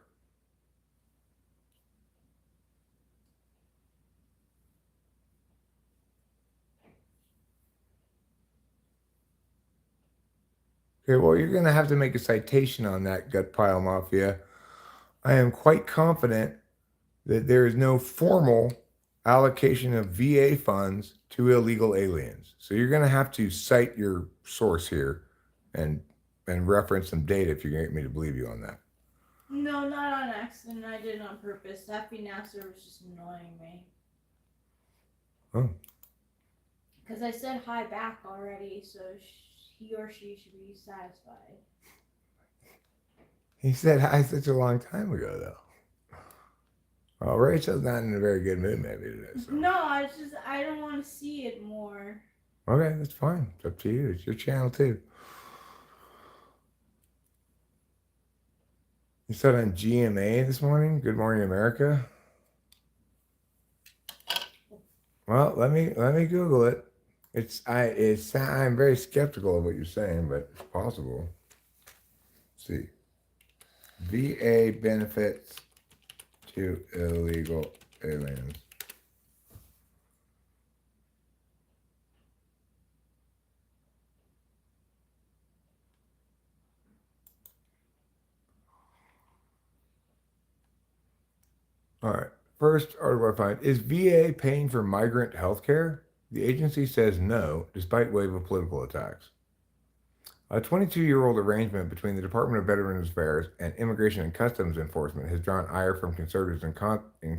Okay, well, you're going to have to make a citation on that, Gut Pile Mafia. I am quite confident that there is no formal allocation of VA funds to illegal aliens. So you're going to have to cite your source here and reference some data if you're going to get me to believe you on that. No, not on accident. I did it on purpose. Happy Nasser was just annoying me. Oh. Because I said hi back already, so he or she should be satisfied. He said hi such a long time ago, though. Well, Rachel's not in a very good mood maybe today. So. No, I don't want to see it more. Okay, that's fine. It's up to you. It's your channel, too. You said on GMA this morning. Good Morning America. Well, let me Google it. I'm very skeptical of what you're saying, but it's possible. Let's see, VA benefits to illegal aliens. All right. First article I find is VA paying for migrant health care? The agency says no, despite wave of political attacks. A 22-year-old arrangement between the Department of Veterans Affairs and Immigration and Customs Enforcement has drawn ire from conservatives in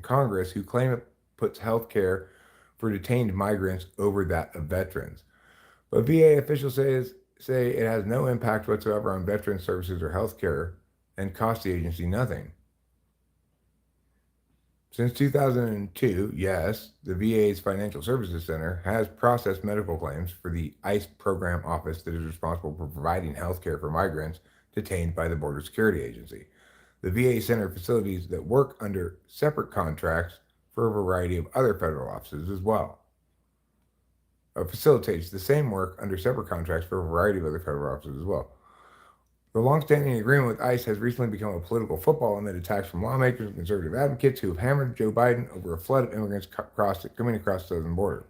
Congress who claim it puts health care for detained migrants over that of veterans. But VA officials say it has no impact whatsoever on veteran services or health care and costs the agency nothing. Since 2002, yes, the VA's Financial Services Center has processed medical claims for the ICE program office that is responsible for providing health care for migrants detained by the Border Security Agency. The VA Center facilities that work under separate contracts for a variety of other federal offices as well. Facilitates the same work under separate contracts for a variety of other federal offices as well. The longstanding agreement with ICE has recently become a political football amid attacks from lawmakers and conservative advocates who have hammered Joe Biden over a flood of immigrants coming across the southern border.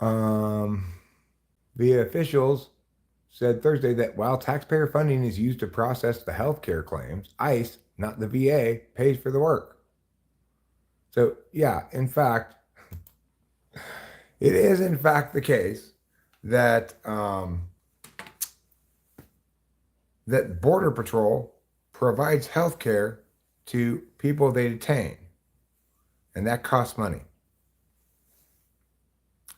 VA officials said Thursday that while taxpayer funding is used to process the health care claims, ICE, not the VA, pays for the work. So, yeah, in fact, it is in fact the case that that Border Patrol provides health care to people they detain, and that costs money.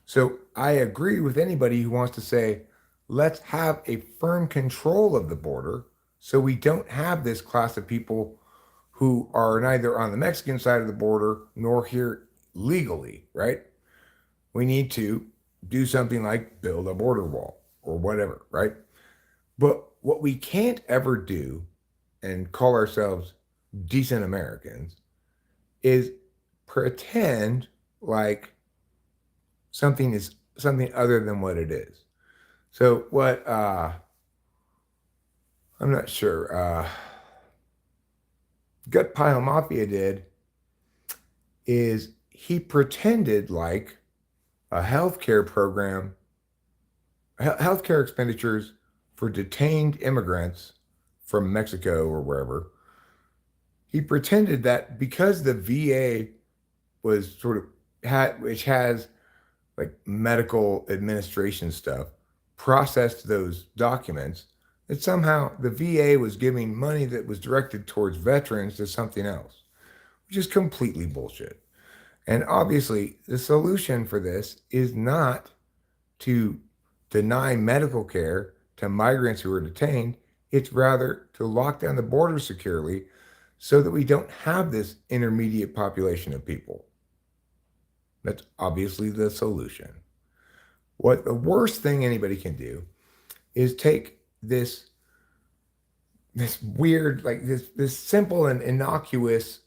So I agree with anybody who wants to say, let's have a firm control of the border so we don't have this class of people who are neither on the Mexican side of the border nor here legally, right? We need to do something like build a border wall or whatever, right? But what we can't ever do and call ourselves decent Americans is pretend like something is something other than what it is. So what I'm not sure Gut Pile Mafia did is he pretended like a healthcare program, healthcare expenditures for detained immigrants from Mexico or wherever. He pretended that because the VA was sort of which has like medical administration stuff, processed those documents, that somehow the VA was giving money that was directed towards veterans to something else, which is completely bullshit. And obviously, the solution for this is not to deny medical care to migrants who are detained. It's rather to lock down the border securely so that we don't have this intermediate population of people. That's obviously the solution. What the worst thing anybody can do is take this weird, like this simple and innocuous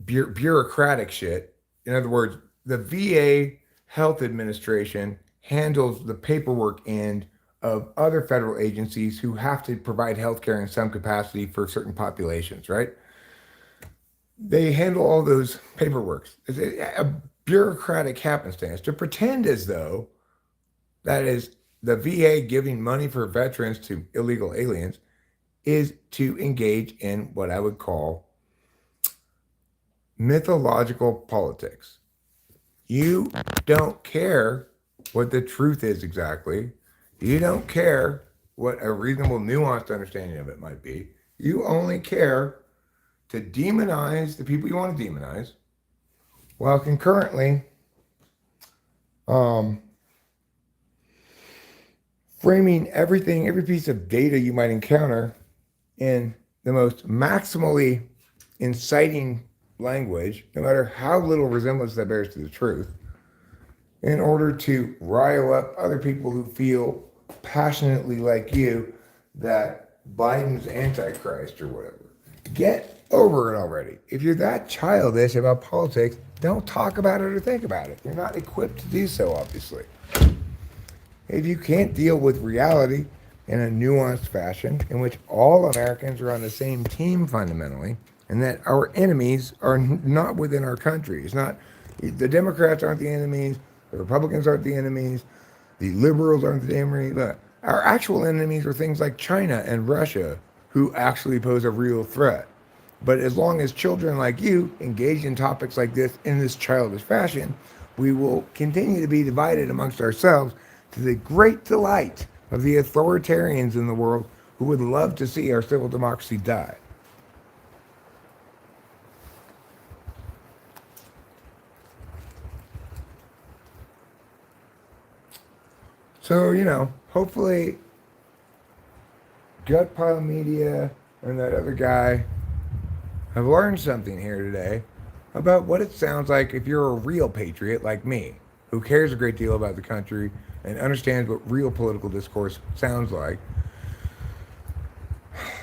bureaucratic shit. In other words, the VA Health Administration handles the paperwork end of other federal agencies who have to provide healthcare in some capacity for certain populations, right? They handle all those paperwork. It's a bureaucratic happenstance to pretend as though that is the VA giving money for veterans to illegal aliens is to engage in what I would call mythological politics. You don't care what the truth is exactly. You don't care what a reasonable, nuanced understanding of it might be. You only care to demonize the people you want to demonize, while concurrently framing everything, every piece of data you might encounter in the most maximally inciting language, no matter how little resemblance that bears to the truth, in order to rile up other people who feel passionately like you that Biden's Antichrist or whatever. Get over it already. If you're that childish about politics, don't talk about it or think about it. You're not equipped to do so, obviously. If you can't deal with reality in a nuanced fashion in which all Americans are on the same team fundamentally, and that our enemies are not within our country. It's not the Democrats aren't the enemies, the Republicans aren't the enemies, the liberals aren't the enemies. Look, our actual enemies are things like China and Russia, who actually pose a real threat. But as long as children like you engage in topics like this in this childish fashion, we will continue to be divided amongst ourselves to the great delight of the authoritarians in the world who would love to see our civil democracy die. So, hopefully Gut Pile Media and that other guy have learned something here today about what it sounds like if you're a real patriot like me, who cares a great deal about the country and understands what real political discourse sounds like,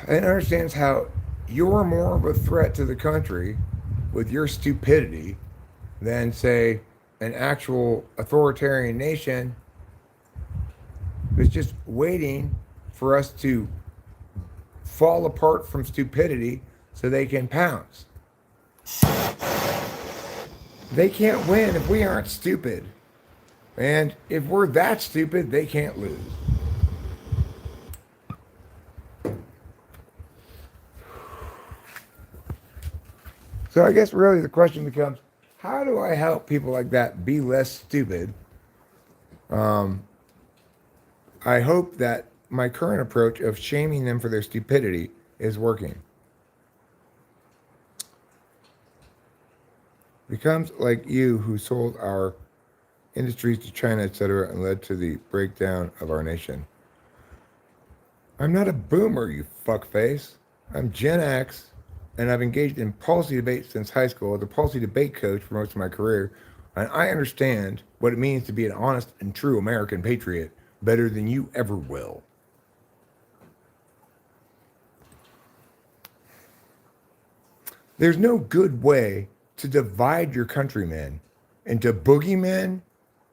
and understands how you're more of a threat to the country with your stupidity than, say, an actual authoritarian nation that's just waiting for us to fall apart from stupidity so they can pounce. They can't win if we aren't stupid. And if we're that stupid, they can't lose. So I guess really the question becomes, how do I help people like that be less stupid? I hope that my current approach of shaming them for their stupidity is working. Becomes like you who sold our industries to China, etc., and led to the breakdown of our nation. I'm not a boomer, you fuckface. I'm Gen X, and I've engaged in policy debate since high school as a policy debate coach for most of my career, and I understand what it means to be an honest and true American patriot better than you ever will. There's no good way to divide your countrymen into boogeymen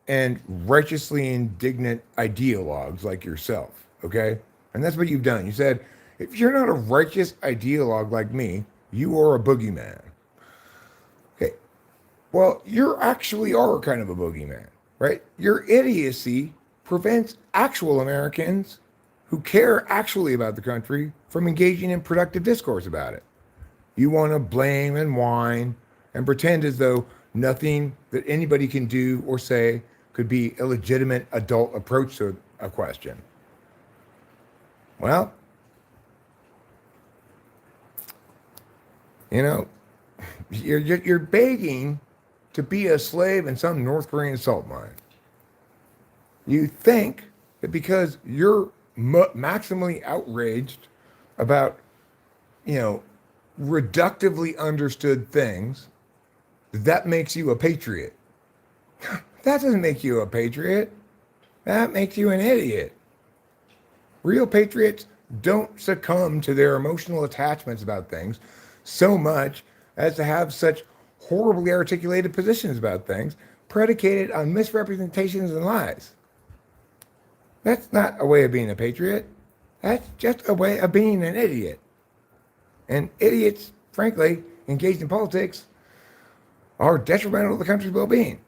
and righteously indignant ideologues like yourself, okay? And that's what you've done. You said, if you're not a righteous ideologue like me, you are a boogeyman. Okay, well, you actually are kind of a boogeyman, right? Your idiocy prevents actual Americans who care actually about the country from engaging in productive discourse about it. You want to blame and whine and pretend as though nothing that anybody can do or say could be a legitimate adult approach to a question. Well, you're begging to be a slave in some North Korean salt mine. You think that because you're maximally outraged about, reductively understood things, that makes you a patriot. That doesn't make you a patriot. That makes you an idiot. Real patriots don't succumb to their emotional attachments about things so much as to have such horribly articulated positions about things predicated on misrepresentations and lies. That's not a way of being a patriot. That's just a way of being an idiot. And idiots, frankly, engaged in politics are detrimental to the country's well-being.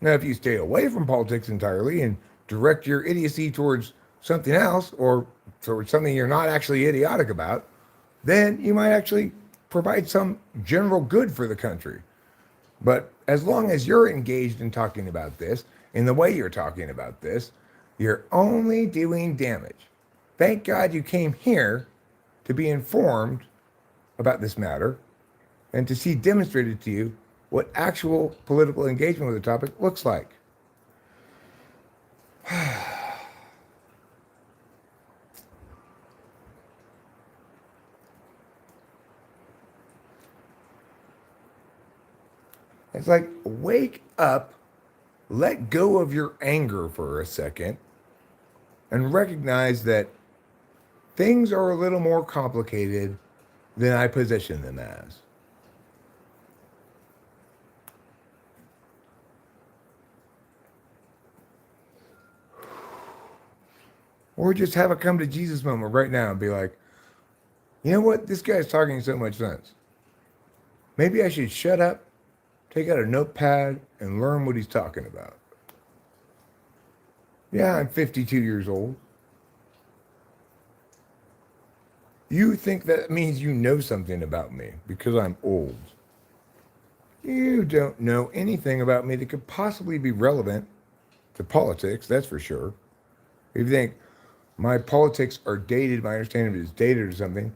Now, if you stay away from politics entirely and direct your idiocy towards something else or towards something you're not actually idiotic about, then you might actually provide some general good for the country. But as long as you're engaged in talking about this, in the way you're talking about this, you're only doing damage. Thank God you came here to be informed about this matter and to see demonstrated to you what actual political engagement with the topic looks like. It's like, wake up let go of your anger for a second and recognize that things are a little more complicated than I position them as. Or just have a come to Jesus moment right now and be like, you know what? This guy's talking so much sense. Maybe I should shut up, take out a notepad, and learn what he's talking about. Yeah, I'm 52 years old. You think that means you know something about me because I'm old. You don't know anything about me that could possibly be relevant to politics, that's for sure. If you think my politics are dated, my understanding of it is dated or something,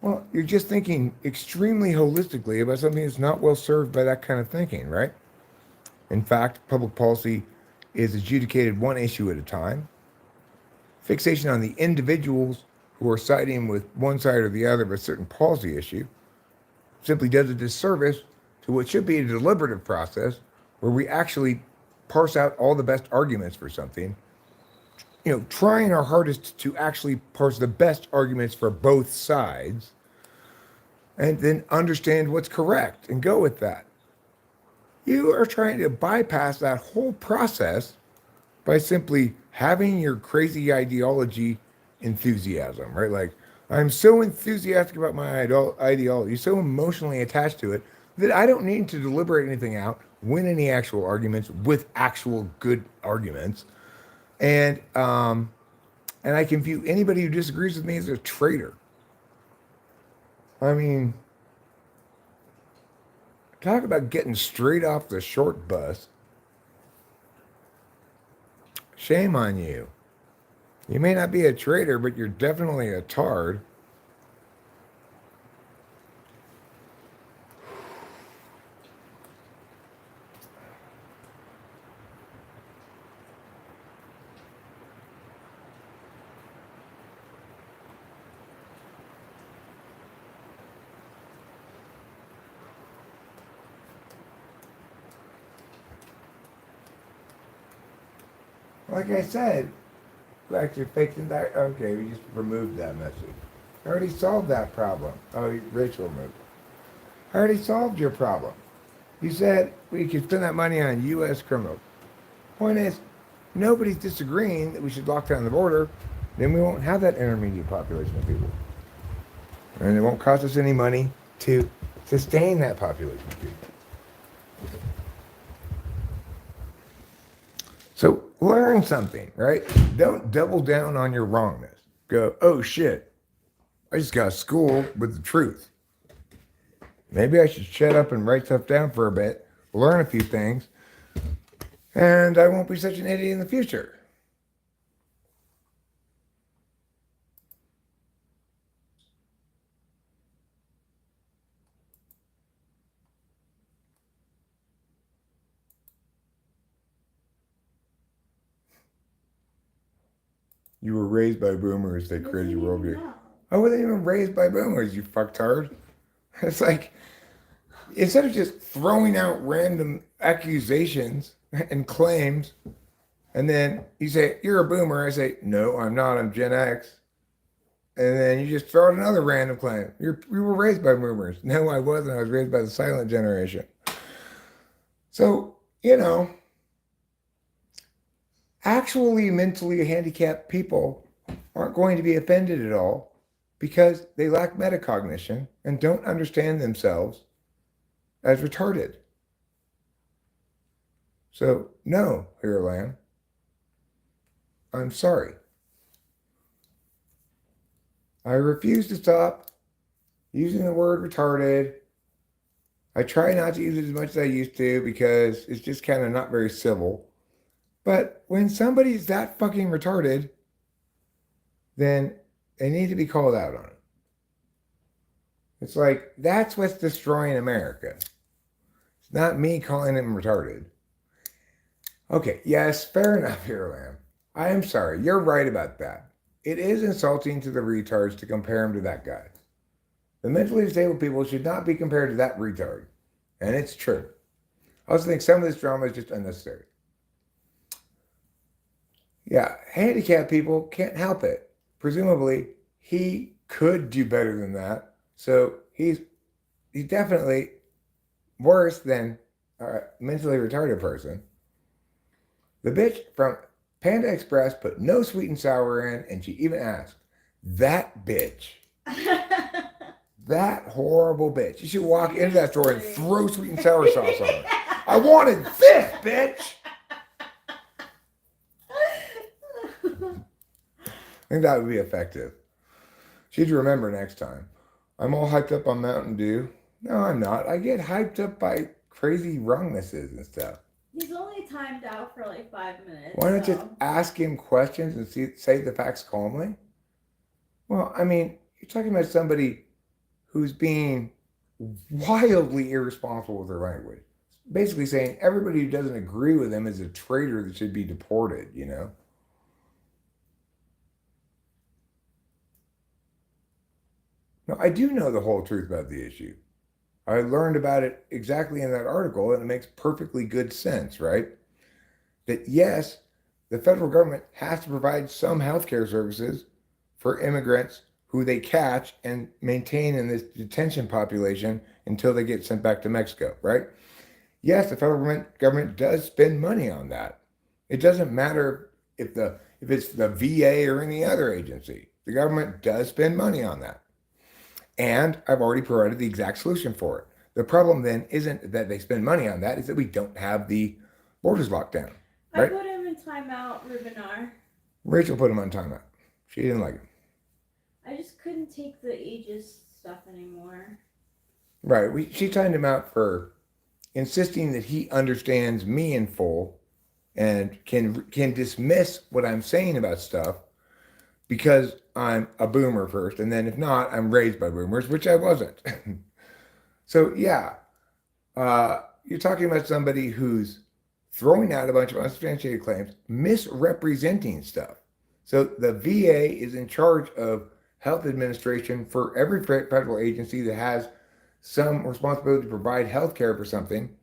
well, you're just thinking extremely holistically about something that's not well served by that kind of thinking, right? In fact, public policy is adjudicated one issue at a time. Fixation on the individuals who are siding with one side or the other of a certain policy issue simply does a disservice to what should be a deliberative process where we actually parse out all the best arguments for something, trying our hardest to actually parse the best arguments for both sides and then understand what's correct and go with that. You are trying to bypass that whole process by simply having your crazy ideology enthusiasm, right? Like, I'm so enthusiastic about my ideology, so emotionally attached to it, that I don't need to deliberate anything out, win any actual arguments with actual good arguments. And I can view anybody who disagrees with me as a traitor. I mean, talk about getting straight off the short bus. Shame on you. You may not be a traitor, but you're definitely a tard. Like I said, back to fixing that. Okay, we just removed that message. I already solved that problem. Oh, Rachel removed it. I already solved your problem. You said we could spend that money on U.S. criminals. Point is, nobody's disagreeing that we should lock down the border. Then we won't have that intermediate population of people. And it won't cost us any money to sustain that population of people. So learn something, right? Don't double down on your wrongness. Go, oh shit, I just got schooled with the truth. Maybe I should shut up and write stuff down for a bit, learn a few things, and I won't be such an idiot in the future. You were raised by boomers, they created your worldview. I wasn't even raised by boomers, you fucktard. It's like, instead of just throwing out random accusations and claims, and then you say, you're a boomer, I say, no, I'm not, I'm Gen X. And then you just throw out another random claim. You were raised by boomers. No, I wasn't, I was raised by the silent generation. So, actually mentally handicapped people aren't going to be offended at all because they lack metacognition and don't understand themselves as retarded. So, no, Hero Lamb, I'm sorry. I refuse to stop using the word retarded. I try not to use it as much as I used to because it's just kind of not very civil. But when somebody's that fucking retarded, then they need to be called out on it. It's like, that's what's destroying America. It's not me calling him retarded. Okay, yes, fair enough, Hero Lamb. I am sorry, you're right about that. It is insulting to the retards to compare him to that guy. The mentally disabled people should not be compared to that retard. And it's true. I also think some of this drama is just unnecessary. Yeah, handicapped people can't help it. Presumably, he could do better than that. So he's definitely worse than a mentally retarded person. The bitch from Panda Express put no sweet and sour in, and she even asked, that bitch, that horrible bitch. You should walk into that store and throw sweet and sour sauce on her. I wanted this, bitch. I think that would be effective. She'd remember next time. I'm all hyped up on Mountain Dew. No, I'm not. I get hyped up by crazy wrongnesses and stuff. He's only timed out for like 5 minutes. Why not just ask him questions and say the facts calmly? Well, I mean, you're talking about somebody who's being wildly irresponsible with their language. Basically saying everybody who doesn't agree with him is a traitor that should be deported, you know? Now, I do know the whole truth about the issue. I learned about it exactly in that article, and it makes perfectly good sense, right? That yes, the federal government has to provide some healthcare services for immigrants who they catch and maintain in this detention population until they get sent back to Mexico, right? Yes, the federal government does spend money on that. It doesn't matter if it's the VA or any other agency. The government does spend money on that. And I've already provided the exact solution for it. The problem then isn't that they spend money on that, it's that we don't have the borders locked down. Right? I put him in timeout, Rubenar. Rachel put him on timeout. She didn't like him. I just couldn't take the ageist stuff anymore. Right. She timed him out for insisting that he understands me in full and can dismiss what I'm saying about stuff because I'm a boomer first, and then if not, I'm raised by boomers, which I wasn't. So yeah, you're talking about somebody who's throwing out a bunch of unsubstantiated claims, misrepresenting stuff. So the VA is in charge of health administration for every federal agency that has some responsibility to provide health care for something,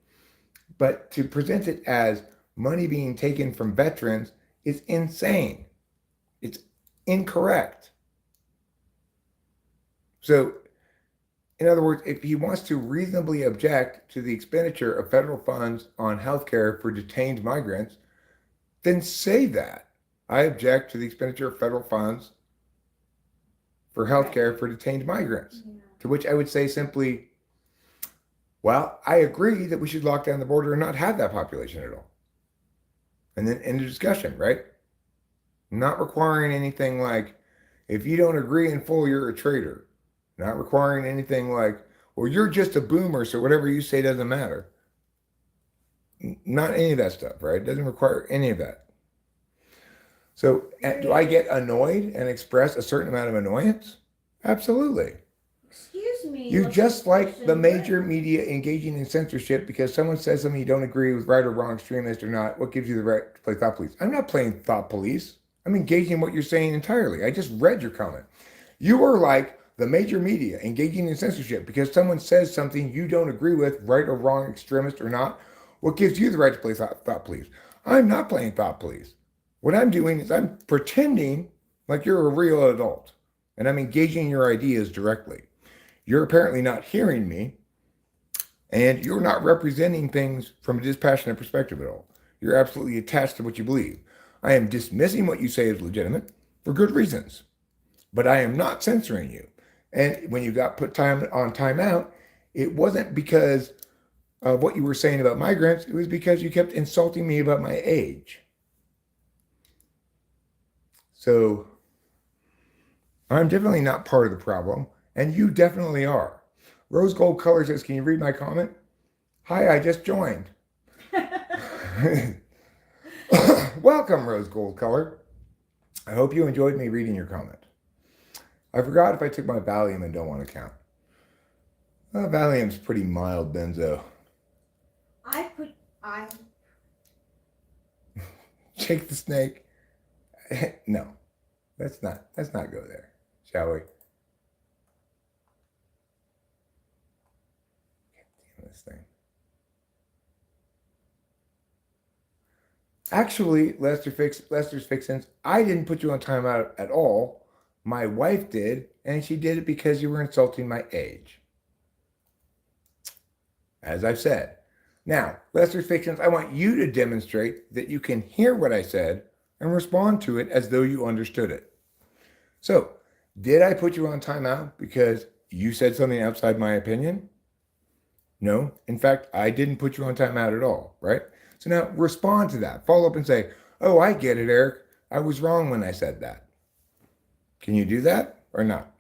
but to present it as money being taken from veterans is insane. It's incorrect. So, in other words, if he wants to reasonably object to the expenditure of federal funds on healthcare for detained migrants, then say that. I object to the expenditure of federal funds for healthcare for detained migrants. Yeah. To which I would say simply, well, I agree that we should lock down the border and not have that population at all. And then end the discussion, right? Not requiring anything like, if you don't agree in full, you're a traitor. Not requiring anything like, well, you're just a boomer, so whatever you say doesn't matter. Not any of that stuff, right? It doesn't require any of that. So do I get annoyed and express a certain amount of annoyance? Absolutely. Excuse me. You just like the major media engaging in censorship because someone says something you don't agree with, right or wrong, extremist or not. What gives you the right to play thought police? I'm not playing thought police. I'm engaging in what you're saying entirely. I just read your comment. You are like the major media engaging in censorship because someone says something you don't agree with, right or wrong, extremist or not. What gives you the right to play thought police? I'm not playing thought police. What I'm doing is I'm pretending like you're a real adult and I'm engaging your ideas directly. You're apparently not hearing me and you're not representing things from a dispassionate perspective at all. You're absolutely attached to what you believe. I am dismissing what you say is legitimate for good reasons, but I am not censoring you. And when you got put on timeout, it wasn't because of what you were saying about migrants. It was because you kept insulting me about my age. So I'm definitely not part of the problem, and you definitely are. Rose Gold Color says, can you read my comment? Hi, I just joined. Welcome, Rose Gold Color. I hope you enjoyed me reading your comment. I forgot if I took my Valium and don't want to count. Valium's pretty mild benzo. Shake the snake. No, let's not go there, shall we? Damn this thing. Actually, Lester's Fixins, I didn't put you on timeout at all. My wife did, and she did it because you were insulting my age. As I've said. Now, Lester's Fictions, I want you to demonstrate that you can hear what I said and respond to it as though you understood it. So, did I put you on timeout because you said something outside my opinion? No. In fact, I didn't put you on timeout at all, right? So now respond to that. Follow up and say, oh, I get it, Eric. I was wrong when I said that. Can you do that or not?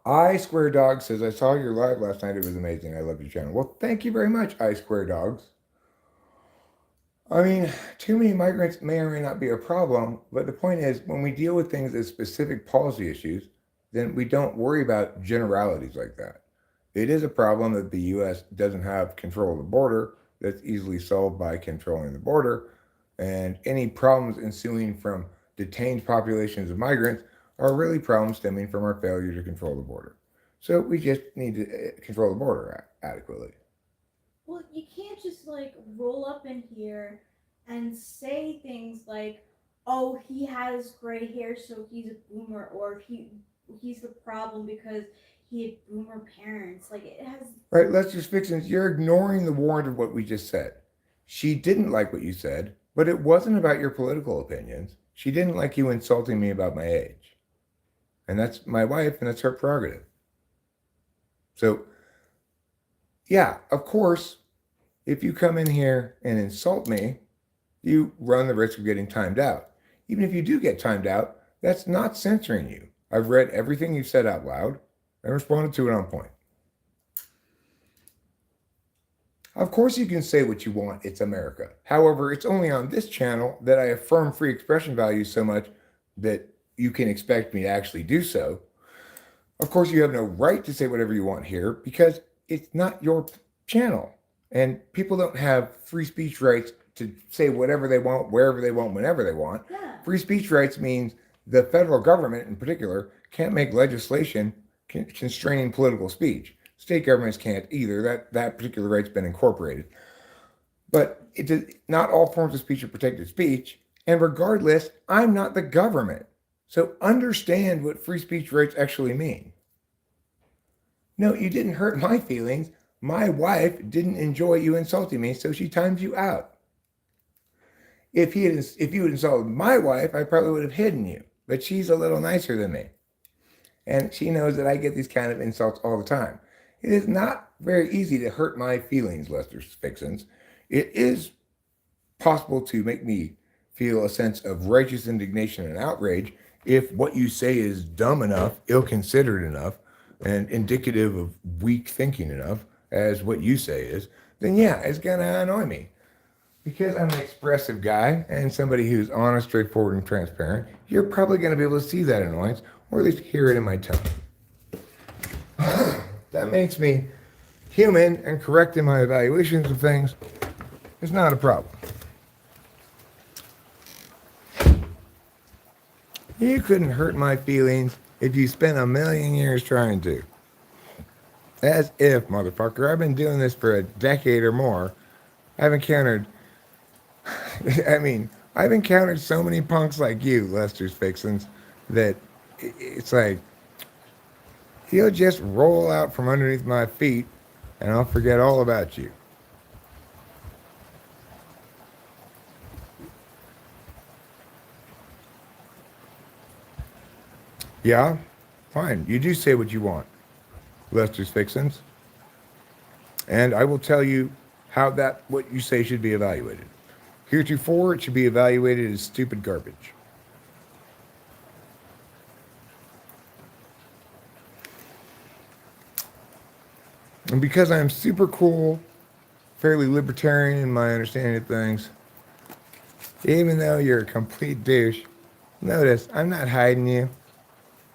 I Square Dog says, I saw your live last night. It was amazing. I love your channel. Well, thank you very much, I Square Dogs. I mean, too many migrants may or may not be a problem, but the point is, when we deal with things as specific policy issues, then we don't worry about generalities like that. It is a problem that the U.S. doesn't have control of the border. That's easily solved by controlling the border. And any problems ensuing from detained populations of migrants are really problems stemming from our failure to control the border. So we just need to control the border adequately. Well, you can't just like roll up in here and say things like, "Oh, he has gray hair, so he's a boomer," or he's the problem because he had boomer parents. Like it has. Right, Lester's Fictions, you're ignoring the warrant of what we just said. She didn't like what you said, but it wasn't about your political opinions. She didn't like you insulting me about my age. And that's my wife, and that's her prerogative. So, yeah, of course, if you come in here and insult me, you run the risk of getting timed out. Even if you do get timed out, that's not censoring you. I've read everything you've said out loud and responded to it on point. Of course, you can say what you want. It's America. However, it's only on this channel that I affirm free expression values so much that you can expect me to actually do so. Of course, you have no right to say whatever you want here because it's not your channel. And people don't have free speech rights to say whatever they want, wherever they want, whenever they want. Yeah. Free speech rights means the federal government in particular can't make legislation constraining political speech. State governments can't either. That particular right's been incorporated. But not all forms of speech are protected speech. And regardless, I'm not the government. So understand what free speech rights actually mean. No, you didn't hurt my feelings. My wife didn't enjoy you insulting me, so she timed you out. If you had insulted my wife, I probably would have hidden you. But she's a little nicer than me. And she knows that I get these kind of insults all the time. It is not very easy to hurt my feelings, Lester's Fixins. It is possible to make me feel a sense of righteous indignation and outrage if what you say is dumb enough, ill-considered enough, and indicative of weak thinking enough, as what you say is, then yeah, it's going to annoy me. Because I'm an expressive guy and somebody who's honest, straightforward, and transparent, you're probably going to be able to see that annoyance, or at least hear it in my tone. That makes me human and correct in my evaluations of things. It's not a problem. You couldn't hurt my feelings if you spent a million years trying to. As if, motherfucker, I've been doing this for a decade or more. I've encountered so many punks like you, Lester's Fixins, that it's like, he'll just roll out from underneath my feet and I'll forget all about you. Yeah, fine. You do say what you want, Lester's Fixins. And I will tell you how what you say should be evaluated. Heretofore, it should be evaluated as stupid garbage. And because I'm super cool, fairly libertarian in my understanding of things, even though you're a complete douche, notice I'm not hiding you.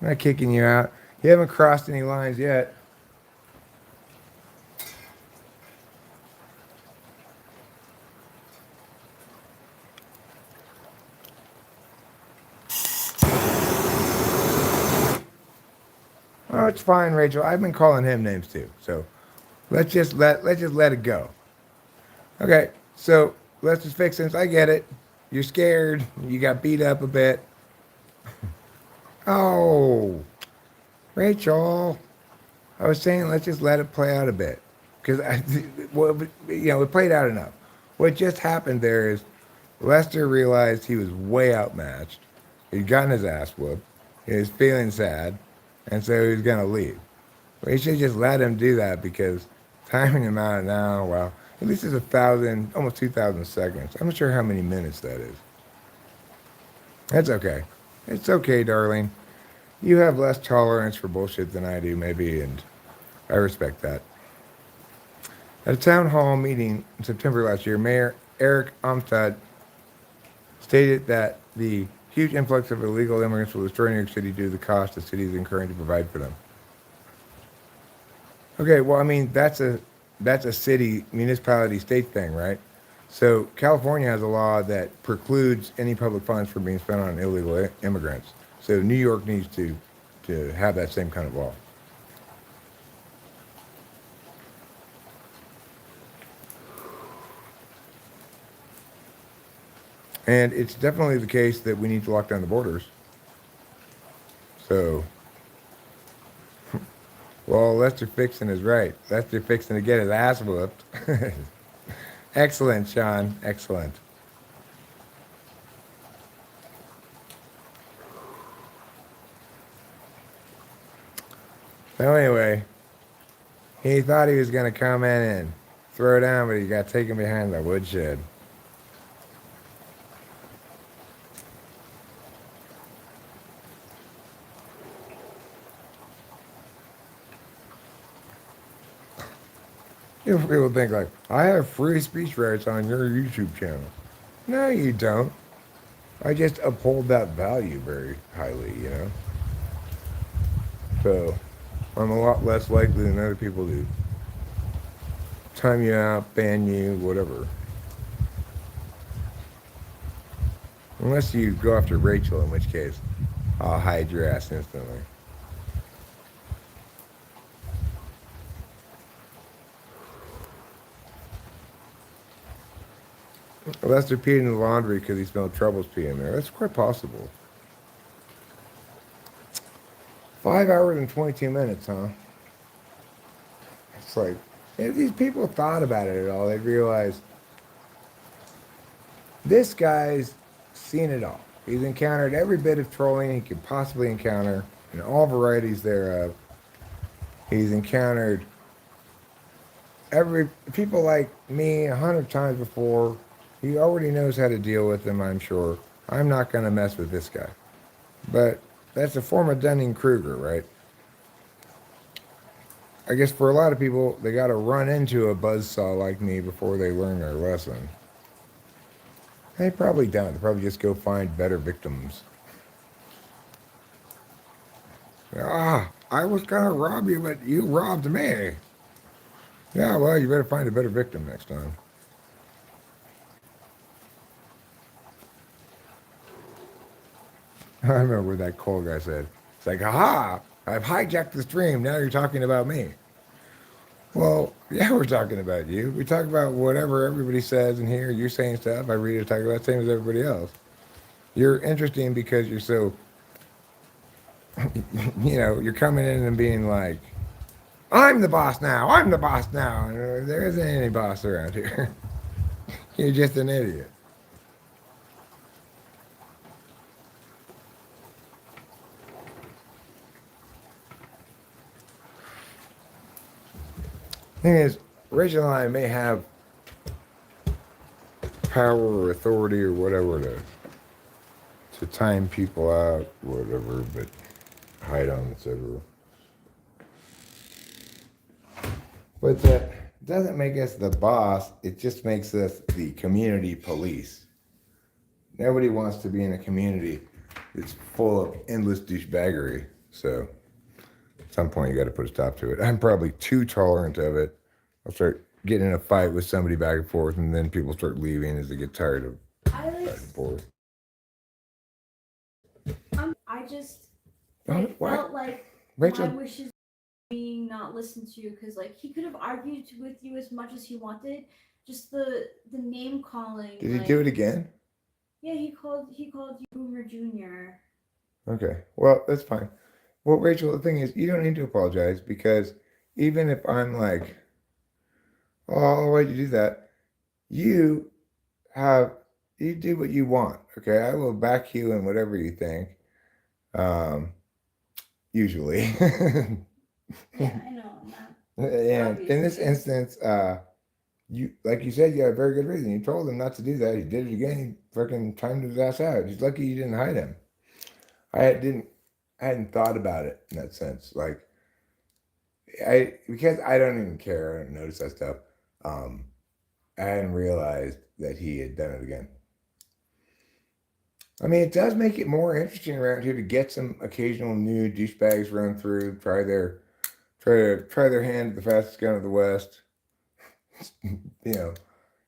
I'm not kicking you out. You haven't crossed any lines yet. Oh, it's fine, Rachel. I've been calling him names too. So Let's just let it go. Okay, so let's just fix this. I get it. You're scared. You got beat up a bit. Oh, Rachel. I was saying let's just let it play out a bit. Because, well, it played out enough. What just happened there is Lester realized he was way outmatched. He'd gotten his ass whooped. He was feeling sad. And so he was going to leave. We should just let him do that because timing him out now, well, at least it's 1,000, almost 2,000 seconds. I'm not sure how many minutes that is. That's okay. It's okay, darling. You have less tolerance for bullshit than I do, maybe, and I respect that. At a town hall meeting in September last year, Mayor Eric Armstead stated that the huge influx of illegal immigrants will destroy New York City due to the cost the city is incurring to provide for them. Okay, well, I mean, that's a city, municipality, state thing, right? So California has a law that precludes any public funds from being spent on illegal immigrants. So New York needs to have that same kind of law. And it's definitely the case that we need to lock down the borders. So, well, Lester Fixon is right. Lester Fixon to get his ass whooped. Excellent, Sean. Excellent. So anyway, he thought he was going to come in and throw down, but he got taken behind the woodshed. People think like, I have free speech rights on your YouTube channel. No, you don't. I just uphold that value very highly, So, I'm a lot less likely than other people to time you out, ban you, whatever. Unless you go after Rachel, in which case, I'll hide your ass instantly. Lester peed in the laundry because he smelled troubles peeing there. That's quite possible. 5 hours and 22 minutes, huh? It's like, if these people thought about it at all, they'd realize this guy's seen it all. He's encountered every bit of trolling he could possibly encounter, and all varieties thereof. He's encountered people like me 100 times before. He already knows how to deal with them, I'm sure. I'm not going to mess with this guy. But that's a form of Dunning-Kruger, right? I guess for a lot of people, they got to run into a buzzsaw like me before they learn their lesson. They probably don't. They probably just go find better victims. I was going to rob you, but you robbed me. Yeah, well, you better find a better victim next time. I remember what that Cole guy said. It's like, aha, I've hijacked the stream. Now you're talking about me. Well, yeah, we're talking about you. We talk about whatever everybody says in here. You're saying stuff. I read it, talk about the same as everybody else. You're interesting because you're so, you're coming in and being like, I'm the boss now. I'm the boss now. And there isn't any boss around here. You're just an idiot. Thing is, Rachel and I may have power or authority or whatever to time people out, whatever, but hide on, etc. But that doesn't make us the boss. It just makes us the community police. Nobody wants to be in a community that's full of endless douchebaggery. So at some point you got to put a stop to it. I'm probably too tolerant of it. I'll start getting in a fight with somebody back and forth, and then people start leaving as they get tired of back and forth. I just What? felt like Rachel, my wishes being not listened to because like he could have argued with you as much as he wanted. Just the name calling. Did he like, do it again? Yeah, he called you Boomer Junior. Okay. Well, that's fine. Well, Rachel, the thing is, you don't need to apologize because even if I'm like, oh, why'd you do that? You you do what you want. Okay. I will back you in whatever you think. Usually. Yeah, I know. And in this Obviously. instance, you like you said, you had a very good reason. You told him not to do that. He did it again. He fucking timed his ass out. He's lucky you didn't hide him. I hadn't thought about it in that sense. Like because I don't even care. I don't notice that stuff. I hadn't realized that he had done it again. I mean, it does make it more interesting around here to get some occasional new douchebags run through, try their hand at the fastest gun of the West. You know,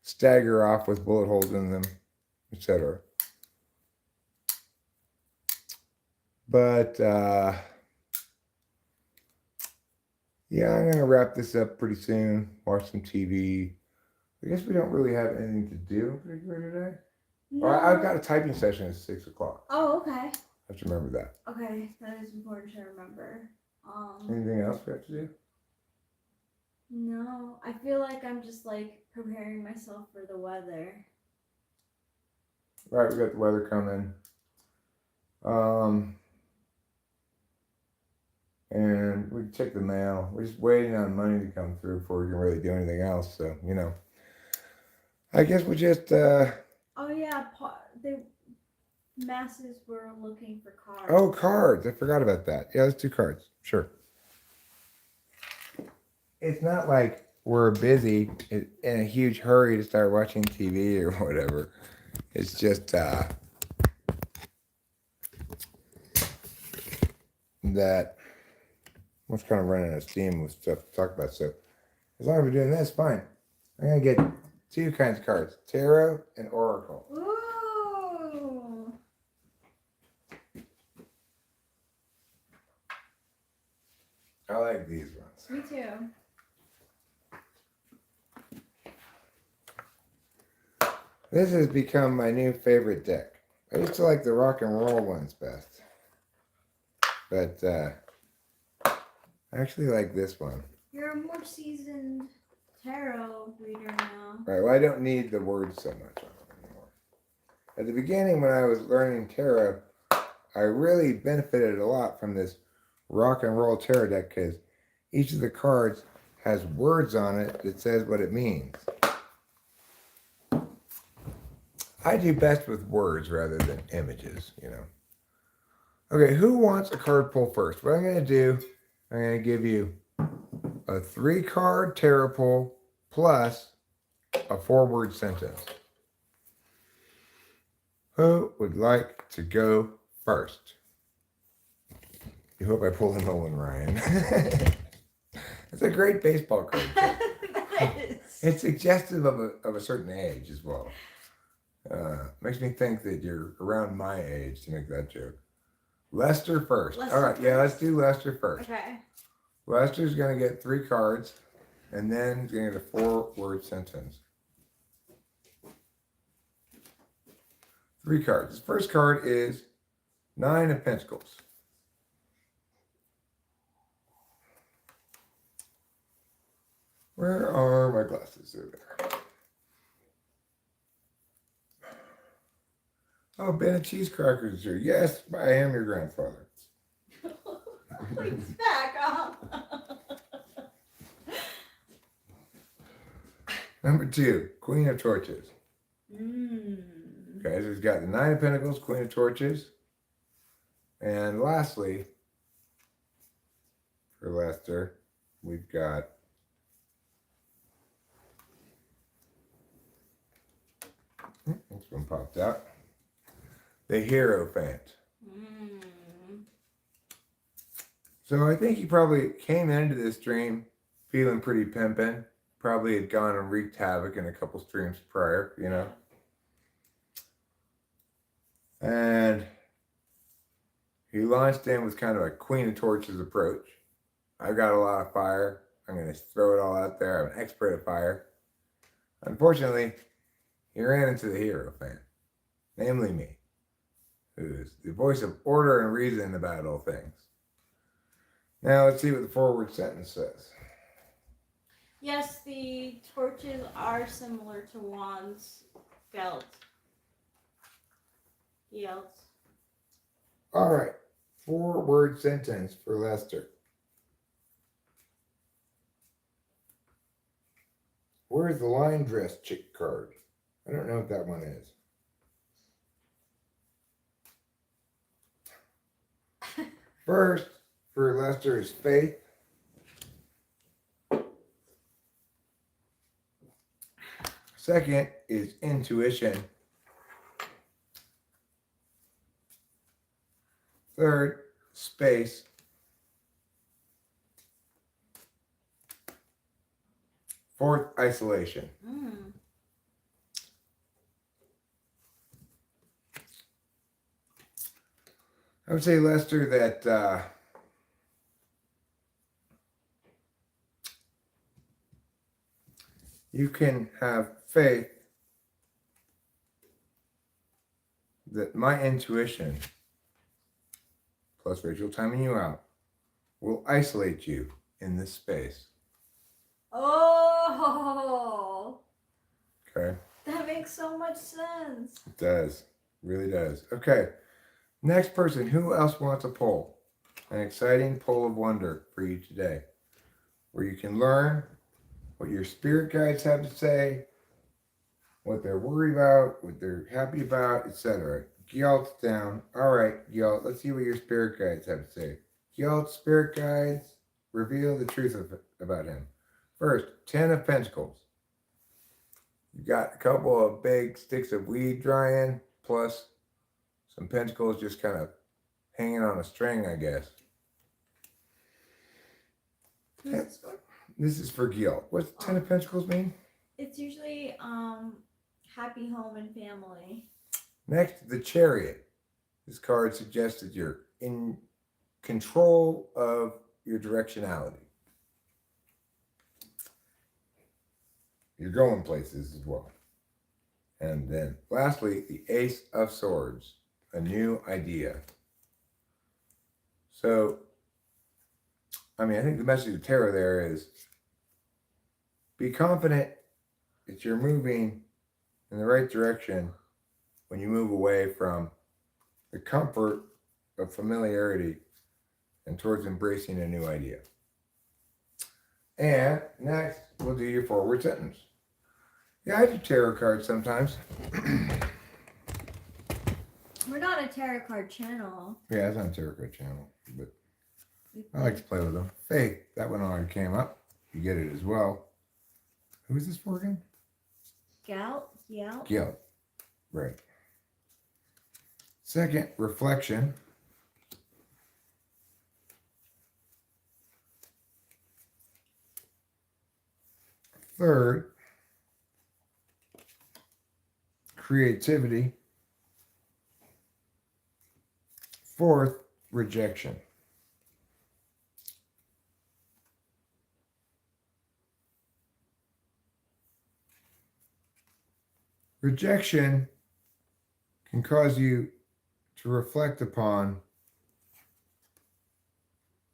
stagger off with bullet holes in them, etc. But yeah, I'm gonna wrap this up pretty soon. Watch some TV. I guess we don't really have anything to do in particular today. No. Well, I've got a typing session at 6:00. Oh, okay. I have to remember that. Okay, that is important to remember. Anything else we have to do? No, I feel like I'm just like preparing myself for the weather. Right, we got the weather coming. And we can check the mail. We're just waiting on money to come through before we can really do anything else. So, I guess we'll just Oh yeah, the masses were looking for cards. oh, cards. I forgot about that. Yeah, let's do cards. Sure. It's not like we're busy in a huge hurry to start watching TV or whatever. It's just that we're kind of running out of steam with stuff to talk about. So as long as we're doing this, fine. I'm gonna get two kinds of cards: tarot and oracle. Ooh. I like these ones. Me too. This has become my new favorite deck. I used to like the rock and roll ones best, but I actually like this one. You're a more seasoned tarot reader now. Right. Well, I don't need the words so much on it anymore. At the beginning, when I was learning tarot, I really benefited a lot from this rock and roll tarot deck because each of the cards has words on it that says what it means. I do best with words rather than images, Okay, who wants a card pull first? What I'm going to do, I'm going to give you a 3-card tarot pull plus a 4-word sentence. Who would like to go first? You hope I pull the Nolan Ryan. It's a great baseball card. It's suggestive of a certain age as well. Makes me think that you're around my age to make that joke. Lester first. All right, yeah, let's do Lester first. Okay. Lester's going to get 3 cards, and then he's going to get a 4-word sentence. 3 cards. His first card is 9 of Pentacles. Where are my glasses? They're there. Oh, Ben and Cheese Crackers is here. Yes, I am your grandfather. It's back on. Number 2, Queen of Torches. Mm. Okay, so he's got the 9 of Pentacles, Queen of Torches. And lastly, for Lester, we've got this one popped out. The Hierophant. Mm. So I think he probably came into this stream feeling pretty pimpin'. Probably had gone and wreaked havoc in a couple streams prior, And he launched in with kind of a Queen of Torches approach. I've got a lot of fire. I'm going to throw it all out there. I'm an expert at fire. Unfortunately, he ran into the hero fan, namely me, who's the voice of order and reason about all things. Now let's see what the forward sentence says. Yes, the torches are similar to wands. Gelt. All right, 4-word sentence for Lester. Where's the line dress chick card? I don't know what that one is. First, for Lester is faith. Second is intuition. Third, space. Fourth, isolation. I would say, Lester, that you can have faith that my intuition, plus Rachel timing you out, will isolate you in this space. Oh, Okay? that makes so much sense. It does. Really does. Okay. Next person. Who else wants a poll? An exciting poll of wonder for you today, where you can learn what your spirit guides have to say, what they're worried about, what they're happy about, etc. Gyalt's down. All right, Gyalt, let's see what your spirit guides have to say. Gyalt's spirit guides reveal the truth about him. First, 10 of Pentacles. You got a couple of big sticks of weed drying, plus some pentacles just kind of hanging on a string, I guess. This is for Gyalt. What's 10 of Pentacles mean? It's usually happy home and family. Next, the Chariot. This card suggests that you're in control of your directionality. You're going places as well. And then lastly, the Ace of Swords, a new idea. So, I think the message of tarot there is be confident that you're moving in the right direction when you move away from the comfort of familiarity and towards embracing a new idea. And next, we'll do your forward sentence. Yeah, I do tarot cards sometimes. We're not a tarot card channel. Yeah, it's on a tarot card channel, but I like to play with them. Faith, that one already came up. You get it as well. Who is this for again? Gyalt. Guilt. Right. Second, reflection. Third, creativity. Fourth, rejection. Rejection can cause you to reflect upon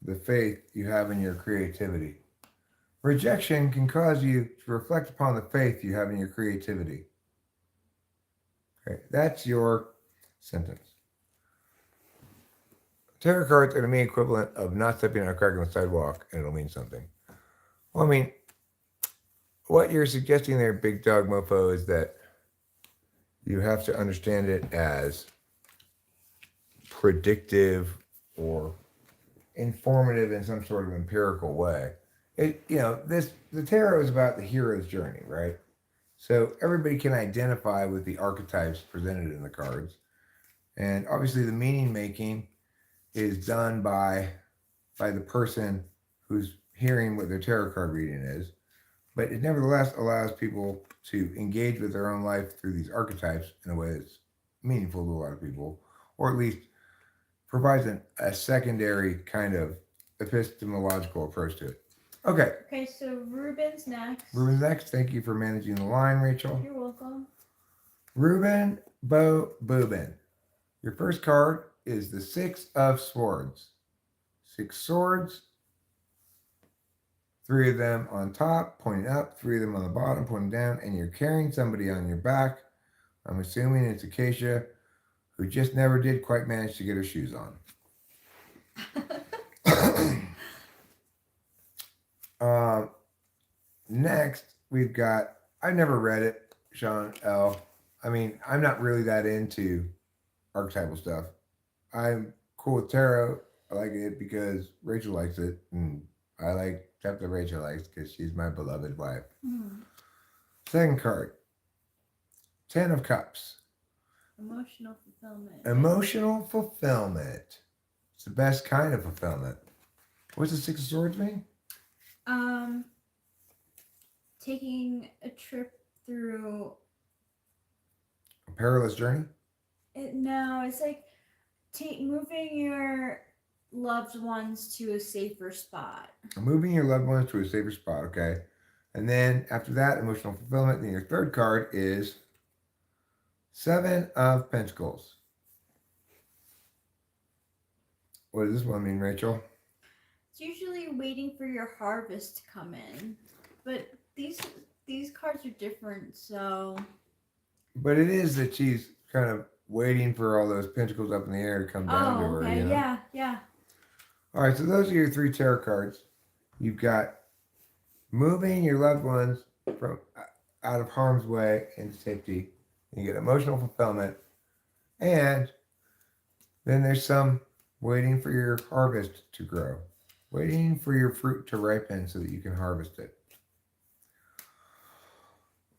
the faith you have in your creativity. Rejection can cause you to reflect upon the faith you have in your creativity. Okay, that's your sentence. Tarot cards are to me equivalent of not stepping on a crack on the sidewalk, and it'll mean something. Well, what you're suggesting there, big dog mofo, is that you have to understand it as predictive or informative in some sort of empirical way. The tarot is about the hero's journey, right? So everybody can identify with the archetypes presented in the cards. And obviously the meaning making is done by the person who's hearing what their tarot card reading is. But it nevertheless allows people to engage with their own life through these archetypes in a way that's meaningful to a lot of people, or at least provides a secondary kind of epistemological approach to it. Okay, Okay, so Ruben's next. Ruben's next. Thank you for managing the line, Rachel. You're welcome. Ruben Boobin. Your first card is the Six of Swords. 6 swords. 3 of them on top, pointing up, 3 of them on the bottom, pointing down, and you're carrying somebody on your back. I'm assuming it's Acacia, who just never did quite manage to get her shoes on. Next, we've got, I've never read it, Sean L. I mean, I'm not really that into archetypal stuff. I'm cool with tarot. I like it because Rachel likes it, and I like stuff that Rachel likes because she's my beloved wife. Second card, 10 of Cups. Emotional fulfillment. Emotional fulfillment. It's the best kind of fulfillment. What's the 6 of Swords mean? Taking a trip through. A perilous journey? No, it's like moving your loved ones to a safer spot. Moving your loved ones to a safer spot, okay. And then after that, emotional fulfillment. Then your third card is 7 of Pentacles. What does this one mean, Rachel? It's usually waiting for your harvest to come in, but these cards are different, so. But it is that she's kind of waiting for all those pentacles up in the air to come down to her. Okay, You know? yeah. All right, so those are your 3 tarot cards. You've got moving your loved ones from out of harm's way into safety. You get emotional fulfillment, and then there's some waiting for your harvest to grow, waiting for your fruit to ripen so that you can harvest it.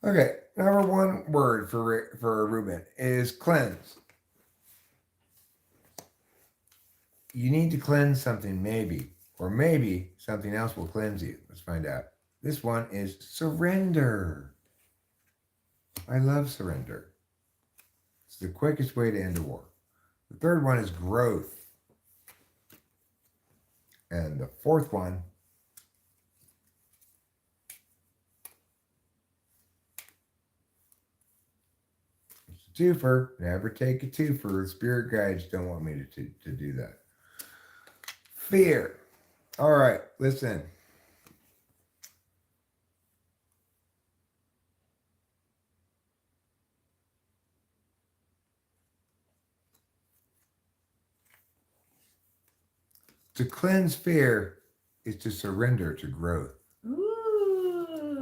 Okay, number 1 word for Ruben is cleanse. You need to cleanse something, maybe, or maybe something else will cleanse you. Let's find out. This one is surrender. I love surrender. It's the quickest way to end a war. The third one is growth. And the fourth one is a twofer. Never take a twofer. Spirit guides don't want me to do that. Fear. All right, listen. To cleanse fear is to surrender to growth. Ooh.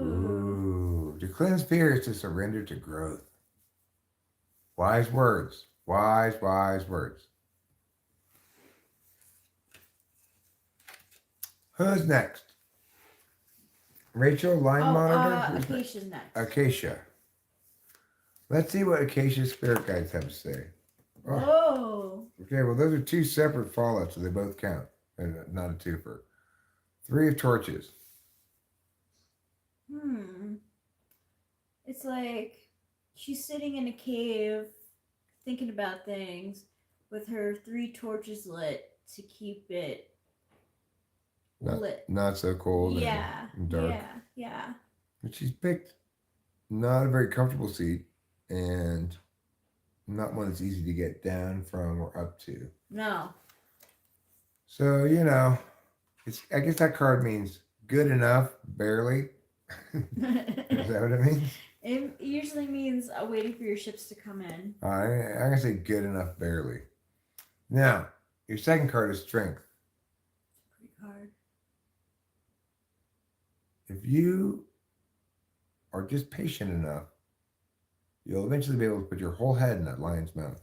To cleanse fear is to surrender to growth. Wise words. Wise words. Who's next? Rachel, line monitor? Who's Acacia's next. Acacia. Let's see what Acacia's spirit guides have to say. Oh. Okay, well, those are 2 separate fallouts, so they both count. They're not a twofer. 3 of Torches. It's like she's sitting in a cave thinking about things with her 3 torches lit to keep it lit. Not so cold and dark. Yeah. But she's picked not a very comfortable seat and not one that's easy to get down from or up to. No. So, I guess that card means good enough, barely. Is that what it means? It usually means waiting for your ships to come in. I'm going to say good enough, barely. Now, your second card is strength. Pretty hard. If you are just patient enough, you'll eventually be able to put your whole head in that lion's mouth.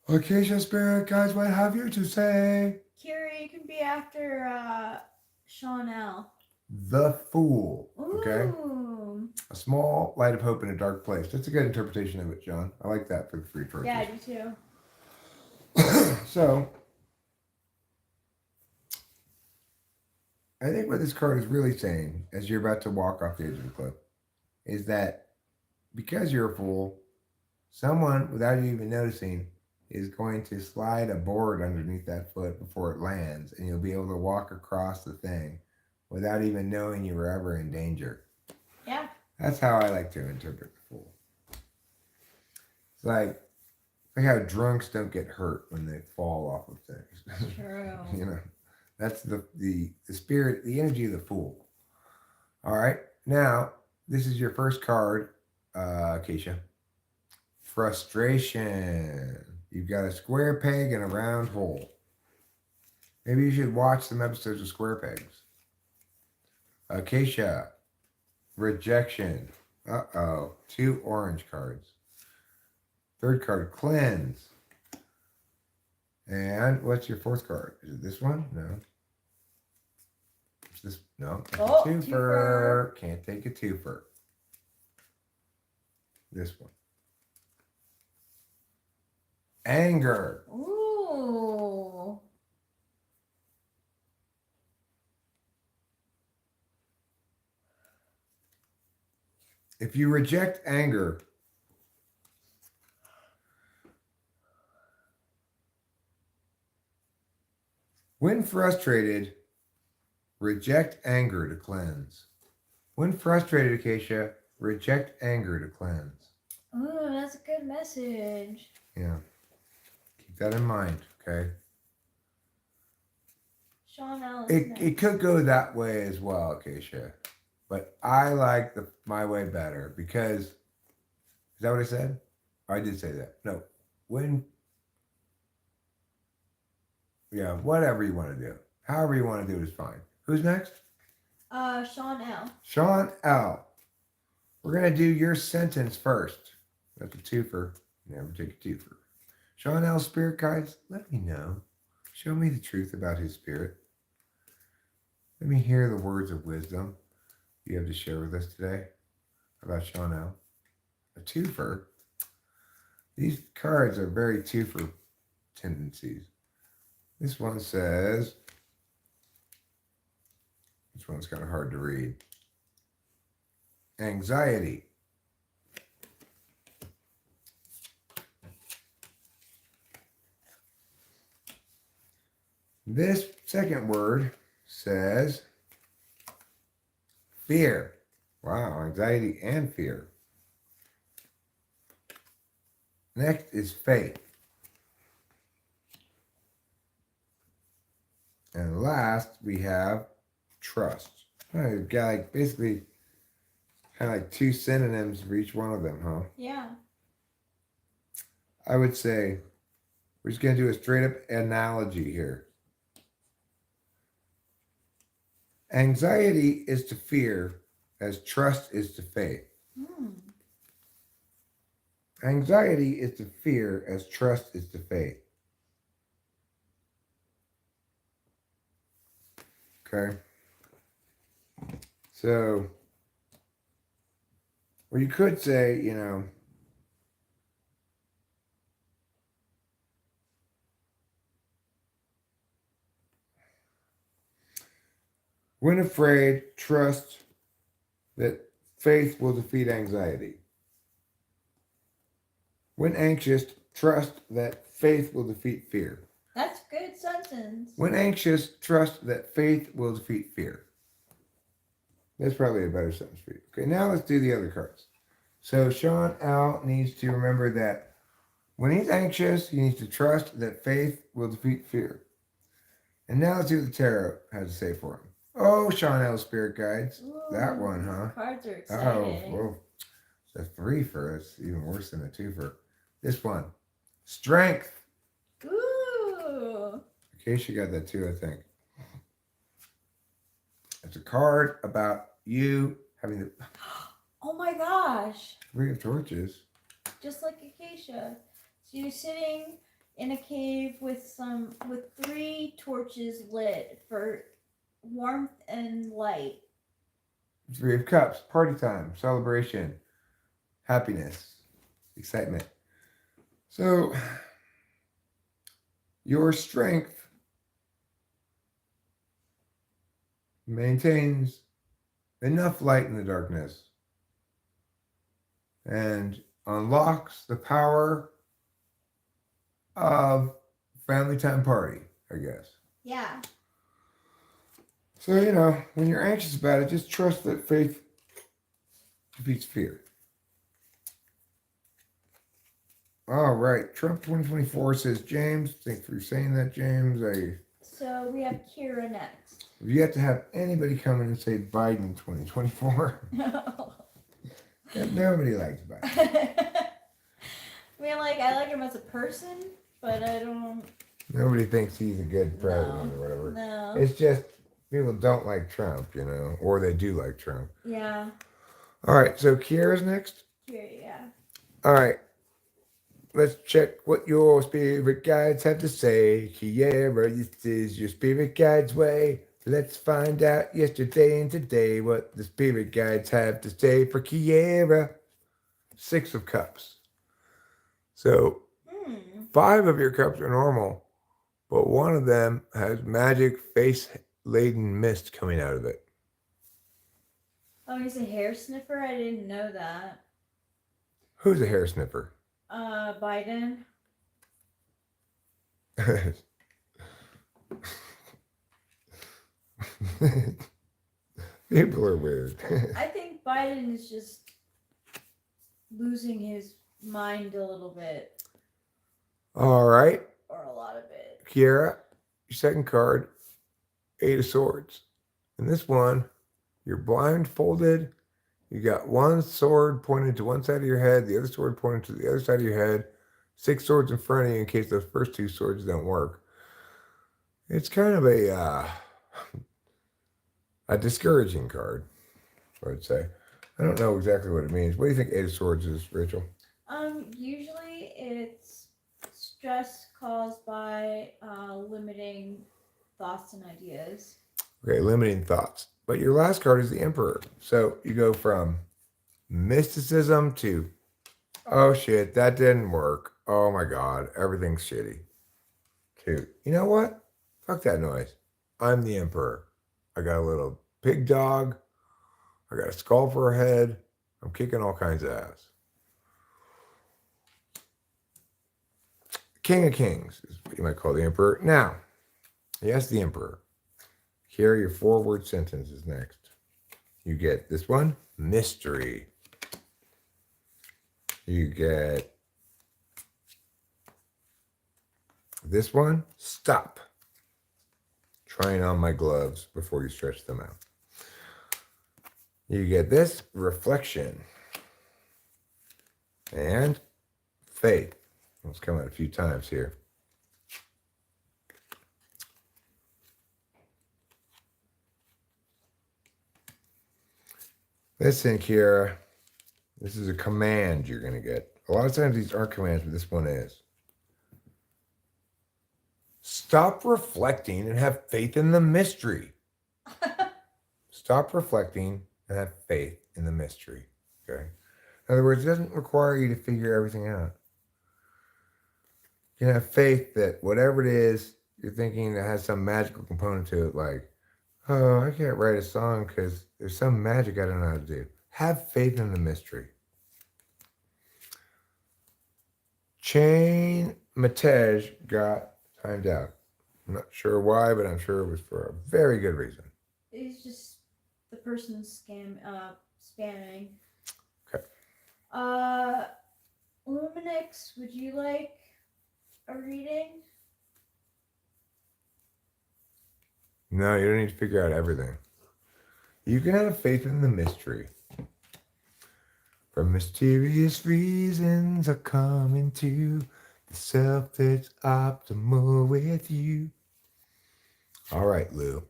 Acacia spirit guides, what have you to say? Kira, you can be after Sean L. The Fool. Okay? Ooh. A small light of hope in a dark place. That's a good interpretation of it, John. I like that for the 3 torches. Yeah, I do too. So, I think what this card is really saying, as you're about to walk off the edge of the cliff, is that because you're a fool, someone, without you even noticing, is going to slide a board underneath that foot before it lands, and you'll be able to walk across the thing without even knowing you were ever in danger. Yeah. That's how I like to interpret the Fool. It's like how drunks don't get hurt when they fall off of things. True. You know, that's the spirit, the energy of the Fool. All right, now this is your first card, Keisha. Frustration. You've got a square peg and a round hole. Maybe you should watch some episodes of Square Pegs. Keisha. Rejection. Uh-oh. 2 orange cards. Third card, cleanse. And what's your fourth card? Is it this one? No. It's this. No. That's Oh, a twofer. twofer. Can't take a twofer. This one. Anger. Ooh. If you reject anger, when frustrated, reject anger to cleanse. When frustrated, Acacia, reject anger to cleanse. Ooh, that's a good message. Yeah. Keep that in mind, okay? Sean Ellis. It could go that way as well, Acacia. But I like my way better because, is that what I said? I did say that. No. Yeah, whatever you want to do. However you want to do it is fine. Who's next? Sean L. Sean L. We're going to do your sentence first. That's a twofer. Never take a twofer. Sean L. Spirit guides, let me know. Show me the truth about his spirit. Let me hear the words of wisdom you have to share with us today about Sean L. A twofer. These cards are very twofer tendencies. This one says, this one's kind of hard to read. Anxiety. This second word says fear. Wow, anxiety and fear. Next is faith. And last, we have trust. We've got like basically kind of like 2 synonyms for each one of them, huh? Yeah. I would say we're just going to do a straight up analogy here. Anxiety is to fear as trust is to faith. Anxiety is to fear as trust is to faith. Okay. So, or you could say, you know, when afraid, trust that faith will defeat anxiety. When anxious, trust that faith will defeat fear. That's a good sentence. When anxious, trust that faith will defeat fear. That's probably a better sentence for you. Okay, now let's do the other cards. So Sean L. needs to remember that when he's anxious, he needs to trust that faith will defeat fear. And now let's see what the tarot has to say for him. Oh, Sean L. Spirit Guides. Ooh, That one, huh? Cards are Oh, exciting. whoa. It's a 3 for us. Even worse than a 2 for this one. Strength. Ooh. In case you got that too, I think. It's a card about you having the Oh my gosh. 3 of torches. Just like Acacia. So you're sitting in a cave with 3 torches lit for warmth and light. 3 of cups. Party time. Celebration. Happiness. Excitement. So, your strength maintains enough light in the darkness and unlocks the power of family time party, I guess. Yeah. So, when you're anxious about it, just trust that faith defeats fear. All right. Trump 2024 says, James, thanks for saying that, James. So we have Kira next. I've yet to have anybody come in and say Biden 2024. Nobody likes Biden. I mean, I like him as a person, but I don't. Nobody thinks he's a good president or whatever. No. It's just people don't like Trump, or they do like Trump. Yeah. All right, so Kiera's next. Kira, yeah. All right, let's check what your spirit guides have to say. Kiera, this is your spirit guide's way. Let's find out yesterday and today what the spirit guides have to say for Kiera. 6 of Cups. So 5 of your cups are normal, but one of them has magic face-laden mist coming out of it. Oh, he's a hair sniffer? I didn't know that. Who's a hair sniffer? Biden. People are weird. I think Biden is just losing his mind a little bit. All right. Or a lot of it. Kiera, your second card, 8 of Swords. In this one, you're blindfolded. You got one sword pointed to one side of your head, the other sword pointed to the other side of your head, 6 swords in front of you in case those first 2 swords don't work. It's kind of a discouraging card, I would say. I don't know exactly what it means. What do you think 8 of Swords is, Rachel? Usually it's stress caused by limiting thoughts and ideas. Okay, limiting thoughts. But your last card is the Emperor. So you go from mysticism to, oh shit, that didn't work. Oh my God, everything's shitty. To, you know what? Fuck that noise. I'm the Emperor. I got a little pig dog. I got a skull for a head. I'm kicking all kinds of ass. King of Kings is what you might call the Emperor. Now, yes, the Emperor. Here, your 4-word sentence is next. You get this one, mystery. You get this one, stop. Trying on my gloves before you stretch them out. You get this, reflection. And faith. It's come out a few times here. Listen, Kiera, this is a command you're going to get. A lot of times these aren't commands, but this one is. Stop reflecting and have faith in the mystery. Stop reflecting and have faith in the mystery. Okay? In other words, it doesn't require you to figure everything out. You can have faith that whatever it is you're thinking that has some magical component to it, like, oh, I can't write a song because there's some magic I don't know how to do. Have faith in the mystery. Chain Matej got timed out. I'm not sure why, but I'm sure it was for a very good reason. It's just the person spamming. Okay. Luminix, would you like a reading? No, you don't need to figure out everything. You can have faith in the mystery. For mysterious reasons are coming to the self that's optimal with you. All right, Lou.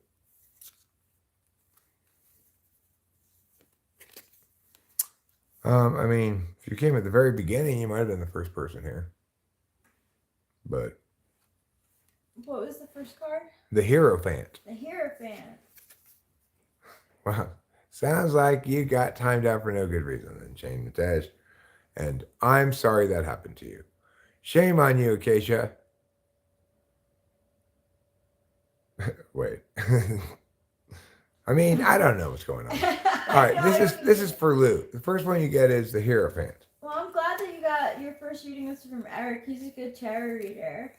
I mean, if you came at the very beginning, you might have been the first person here. But What was the first card? the Hierophant. The Hierophant. Wow. Sounds like you got timed out for no good reason then, Shane Matej. And I'm sorry that happened to you. Shame on you, Acacia. Wait. I mean, I don't know what's going on. All right, this is for Lou. The first one you get is the Hierophant. Well, I'm glad that your first reading was from Eric. He's a good tarot reader.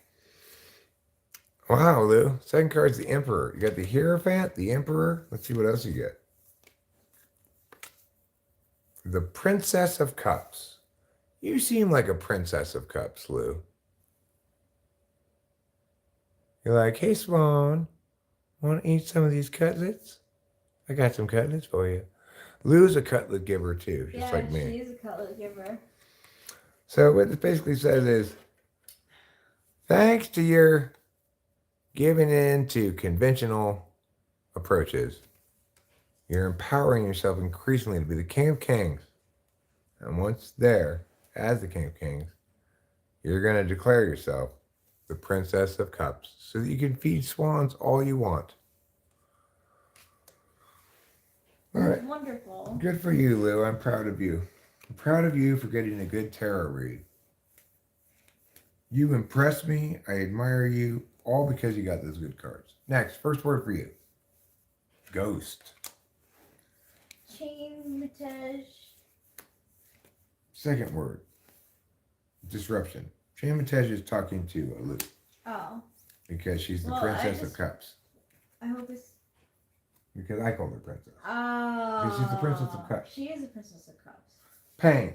Wow, Lou. Second card's the Emperor. You got the Hierophant, the Emperor. Let's see what else you get. The Princess of Cups. You seem like a Princess of Cups, Lou. You're like, hey, Swan, want to eat some of these cutlets? I got some cutlets for you. Lou's a cutlet giver, too, just like me. She is a cutlet giver. So what it basically says is, thanks to your giving in to conventional approaches, you're empowering yourself increasingly to be the King of Kings. And once there, as the King of Kings, you're going to declare yourself the Princess of Cups so that you can feed swans all you want. All right. Wonderful. Good for you, Lou. I'm proud of you. I'm proud of you for getting a good tarot read. You impressed me. I admire you, all because you got those good cards. Next, first word for you. Ghost. Changetage. Second word. Disruption. Changetage is talking to Lou Oh. because she's the Well, Princess of Cups. I hope it's. Because I called her Princess. Oh. Because she's the Princess of Cups. She is a Princess of Cups. Pain.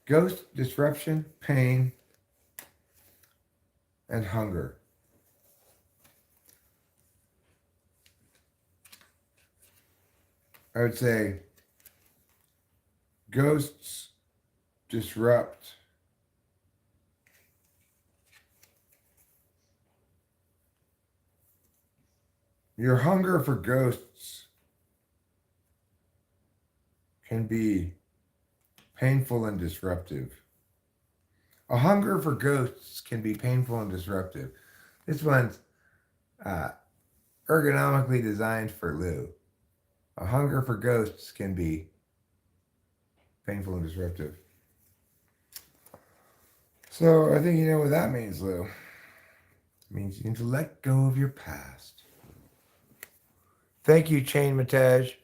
Ghost, disruption, pain, and hunger. I would say ghosts disrupt your hunger for ghosts can be painful and disruptive. A hunger for ghosts can be painful and disruptive. This one's ergonomically designed for Lou. A hunger for ghosts can be painful and disruptive. So I think you know what that means, Lou. It means you need to let go of your past. Thank you, Chain Matage.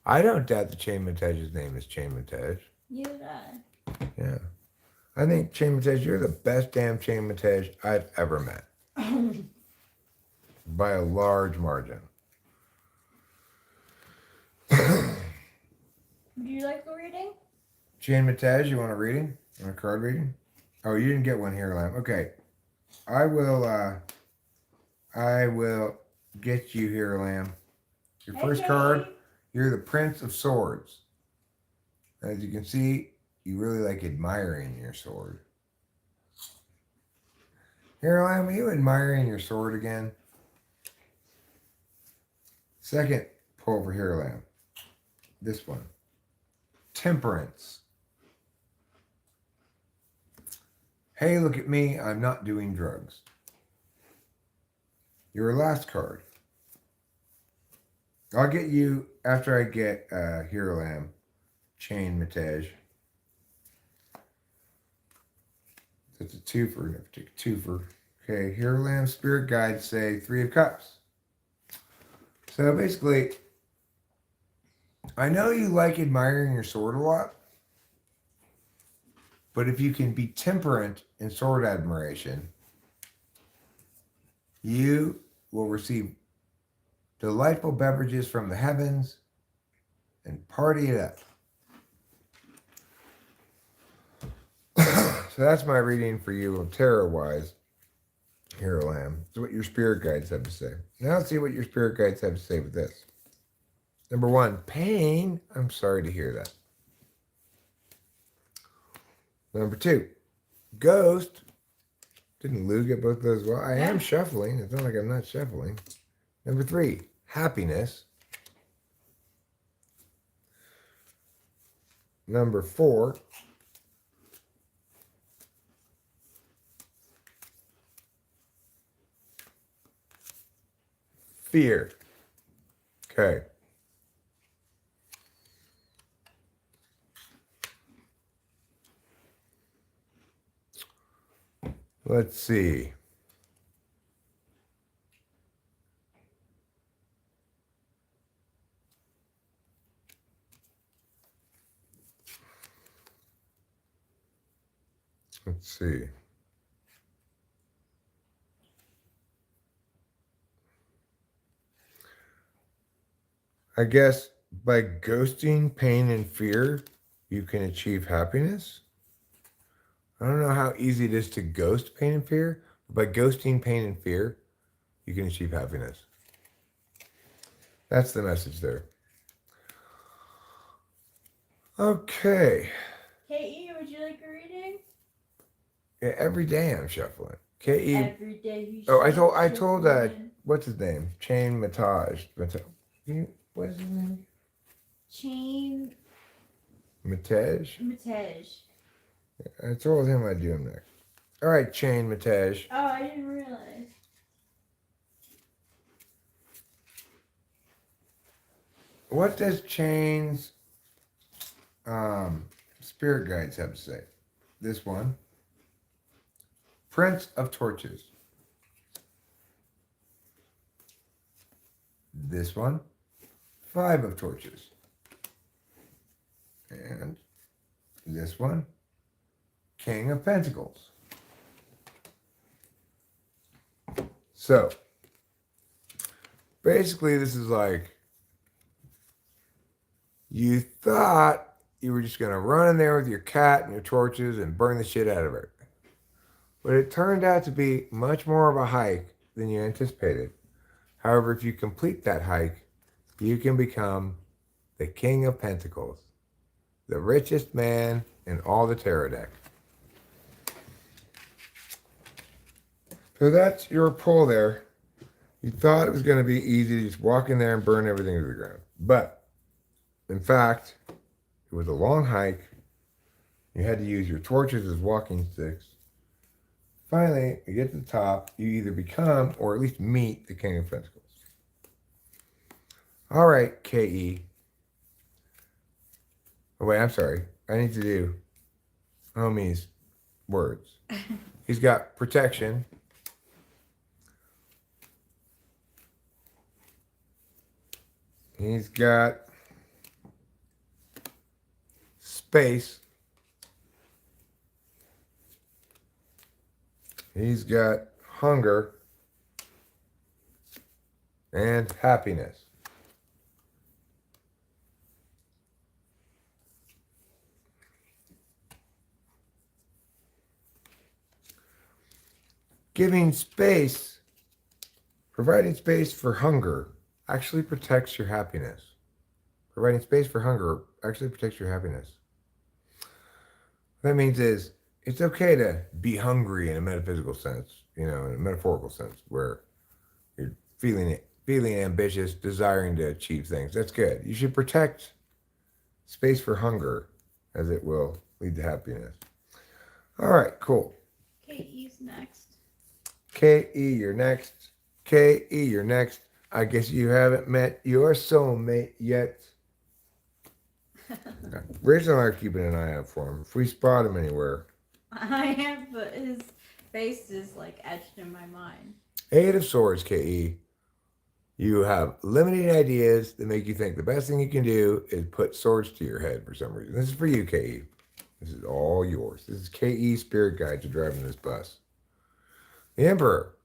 I don't doubt that Chain Matage's name is Chain Matage. Neither did I. Yeah. I think Chain Matage, you're the best damn Chain Matage I've ever met. By a large margin. Would you like a reading? Chain Matage, you want a reading? Want a card reading? Oh, you didn't get one here, Lamb. Okay. I will get you here, Lamb. Your first card, you're the Prince of Swords. As you can see, you really like admiring your sword. Here, Lamb, are you admiring your sword again? Second pull over here, Lamb. This one. Temperance. Hey, look at me. I'm not doing drugs. Your last card. I'll get you after I get Hero Lamb, Chain Matage. That's a twofer. Never take a twofer. Okay, Hero Lamb, Spirit Guides say 3 of Cups. So basically, I know you like admiring your sword a lot, but if you can be temperate in sword admiration, you will receive delightful beverages from the heavens and party it up. So that's my reading for you of tarot-wise. Here, Lamb. That's what your spirit guides have to say. Now let's see what your spirit guides have to say with this. Number 1, pain. I'm sorry to hear that. Number 2, ghost. Didn't Lou get both of those well? I am shuffling. It's not like I'm not shuffling. Number 3, happiness. Number 4, fear. Okay. Let's see. Let's see. I guess by ghosting pain and fear, you can achieve happiness. I don't know how easy it is to ghost pain and fear, but by ghosting pain and fear, you can achieve happiness. That's the message there. Okay. K.E., would you like a reading? Yeah, every day I'm shuffling. K.E. Every day you Oh, I shuffle told in. what's his name? Chain Matage. What's his name? Chain Matej? Matej. I told him I'd do him next. All right, Chain Matej. Oh, I didn't realize. What does Chain's spirit guides have to say? This one. Prince of Torches. This one. 5 of Torches. And this one. King of Pentacles. So, basically this is like, you thought you were just going to run in there with your cat and your torches and burn the shit out of it. But it turned out to be much more of a hike than you anticipated. However, if you complete that hike, you can become the King of Pentacles, the richest man in all the tarot deck. So that's your pull there. You thought it was going to be easy to just walk in there and burn everything to the ground. But, in fact, it was a long hike. You had to use your torches as walking sticks. Finally, you get to the top, you either become or at least meet the King of Pentacles. All right, K.E. Oh, wait, I'm sorry. I need to do homie's words. He's got protection. He's got space. He's got hunger and happiness. Giving space, providing space for hunger actually protects your happiness. Providing space for hunger actually protects your happiness. What that means is it's okay to be hungry in a metaphysical sense, in a metaphorical sense, where you're feeling ambitious, desiring to achieve things. That's good. You should protect space for hunger, as it will lead to happiness. All right, cool. K.E.'s next. K.E., you're next. K.E., you're next. I guess you haven't met your soulmate yet. Rachel and I are keeping an eye out for him. If we spot him anywhere. I have, but his face is like etched in my mind. 8 of Swords, K.E. You have limiting ideas that make you think the best thing you can do is put swords to your head for some reason. This is for you, K.E. This is all yours. This is K.E. Spirit Guide to driving this bus. The Emperor.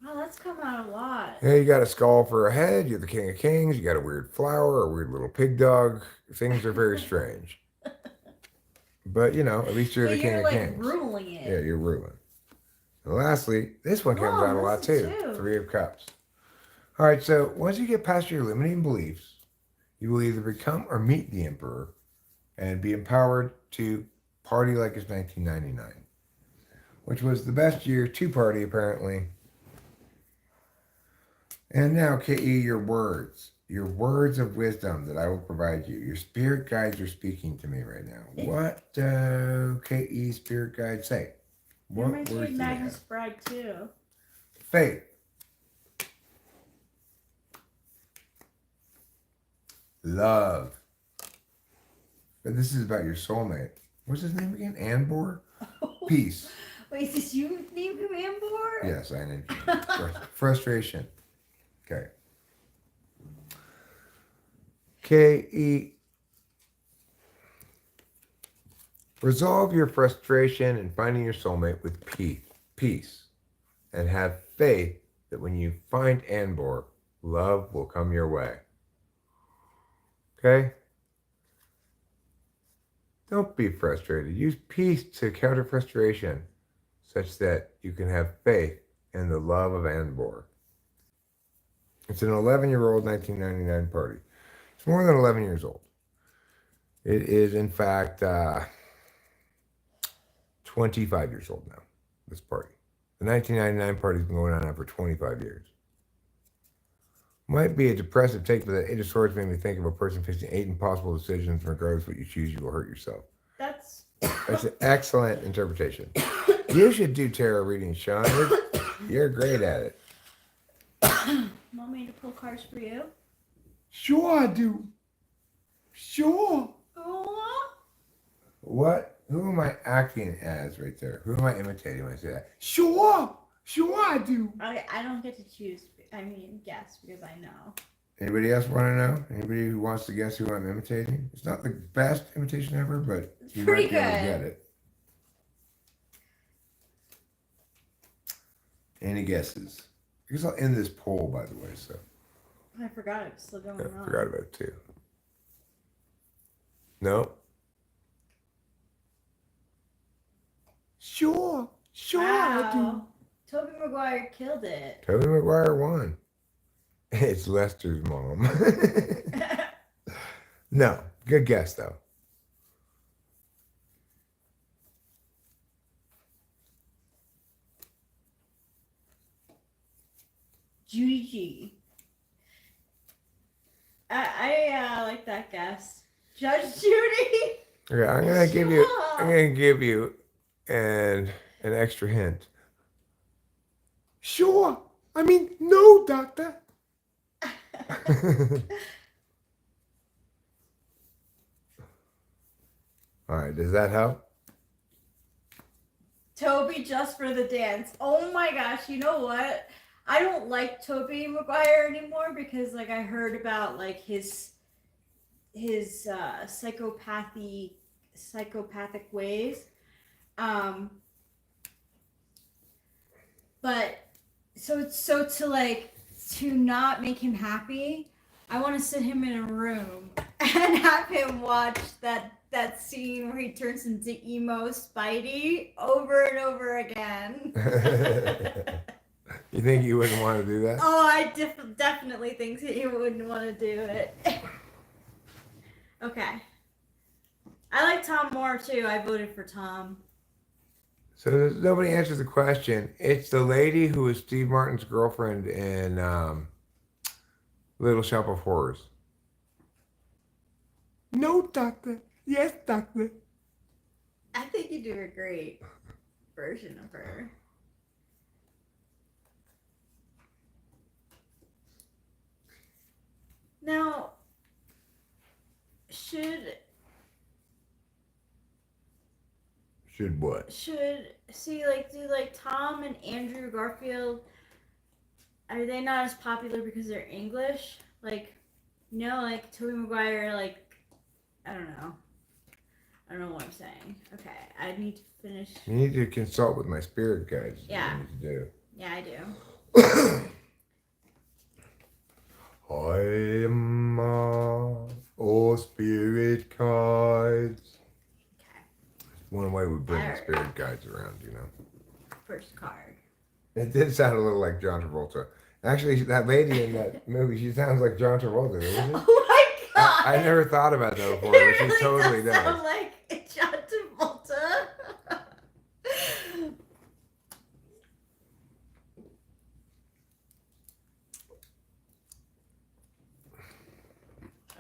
Wow, that's come out a lot. Yeah, you got a skull for a head. You're the King of Kings. You got a weird flower, a weird little pig dog. Things are very strange. But, at least you're the King of Kings. You're ruling it. Yeah, you're ruling. And lastly, this one comes out a lot too. 3 of Cups. All right, so once you get past your limiting beliefs, you will either become or meet the Emperor and be empowered to party like it's 1999, which was the best year to party, apparently. And now, K.E., your words of wisdom that I will provide you. Your spirit guides are speaking to me right now. What do K.E. spirit guides say? What words do they Magnus have? Bride too. Faith. Love. But this is about your soulmate. What's his name again? Anbor? Peace. Wait, did you name him Ambor? Yes, I named him. Frustration. Okay. K.E. Resolve your frustration in finding your soulmate with peace, and have faith that when you find Anbor, love will come your way. Okay? Don't be frustrated. Use peace to counter frustration such that you can have faith in the love of Anbor. It's an 11-year-old 1999 party. It's more than 11 years old. It is, in fact, 25 years old now, this party. The 1999 party's been going on now for 25 years. Might be a depressive take, but the Eight of Swords made me think of a person facing 8 impossible decisions. Regardless of what you choose, you will hurt yourself. That's That's an excellent interpretation. You should do tarot readings, Sean. You're great at it. Want me to pull cards for you? Sure I do. Sure. Oh. What? Who am I acting as right there? Who am I imitating when I say that? Sure. Sure I do. I don't get to choose. I mean, guess because I know. Anybody else want to know? Anybody who wants to guess who I'm imitating? It's not the best imitation ever, but It's you pretty might be able to good. get it. Any guesses? Because I'll end this poll, by the way, so I forgot it was still going I on. forgot about it too. No? Sure. Sure I do. Wow. Tobey Maguire killed it. Tobey Maguire won. It's Lester's mom. No, good guess though. Judy G. I like that guess. Judge Judy. Okay, I'm gonna give you an extra hint. Sure. I mean, no, doctor. All right, does that help? Toby just for the dance. Oh my gosh, you know what? I don't like Tobey Maguire anymore because like I heard about like his psychopathic ways. But so to not make him happy, I want to sit him in a room and have him watch that scene where he turns into emo Spidey over and over again. You think you wouldn't want to do that? Oh, I definitely think he wouldn't want to do it. Okay. I like Tom more too. I voted for Tom. So nobody answers the question. It's the lady who is Steve Martin's girlfriend in Little Shop of Horrors. No, doctor. Yes, doctor. I think you do a great version of her. Now, should what? do Tom and Andrew Garfield, are they not as popular because they're English? Like, like Tobey Maguire, like, I don't know what I'm saying. Okay, I need to finish. You need to consult with my spirit guides. is what Yeah. you need to do. Yeah, I do. I am all spirit guides. Okay, One way we bring the Alright. spirit guides around, you know. first card. It did sound a little like John Travolta. Actually, that lady in that movie, she sounds like John Travolta, doesn't she? Oh my god! I never thought about that before, It but she totally does does. sound like John Travolta.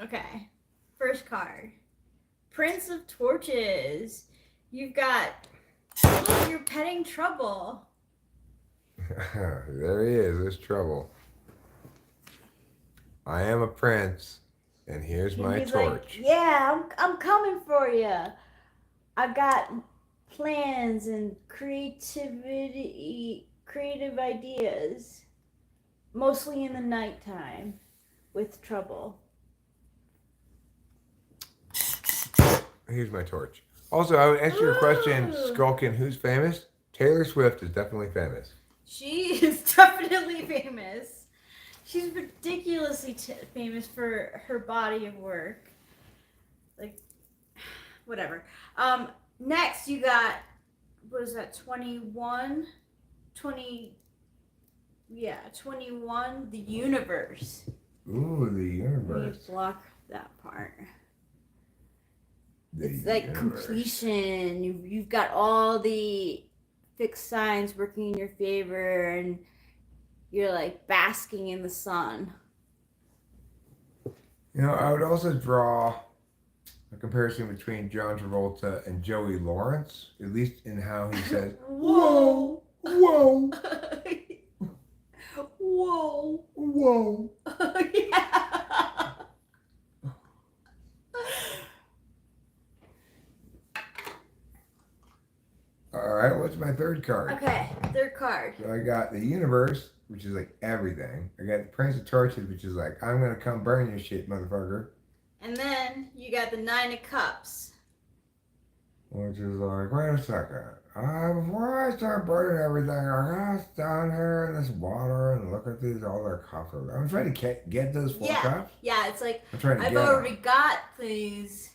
Okay, first card. Prince of Torches. You've got, look, you're petting Trouble. There he is. There's trouble. I am a prince, and here's my He's torch. like, yeah, I'm coming for you. I've got plans and creative ideas, mostly in the nighttime, with Trouble. Here's my torch. Also, I would answer your question, Ooh. Skulkin, who's famous? Taylor Swift is definitely famous. She is definitely famous. She's ridiculously famous for her body of work. Like, whatever. Next you got, what is that, 21? 20, yeah, 21, the universe. Ooh, the Let me universe. block that part. The It's like universe. completion. You've got all the fixed signs working in your favor, and you're like basking in the sun. You know, I would also draw a comparison between John Travolta and Joey Lawrence, at least in how he says, Whoa! whoa, Whoa! whoa. Yeah. All right, what's my third card? Okay, third card. So I got the universe, which is like everything. I got the Prince of Torches, which is like, I'm going to come burn your shit, motherfucker. And then you got the Nine of Cups. Which is like, wait a second. Before I start burning everything, I gotta stand here in this water and look at these other cups. I'm trying to get those 4 cups. Yeah, it's like, I'm trying to I've get already them. got these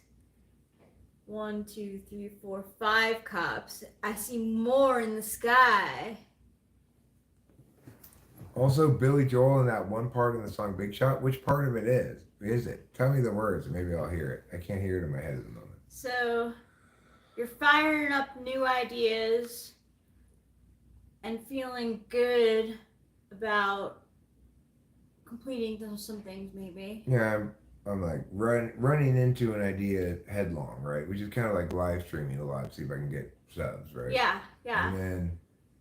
1, 2, 3, 4, 5 cups. I see more in the sky. Also, Billy Joel in that one part in the song Big Shot, which part of it is? Is it? Tell me the words and maybe I'll hear it. I can't hear it in my head at the moment. So you're firing up new ideas and feeling good about completing some things, maybe. Yeah, I'm like running into an idea headlong, right? Which is kind of like live streaming a lot, see if I can get subs, right? Yeah. And then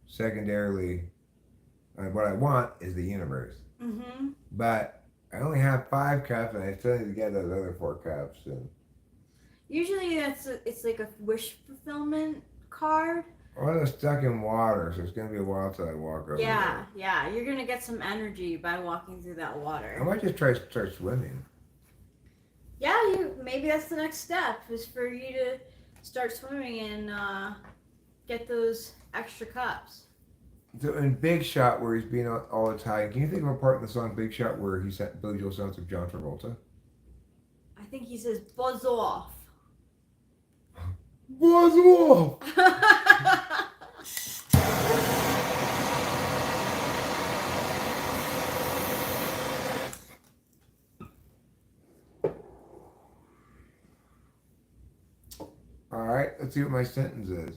secondarily, what I want is the universe. Mm-hmm. But I only have 5 cups, and I still need to get those other 4 cups. And Usually it's like a wish fulfillment card. well, they're stuck in water, so it's gonna be a while till I walk over Yeah, you're gonna get some energy by walking through that there. I water. might just try to start swimming. Yeah, maybe that's the next step, is for you to start swimming and get those extra cups. So in Big Shot, where he's being all Italian, can you think of a part in the song Big Shot where Billy Joel sounds like John Travolta? I think he says buzz off. Buzz off! All right, let's see what my sentence is.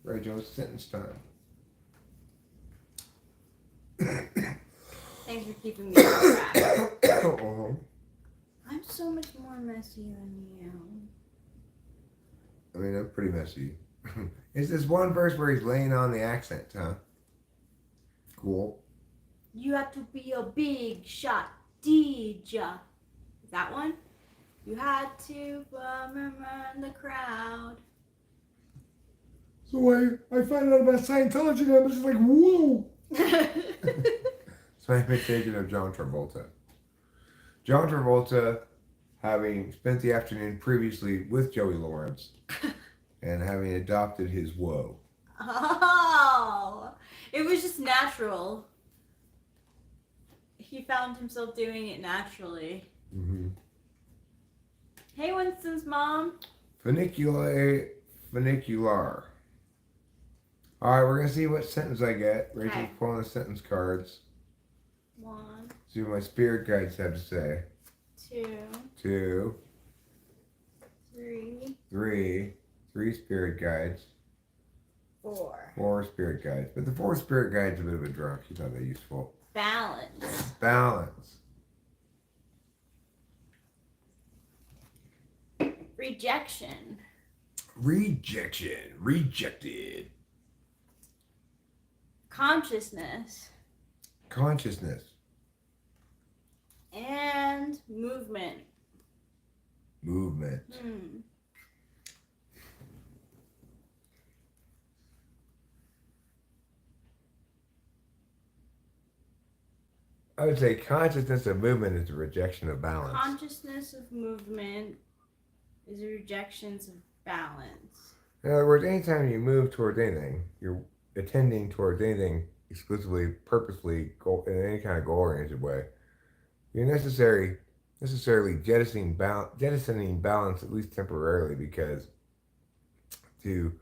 Rachel, it's sentence time. Thanks for keeping me on track. Uh-huh. I'm so much more messy than you. I mean, I'm pretty messy. It's this one verse where he's laying on the accent, huh? Cool. You have to be a big shot DJ. That one? You had to run the crowd. So I found out about Scientology and I was just like, whoa! It's my imitation of John Travolta. John Travolta, having spent the afternoon previously with Joey Lawrence and having adopted his woe. Oh, it was just natural. He found himself doing it naturally. Mm-hmm. Hey, Winston's mom. Funicular. All right, we're going to see what sentence I get. Rachel's Okay. pulling the sentence cards. 1, See what my spirit guides have to say. 2, 2, 3, 3 spirit guides. 4. 4 spirit guides. But the 4th spirit guide's a bit of a drunk. He's not that useful. Balance. Balance. Rejection. Rejection. Rejected. Consciousness. Consciousness. And movement. Movement. I would say consciousness of movement is a rejection of balance. Consciousness of movement is a rejection of balance. In other words, anytime you move towards anything, you're attending towards anything exclusively, purposely, in any kind of goal-oriented way. You're necessarily jettisoning balance at least temporarily, because to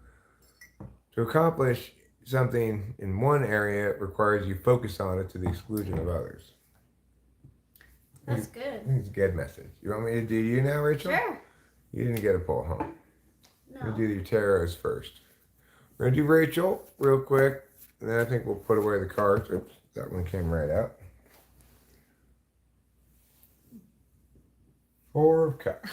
accomplish something in one area requires you focus on it to the exclusion of others. That's good. I think it's a good message. You want me to do you now, Rachel? Sure. You didn't get a pull, huh? No. We'll do your tarots first. We're gonna do Rachel real quick, and then I think we'll put away the cards. Oops, that one came right out. 4 of Cups.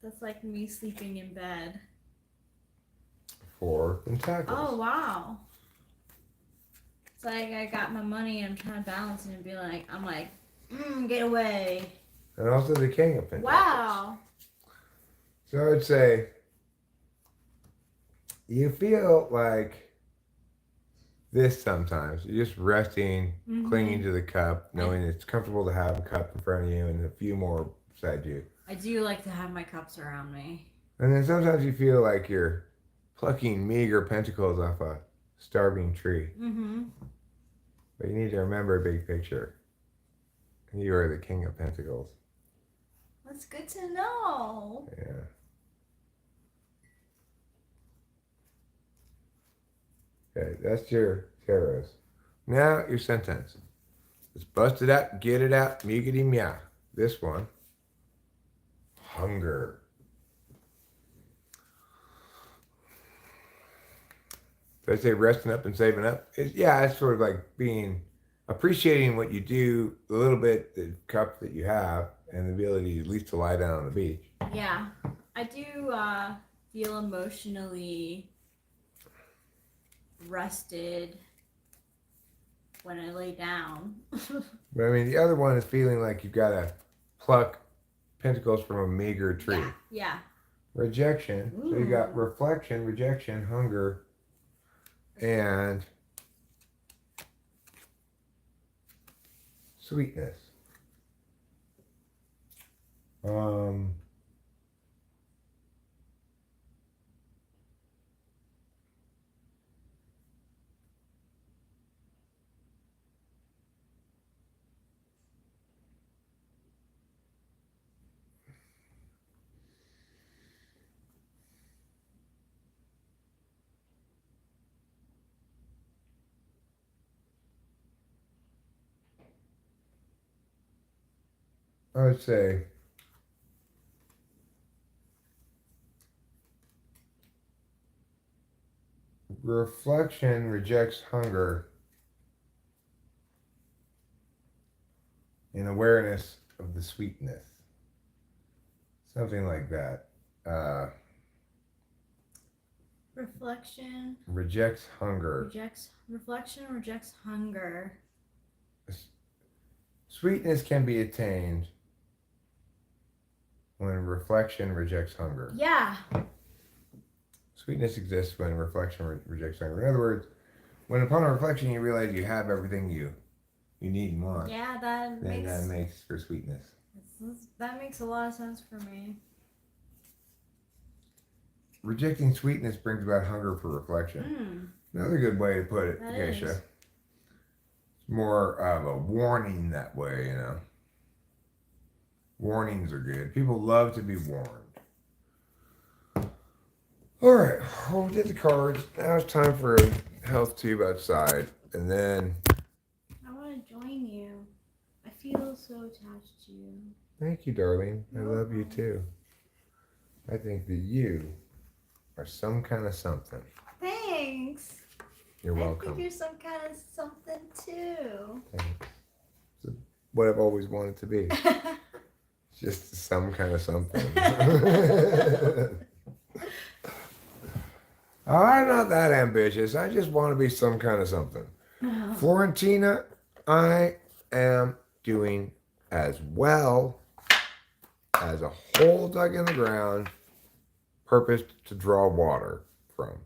That's like me sleeping in bed. 4 of Pentacles. Oh wow. It's like I got my money and I'm trying to balance it and be like, I'm like, get away. And also the King of Pentacles. Wow. So I would say you feel like this sometimes. You're just resting, clinging to the cup, knowing it's comfortable to have a cup in front of you and a few more beside you. I do like to have my cups around me. And then sometimes you feel like you're plucking meager pentacles off a starving tree. But you need to remember a big picture. You are the King of Pentacles. That's good to know. Yeah. Okay, that's your tarots. Now your sentence. Let's bust it out, get it out, meagity meow. This one. Hunger. Did I say resting up and saving up? It's sort of like appreciating what you do, the little bit, the cup that you have, and the ability at least to lie down on the beach. Yeah. I do feel emotionally rested when I lay down. But I mean, the other one is feeling like you've got to pluck pentacles from a meager tree. Yeah. Rejection. So you got reflection, rejection, hunger, and sweetness. I would say reflection rejects hunger in awareness of the sweetness. Something like that. Reflection Rejects hunger. reflection rejects hunger. Sweetness can be attained when reflection rejects hunger. Yeah. Sweetness exists when reflection rejects hunger. In other words, when upon reflection you realize you have everything you need and want, Yeah, then that makes for sweetness. that makes a lot of sense for me. Rejecting sweetness brings about hunger for reflection. Another good way to put it, Geisha. It's more of a warning that way, you know. Warnings are good. People love to be warned. All right, well, we did the cards. Now it's time for a health tube outside. And then... I want to join you. I feel so attached to you. Thank you, darling. I love you too. I think that you are some kind of something. Thanks. You're I welcome. think you're some kind of something too. Thanks. It's what I've always wanted to be. Just some kind of something. I'm not that ambitious. I just want to be some kind of something. Florentina, I am doing as well as a hole dug in the ground, purposed to draw water from.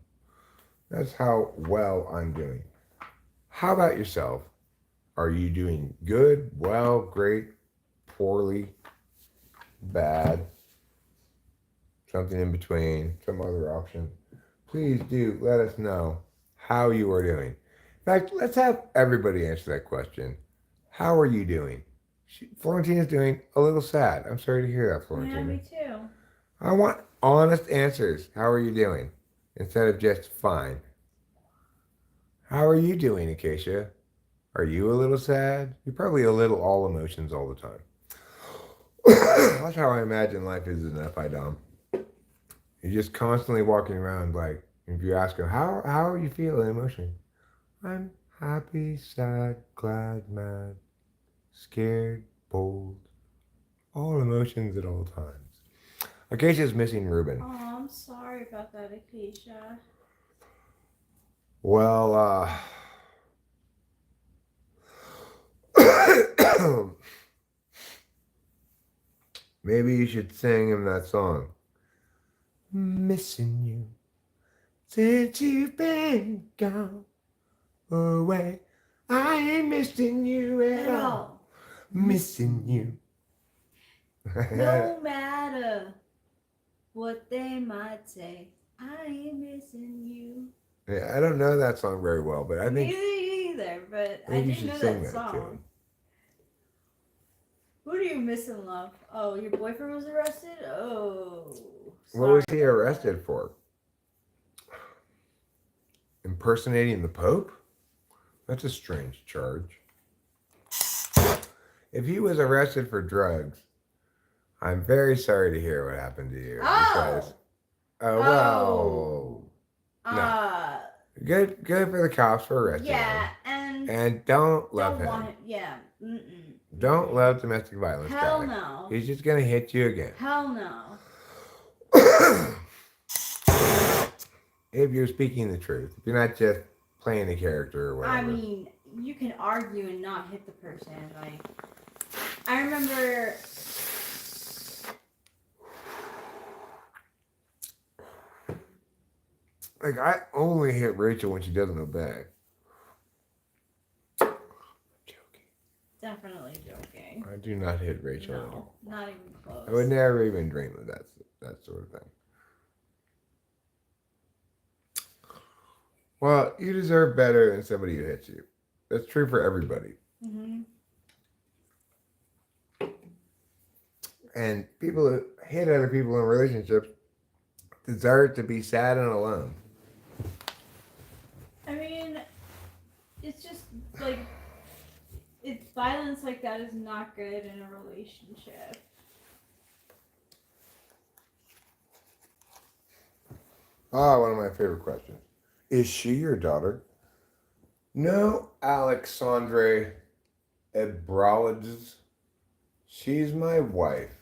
That's how well I'm doing. How about yourself? Are you doing good, well, great, poorly, bad? something in between, some other option, please do let us know how you are doing. In fact, let's have everybody answer that question. How are you doing? Florentina's doing a little sad. I'm sorry to hear that, Yeah, Florentina. me too. I want honest answers. How are you doing? Instead of just fine. How are you doing, Acacia? Are you a little sad? You're probably a little all emotions all the time. That's how I imagine life is in FI Dom. You're just constantly walking around like, if you ask them, how are you feeling emotionally? I'm happy, sad, glad, mad, scared, bold. All emotions at all times. Acacia's missing Ruben. Oh, I'm sorry about that, Acacia. Well, maybe you should sing him that song. Missing you since you've been gone away. I ain't missing you at all. Missing you. No matter what they might say, I ain't missing you. Yeah, I don't know that song very well, but I think Neither either, but I I think you do should know sing that that song. tune. Who do you miss in love? Oh, your boyfriend was arrested? Oh. What was sorry he about arrested for? Impersonating the Pope? That's a strange charge. If he was arrested for drugs, I'm very sorry to hear what happened to you. Because, well, that. good for the cops for arresting Yeah, him. And don't love don't him. want him. Yeah. Mm-mm. Don't love domestic violence. Hell guy. no. He's just gonna hit you again. Hell no. If you're speaking the truth, if you're not just playing a character or whatever. I mean, you can argue and not hit the person. Like, I remember. Like, I only hit Rachel when she doesn't obey. I'm joking. Definitely joking. I do not hit Rachel at No, all. not even close. I would never even dream of that sort of thing. Well, you deserve better than somebody who hits you. That's true for everybody. Mm-hmm. And people who hit other people in relationships deserve to be sad and alone. I mean, it's just like, it's violence like that is not good in a relationship. One of my favorite questions. Is she your daughter? No, Alexandre Ebralides. She's my wife.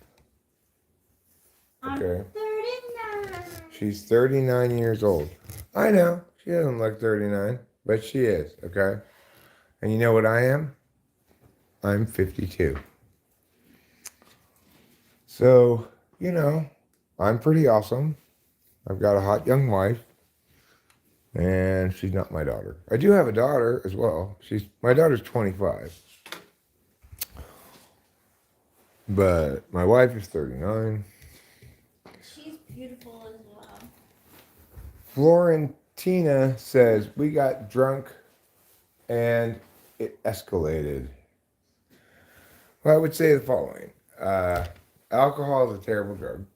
Okay. I'm 39. She's 39 years old. I know. She doesn't look 39, but she is, okay? And you know what I am? I'm 52. So, you know, I'm pretty awesome. I've got a hot young wife. And she's not my daughter. I do have a daughter as well. My daughter's 25. But my wife is 39. She's beautiful as well. Florentina says, we got drunk and it escalated. Well, I would say the following. Alcohol is a terrible drug.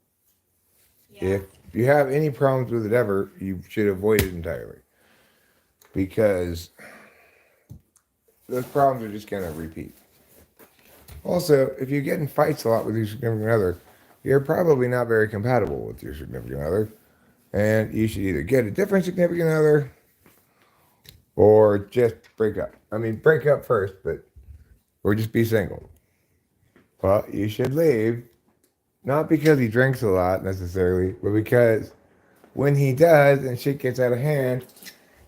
Yeah. If you have any problems with it ever, you should avoid it entirely. Because those problems are just going to repeat. Also, if you get in fights a lot with your significant other, you're probably not very compatible with your significant other. And you should either get a different significant other or just break up. I mean, break up first, or just be single. Well, you should leave. Not because he drinks a lot necessarily, but because when he does and shit gets out of hand,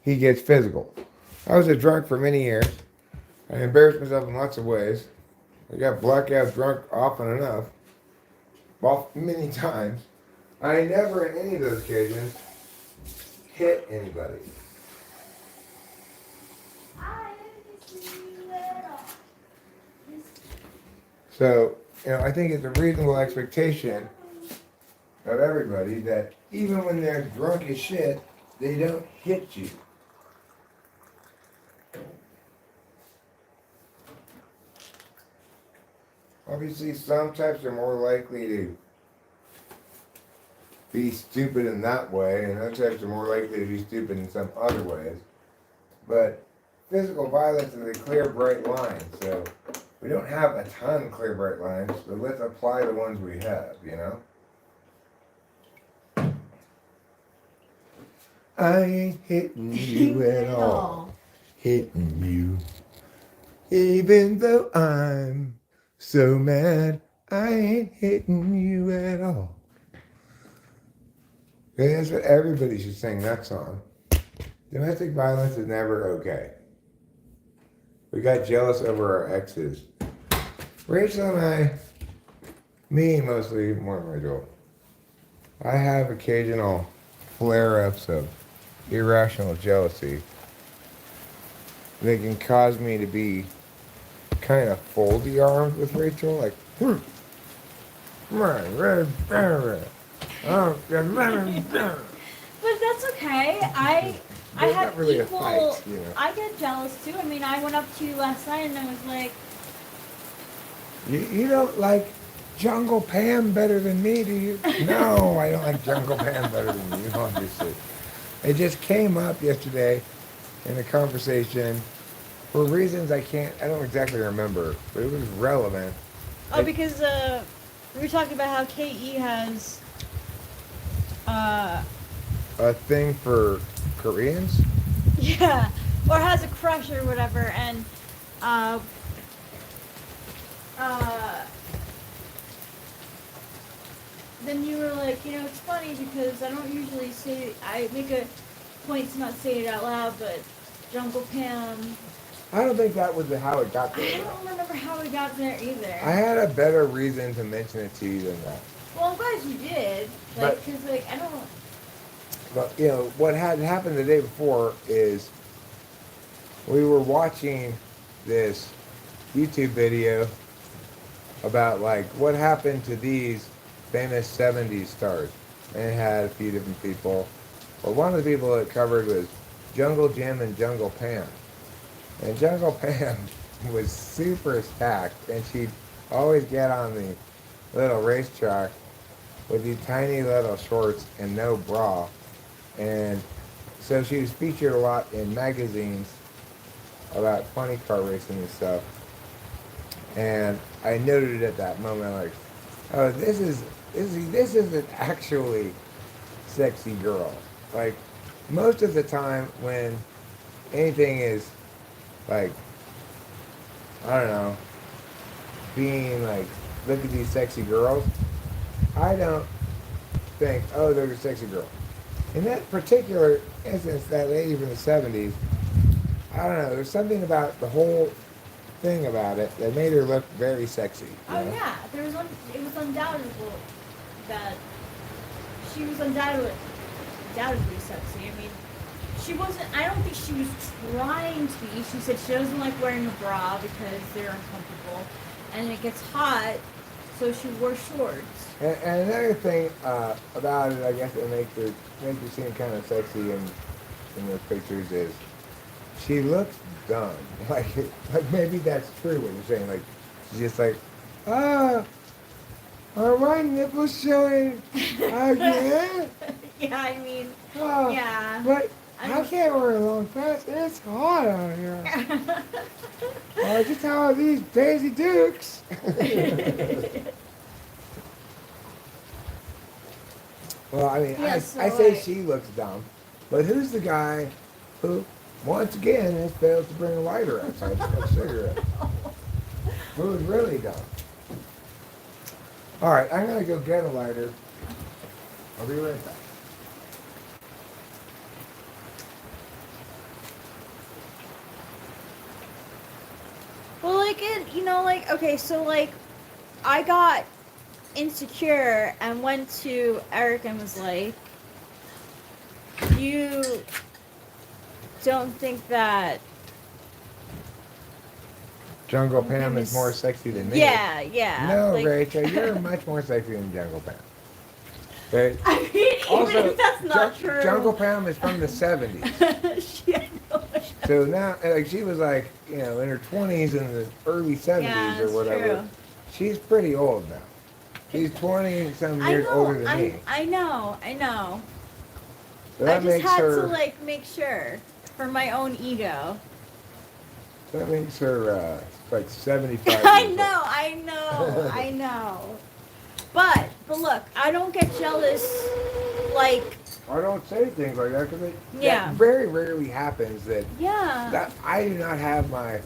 he gets physical. I was a drunk for many years. I embarrassed myself in lots of ways. I got blackout drunk often enough. Well, many times. I never in any of those occasions hit anybody. So, I think it's a reasonable expectation of everybody that even when they're drunk as shit, they don't hit you. Obviously, some types are more likely to be stupid in that way, and other types are more likely to be stupid in some other ways. But physical violence is a clear, bright line, so we don't have a ton of clear, bright lines, but let's apply the ones we have, you know? I ain't hitting you at all. Hitting you. Even though I'm so mad, I ain't hitting you at all. And that's what everybody should sing that song. Domestic violence is never okay. We got jealous over our exes. Rachel and I, me mostly, more than Rachel, I have occasional flare-ups of irrational jealousy. They can cause me to be kind of foldy-armed with Rachel, like, But that's okay. I There's have not really a equal. fight, you know. I get jealous too. I mean, I went up to you last night and I was like, You don't like Jungle Pam better than me, do you? No, I don't like Jungle Pam better than you, obviously. It just came up yesterday in a conversation for reasons I don't exactly remember, but it was relevant. oh, because we were talking about how KE has A thing for Koreans? yeah, or has a crush or whatever, and then you were like, you know, it's funny because I don't usually I make a point to not say it out loud, but Jungle Pam. I don't think that was how it got I there. don't remember how we got there either. I had a better reason to mention it to you than that. Well, I'm glad you did. Like, because, like, I don't. But, you know, what had happened the day before is we were watching this YouTube video about, like, what happened to these famous 70s stars. And it had a few different people. But one of the people it covered was Jungle Jim and Jungle Pam. And Jungle Pam was super stacked, and she'd always get on the little racetrack with these tiny little shorts and no bra. And so she was featured a lot in magazines about funny car racing and stuff. And I noted at that moment, like, oh, this isn't actually sexy girl. Like, most of the time when anything is, like, I don't know, being like, look at these sexy girls, I don't think, oh, they're a sexy girl. In that particular instance, that lady from the 70s, I don't know, there's something about the whole thing about it that made her look very sexy. Oh, yeah. It was undoubtedly that she was undoubtedly sexy. I mean, she wasn't, I don't think she was trying to be. She said she doesn't like wearing a bra because they're uncomfortable. And it gets hot, so she wore shorts. And another thing about it, I guess, that makes her seem kind of sexy in those pictures is she looks dumb. Like maybe that's true what you're saying. Like, she's just like, are my nipples showing again? Yeah, I mean, Oh, yeah. But I can't wear long pants. It's hot out here. Just how are these Daisy Dukes? Well, I mean, Yeah, I so say she looks dumb, but who's the guy who, once again, has failed to bring a lighter outside to smoke a cigarette? Who's really dumb? All right, I'm gonna go get a lighter. I'll be right back. Well, like, okay, so, like, I got insecure and went to Eric and was like, you don't think that Jungle Pam is is- more sexy than me. yeah No, like, Rachel, you're much more sexy than Jungle Pam. Okay? I mean, even Also, if that's not true. Jungle Pam is from the 70s. She had no idea. So now, like, she was like, in her 20s in the early 70s Yeah, or it's whatever. true. She's pretty old now. She's 20 some I years older know, than me. I know. So I that just makes had her. to like make sure for my own ego. That makes her like 75. I years know, old. I know. But look, I don't get jealous. Like, I don't say things like that because Yeah. that very rarely happens. yeah, That I do not have my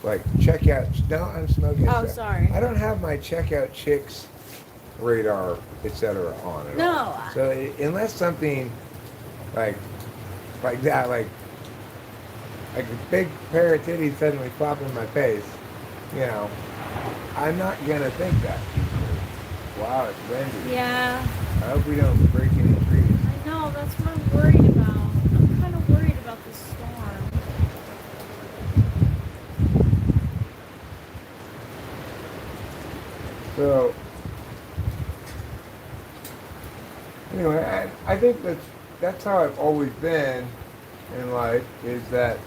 like checkout. No, I'm smoking. Oh, sorry. I don't have my checkout chicks radar, etc. on at all. No. So unless something like that, like a big pair of titties suddenly flop in my face, I'm not gonna think that. Wow, it's windy. yeah. I hope we don't break any trees. I know. That's what I'm worried about. I'm kind of worried about this storm. So anyway, I think that's how I've always been in life. Is that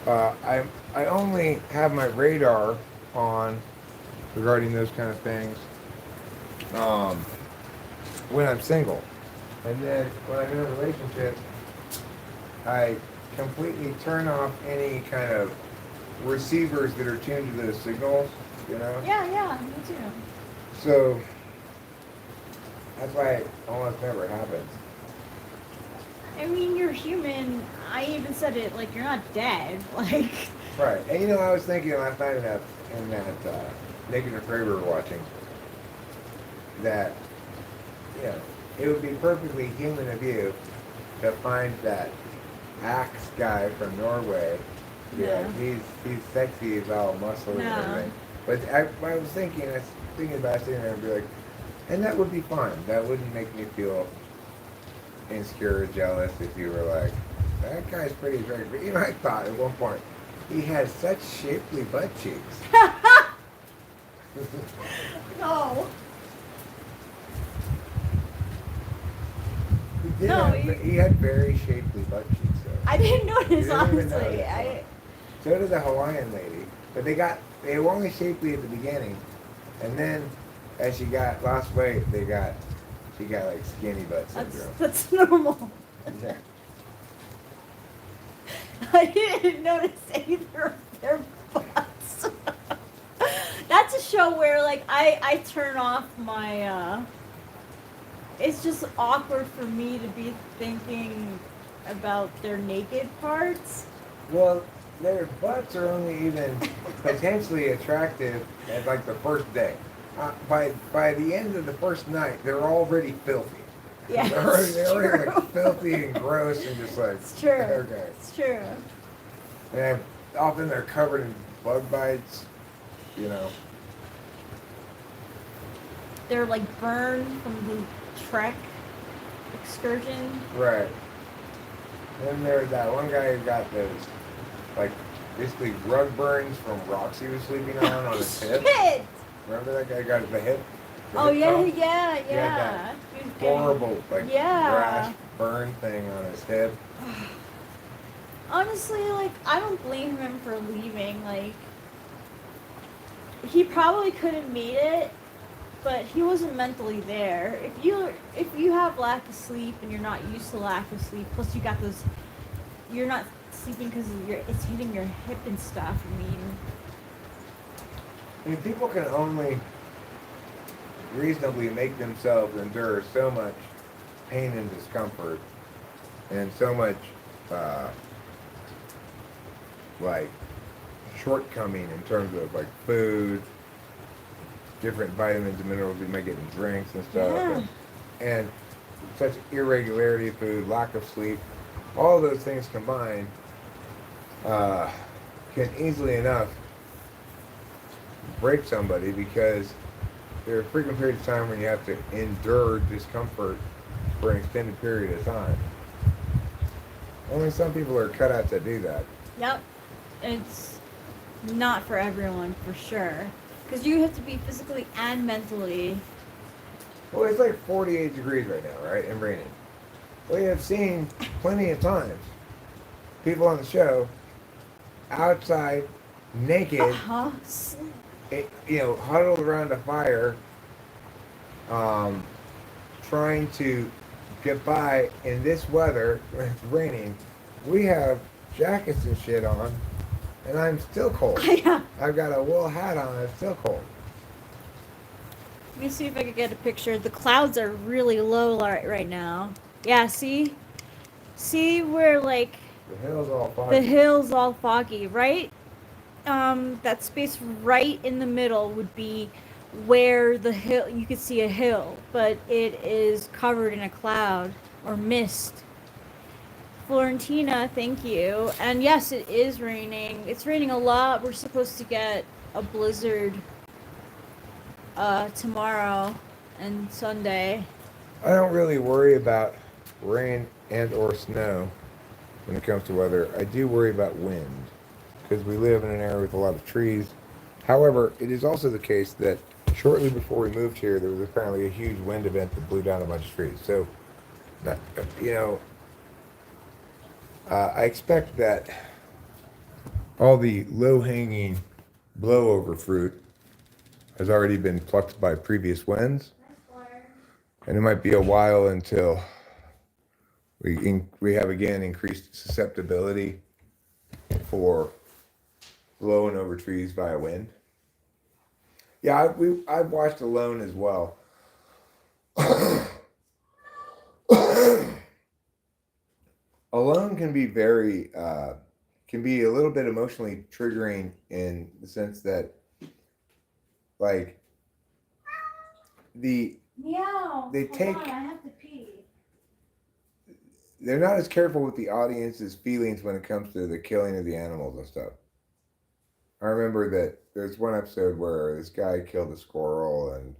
I only have my radar on regarding those kind of things when I'm single, and then when I'm in a relationship, I completely turn off any kind of receivers that are tuned to those signals. Yeah, me too. So that's why it almost never happens. I mean, you're human. I even said it like you're not dead. Like, Right. And I was thinking last night in that Naked and Afraid we were watching that it would be perfectly human of you to find that axe guy from Norway. Yeah. He's sexy, he's all muscly No. and everything. But I was thinking about sitting there and be like, and that would be fun. That wouldn't make me feel insecure or jealous if you were like, that guy's pretty attractive. But I thought at one point, he has such shapely butt cheeks. no. He had very shapely butt cheeks though. I didn't notice, You didn't even honestly. notice, So did the Hawaiian lady. But they were only shapely at the beginning. And then as she lost weight, she got like skinny butt syndrome. That's normal. Yeah. I didn't notice either of their butts. That's a show where like I turn off my it's just awkward for me to be thinking about their naked parts. Well, their butts are only even potentially attractive at like the first day. By the end of the first night, they're already filthy. Yeah, They're already like filthy and gross and just like, It's true. okay. It's true. And often they're covered in bug bites, They're like burned from the Trek excursion. Right. Then there's that one guy who got those, like, basically rug burns from rocks he was sleeping on his hip. Shit! Remember that guy got the hip? The Oh hip yeah, bump? yeah. He had that He was getting- horrible, like, Yeah. rash burn thing on his hip. Honestly, like, I don't blame him for leaving. Like, he probably could have made it, but he wasn't mentally there. If you have lack of sleep and you're not used to lack of sleep, plus you got those, you're not sleeping because it's hitting your hip and stuff. I mean, people can only reasonably make themselves endure so much pain and discomfort and so much, like, shortcoming in terms of, like, food, different vitamins and minerals you might get in drinks and stuff, Yeah. and such irregularity of food, lack of sleep, all those things combined can easily enough break somebody because there are frequent periods of time when you have to endure discomfort for an extended period of time. Only some people are cut out to do that. Yep, it's not for everyone for sure, because you have to be physically and mentally Well, it's like 48 degrees right now, right? And raining. We have seen plenty of times people on the show outside, naked, Uh-huh. huddled around a fire, um, trying to get by in this weather when it's raining. We have jackets and shit on, and I'm still cold. Yeah. I've got a wool hat on, I'm still cold. Let me see if I can get a picture. The clouds are really low right now. Yeah, see? See where, like, The hill's all foggy. the hill's all foggy, right? That space right in the middle would be where the hill, you could see a hill, but it is covered in a cloud or mist. Florentina, thank you. And yes, it is raining. It's raining a lot. We're supposed to get a blizzard tomorrow and Sunday. I don't really worry about rain and or snow when it comes to weather. I do worry about wind because we live in an area with a lot of trees. However, it is also the case that shortly before we moved here, there was apparently a huge wind event that blew down a bunch of trees. So, I expect that all the low-hanging blowover fruit has already been plucked by previous winds, and it might be a while until we have again increased susceptibility for blowing over trees by wind. Yeah, I've watched Alone as well. Alone can be can be a little bit emotionally triggering in the sense that, like, Meow. They Hold take- on, I have to pee. they're not as careful with the audience's feelings when it comes to the killing of the animals and stuff. I remember that there's one episode where this guy killed a squirrel and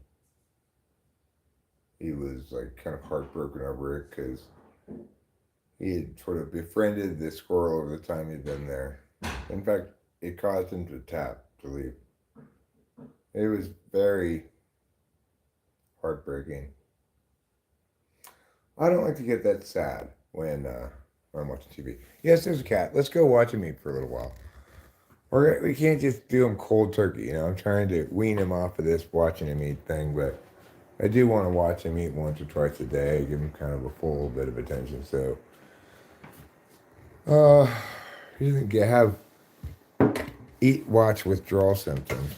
he was like kind of heartbroken over it because he had sort of befriended this squirrel over the time he'd been there. In fact, it caused him to leave. It was very heartbreaking. I don't like to get that sad when I'm watching TV. Yes, there's a cat. Let's go watch him eat for a little while. We can't just do him cold turkey, I'm trying to wean him off of this watching him eat thing, but I do want to watch him eat once or twice a day, give him kind of a full bit of attention. So, he doesn't have watch withdrawal symptoms.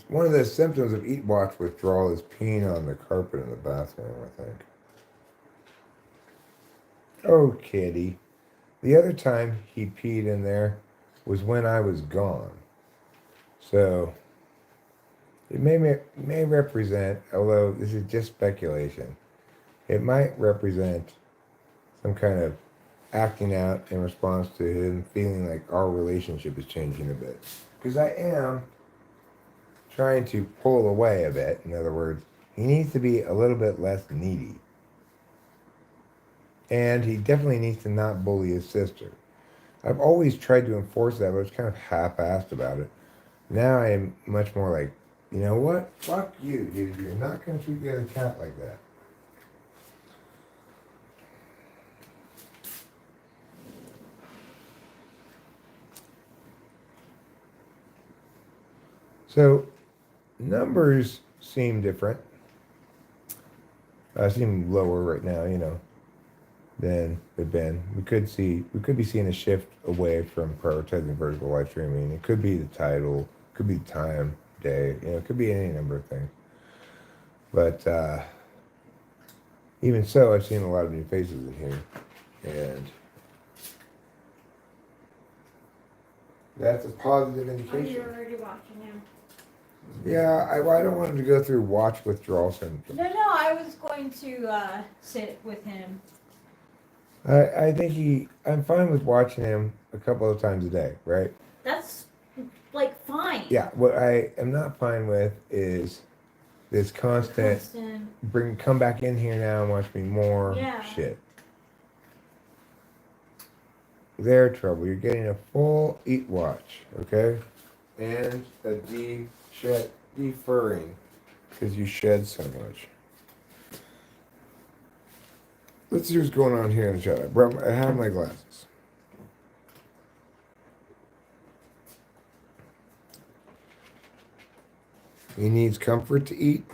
One of the symptoms of watch withdrawal is peeing on the carpet in the bathroom, I think. Oh, kitty. The other time he peed in there was when I was gone. So, it may represent, although this is just speculation, it might represent some kind of acting out in response to him feeling like our relationship is changing a bit. Because I am trying to pull away a bit. In other words, he needs to be a little bit less needy. And he definitely needs to not bully his sister. I've always tried to enforce that, but I was kind of half-assed about it. Now I am much more like, you know what? Fuck you, dude. You're not going to treat the other cat like that. So, numbers seem different. Seem lower right now, than they've been. We could be seeing a shift away from prioritizing vertical live streaming. It could be the title, could be time, day, it could be any number of things. But even so, I've seen a lot of new faces in here, and that's a positive Oh, indication. you're already watching him. Yeah, I don't want him to go through watch withdrawal symptoms. No, I was going to sit with him. I think I'm fine with watching him a couple of times a day, right? That's like fine. Yeah, what I am not fine with is this constant come back in here now and watch me more shit. Their trouble. You're getting a full watch, okay? and a defurring because you shed so much. Let's see what's going on here in the chat. I have my glasses. He needs comfort to eat.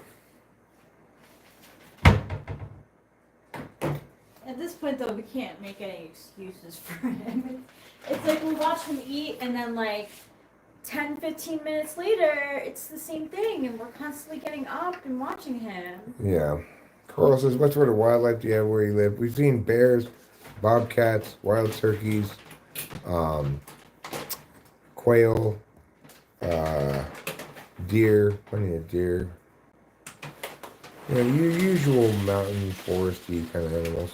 At this point, though, we can't make any excuses for him. It's like we watch him eat, and then like 10, 15 minutes later, it's the same thing, and we're constantly getting up and watching him. Yeah. Carl says, what sort of wildlife do you have where you live? We've seen bears, bobcats, wild turkeys, quail, deer, plenty of deer. You know, your usual mountain, foresty kind of animals.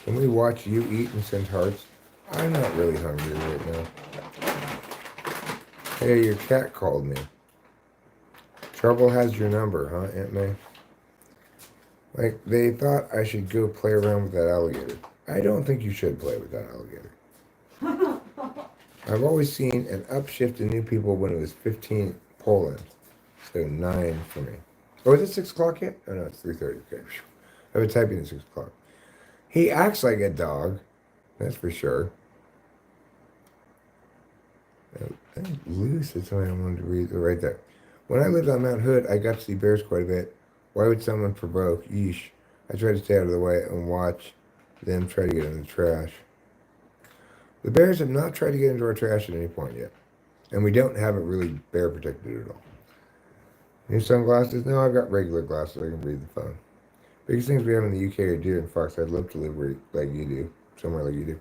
Can we watch you eat and send hearts? I'm not really hungry right now. Hey, your cat called me. Trouble has your number, huh, Aunt May? Like, they thought I should go play around with that alligator. I don't think you should play with that alligator. I've always seen an upshift in new people when it was 15 Poland. So 9 for me. Oh, is it 6 o'clock yet? Oh, no, it's 3:30. Okay. I've been typing at 6 o'clock. He acts like a dog. That's for sure. Lou said something I wanted to read right there. When I lived on Mount Hood, I got to see bears quite a bit. Why would someone provoke? Yeesh. I try to stay out of the way and watch them try to get in the trash. The bears have not tried to get into our trash at any point yet. And we don't have it really bear protected at all. New sunglasses? No, I've got regular glasses. I can read the phone. Biggest things we have in the UK are deer and fox. I'd love to live where, like you do. Somewhere like you do.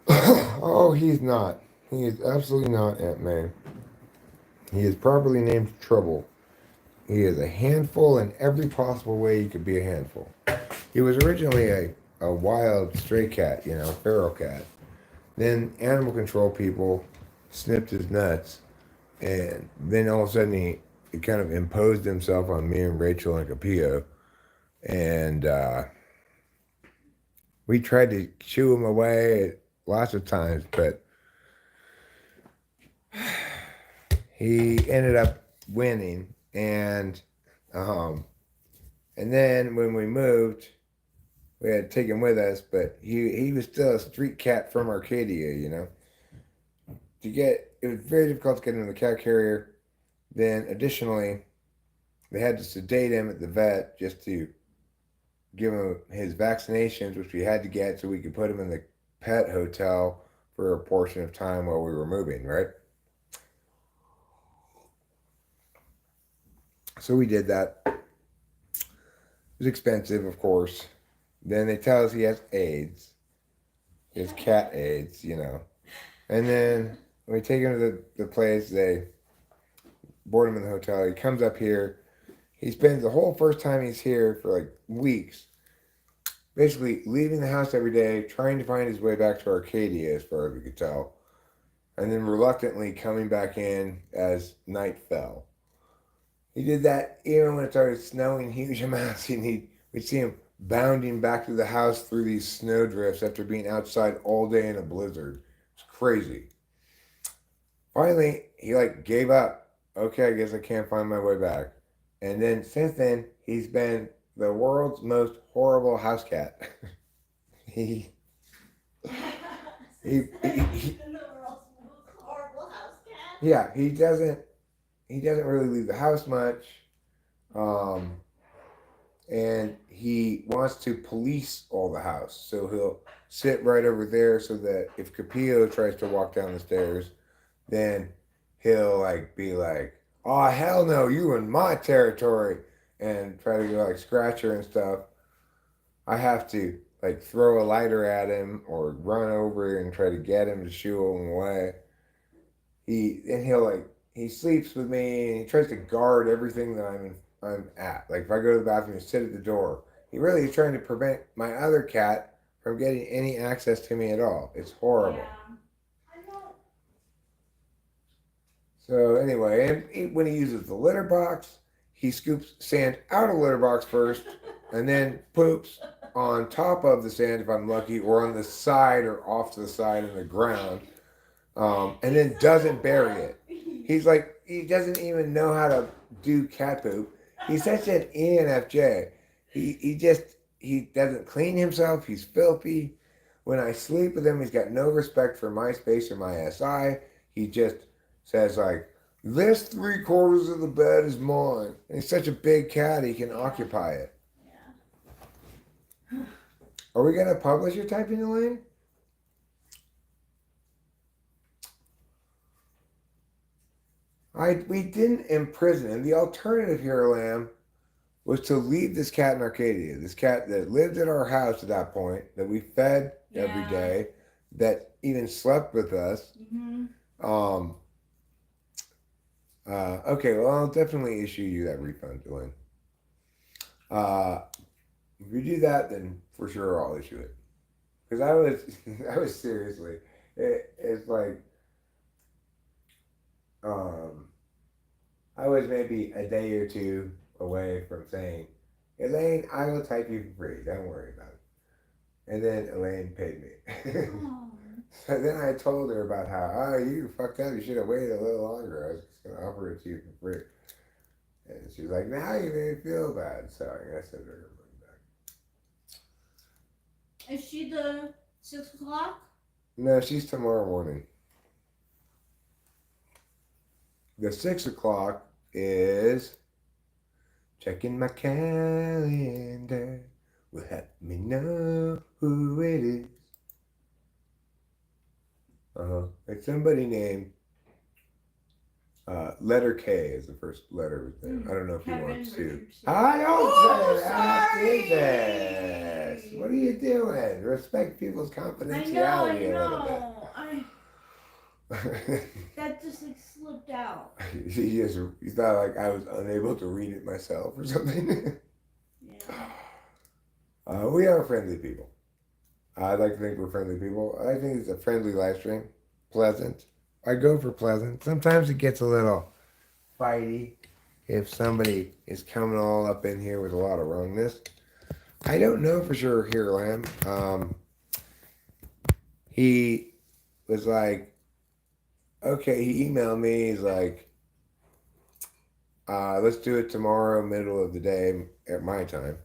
Oh, he's not. He is absolutely not, Aunt May. He is properly named Trouble. He is a handful in every possible way you could be a handful. He was originally a wild stray cat, you know, feral cat. Then animal control people snipped his nuts, and then all of a sudden he kind of imposed himself on me and Rachel and Capillo, and we tried to shoo him away lots of times, but he ended up winning, and then when we moved, we had to take him with us, but he was still a street cat from Arcadia, you know. It was very difficult to get him in the cat carrier. Then additionally, they had to sedate him at the vet just to give him his vaccinations, which we had to get so we could put him in the pet hotel for a portion of time while we were moving, right? So we did that. It was expensive, of course. Then they tell us he has AIDS. He has cat AIDS, you know. And then when we take him to the place, they board him in the hotel. He comes up here. He spends the whole first time he's here for like weeks, basically leaving the house every day, trying to find his way back to Arcadia, as far as we could tell. And then reluctantly coming back in as night fell. He did that even when it started snowing huge amounts, and we'd see him bounding back to the house through these snowdrifts after being outside all day in a blizzard. It's crazy. Finally, he like gave up. Okay, I guess I can't find my way back. And then since then, he's been the world's most horrible house cat. he Yeah, he doesn't really leave the house much. And he wants to police all the house. So he'll sit right over there so that if Capillo tries to walk down the stairs, then he'll like be like, oh, hell no, you in my territory, and try to go like scratch her and stuff. I have to like throw a lighter at him or run over and try to get him to shoo him away. He sleeps with me, and he tries to guard everything that I'm at. Like if I go to the bathroom, he sit at the door. He really is trying to prevent my other cat from getting any access to me at all. It's horrible. Yeah. I know. So anyway, and when he uses the litter box, he scoops sand out of the litter box first, and then poops on top of the sand if I'm lucky, or on the side or off to the side in the ground, and then doesn't bury it. He's like, he doesn't even know how to do cat poop. He's such an ENFJ. He doesn't clean himself. He's filthy. When I sleep with him, he's got no respect for my space or my SI. He just says like, this 3/4 of the bed is mine. And he's such a big cat, he can occupy it. Yeah. Are we gonna publish your typing, Elaine? We didn't imprison him. The alternative here, Lamb, was to leave this cat in Arcadia. This cat that lived at our house at that point, that we fed every Yeah. day, that even slept with us. Mm-hmm. Okay, well, I'll definitely issue you that refund, Elaine. If you do that, then for sure I'll issue it. Because I was seriously, it's like, I was maybe a day or two away from saying, Elaine, I will type you for free. Don't worry about it. And then Elaine paid me. Oh. So then I told her about how, oh, you fucked up. You should have waited a little longer. I was just going to offer it to you for free. And she was like, now you made me feel bad. So I guess I sent her money back. Is she the 6 o'clock? No, she's tomorrow morning. The 6 o'clock is checking my calendar. Will help me know who it is. It's somebody named letter K is the first letter of his name. I don't know if he Kevin wants to. Richardson. I don't say that. sorry. Jesus. What are you doing? Respect people's confidentiality a little bit. That just like slipped out. You thought like I was unable to read it myself or something. Yeah. We are friendly people. I'd like to think we're friendly people. I think it's a friendly live stream. Pleasant. I go for pleasant. Sometimes it gets a little fighty if somebody is coming all up in here with a lot of wrongness. I don't know for sure here, Lamb. He was like, okay, he emailed me. He's like, let's do it tomorrow, middle of the day at my time.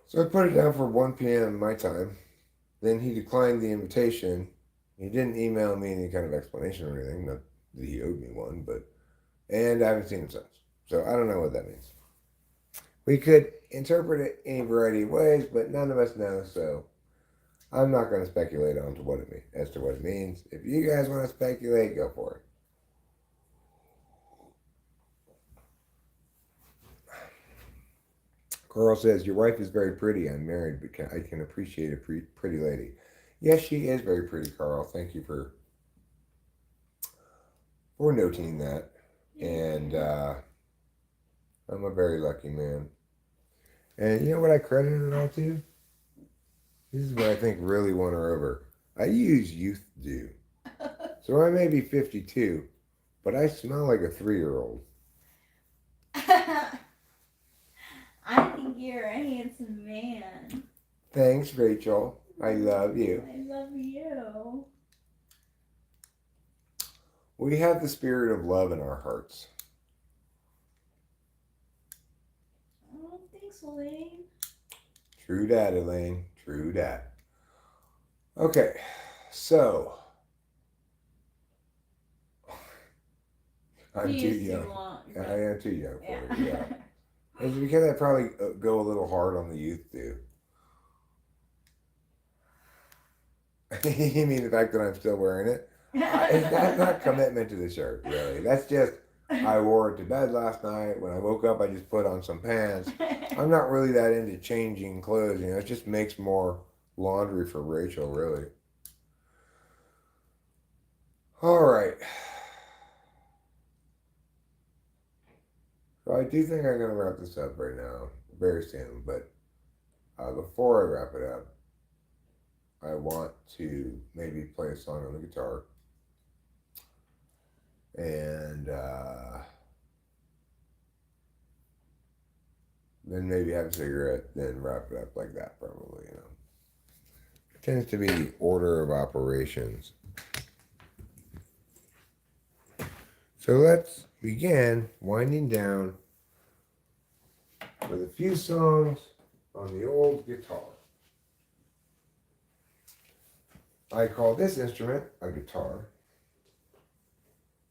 So I put it down for 1 p.m. my time. Then he declined the invitation. He didn't email me any kind of explanation or anything. Not that he owed me one, and I haven't seen him since. So I don't know what that means. We could interpret it any variety of ways, but none of us know, so I'm not going to speculate as to what it means. If you guys want to speculate, go for it. Carl says, your wife is very pretty. I'm married, but I can appreciate a pretty lady. Yes, she is very pretty, Carl. Thank you for noting that. And I'm a very lucky man. And you know what I credit it all to? This is what I think really won her over. I use youth dew. So I may be 52, but I smell like a 3-year-old. I think you're a handsome man. Thanks, Rachel. I love you. I love you. We have the spirit of love in our hearts. Oh, thanks, Elaine. True dat, Elaine. True dat. Okay, so I'm too young. I am too young for it. Yeah, it's because I probably go a little hard on the youth too. You mean the fact that I'm still wearing it? That's not commitment to the shirt, really. That's just I wore it to bed last night. When I woke up, I just put on some pants. I'm not really that into changing clothes. It just makes more laundry for Rachel, really. All right. So I do think I'm going to wrap this up right now, very soon. But before I wrap it up, I want to maybe play a song on the guitar. And then maybe have a cigarette, then wrap it up like that, probably, It tends to be the order of operations. So let's begin winding down with a few songs on the old guitar. I call this instrument a guitar.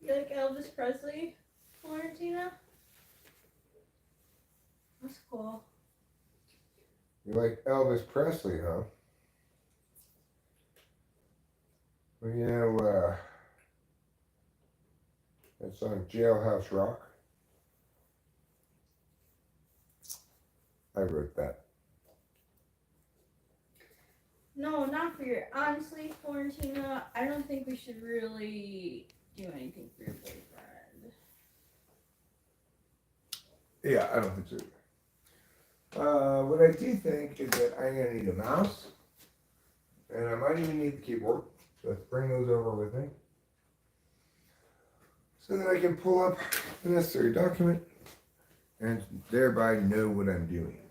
You like Elvis Presley, Florentina? That's cool. You like Elvis Presley, huh? Well, you know, that song Jailhouse Rock? I wrote that. No, not for your. Honestly, Florentina, I don't think we should really do anything for your boyfriend. Yeah, I don't think so. What I do think is that I'm gonna need a mouse, and I might even need the keyboard. So let's bring those over with me, so that I can pull up the necessary document and thereby know what I'm doing.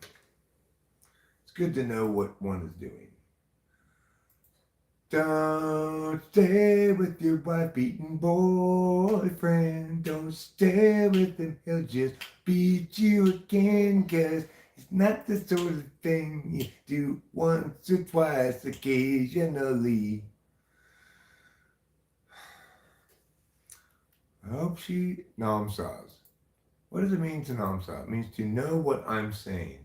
It's good to know what one is doing. Don't stay with your wife-beating boyfriend. Don't stay with him, he'll just beat you again. 'Cause it's not the sort of thing you do once or twice occasionally. I hope she namsas. What does it mean to namsa? It means to know what I'm saying.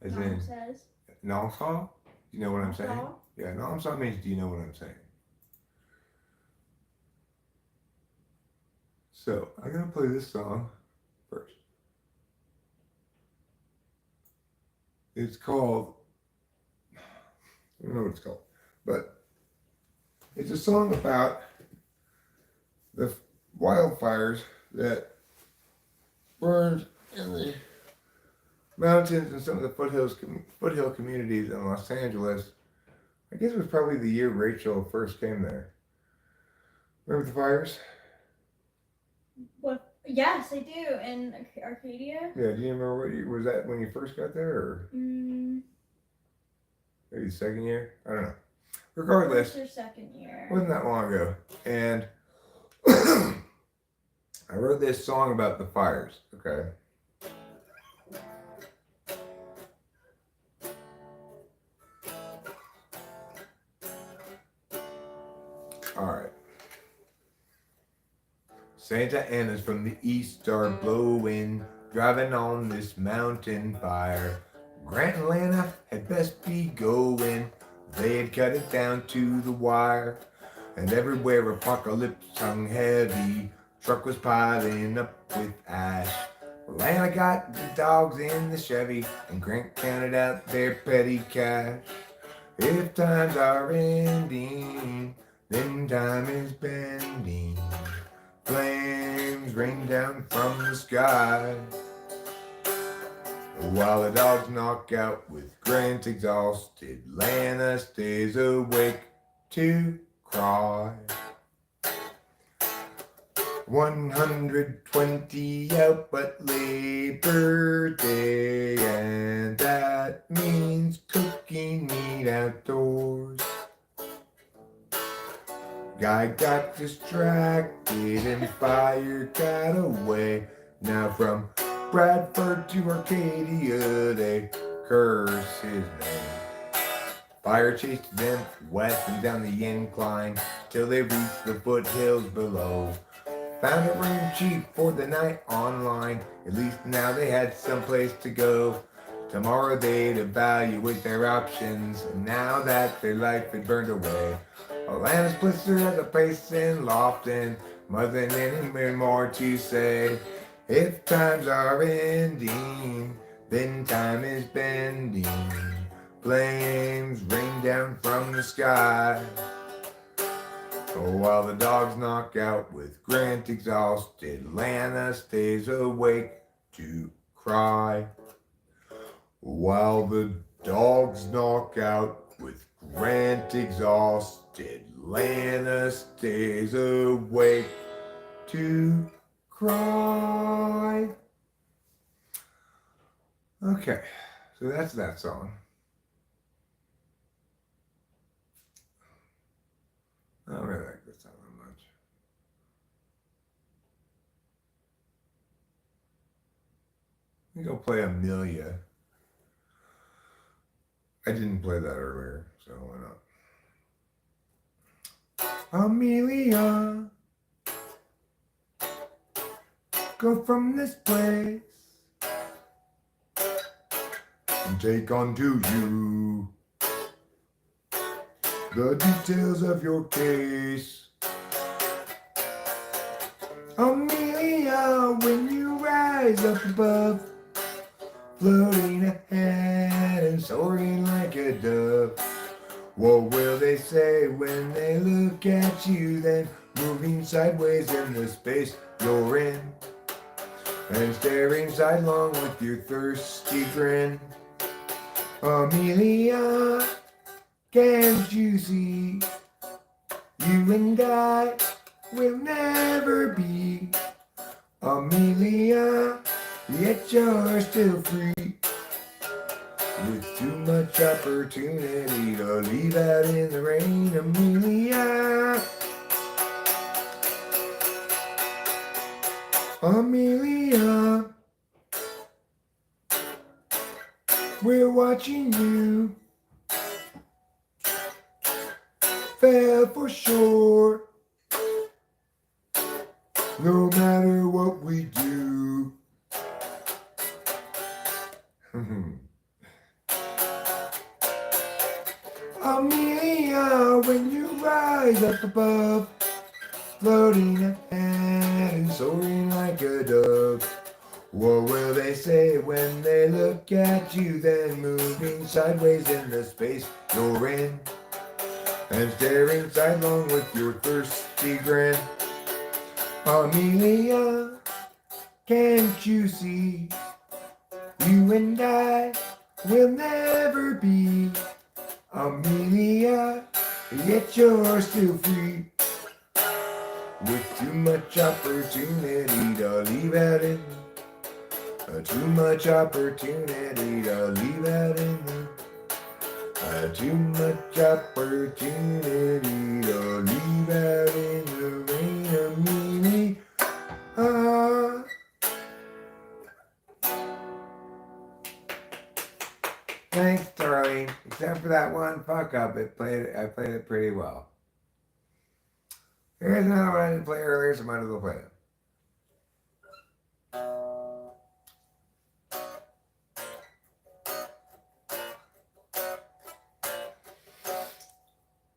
As Mom in, says. namsa? You know what I'm saying? Namsa? Yeah, namsa means do you know what I'm saying? So, I'm going to play this song first. It's called, I don't know what it's called, but it's a song about the wildfires that burned in the mountains and some of the foothill communities in Los Angeles. I guess it was probably the year Rachel first came there. Remember the fires? What? Yes, I do. In Arcadia? Yeah, do you remember what year? Was that when you first got there, or Mm, maybe the second year? I don't know. Regardless, first or second year. wasn't that long ago. And I wrote this song about the fires, okay? Alright. Santa Ana's from the east are blowing, driving on this mountain fire. Grant and Lana had best be going, they had cut it down to the wire. And everywhere apocalypse hung heavy, truck was piling up with ash. Lana got the dogs in the Chevy, and Grant counted out their petty cash. If times are ending, then time is bending. Flames rain down from the sky, while the dogs knock out with Grant exhausted. Lana stays awake to cry. 120 out but Labor Day, and that means cooking meat outdoors. Guy got distracted and fire got away. Now from Bradford to Arcadia they curse his name. Fire chased them west and down the incline till they reached the foothills below. Found a room cheap for the night online. At least now they had someplace to go. Tomorrow they'd evaluate their options, now that their life had burned away. Atlanta's blister has a place in Lofton, more than any more to say. If times are ending, then time is bending. Flames rain down from the sky, while the dogs knock out with Grant exhausted. Lana stays awake to cry. While the dogs knock out with Grant exhausted, Lana stays awake to cry. Okay, so that's that song. I don't really like this song that much. me go play Amelia. I didn't play that earlier, so why not? Amelia, go from this place and take unto you the details of your case. Amelia, when you rise up above, floating ahead and soaring like a dove, what will they say when they look at you then, moving sideways in the space you're in, and staring sidelong with your thirsty grin? Amelia, can't you see, you and I will never be Amelia, yet you're still free, with too much opportunity to leave out in the rain. Amelia, Amelia, we're watching you, fail for sure, no matter what we do. Amelia, when you rise up above, floating ahead and soaring like a dove, what will they say when they look at you then, moving sideways in the space you're in, and staring sidelong with your thirsty grin? Amelia, can't you see, you and I will never be Amelia, yet you're still free, with too much opportunity to leave out in, too much opportunity to leave out in the, too much opportunity to leave out in the rain. Amelia, thanks, Darlene. Except for that one fuck up, I played it pretty well. Here's another one I didn't play earlier, so might as well play it.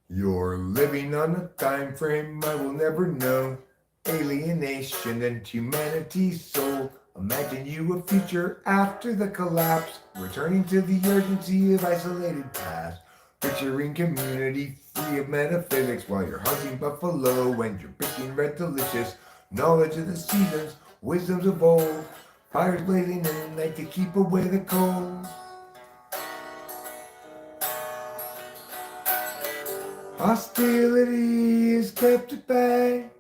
You're living on a time frame I will never know. Alienation and humanity's soul. Imagine you a future after the collapse, returning to the urgency of isolated past. Picturing community free of metaphysics while you're hunting buffalo and you're picking red delicious. Knowledge of the seasons, wisdoms of old. Fires blazing in the night to keep away the cold. Hostility is kept at bay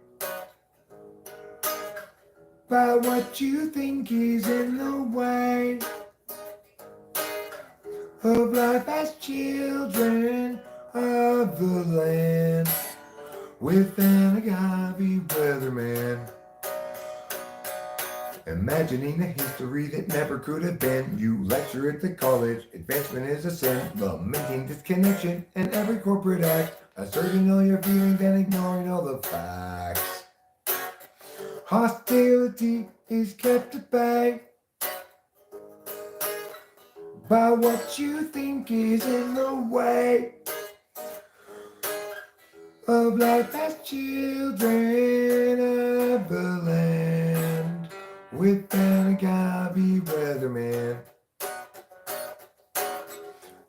by what you think is in the way of life as children of the land, with an agave weatherman. Imagining a history that never could have been. You lecture at the college, advancement is a sin. Lamenting disconnection and every corporate act. Asserting all your feelings and ignoring all the facts. Hostility is kept at bay by what you think is in the way of life as children of the land, with an agave weatherman.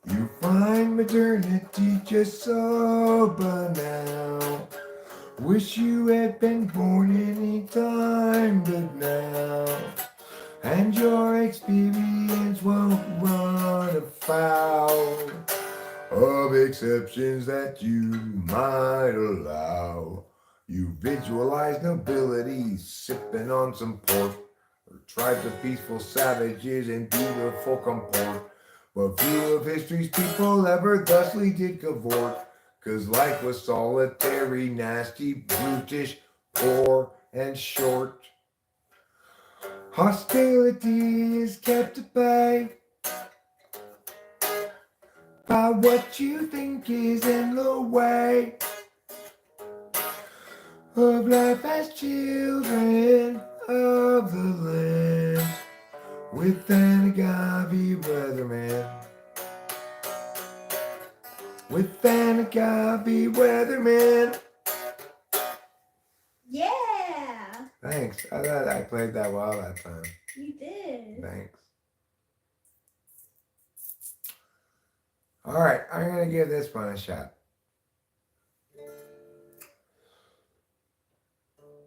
You find modernity just so banal. Wish you had been born any time but now, and your experience won't run afoul of exceptions that you might allow. You visualize nobility sipping on some port, or tribes of peaceful savages in beautiful comport. But few of history's people ever thusly did cavort, 'cause life was solitary, nasty, brutish, poor, and short. Hostility is kept at bay by what you think is in the way of life as children of the land with an agave weatherman. With an agave weatherman. Yeah, Thanks. I thought I played that well that time. you did. Thanks. Alright, I'm going to give this one a shot.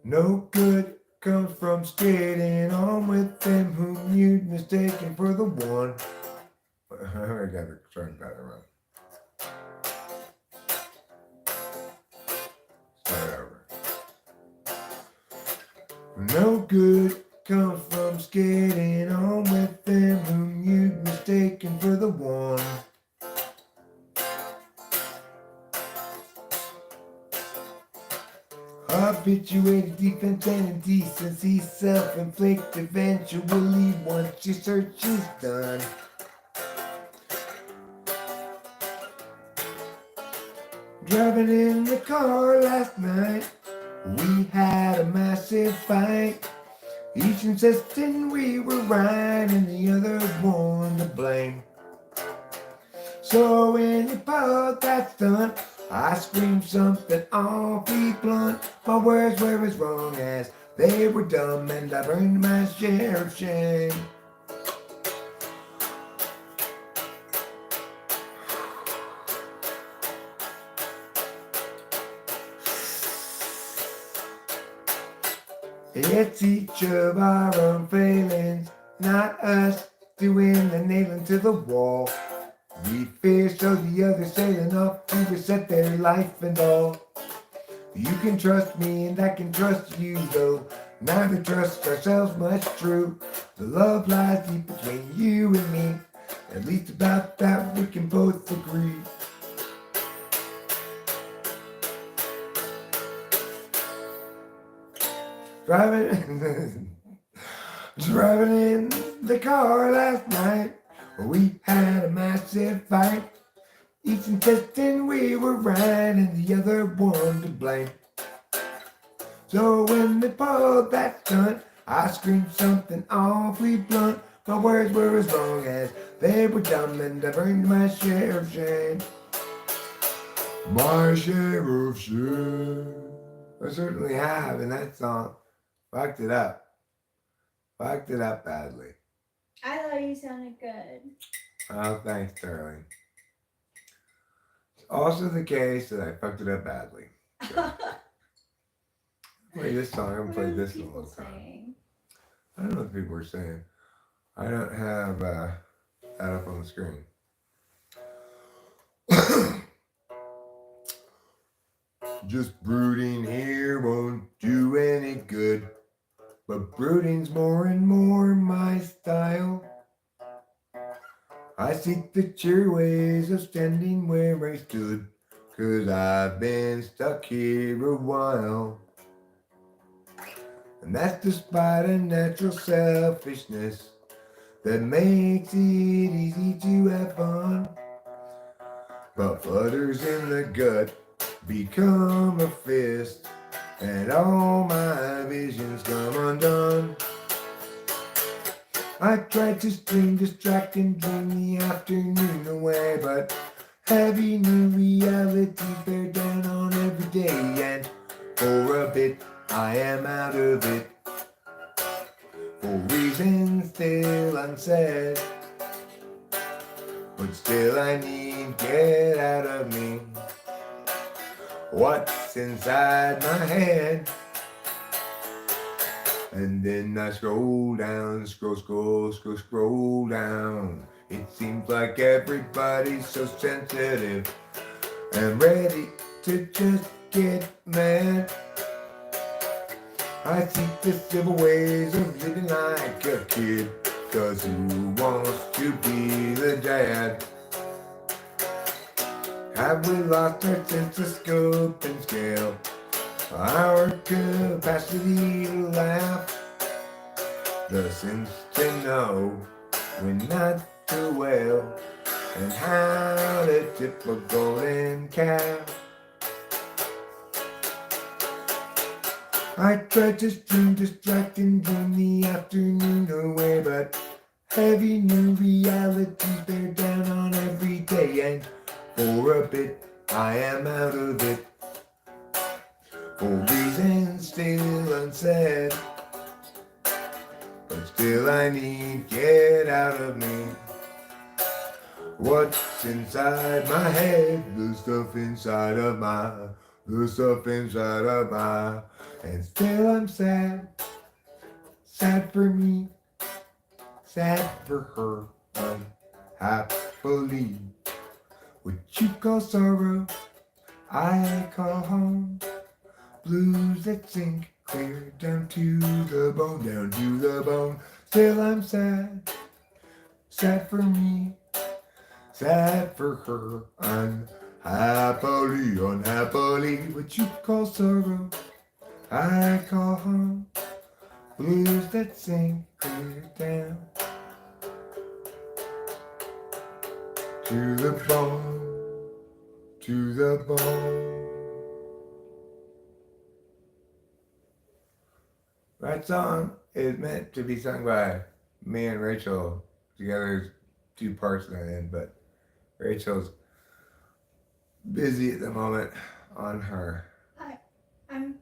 No good comes from skating on with them whom you'd mistaken for the one. I already got the starting pattern wrong. Start over. No good comes from skating on with them whom you'd mistaken for the one. Habituated defense and indecency, self-inflicted eventually once your search is done. Driving in the car last night, we had a massive fight. Each insisting we were right and the other one to blame. So when you pulled that stunt, I screamed something awfully blunt. My words were as wrong as they were dumb, and I burned my share of shame. It's each of our own failings, not us doing the nailing to the wall. We fear so the others sailing off to reset their life and all. You can trust me and I can trust you, though neither trust ourselves much true. The love lies deep between you and me, at least about that we can both agree. Driving in the car last night, we had a massive fight. Each insisting we were right and the other one to blame. So when they pulled that stunt, I screamed something awfully blunt. My words were as wrong as they were dumb, and I burned my share of shame. My share of shame. I certainly have in that song. Fucked it up. Fucked it up badly. I thought you sounded good. Oh, thanks, darling. It's also the case that I fucked it up badly. So, play this song. I haven't What are played the this in a people long time. saying? I don't know what people are saying. I don't have that up on the screen. Just brooding here won't do any good, but brooding's more and more my style. I seek the cheery ways of standing where I stood, 'cause I've been stuck here a while. And that's despite a natural selfishness that makes it easy to have fun. But flutters in the gut become a fist, and all my visions come undone. I tried to stream, distract, and dream the afternoon away, but heavy new realities bear down on every day, and for a bit I am out of it, for reasons still unsaid. But still I need get out of me what's inside my head. And then I scroll down, scroll down. It seems like everybody's so sensitive and ready to just get mad. I seek the civil ways of living like a kid, 'cause who wants to be the dad? Have we lost our sense of scope and scale, our capacity to laugh? the sense to know when not to well, and how to tip a golden cow. I tried to stream distracting in the afternoon away, but heavy new realities bear down on every day, and for a bit I am out of it, for reasons still unsaid, but still I need get out of me what's inside my head, the stuff inside of my, and still I'm sad, sad for me, sad for her, unhappily. What you call sorrow, I call home. Blues that sink clear down to the bone, down to the bone. Still I'm sad, sad for me, sad for her, unhappily, unhappily. What you call sorrow, I call home. Blues that sink clear down to the bone, to the bone. That song is meant to be sung by me and Rachel together. There's 2 parts in that end, but Rachel's busy at the moment on her. I'm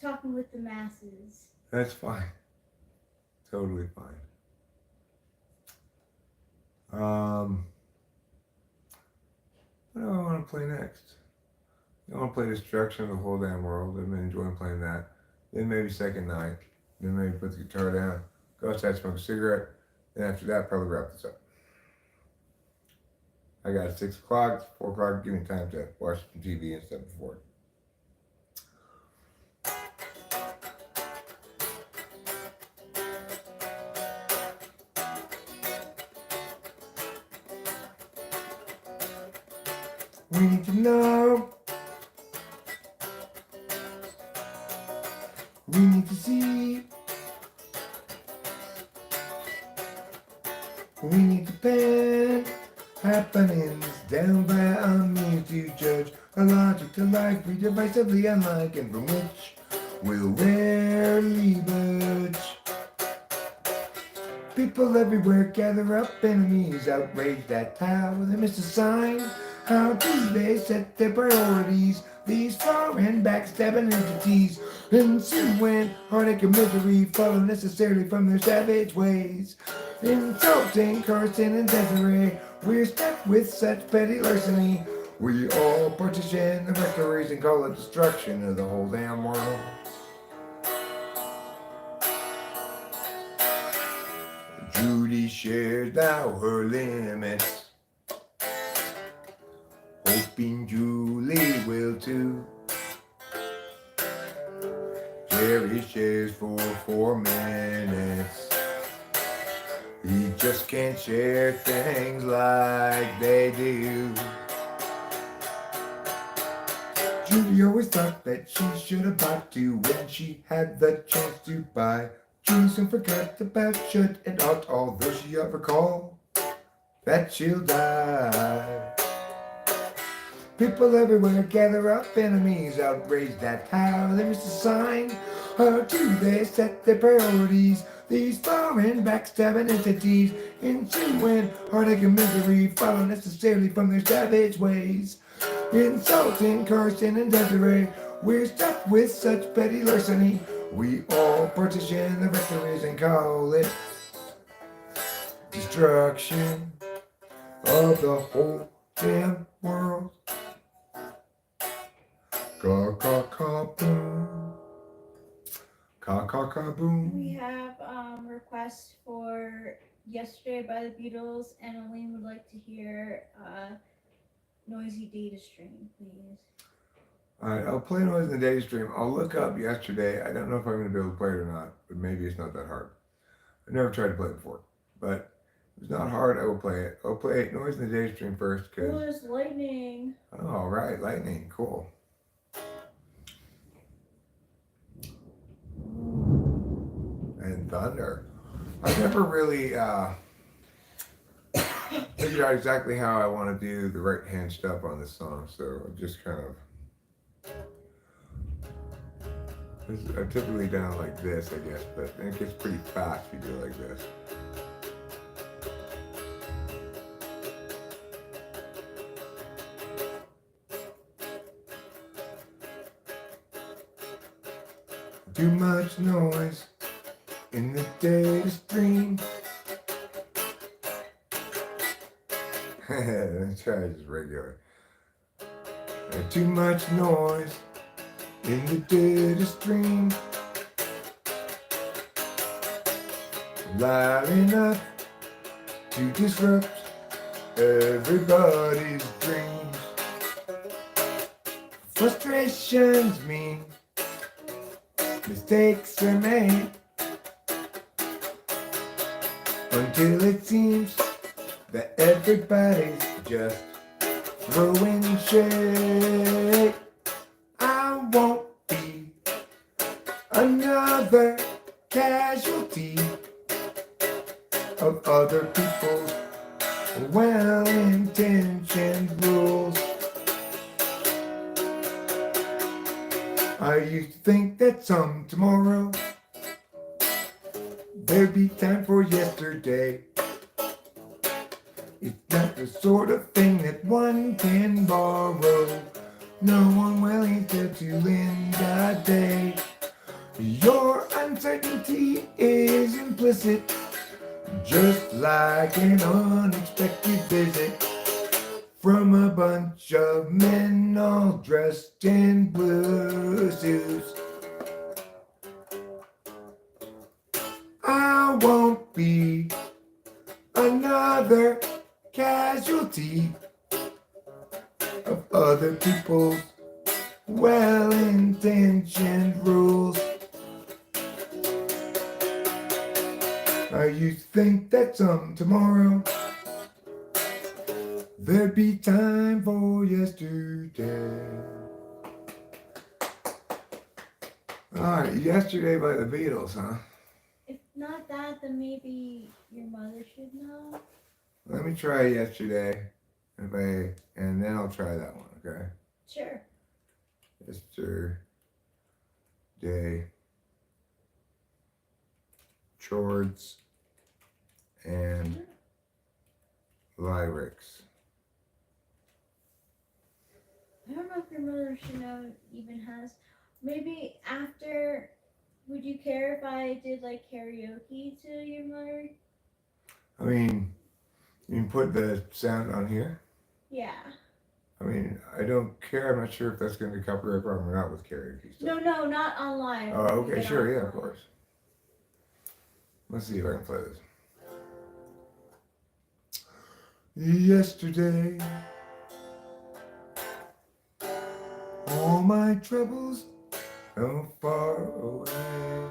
talking with the masses. That's fine. Totally fine. What do I want to play next? I want to play Destruction of the Whole Damn World. I've been enjoying playing that. Then maybe Second Night. Then maybe put the guitar down. Go outside, smoke a cigarette. Then after that, probably wrap this up. I got 6 o'clock, 4 o'clock. Give me time to watch some TV and stuff before. We need to know. We need to see. We need to pen happenings down by our means to judge a logic to life we divisively unlike, and from which we'll rarely budge. People everywhere gather up, enemies outraged at how they miss a sign. How do they set their priorities? These foreign backstabbing entities ensuing heartache and misery follow necessarily from their savage ways. Insulting, cursing, and Desiree, we're stuck with such petty larceny. We all partition the rectories and call it destruction of the whole damn world. Judy shares now her limits, hoping Julie will too. Jerry shares for 4 minutes. He just can't share things like they do. Judy always thought that she should have bought to when she had the chance to buy. Julie soon forgot about should and ought, although she ought recall that she'll die. People everywhere gather up, enemies outraged at how they miss a sign. How do they set their priorities? These foreign backstabbing entities ensuing heartache and misery follow necessarily from their savage ways. Insulting, cursing, and Desiree, we're stuck with such petty larceny. We all partition the rectories and call it destruction of the whole damn world. Ka ka ka boom. Ka ka ka boom. We have requests for Yesterday by the Beatles, and Elaine would like to hear Noisy Data Stream, please. Alright, I'll play Noise in the Data Stream. I'll look up Yesterday. I don't know if I'm going to be able to play it or not, but maybe it's not that hard. I've never tried to play it before, but if it's not hard, I will play it. I'll play Noise in the Data Stream first, Oh, because... there's lightning. Oh, alright, lightning, cool. And thunder. I never really figured out exactly how I want to do the right hand stuff on this song, so I just kind of. I typically done it like this, I guess, but it gets pretty fast if you do it like this. Too much noise in the data stream. Let's try just regular. Too much noise in the data stream. Loud enough to disrupt everybody's dreams. Frustrations mean mistakes are made until it seems that everybody's just throwing shade. I won't be another casualty of other people's well-intentioned rules. I used to think that some tomorrow there'd be time for yesterday. It's not the sort of thing that one can borrow. No one will instead to end the day. Your uncertainty is implicit, just like an unexpected visit from a bunch of men all dressed in blue suits. I won't be another casualty of other people's well-intentioned rules. I used to think that some tomorrow there'd be time for yesterday. Alright, Yesterday by the Beatles, huh? If not that, then maybe your mother should know. Let me try Yesterday, and then I'll try that one, okay? Sure. Yesterday, chords, and lyrics. I don't know if your mother should know even has. Maybe after, would you care if I did like karaoke to your mother? I mean, you can put the sound on here. Yeah. I mean, I don't care. I'm not sure if that's going to be copyright problem or not with karaoke stuff. No, not online. Oh, okay, Get sure, yeah, of online. course. Let's see if I can play this. Yesterday, all my troubles so far away.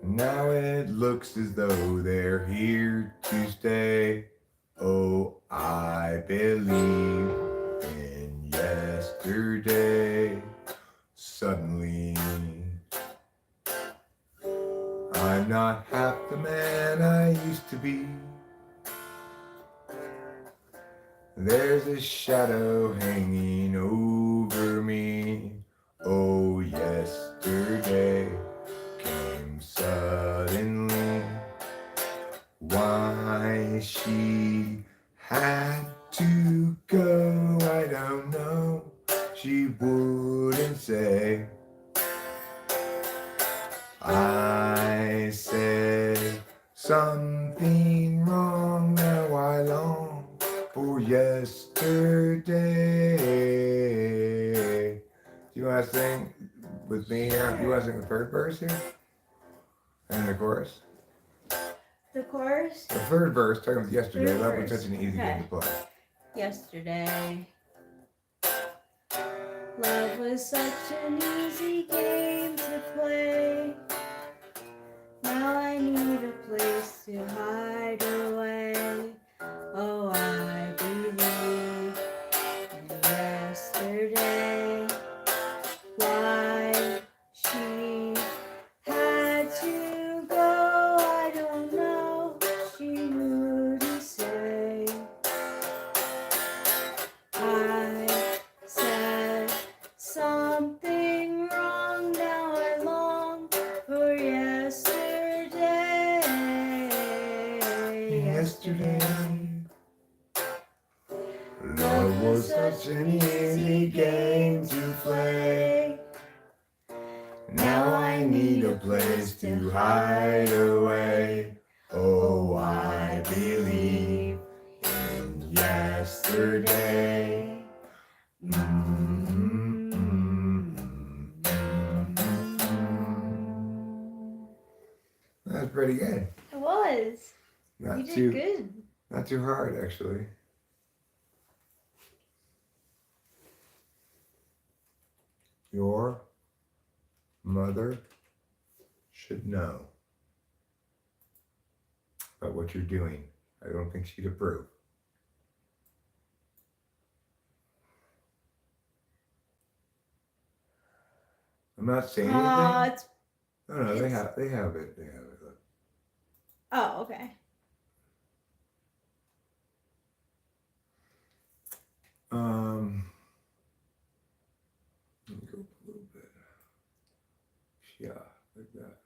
Now it looks as though they're here to stay. Oh, I believe in yesterday. Suddenly, I'm not half the man I used to be. There's a shadow hanging over me. Oh, yesterday came suddenly. Why she had to go, I don't know. She wouldn't say. I said something wrong, now I long for yesterday. Do you want to sing with me here? You want to sing the third verse here? And the chorus? The chorus? The third verse, talking about yesterday, Third that was verse. such an easy game to play. Yesterday. Love was such an easy game to play. Now I need a place to hide away. Oh, I believe in yesterday. Why she yesterday. Love was such an easy game to play. Now I need a place to hide away. Oh, I believe in yesterday. That's pretty good. It was. Not You did too good. Not too hard, actually. Your mother should know about what you're doing. I don't think she'd approve. I'm not saying anything. It's. No, they it's- have it. They have it. Look. Oh, okay. Let me go up a little bit. Yeah, like that.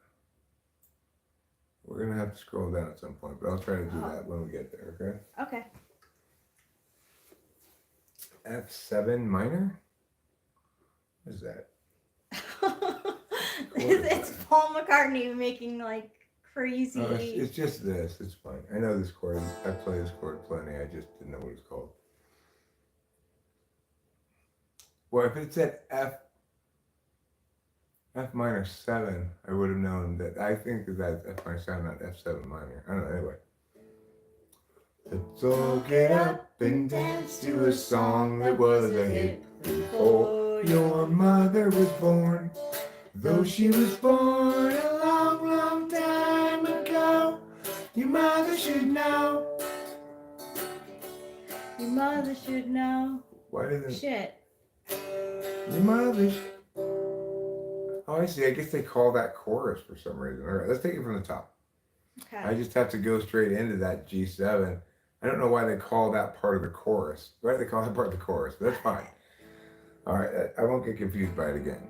We're gonna have to scroll down at some point, but I'll try to do that when we get there, okay? Okay. F7 minor? What is that? It's Paul McCartney making like crazy. Oh, it's just this. It's fine. I know this chord. I play this chord plenty. I just didn't know what it's called. Well, if it's at F minor 7, I would have known that. I think that's F minor 7, not F7 minor. I don't know. Anyway. Let's all get up and dance to a song that was a hit before your mother was born. Though she was born a long, long time ago, your mother should know. Your mother should know. Why didn't Shit. your mother? Oh, I see. I guess they call that chorus for some reason. All right, let's take it from the top. Okay. I just have to go straight into that G7. I don't know why they call that part of the chorus. Why do they call that part of the chorus? But that's fine. All right, I won't get confused by it again.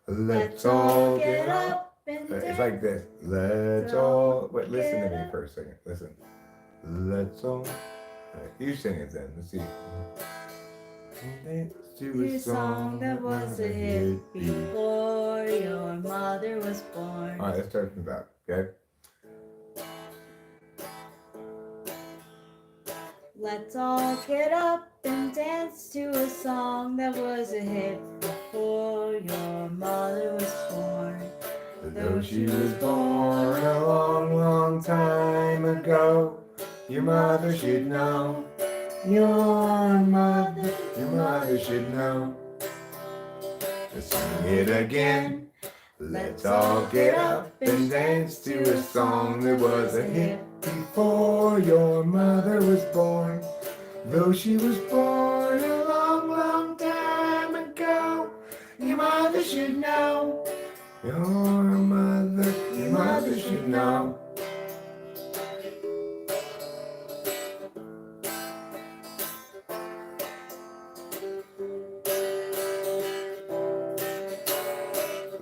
Let's all get up. and It's like this. Let's all. Wait, listen to me for a second. Listen. Let's all. Right, you sing it then. Let's see. Dance to a song that was a hit before your mother was born. All right, let's start from the back. Okay. Let's all get up and dance to a song that was a hit before your mother was born. Though she was born a long, long time ago, your mother should know. Your mother should know. Let's sing it again. Let's all get up and dance to a song that was a hit before your mother was born. Though she was born a long, long time ago, your mother should know. Your mother should know.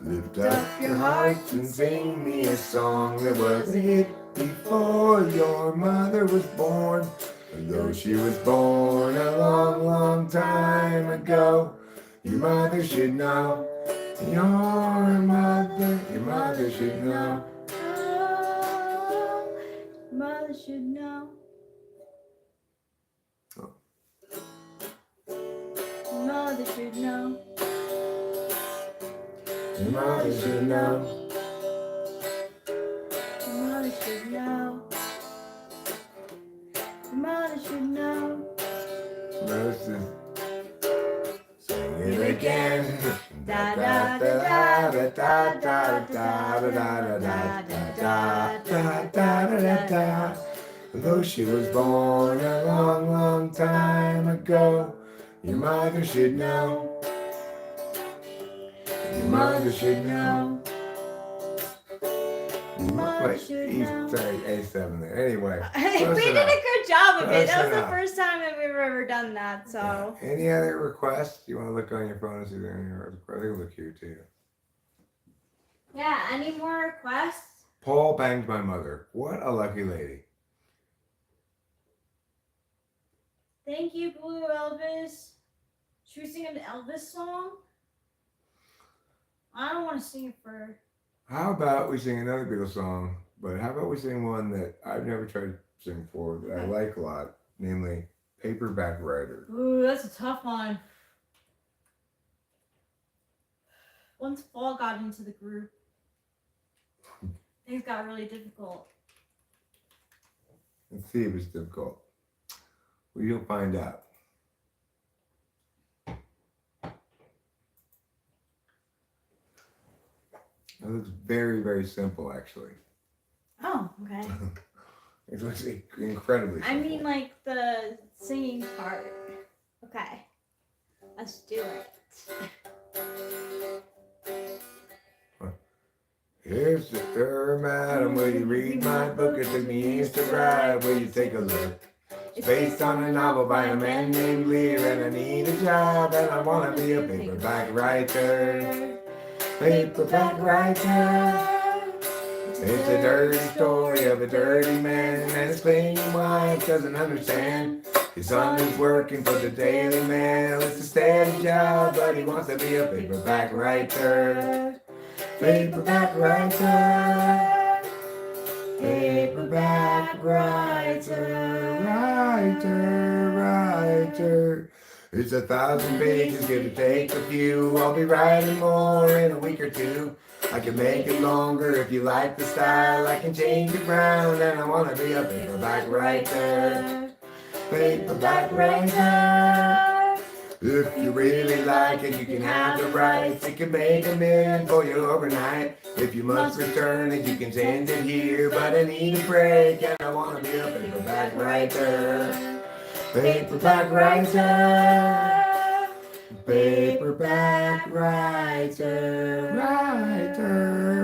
Lift up your hearts and sing me a song that was a hit before your mother was born. Though she was born a long, long time ago, your mother should know. Your mother should know. Oh, mother should know. Oh. Mother should know. Your mother should know. Mother should know. Mother should know. Moses. Sing it again. Da da da da da da da da Da. Though she was born a long, long time ago, your mother should know. Your mother should know. Mother should know. Sorry, A7 there. Anyway. We close did a enough. good job of it. Close That was the enough. first time that we've ever done that. So Any other requests? You want to look on your phone and see if there are any requests? I can look here too. yeah, any more requests? Paul banged my mother. What a lucky lady. Thank you, Blue Elvis. Should we sing an Elvis song? I don't want to sing it for. How about we sing another Beatles song? But how about we sing one that I've never tried to sing before that I like a lot, namely Paperback Writer. Ooh, that's a tough one. Once Fall got into the group, things got really difficult. Let's see if it's difficult. Well, you'll find out. It looks very, very simple, actually. Oh, okay. It looks incredibly simple. I mean, like the singing part. Okay, let's do it. Here's the third, madam. Will you read my book? It took me years to write. Will you take a look? It's based on a novel by a man named Lear, and I need a job, and I want to be a paperback writer. Paperback writer. It's a dirty story of a dirty man, and his cleaning wife doesn't understand. His son is working for the Daily Mail. It's a steady job, but he wants to be a paperback writer. Paperback writer. Paperback writer. Writer. It's 1,000 pages, give or take a few. I'll be writing more in a week or two. I can make it longer if you like the style. I can change it round, and I want to be a paperback writer. Paperback writer. If you really like it, you can have the rights. You can make $1 million for you overnight. If you must return it, you can send it here. But I need a break, and I want to be a paperback writer. Paperback writer. Paperback writer.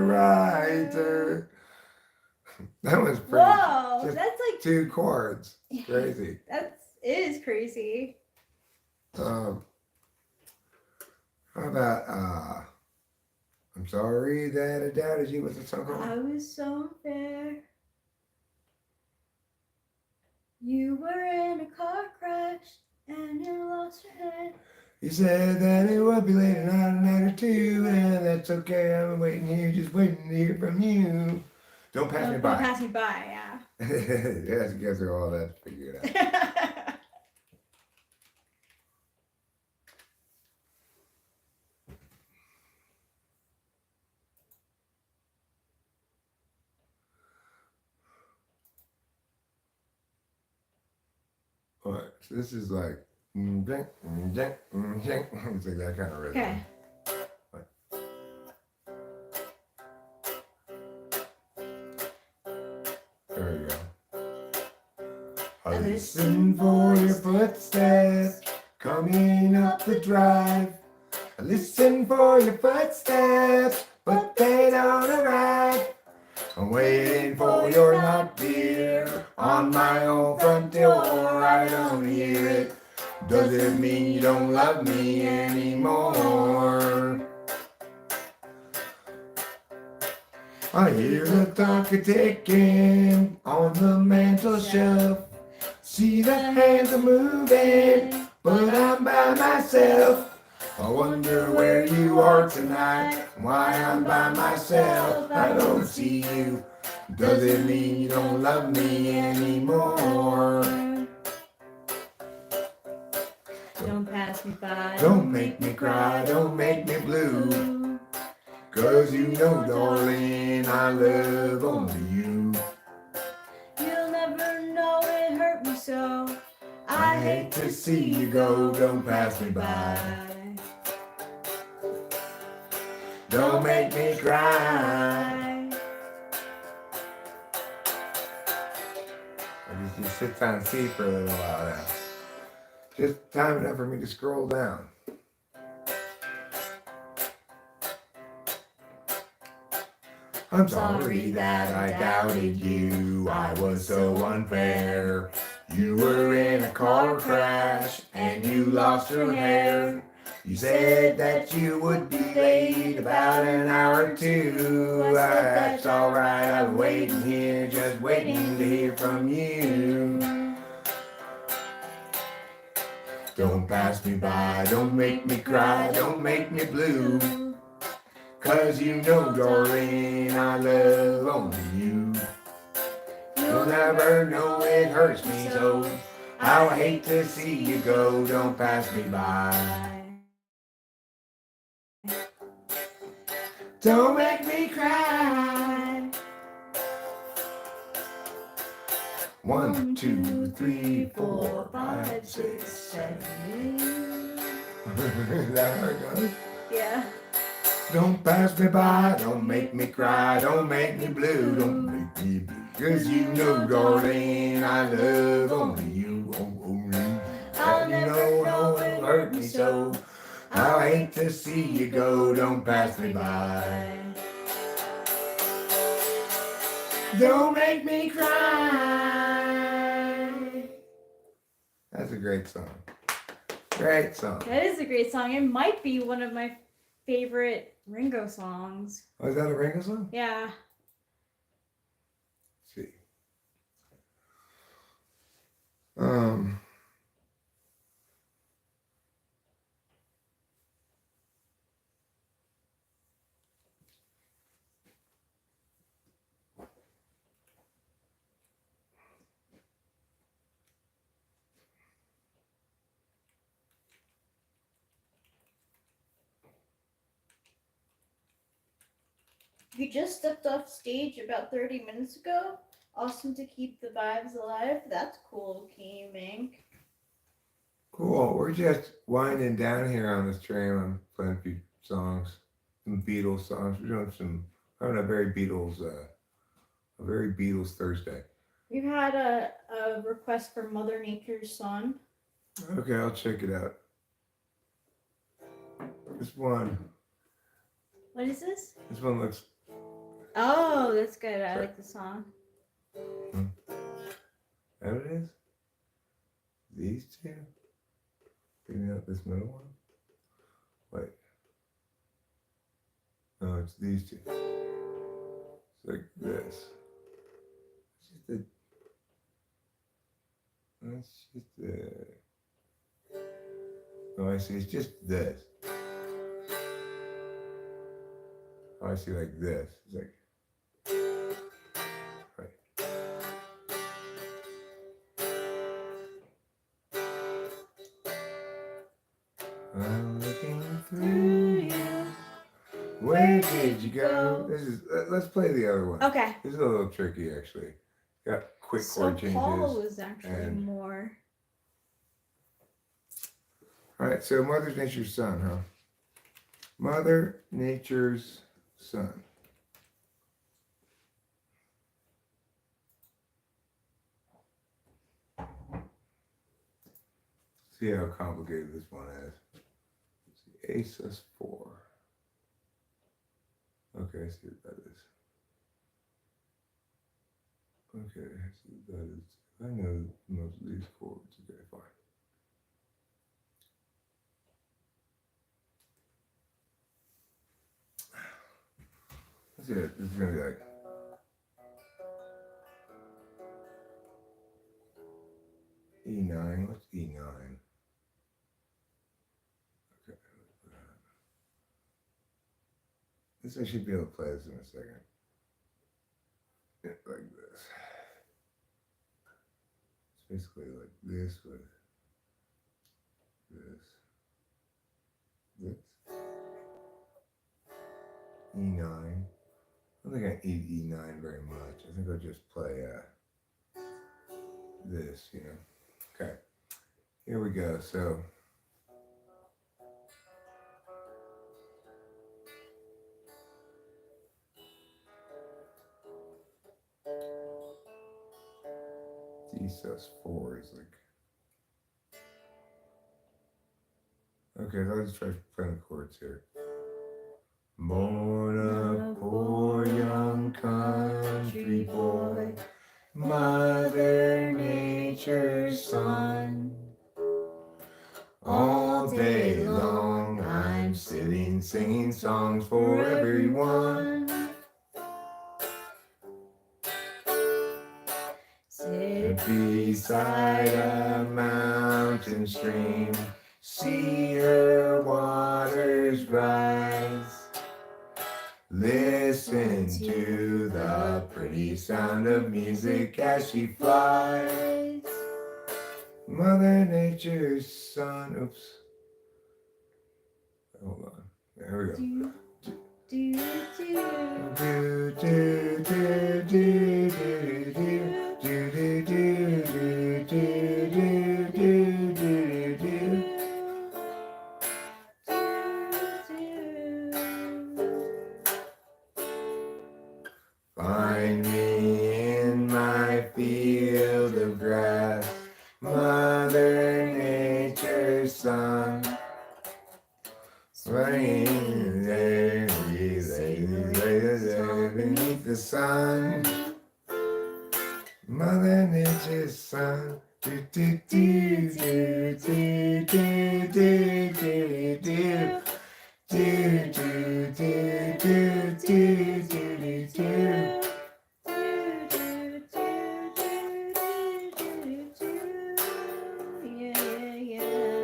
Writer. That was pretty. Whoa, just that's like 2 chords. Crazy. that is crazy. How about I'm sorry that I doubted you. What's the song called? I was so unfair. You were in a car crash and you lost your head. You said that it would be late in a night or two, and that's okay. I've been waiting here, just waiting to hear from you. Don't pass me Don't by. pass me by, yeah. Yes, you guys are all that to figure it out. Alright, so this is like it's like that kind of rhythm. Okay. There you go. I listen for your footsteps coming up the drive. I listen for your footsteps, but they don't arrive. I'm waiting for your knock, dear, on my own front door. I don't hear it. Does it mean you don't love me anymore? I hear the clock ticking on the mantel shelf. See the hands are moving, but I'm by myself. I wonder where you are tonight, why I'm by myself. I don't see you. Does it mean you don't love me anymore? Don't pass me by. Don't make me cry, don't make me blue. 'Cause you know, darling, I love only you. You'll never know it hurt me so. I hate to see you go, don't pass me by. Don't make me cry. I just sit down and see for a little while now. Just time enough for me to scroll down. I'm sorry that I doubted you, I was so unfair. You were in a car crash and you lost your hair. You said that you would be late about an hour or two. That's alright, I'm waiting here, just waiting to hear from you. pass me by. Don't make me cry, don't make me blue. 'Cause you know, darling, I love only you. You'll never know it hurts me so. I'll hate to see you go, don't pass me by. Don't make me cry. 1, 2, 3, 4, 5, 6, 7. Is that how it goes? Yeah. Don't pass me by, don't make me cry, don't make me blue, don't make me blue. 'Cause you know, darling, I love only you, only you. I'll You never know it hurt me so. I'll hate to see you go, don't pass me by. Don't make me cry. That's a great song. Great song. That is a great song. It might be one of my favorite Ringo songs. Oh, is that a Ringo song? Yeah. Let's see. You just stepped off stage about 30 minutes ago. Awesome to keep the vibes alive. That's cool, Mink. Cool. We're just winding down here on this train. I'm playing a few songs, some Beatles songs. We're doing some, having a very Beatles Thursday. We've had a request for Mother Nature's Son. Okay, I'll check it out. This one What is this? looks. Oh, that's good. I like the song. That it is? These two? Figuring out this middle one? Wait. No, it's these two. It's like this. It's just Oh, I see. It's just this. Oh, I see, like this. It's like. Right. I'm looking through you. Where did you go? This is. Let's play the other one. Okay. This is a little tricky, actually. Got quick So chord changes. Paul was actually and- more. All right, so Mother Nature's Son, huh? Mother Nature's Son. See how complicated this one is. Let's see, A sus 4. Okay, I see what that is. Okay, I see what that is. I know most of these chords. Okay, fine. Let's see it. This is gonna be like. E9. What's E9? Okay. This I should be able to play this in a second. Yeah, like this. It's basically like this with this. E9. I don't think I need E9 very much. I think I'll just play this, you know. Okay. Here we go. So D sus 4 is like. Okay, so I'll just try playing the chords here. Born a poor young country boy, Mother Nature's son. All day long I'm sitting singing songs for everyone. Sit beside a mountain stream, see her waters rise. Listen to the pretty sound of music as she flies. Mother Nature's son. Oops. Hold on. There we go. Do, do, Do, do, do, do, do, do, do, do, do, do, do, do, do, do. Find me in my field of grass, Mother Nature's son. Swaying beneath the sun, Mother Nature's son. Do do do do do do do do do do do do do do do do.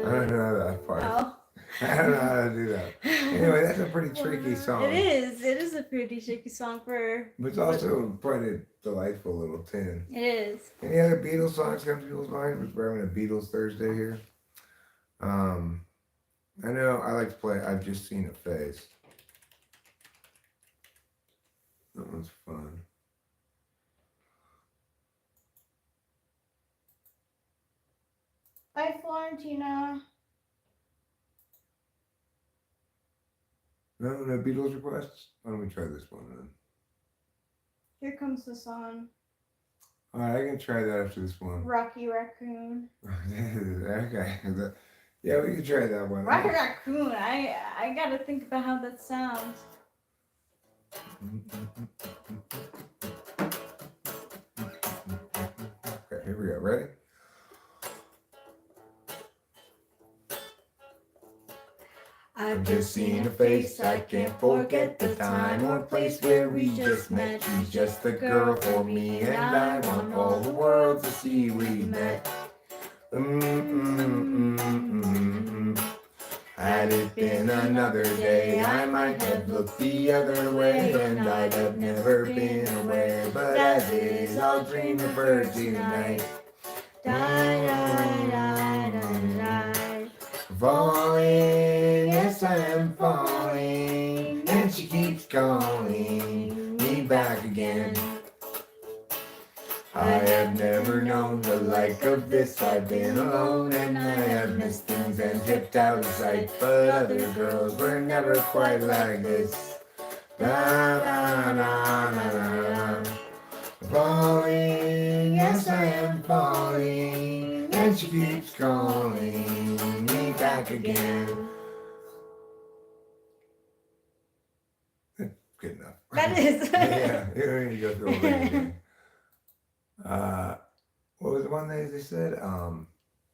I don't know that part. Oh. I don't know how to do that. Anyway, that's a pretty tricky song. It is. It is a pretty tricky song for. But it's also quite a delightful little tune. It is. Any other Beatles songs come to people's minds? We're having a Beatles Thursday here. I know I like to play I've Just Seen a Face. That one's fun. Bye, Florentina. No Beatles requests? Why don't we try this one then? Here comes the song. Alright, I can try that after this one. Rocky Raccoon. Okay. Yeah, we can try that one. Rocky Raccoon. I gotta think about how that sounds. Okay, here we go. Ready? I've just seen a face, I can't forget the time or place where we just met. She's just the girl for me, and I want all the world to see we met. Had it been another day, I might have looked the other way, and I'd have never been aware. But as it is, I'll dream of her tonight. Falling, yes I am falling, and she keeps calling me back again. I have never known the like of this. I've been alone and I have missed things and dipped out of sight, but other girls were never quite like this. Da, da, da, da, da, da. Falling, yes I am falling, and she keeps calling me back again. Good enough. That is. Yeah, you don't need to go through all that again. What was the one that they said?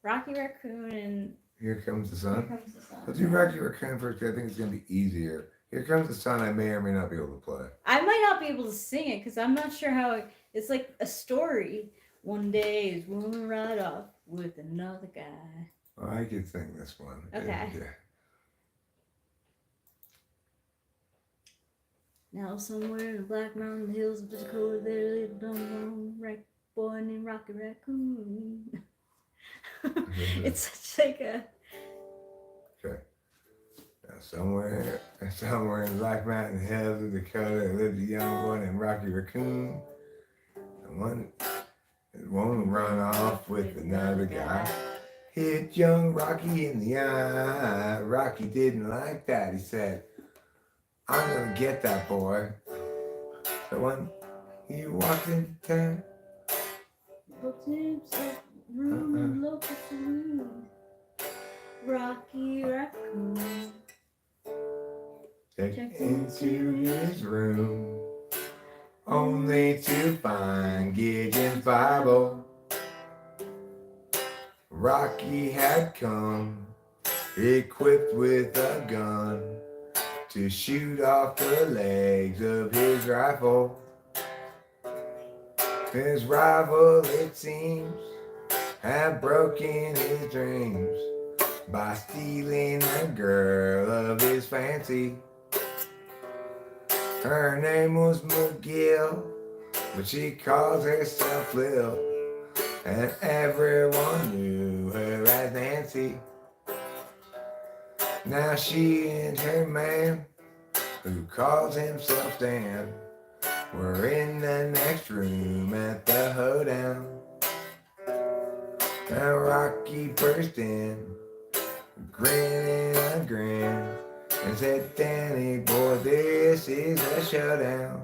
Rocky Raccoon and Here Comes the Here Sun. Comes the Sun. Let's do Rocky Raccoon first, 'cause I think it's gonna be easier. Here Comes the Sun. I may or may not be able to play. I might not be able to sing it because I'm not sure how it's like a story. One day is woman right off with another guy. Well, I could sing this one. Okay. Yeah. Now somewhere in the Black Mountain Hills of Dakota there lived a young boy named Rocky Raccoon. It's such like a Okay. Now somewhere in Black Mountain Hills of Dakota, there lived a young boy named Rocky Raccoon. And one won't run off with another guy. Hit young Rocky in the eye. Rocky didn't like that. He said, I'm gonna get that boy. So when he walked into town, room, local saloon. Rocky Raccoon. checked into his room, only to find Gideon's Bible. Rocky had come, equipped with a gun, to shoot off the legs of his rifle. His rival, it seems, had broken his dreams by stealing a girl of his fancy. Her name was McGill, but she calls herself Lil, and everyone knew her as Nancy. Now she and her man, who calls himself Dan, were in the next room at the hoedown. Now Rocky burst in, grinning a grin, and said, Danny boy, this is a showdown.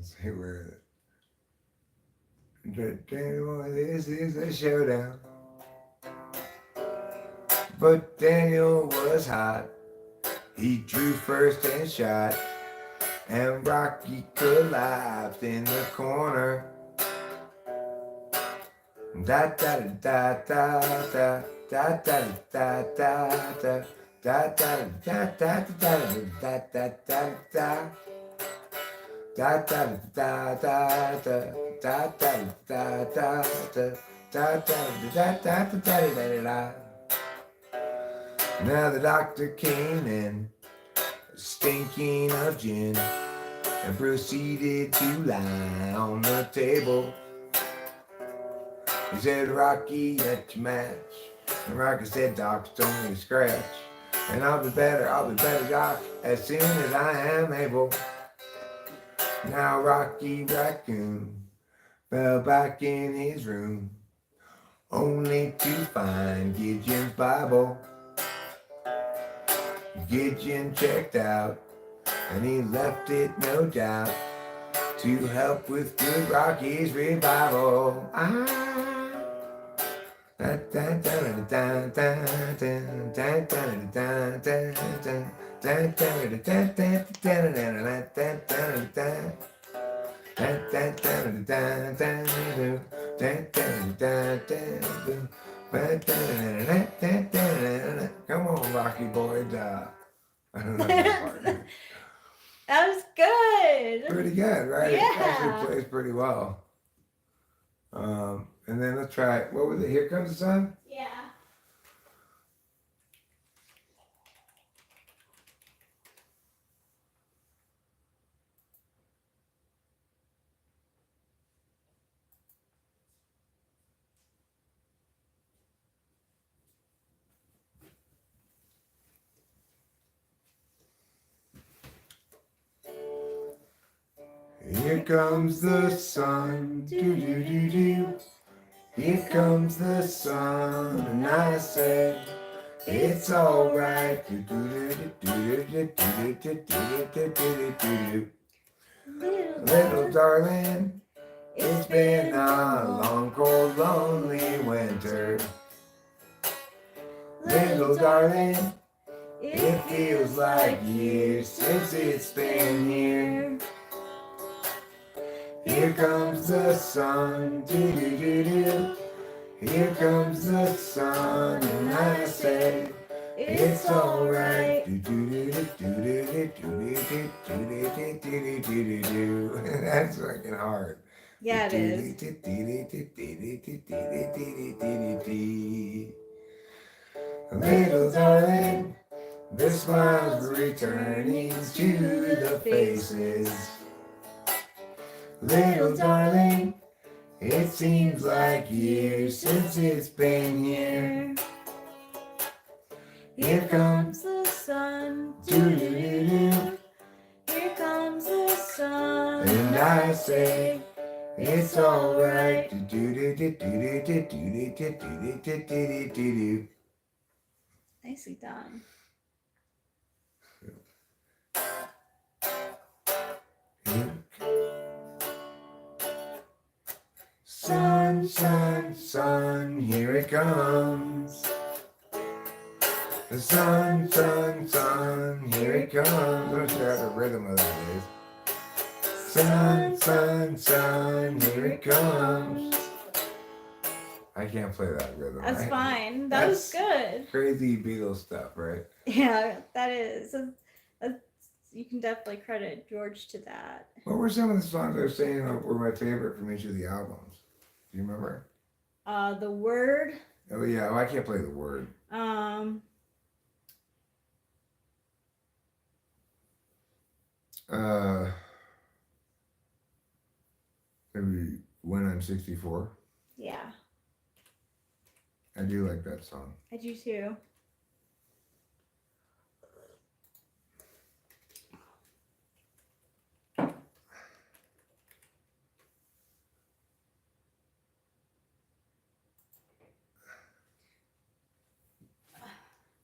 Say where Danny boy, this is a showdown. But Daniel was hot. He drew first and shot, and Rocky collapsed in the corner. Da da da da da da da da da da da da da da da da da da da da. Da da da da da da da da da da. Now the doctor came in, stinking of gin, and proceeded to lie on the table. He said, Rocky, that's your match. And Rocky said, Doc, it's only a scratch. And I'll be better, Doc, as soon as I am able. Now Rocky Raccoon fell back in his room, only to find Gideon's Bible. Gideon checked out, and he left it, no doubt, to help with good Rocky's revival. Come on, Rocky boy. I don't know that part. That was good. Pretty good, right? It Yeah. actually plays pretty well. And then let's try, what was it? Here Comes the Sun? Yeah. Here comes the sun, do-do-do-do. Here comes the sun, and I said, it's alright. Little darling, it's been a long, cold, lonely winter. Little darling, it feels like years since it's been here. Here comes the sun, do-do-do-do. Here comes the sun, and I say, it's alright. That's fucking hard. Yeah, it is. Little darling, the smiles returning to the faces. Little darling, it seems like years since it's been here. Here comes the sun. doo-doo-doo-doo, Here comes the sun. and I say, it's alright. Nicely done. Sun, sun, sun, here it comes. The sun, sun, sun, here it comes. I'm not sure how the rhythm of that is. Sun, sun, sun, here it comes. I can't play that rhythm. That's right? fine. That was That's good. Crazy Beatles stuff, right? Yeah, that is. That's you can definitely credit George to that. What were some of the songs I was saying were my favorite from each of the albums? Do you remember? The Word. Oh yeah, well, I can't play the word. Maybe When I'm 64. Yeah, I do like that song. I do too.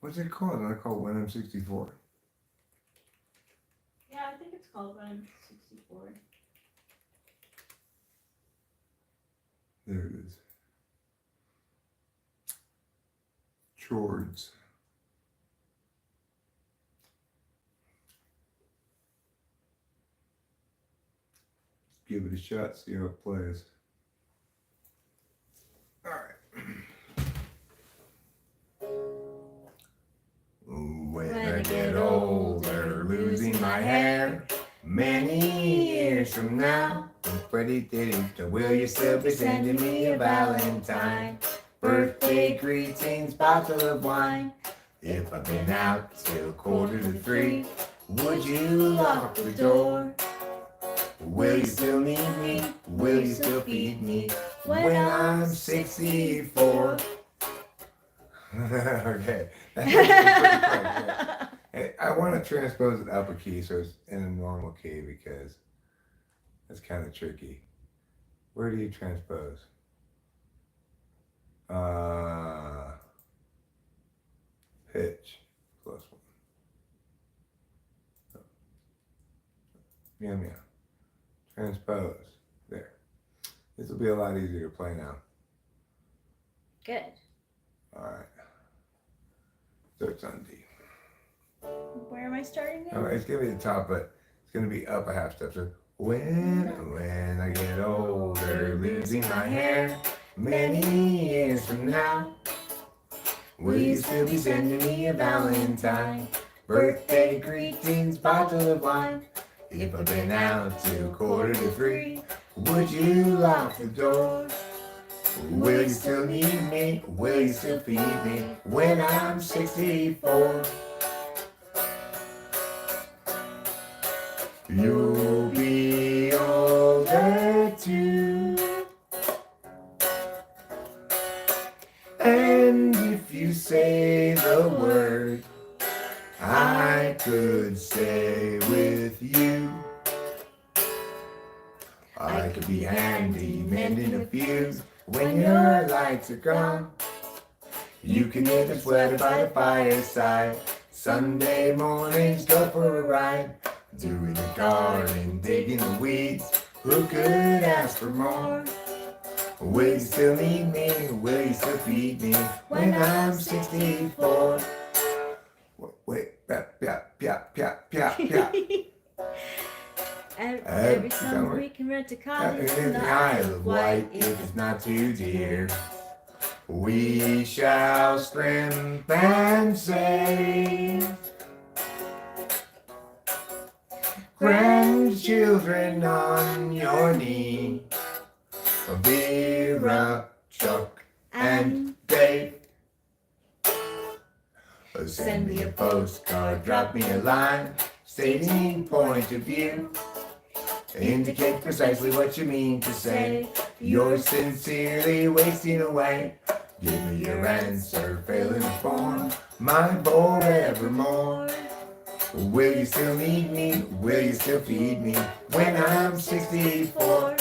What's it called? I call it When I'm 64. Yeah, I think it's called When I'm 64. There it is. Chords. Give it a shot, see how it plays. All right. When I get older, losing my hair, many years from now, will you still be sending me a Valentine? Birthday greetings, bottle of wine. If I've been out till 2:45, would you lock the door? Will you still need me? Will you still feed me when I'm 64? Okay. That's pretty close. Hey, I want to transpose it up a key so it's in a normal key because that's kind of tricky. Where do you transpose? Pitch plus one. Meow meow. Transpose. There. This will be a lot easier to play now. Good. Alright. So it's on D. Where am I starting now? Alright, it's gonna be the top, but it's gonna be up a half step. So when I get older, losing my hair, many years from now, will you still be sending me a Valentine? Birthday greetings, bottle of wine. If I've been out till 2:45, would you lock the door? Will you still need me? Will you still feed me when I'm 64? You'll be older too. And if you say the word, I could stay with you. I could be handy mending a fuse when your lights are gone. You can knit a sweater by the fireside. Sunday mornings go for a ride. Doing the garden, digging the weeds. Who could ask for more? Will you still need me? Will you still feed me when I'm 64? Wait, pia, pia, pia, pia, pia. Every summer we can rent a cottage in the Isle of Wight if it's not too dear. We shall scrimp and save. Grandchildren on your knee. Vera, Chuck, and Dave. Send me a postcard, drop me a line, stating point of view. Indicate precisely what you mean to say. You're sincerely wasting away. Give me your answer, failing the form, my forevermore. Will you still need me? Will you still feed me when I'm 64?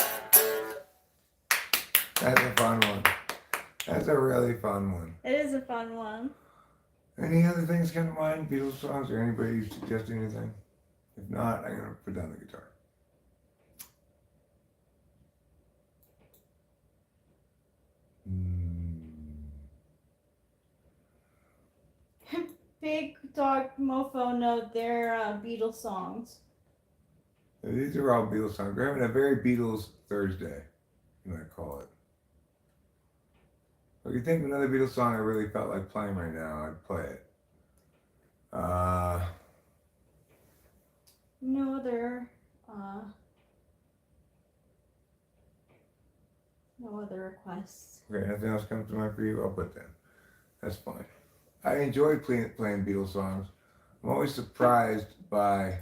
That's a fun one. That's a really fun one. It is a fun one. Any other things come to mind? Beatles songs or anybody suggest anything? If not, I'm going to put down the guitar. Big Dog Mofo note their Beatles songs. These are all Beatles songs. We're having a very Beatles Thursday, you might call it. If you think of another Beatles song I really felt like playing right now, I'd play it. requests. Okay, nothing else comes to mind for you? I'll put them. That's fine. I enjoy playing Beatles songs. I'm always surprised by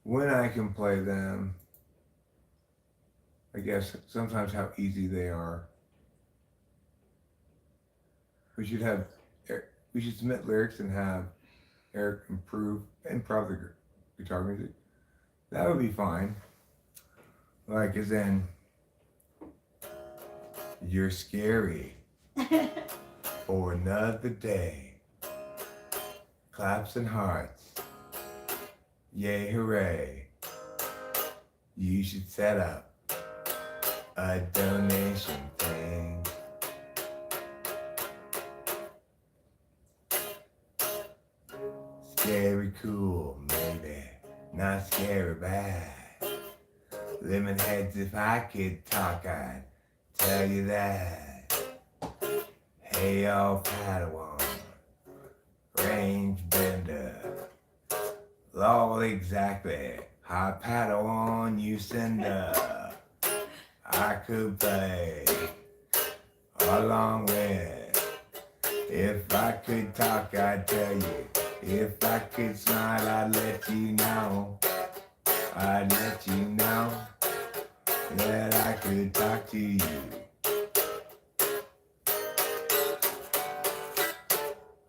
when I can play them. I guess sometimes how easy they are. We should have, we should submit lyrics and have Eric improve the guitar music. That would be fine. Like, as in, you're scary. For another day. Claps and hearts. Yay, hooray. You should set up a donation thing. Scary cool, maybe. Not scary bad. Lemon heads, if I could talk, I'd tell you that. Hey, y'all, Padawan, range bender. Lord, exactly how Padawan you send up. I could play along with. If I could talk, I'd tell you. If I could smile, I'd let you know. I'd let you know that I could talk to you.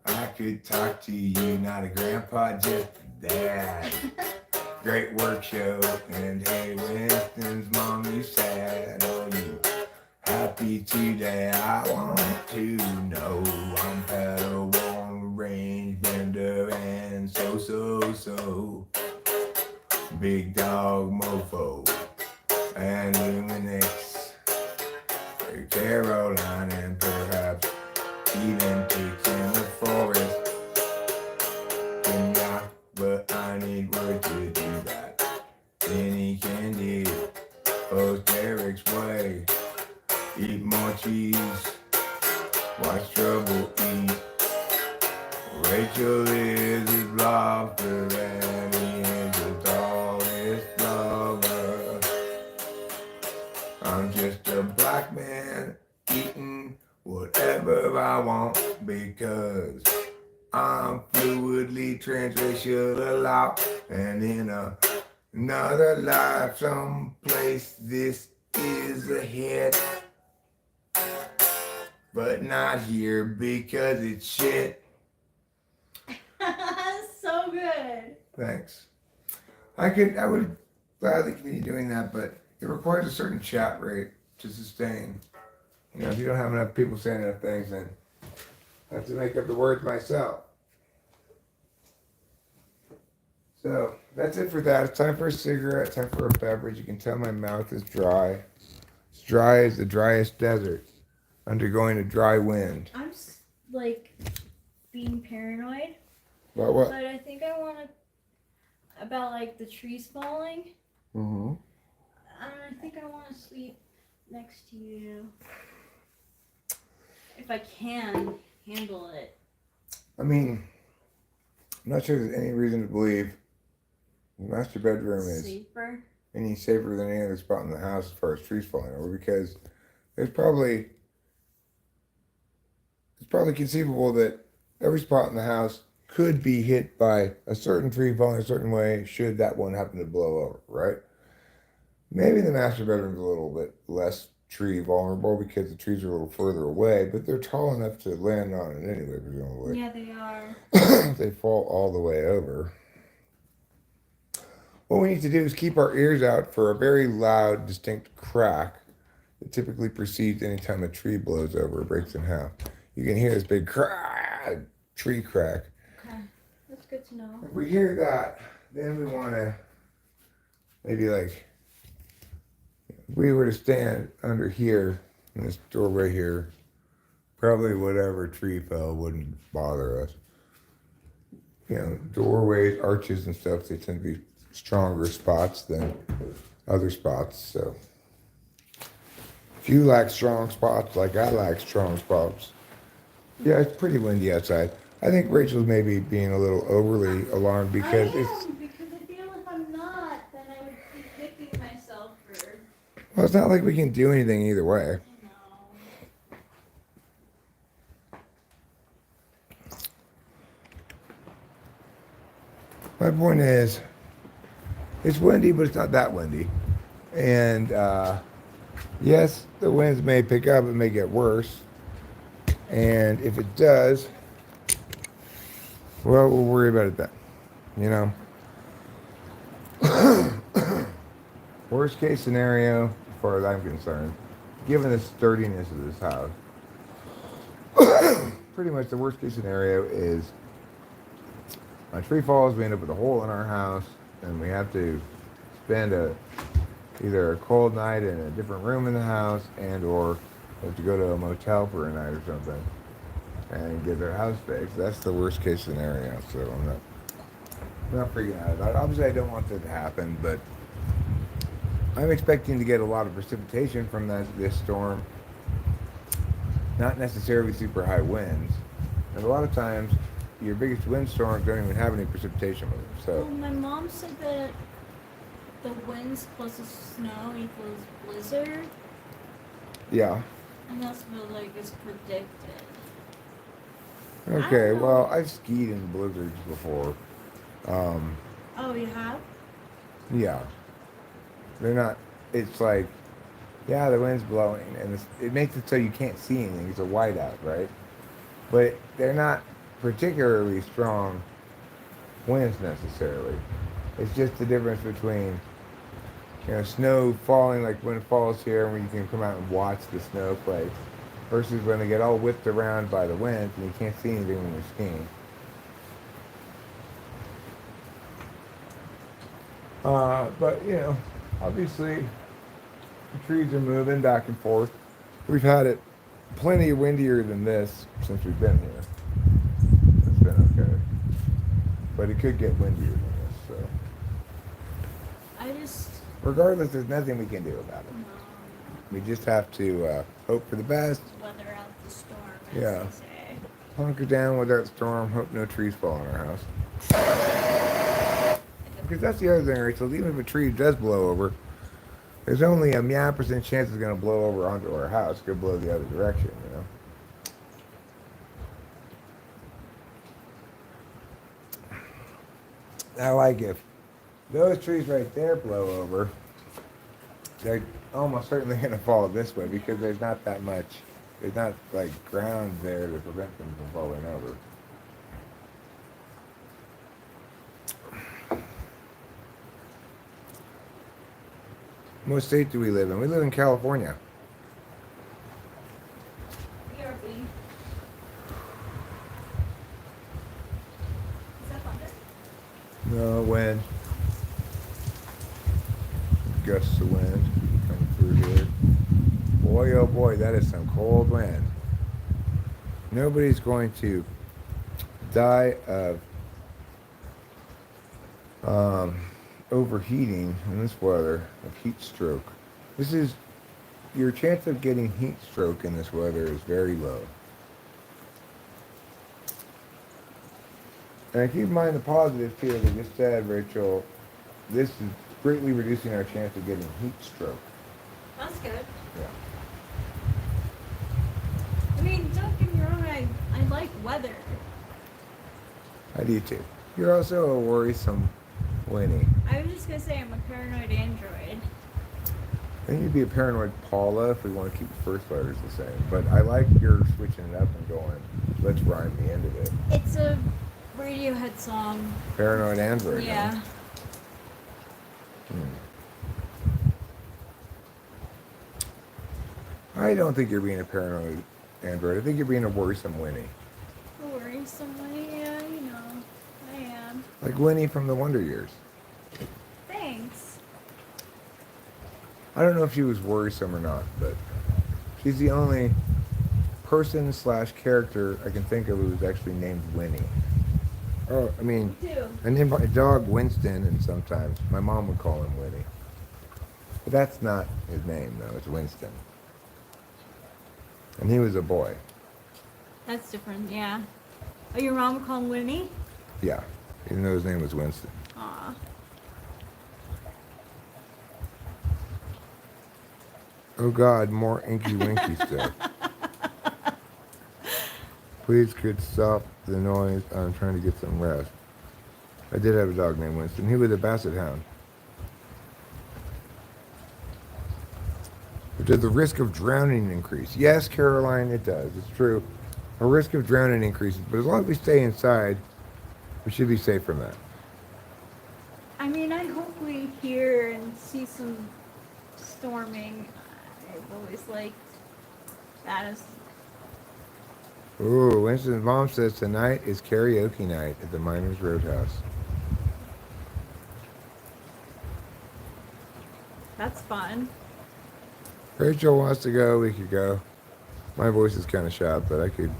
I could talk to you, not a grandpa, just a dad. Great work show, and hey, Winston's mom, you sad, oh, you happy today? I want to know I'm Padawan, range bender, and so. Big dog mofo, and Luminix, Caroline, and perhaps even pigs in the forest. Can knock, but I need word to do that. Any candy, post Eric's way. Eat more cheese, watch trouble eat. Rachel is his laughter, and he is his tallest lover. I'm just a black man eating whatever I want because I'm fluidly transracial a lot, and in another life someplace this is a hit, but not here because it's shit. So good. Thanks. I would gladly continue doing that, but it requires a certain chat rate to sustain. You know, if you don't have enough people saying enough things, then I have to make up the words myself. So that's it for that. It's time for a cigarette, time for a beverage. You can tell my mouth is dry. It's dry as the driest desert, undergoing a dry wind. I'm like being paranoid, About what? but I think I want to about like the trees falling. Mm-hmm. I think I want to sleep next to you if I can handle it. I mean, I'm not sure there's any reason to believe the master bedroom is Safer. any safer than any other spot in the house as far as trees falling over, because it's probably conceivable that every spot in the house could be hit by a certain tree falling a certain way should that one happen to blow over, right? Maybe the master bedroom's a little bit less tree vulnerable because the trees are a little further away, but they're tall enough to land on it anyway, presumably. Yeah, they are. If they fall all the way over. What we need to do is keep our ears out for a very loud, distinct crack that typically precedes any time a tree blows over or breaks in half. You can hear this big crack, tree crack. Okay, that's good to know. If we hear that, then we want to maybe like, if we were to stand under here in this doorway here, probably whatever tree fell wouldn't bother us. You know, doorways, arches and stuff, they tend to be stronger spots than other spots. So if you like strong spots like I like strong spots, yeah, it's pretty windy outside. I think Rachel's maybe being a little overly alarmed because because I feel if I'm not, then I would be kicking myself for. Well, it's not like we can do anything either way. No. My point is, it's windy, but it's not that windy. And yes, the winds may pick up, it may get worse. And if it does, well, we'll worry about it then. You know? Worst case scenario, as far as I'm concerned, given the sturdiness of this house, pretty much the worst case scenario is a tree falls, we end up with a hole in our house, and we have to spend either a cold night in a different room in the house, and or we have to go to a motel for a night or something and get their house fixed. That's the worst case scenario. So I'm not freaking out about it. Obviously, I don't want that to happen, but I'm expecting to get a lot of precipitation from this storm. Not necessarily super high winds. And a lot of times, your biggest windstorms don't even have any precipitation with them. Well, So, my mom said that the winds plus the snow equals blizzard, yeah. and that's what like is predicted. Okay, don't know. well, I've skied in blizzards before. Oh, you have? Yeah. They're not, it's like, yeah, the wind's blowing, and it makes it so you can't see anything. It's a whiteout, right? But they're not particularly strong winds necessarily. It's just the difference between, snow falling, like when it falls here, when you can come out and watch the snowflakes, versus when they get all whipped around by the wind and you can't see anything when you're skiing. But obviously the trees are moving back and forth. We've had it plenty windier than this since we've been here. It's been okay. But it could get windier than this, so. I just Regardless, there's nothing we can do about it. We just have to hope for the best. weather out the storm, as Yeah. they say. Hunker down with that storm. Hope no trees fall on our house. Because that's the other thing, Rachel. Even if a tree does blow over, there's only a meow percent chance it's going to blow over onto our house. It could blow the other direction, Now, like if those trees right there blow over, they're almost certainly going to fall this way because there's not that much, there's not like ground there to prevent them from falling over. What state do we live in? We live in California. BRB. Is that thunder? No wind. Gusts of wind coming through here. Boy, oh boy, that is some cold wind. Nobody's going to die of overheating in this weather, of heat stroke. Your chance of getting heat stroke in this weather is very low. And keep in mind the positives here. They just said, Rachel, this is greatly reducing our chance of getting heat stroke. That's good. Yeah. I mean, don't get me wrong, I like weather. I do too. You're also a worrisome Winnie. I was just gonna say I'm a paranoid android. I think you'd be a paranoid Paula if we want to keep the first letters the same. But I like your switching it up and going, let's rhyme the end of it. It's a Radiohead song. Paranoid android. Yeah. Huh? I don't think you're being a paranoid android. I think you're being a worrisome Winnie. Worrisome way, yeah, I am. Like Winnie from the Wonder Years. Thanks. I don't know if she was worrisome or not, but she's the only person / character I can think of who's actually named Winnie. Oh, I mean, Me too. I named my dog Winston, and sometimes my mom would call him Winnie. But that's not his name, though. It's Winston. And he was a boy. That's different, yeah. Oh, your mom would call him Winnie? Yeah, even though his name was Winston. Aw. Oh God, more Inky Winky stuff. Please could stop the noise. I'm trying to get some rest. I did have a dog named Winston. He was a basset hound. Does the risk of drowning increase? Yes, Caroline, it does. It's true. The risk of drowning increases, but as long as we stay inside, we should be safe from that. I mean, I hope we hear and see some storming. I've always liked that as. Ooh, Winston's mom says tonight is karaoke night at the Miners Roadhouse. That's fun. Rachel wants to go, we could go. My voice is kind of shot, but I could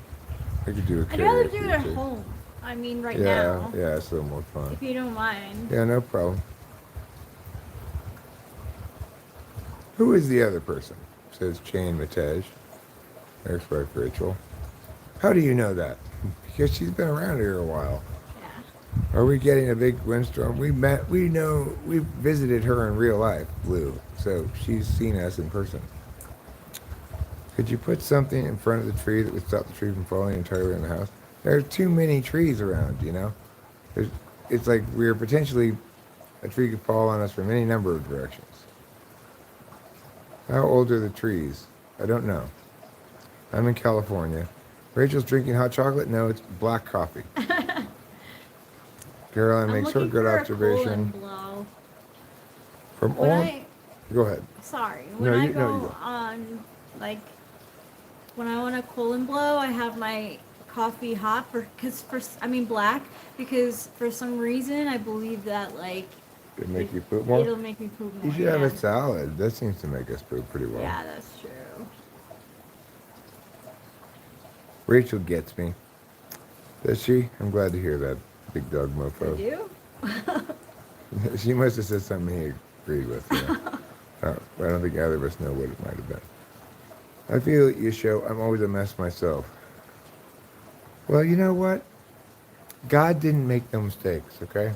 do a karaoke. I'd rather do it at too. home. I mean, right Yeah, now. yeah, it's a little more fun. If you don't mind. Yeah, no problem. Who is the other person? Says Jane Matej. Eric's wife, Rachel. How do you know that? Because she's been around here a while. Yeah. Are we getting a big windstorm? We visited her in real life, Lou. So she's seen us in person. Could you put something in front of the tree that would stop the tree from falling entirely on the house? There are too many trees around, you know? It's like we're potentially, a tree could fall on us from any number of directions. How old are the trees? I don't know. I'm in California. Rachel's drinking hot chocolate? No, it's black coffee. Caroline makes her good observation. From When all... I, Go ahead. sorry. No, When I you go. on, like, when I want a colon blow, I have my coffee hot black, because for some reason I believe that, like, Did it make you poop more? it'll make me poop more. You should have yeah. a salad. That seems to make us poop pretty well. Yeah, that's true. Rachel gets me. Does she? I'm glad to hear that, big dog I mofo. do? She must have said something he agreed with. Yeah. I don't think either of us know what it might have been. I feel that you show I'm always a mess myself. Well, you know what? God didn't make no mistakes, okay?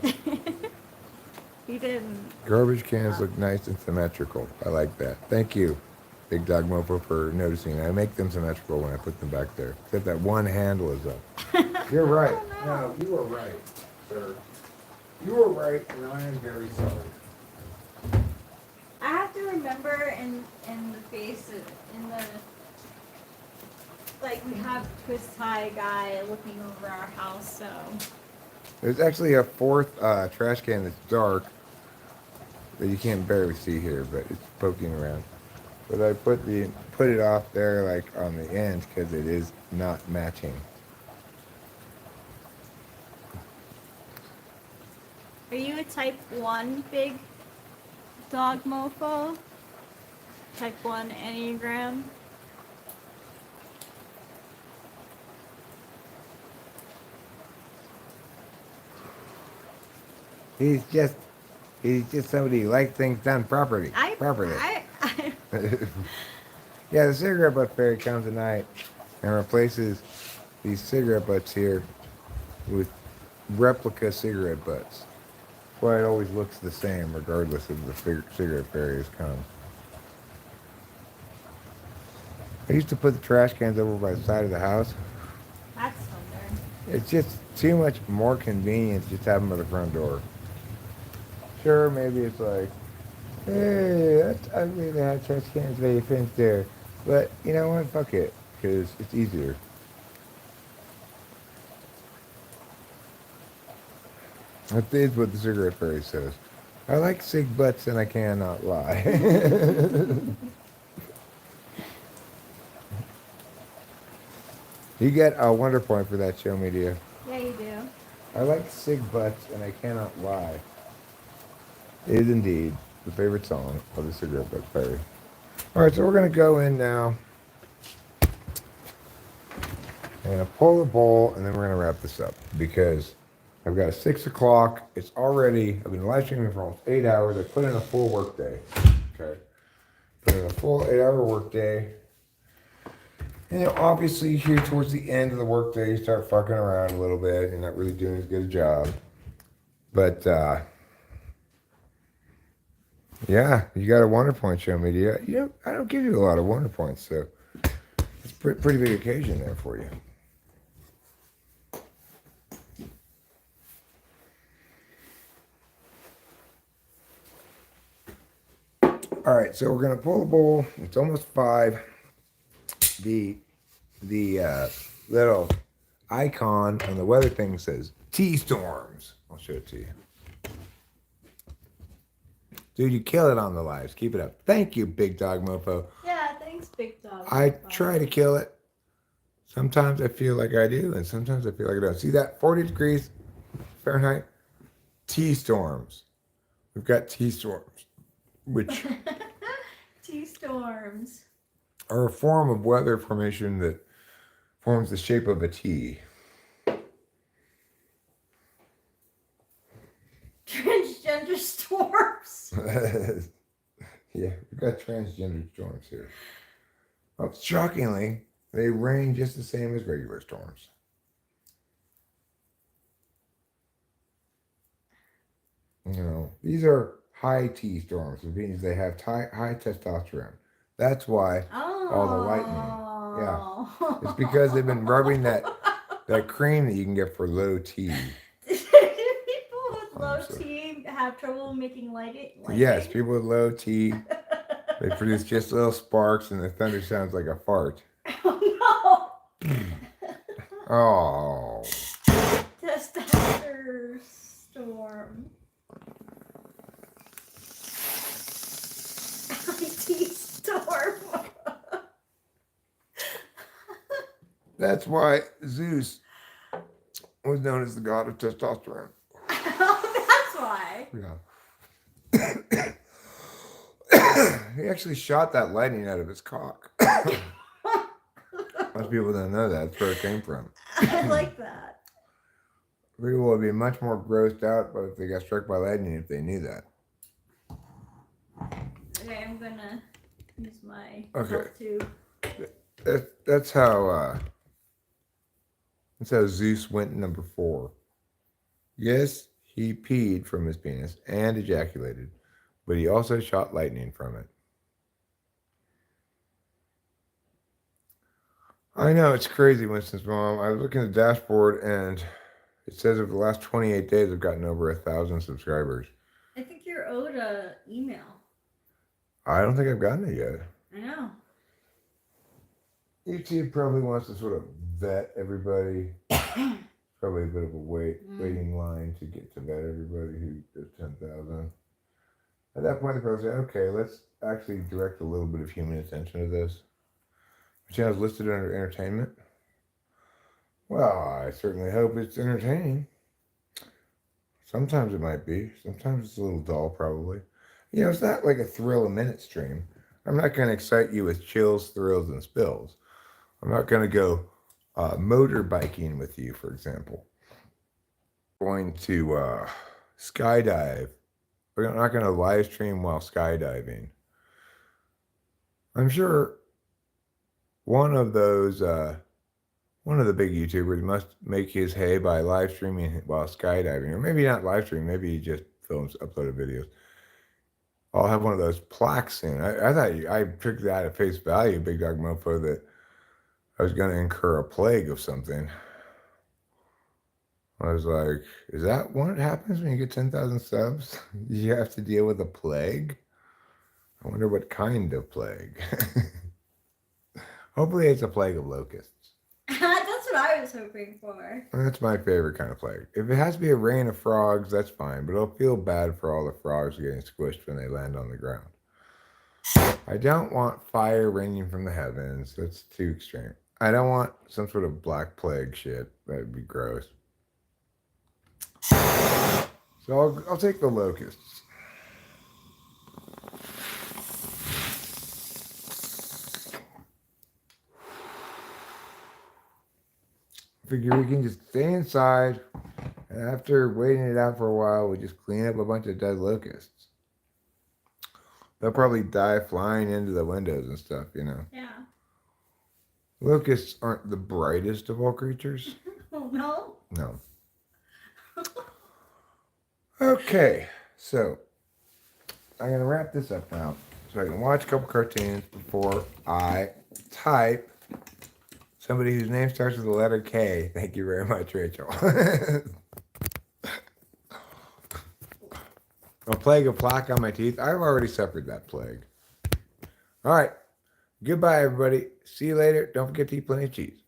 He didn't. Garbage cans look nice and symmetrical. I like that. Thank you, Big Dog Mofo, for noticing. I make them symmetrical when I put them back there. Except that one handle is up. You're right. No, you are right, sir. You are right, and I am very sorry. I have to remember in the face, in the, like, we have twist tie guy looking over our house, so. There's actually a fourth trash can that's dark that you can't barely see here, but it's poking around. But I put it off there, like on the end, because it is not matching. Are you a type 1 big dog mofo? Type 1 Enneagram? He's just somebody who likes things done properly. Properly. Yeah, the cigarette butt fairy comes tonight and replaces these cigarette butts here with replica cigarette butts. That's why it always looks the same regardless of the cigarette fairy has come. I used to put the trash cans over by the side of the house. That's thunder. It's just too much more convenience just have them by the front door. Sure, maybe it's like, hey, that's ugly to have trash cans by your fence there. But you know what? Fuck it, because it's easier. That is what the cigarette fairy says. I like cig butts and I cannot lie. You get a wonder point for that, show media. Yeah, you do. I like cig butts and I cannot lie. It is indeed the favorite song of the cigarette butt fairy. Alright, so we're going to go in now and pull the bowl, and then we're going to wrap this up because I've got 6 o'clock. It's already, I've been live streaming for almost 8 hours. I put in a full work day. Okay. Put in a full 8-hour work day. And you know, obviously here towards the end of the work day, you start fucking around a little bit. You're not really doing as good a job. But, Yeah, you got a wonder point show me. You know, I don't give you a lot of wonder points, so it's a pretty big occasion there for you. All right, so we're gonna pull the bowl. It's almost 5. The little icon on the weather thing says T-storms. I'll show it to you. Dude, you kill it on the lives. Keep it up. Thank you, Big Dog Mofo. Yeah, thanks, Big Dog. I try to kill it. Sometimes I feel like I do, and sometimes I feel like I don't. See that? 40 degrees Fahrenheit. T-storms. We've got T-storms, which T-storms. are a form of weather formation that forms the shape of a T. Transgender storms. Yeah, we've got transgender storms here. Well, shockingly, they rain just the same as regular storms. You know, these are high T storms. It means they have high testosterone. That's why all the lightning. Yeah, it's because they've been rubbing that cream that you can get for low T. People with low so- T have trouble making lighting. Yes, people with low T, they produce just little sparks, and the thunder sounds like a fart. Oh Oh, no! Testosterone storm. T storm. that's why Zeus was known as the god of testosterone. That's why. Yeah. He actually shot that lightning out of his cock. Most people don't know that. That's where it came from. I like that. People would be much more grossed out but if they got struck by lightning if they knew that. Okay, I'm gonna use my Okay. tube. That's how Zeus went number 4. Yes, he peed from his penis and ejaculated, but he also shot lightning from it. I know, it's crazy, Winston's mom. I was looking at the dashboard and it says over the last 28 days I've gotten over 1,000 subscribers. I think you're owed a email. I don't think I've gotten it yet. I know. YouTube probably wants to sort of vet everybody. Probably a bit of a waiting line to get to vet everybody who does 10,000. At that point, they probably say, okay, let's actually direct a little bit of human attention to this. The channel's listed under entertainment. Well, I certainly hope it's entertaining. Sometimes it might be. Sometimes it's a little dull, probably. You know, it's not like a thrill a minute stream. I'm not going to excite you with chills, thrills, and spills. I'm not going to go motorbiking with you, for example. I'm going to skydive. We're not going to live stream while skydiving. I'm sure one of the big YouTubers must make his hay by live streaming while skydiving, or maybe not live stream. Maybe he just films, uploaded videos. I'll have one of those plaques soon. I thought I took that at face value, Big Dog Mofo, that I was going to incur a plague of something. I was like, is that what happens when you get 10,000 subs? You have to deal with a plague? I wonder what kind of plague. Hopefully it's a plague of locusts. That's what I was hoping for. That's my favorite kind of plague. If it has to be a rain of frogs, that's fine, but it'll feel bad for all the frogs getting squished when they land on the ground. I don't want fire raining from the heavens. That's too extreme. I don't want some sort of black plague shit. That'd be gross. So I'll take the locusts. Figure we can just stay inside, and after waiting it out for a while, we just clean up a bunch of dead locusts. They'll probably die flying into the windows and stuff, you know. Yeah. Locusts aren't the brightest of all creatures. Oh no. No. Okay, so I'm gonna wrap this up now, so I can watch a couple cartoons before I type somebody whose name starts with the letter K. Thank you very much, Rachel. A plague of plaque on my teeth. I've already suffered that plague. All right. Goodbye, everybody. See you later. Don't forget to eat plenty of cheese.